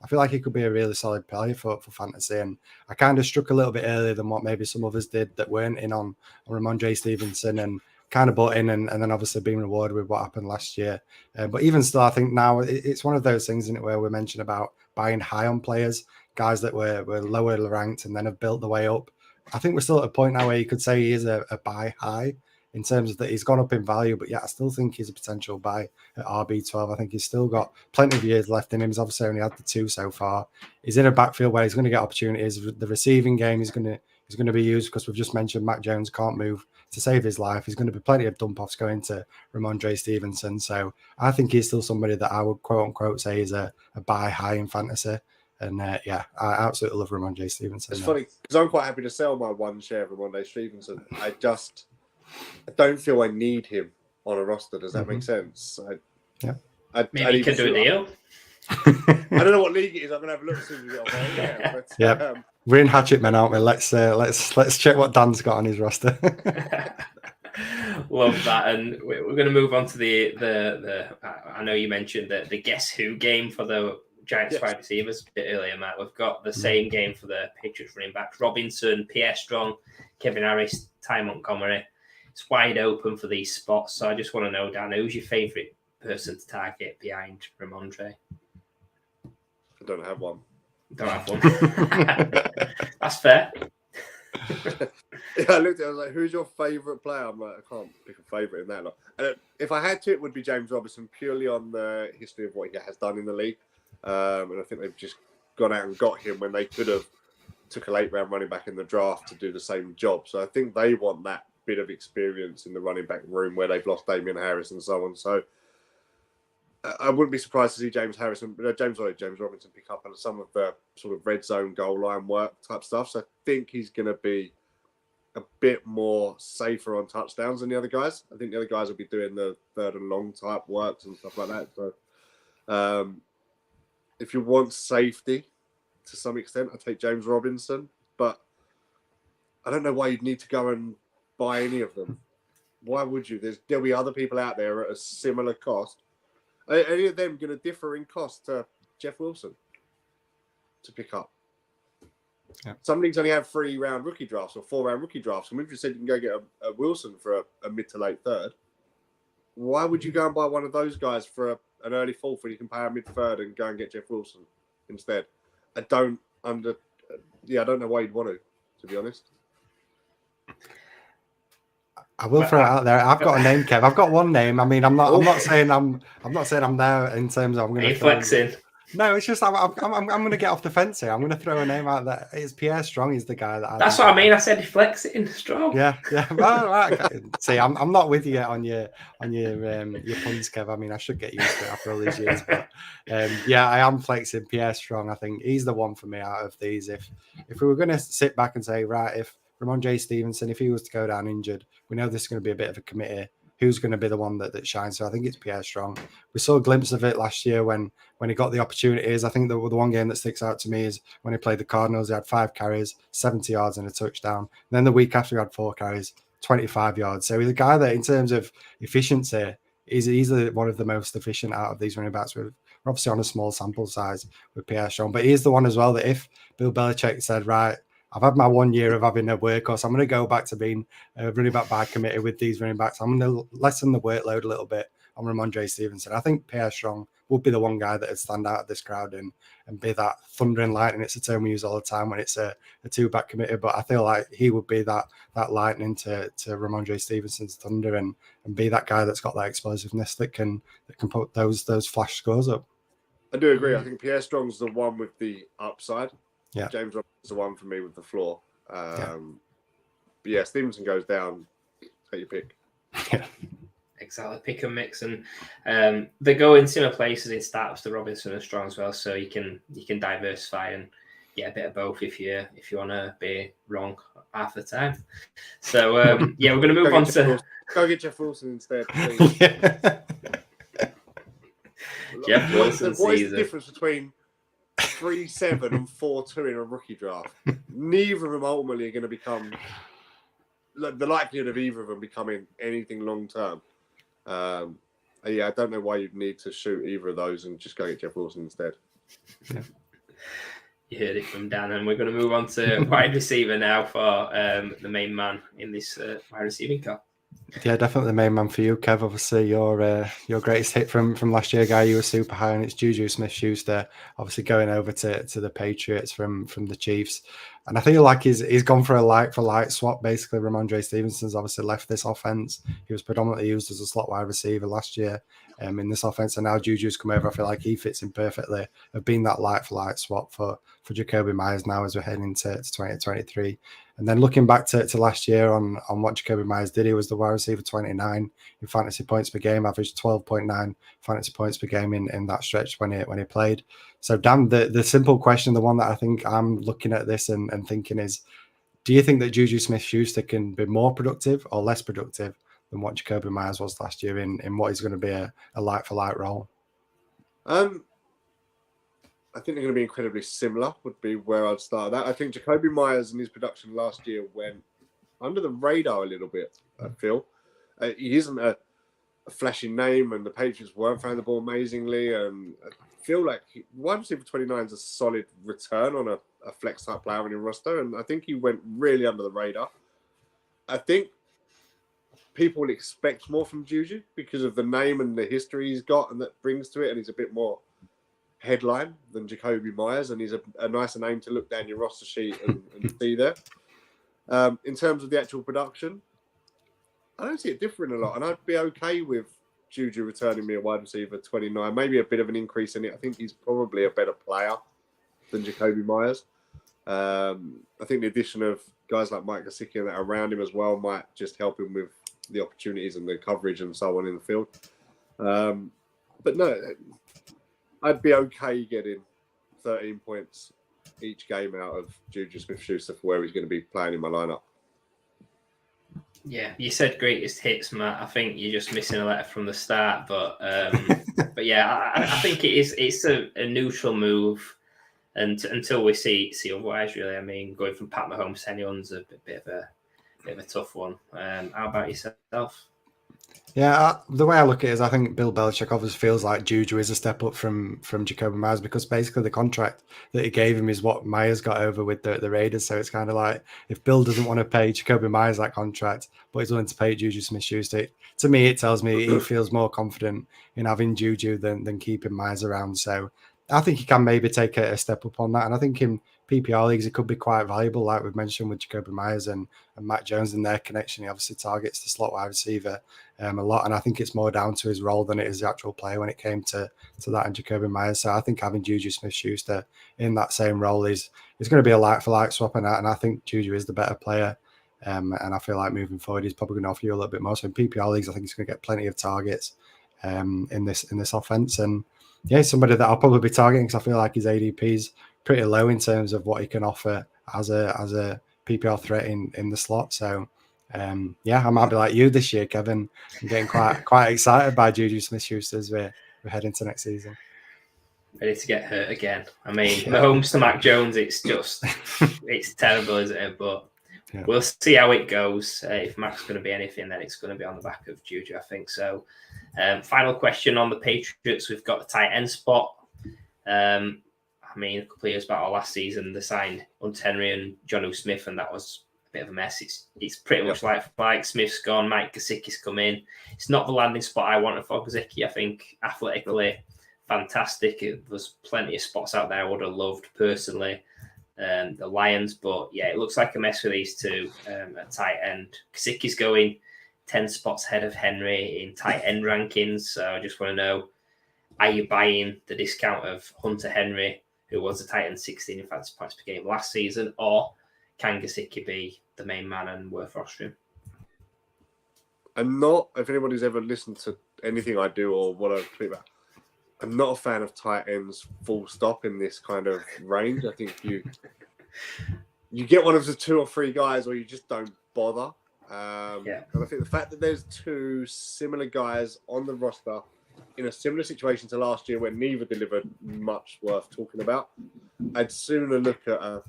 I feel like he could be a really solid player for fantasy. And I kind of struck a little bit earlier than what maybe some others did that weren't in on Ramondre Stevenson, and kind of bought in and then obviously being rewarded with what happened last year. But even still, I think now it's one of those things, isn't it, where we mentioned about buying high on players, guys that were lower ranked and then have built the way up. I think we're still at a point now where you could say he is a buy high, in terms of that he's gone up in value, but yeah, I still think he's a potential buy at RB12. I think he's still got plenty of years left in him. He's obviously only had the 2 so far. He's in a backfield where he's going to get opportunities. The receiving game is going to be used, because we've just mentioned Mac Jones can't move to save his life. There's going to be plenty of dump offs going to Ramondre Stevenson. So I think he's still somebody that I would quote unquote say is a buy high in fantasy. And yeah, I absolutely love Ramondre Stevenson. It's funny because I'm quite happy to sell my 1 share of Ramondre Stevenson. I don't feel I need him on a roster. Does that make sense? Maybe you can do a deal. I don't know what league it is. I'm gonna have a look as soon as we get off. Yeah, we're in Hatchet Men, aren't we? Let's check what Dan's got on his roster. Love that, and we're going to move on to the. I know you mentioned the Guess Who game for the Giants wide receivers a bit earlier, Matt. We've got the same game for the Patriots running backs: Robinson, Pierre Strong, Kevin Harris, Ty Montgomery. It's wide open for these spots. So I just want to know, Dan, who's your favourite person to target behind Ramondre? I don't have one. Don't have one. That's fair. Yeah, I looked at it, I was like, who's your favourite player? I'm like, I can't pick a favourite in that lot. If I had to, it would be James Robinson, purely on the history of what he has done in the league. And I think they've just gone out and got him when they could have took a late round running back in the draft to do the same job. So I think they want that bit of experience in the running back room where they've lost Damian Harris and so on. So I wouldn't be surprised to see James Robinson pick up on some of the sort of red zone goal line work type stuff. So I think he's going to be a bit more safer on touchdowns than the other guys. I think the other guys will be doing the 3rd and long type works and stuff like that. So if you want safety to some extent, I take James Robinson, but I don't know why you'd need to go and buy any of them. Why would you? There'll be other people out there at a similar cost. Are any of them going to differ in cost to Jeff Wilson to pick up? Yeah. Some leagues only have 3-round rookie drafts or 4-round rookie drafts. And we've just said you can go get a Wilson for a mid to late 3rd. Why would you go and buy one of those guys for an early 4th when you can pay a mid 3rd and go and get Jeff Wilson instead? I don't know why you'd want to be honest. I will throw it out there. I've got a name, Kev. I've got one name. I mean, I'm not saying I'm there in terms of I'm going to flexing. No, it's just I'm going to get off the fence here. I'm going to throw a name out there. It's Pierre Strong. He's the guy that. That's what I mean. I said flexing Strong. Yeah. Well, right. See, I'm not with you on your puns, Kev. I mean, I should get used to it after all these years. But yeah, I am flexing Pierre Strong. I think he's the one for me out of these. If we were going to sit back and say, right, if Ramondre Stevenson, if he was to go down injured, we know this is going to be a bit of a committee. Who's going to be the one that shines? So I think it's Pierre Strong. We saw a glimpse of it last year when he got the opportunities. I think the one game that sticks out to me is when he played the Cardinals. He had 5 carries, 70 yards and a touchdown. And then the week after, he had 4 carries, 25 yards. So he's a guy that, in terms of efficiency, is easily one of the most efficient out of these running backs. We're obviously on a small sample size with Pierre Strong, but he's the one as well that if Bill Belichick said, right, I've had my 1 year of having a workhorse, I'm going to go back to being a running back by committee with these running backs. I'm going to lessen the workload a little bit on Ramondre Stevenson. I think Pierre Strong would be the one guy that would stand out of this crowd and be that thunder and lightning. It's a term we use all the time when it's a 2-back committee, but I feel like he would be that lightning to Ramondre Stevenson's thunder and be that guy that's got that explosiveness that can put those flash scores up. I do agree. I think Pierre Strong's the one with the upside. Yeah. James Robinson's the one for me with the floor. But yeah, Stevenson goes down. Take your pick. Yeah. Exactly, pick and mix, and they go in similar places in startups. The Robinson are strong as well, so you can diversify and get a bit of both if you want to be wrong half the time. So yeah, we're going to move on to go get Jeff Wilson instead, please. Jeff Wilson. What is the difference between 3-7 and 4-2 in a rookie draft? Neither of them ultimately are going to become. The likelihood of either of them becoming anything long term. Yeah, I don't know why you'd need to shoot either of those and just go get Jeff Wilson instead. Yeah. You heard it from Dan, and we're going to move on to wide receiver now for the main man in this wide receiving car. Yeah, definitely the main man for you, Kev. Obviously, your greatest hit from last year, guy, you were super high on. It's Juju Smith-Schuster, obviously going over to the Patriots from the Chiefs. And I feel like he's gone for a like-for-like swap. Basically, Ramondre Stevenson's obviously left this offense. He was predominantly used as a slot wide receiver last year in this offense, and now Juju's come over. I feel like he fits in perfectly of being that like-for-like swap for Jacoby Myers now as we're heading into 2023. And then looking back to last year on what Jacoby Myers did, he was the wide receiver 29 in fantasy points per game, averaged 12.9 fantasy points per game in that stretch when he played. So, Dan, the simple question, the one that I think I'm looking at this and thinking is, do you think that Juju Smith-Schuster can be more productive or less productive than what Jacoby Myers was last year in what is going to be a like-for-like role? I think they're going to be incredibly similar, would be where I'd start that. I think Jacoby Myers and his production last year went under the radar a little bit, I feel. He isn't a flashy name, and the Patriots weren't throwing the ball amazingly. I feel like wide receiver 29 is a solid return on a flex-type player on your roster, and I think he went really under the radar. I think people will expect more from Juju because of the name and the history he's got and that brings to it, and he's a bit more headline than Jacoby Myers, and he's a nicer name to look down your roster sheet and see there. In terms of the actual production, I don't see it differing a lot, and I'd be okay with Juju returning me a wide receiver 29, maybe a bit of an increase in it. I think he's probably a better player than Jacoby Myers. I think the addition of guys like Mike Gesicki and that around him as well might just help him with the opportunities and the coverage and so on in the field. But no, I'd be okay getting 13 points each game out of Juju Smith-Schuster for where he's going to be playing in my lineup. Yeah, you said greatest hits, Matt. I think you're just missing a letter from the start, but yeah, I think it's a neutral move, and until we see otherwise, really. I mean, going from Pat Mahomes to anyone's a bit of a tough one. How about yourself? Yeah, the way I look at it is I think Bill Belichick obviously feels like Juju is a step up from Jacoby Myers because basically the contract that he gave him is what Myers got over with the Raiders. So it's kind of like if Bill doesn't want to pay Jacoby Myers that contract, but he's willing to pay Juju Smith-Schuster, to me it tells me he feels more confident in having Juju than keeping Myers around. So I think he can maybe take a step up on that. And I think in PPR leagues, it could be quite valuable, like we've mentioned with Jacoby Myers and Matt Jones and their connection. He obviously targets the slot wide receiver a lot. And I think it's more down to his role than it is the actual play when it came to that and Jacoby Myers. So I think having Juju Smith-Schuster in that same role is going to be a like-for-like swap. And I think Juju is the better player. And I feel like moving forward, he's probably going to offer you a little bit more. So in PPR leagues, I think he's going to get plenty of targets in this offense. And yeah, somebody that I'll probably be targeting because I feel like his ADP is pretty low in terms of what he can offer as a PPR threat in the slot. So yeah, I might be like you this year, Kevin. I'm getting quite excited by Juju Smith-Schuster as we're heading to next season. Ready to get hurt again. I mean, Mahomes to Mac Jones, it's terrible, isn't it? But we'll see how it goes. If Mac's going to be anything, then it's going to be on the back of Juju, I think so. Final question on the Patriots. We've got the tight end spot. I mean, a couple of years back or last season, they signed Hunt Henry and Jonnu Smith, and that was a bit of a mess. It's pretty much like Smith's gone, Mike Gesicki's come in. It's not the landing spot I wanted for Gesicki. I think athletically fantastic. There's plenty of spots out there I would have loved personally. The Lions, but yeah, it looks like a mess for these two at tight end. Gesicki's going 10 spots ahead of Henry in tight end rankings. So I just want to know, are you buying the discount of Hunter Henry, who was the Titans 16 in fantasy points per game last season, or can Gesicki be the main man and worth rostering? I'm not, if anybody's ever listened to anything I do or what I tweet about, I'm not a fan of tight ends full stop in this kind of range. I think you get one of the 2 or 3 guys or you just don't bother. And I think the fact that there's 2 similar guys on the roster in a similar situation to last year when neither delivered much worth talking about, I'd sooner look at a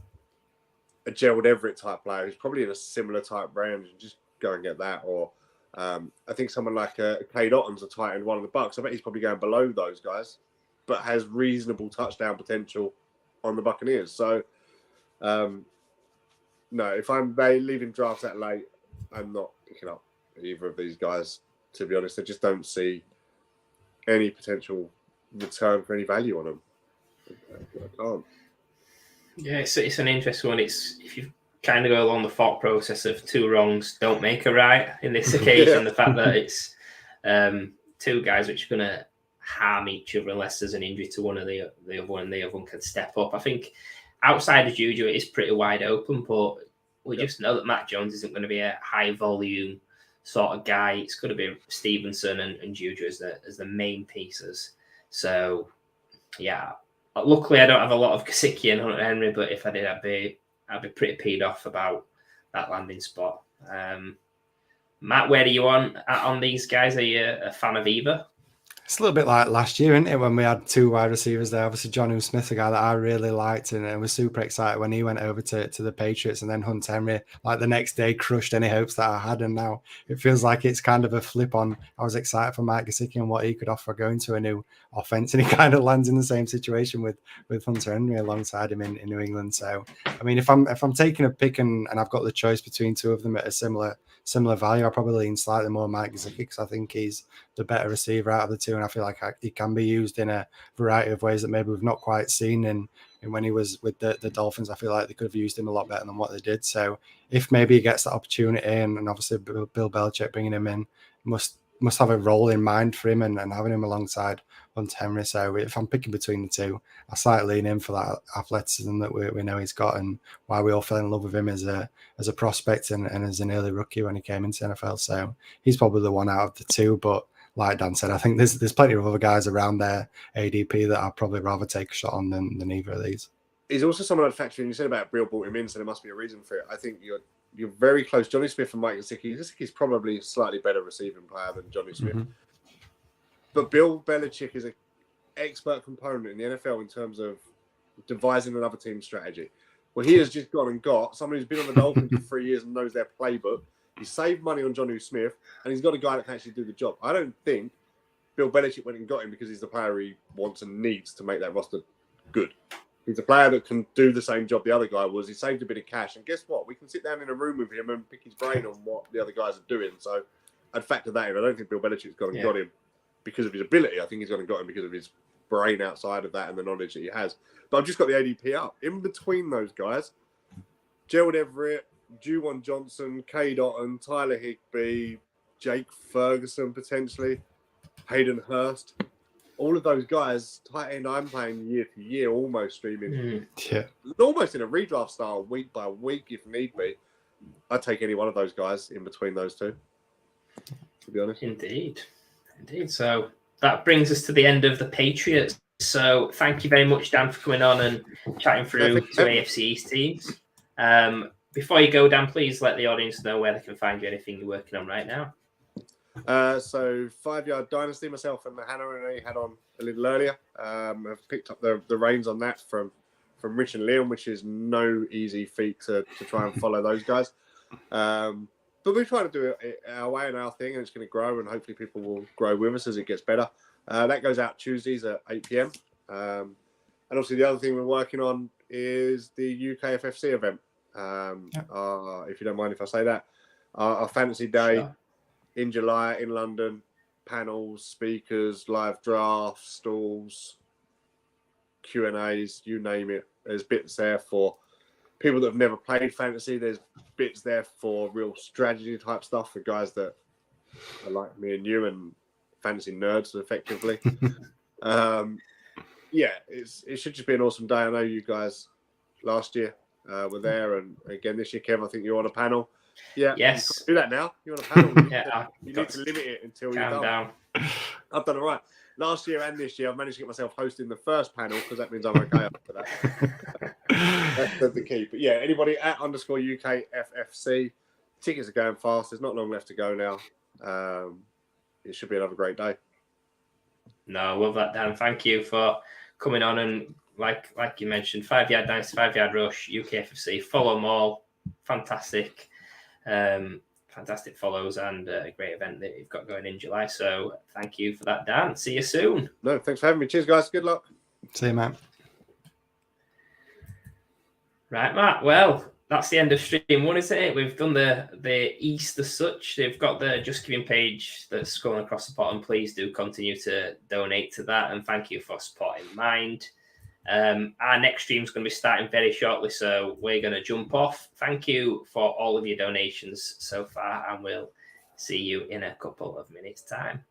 Gerald Everett type player who's probably in a similar type range and just go and get that. Or I think someone like Cade Otton's a tight end, one of the Bucks. I bet he's probably going below those guys, but has reasonable touchdown potential on the Buccaneers. So, no, if I'm leaving drafts that late, I'm not picking up either of these guys, to be honest. I just don't see any potential return for any value on them. I can't. Yeah, it's an interesting one. It's if you kind of go along the thought process of 2 wrongs don't make a right in this occasion, the fact that it's 2 guys which are going to harm each other unless there's an injury to one of the other one and the other one can step up. I think outside of Juju, it is pretty wide open, but we just know that Matt Jones isn't going to be a high volume sort of guy. It's going to be Stevenson and Juju as the main pieces. So, yeah, luckily I don't have a lot of Gesicki and Hunter Henry, but if I did, I'd be pretty peed off about that landing spot. Matt, where are you on these guys? Are you a fan of either? It's a little bit like last year, isn't it, when we had 2 wide receivers there? Obviously, Jonnu Smith, a guy that I really liked, and was super excited when he went over to the Patriots, and then Hunter Henry, like the next day, crushed any hopes that I had, and now it feels like it's kind of a flip on. I was excited for Mike Gesicki and what he could offer going to a new offense, and he kind of lands in the same situation with Hunter Henry alongside him in New England. So, I mean, if I'm taking a pick and I've got the choice between 2 of them at a similar value, I'll probably lean slightly more Mike Gesicki because I think he's the better receiver out of the 2, and I feel like he can be used in a variety of ways that maybe we've not quite seen. And when he was with the Dolphins, I feel like they could have used him a lot better than what they did. So if maybe he gets that opportunity, and obviously Bill Belichick bringing him in must have a role in mind for him and having him alongside Hunter Henry. So if I'm picking between the 2, I slightly lean in for that athleticism that we know he's got, and why we all fell in love with him as a prospect and as an early rookie when he came into NFL. So he's probably the one out of the 2, but like Dan said, I think there's plenty of other guys around there, ADP, that I'd probably rather take a shot on than either of these. He's also someone I'd factor in. You said about Bill brought him in, so there must be a reason for it. I think you're very close. Johnny Smith and Mike Gesicki. Gesicki's probably a slightly better receiving player than Johnny Smith. Mm-hmm. But Bill Belichick is an expert component in the NFL in terms of devising another team's strategy. Well, he has just gone and got someone who's been on the Dolphins for 3 years and knows their playbook. He saved money on Jonnu Smith, and he's got a guy that can actually do the job. I don't think Bill Belichick went and got him because he's the player he wants and needs to make that roster good. He's a player that can do the same job the other guy was. He saved a bit of cash, and guess what? We can sit down in a room with him and pick his brain on what the other guys are doing. So I'd factor that in. I don't think Bill Belichick's gone and got him because of his ability. I think he's gone and got him because of his brain outside of that and the knowledge that he has. But I've just got the ADP up. In between those guys, Gerald Everett, Juwan Johnson, Cade Otton, Tyler Higbee, Jake Ferguson potentially, Hayden Hurst. All of those guys, tight end, I'm playing year to year, almost streaming. Almost in a redraft style, week by week, if need be. I'd take any one of those guys in between those 2, to be honest. Indeed. So that brings us to the end of the Patriots. So thank you very much, Dan, for coming on and chatting through 2 AFC East teams. Before you go, Dan, please let the audience know where they can find you, anything you're working on right now. So 5 Yard Dynasty, myself and Hannah and I had on a little earlier. I've picked up the reins on that from Rich and Liam, which is no easy feat to try and follow those guys. But we're trying to do it our way and our thing, and it's going to grow, and hopefully people will grow with us as it gets better. That goes out Tuesdays at 8 p.m. And obviously the other thing we're working on is the UKFFC event. If you don't mind if I say that, our fantasy day in July in London, panels, speakers, live drafts, stalls, Q&As, you name it. There's bits there for people that have never played fantasy. There's bits there for real strategy type stuff for guys that are like me and you and fantasy nerds, effectively. yeah, it should just be an awesome day. I know you guys last year were there, and again this year, Kev, I think you're on a panel. Yeah, Yes. you can't do that now. You're on a panel. Yeah, You need to limit it until you're calm done. down. I've done all right. Last year and this year, I've managed to get myself hosting the first panel because that means I'm okay after that. That's the key. But yeah, anybody at _UK FFC, tickets are going fast. There's not long left to go now. It should be another great day. No, love that, Dan. Thank you for coming on, and like you mentioned, 5 Yard Dynasty, 5 Yard Rush, UKFFC, follow them all. Fantastic follows, and a great event that you've got going in July. So thank you for that, Dan. See you soon. No, thanks for having me. Cheers, guys. Good luck. See you, Matt. Right, Matt. Well, that's the end of stream one, isn't it? We've done the East as such. They've got the Just Giving page that's scrolling across the bottom. Please do continue to donate to that, and thank you for supporting Mind. Our next stream is going to be starting very shortly, so we're going to jump off. Thank you for all of your donations so far, and we'll see you in a couple of minutes' time.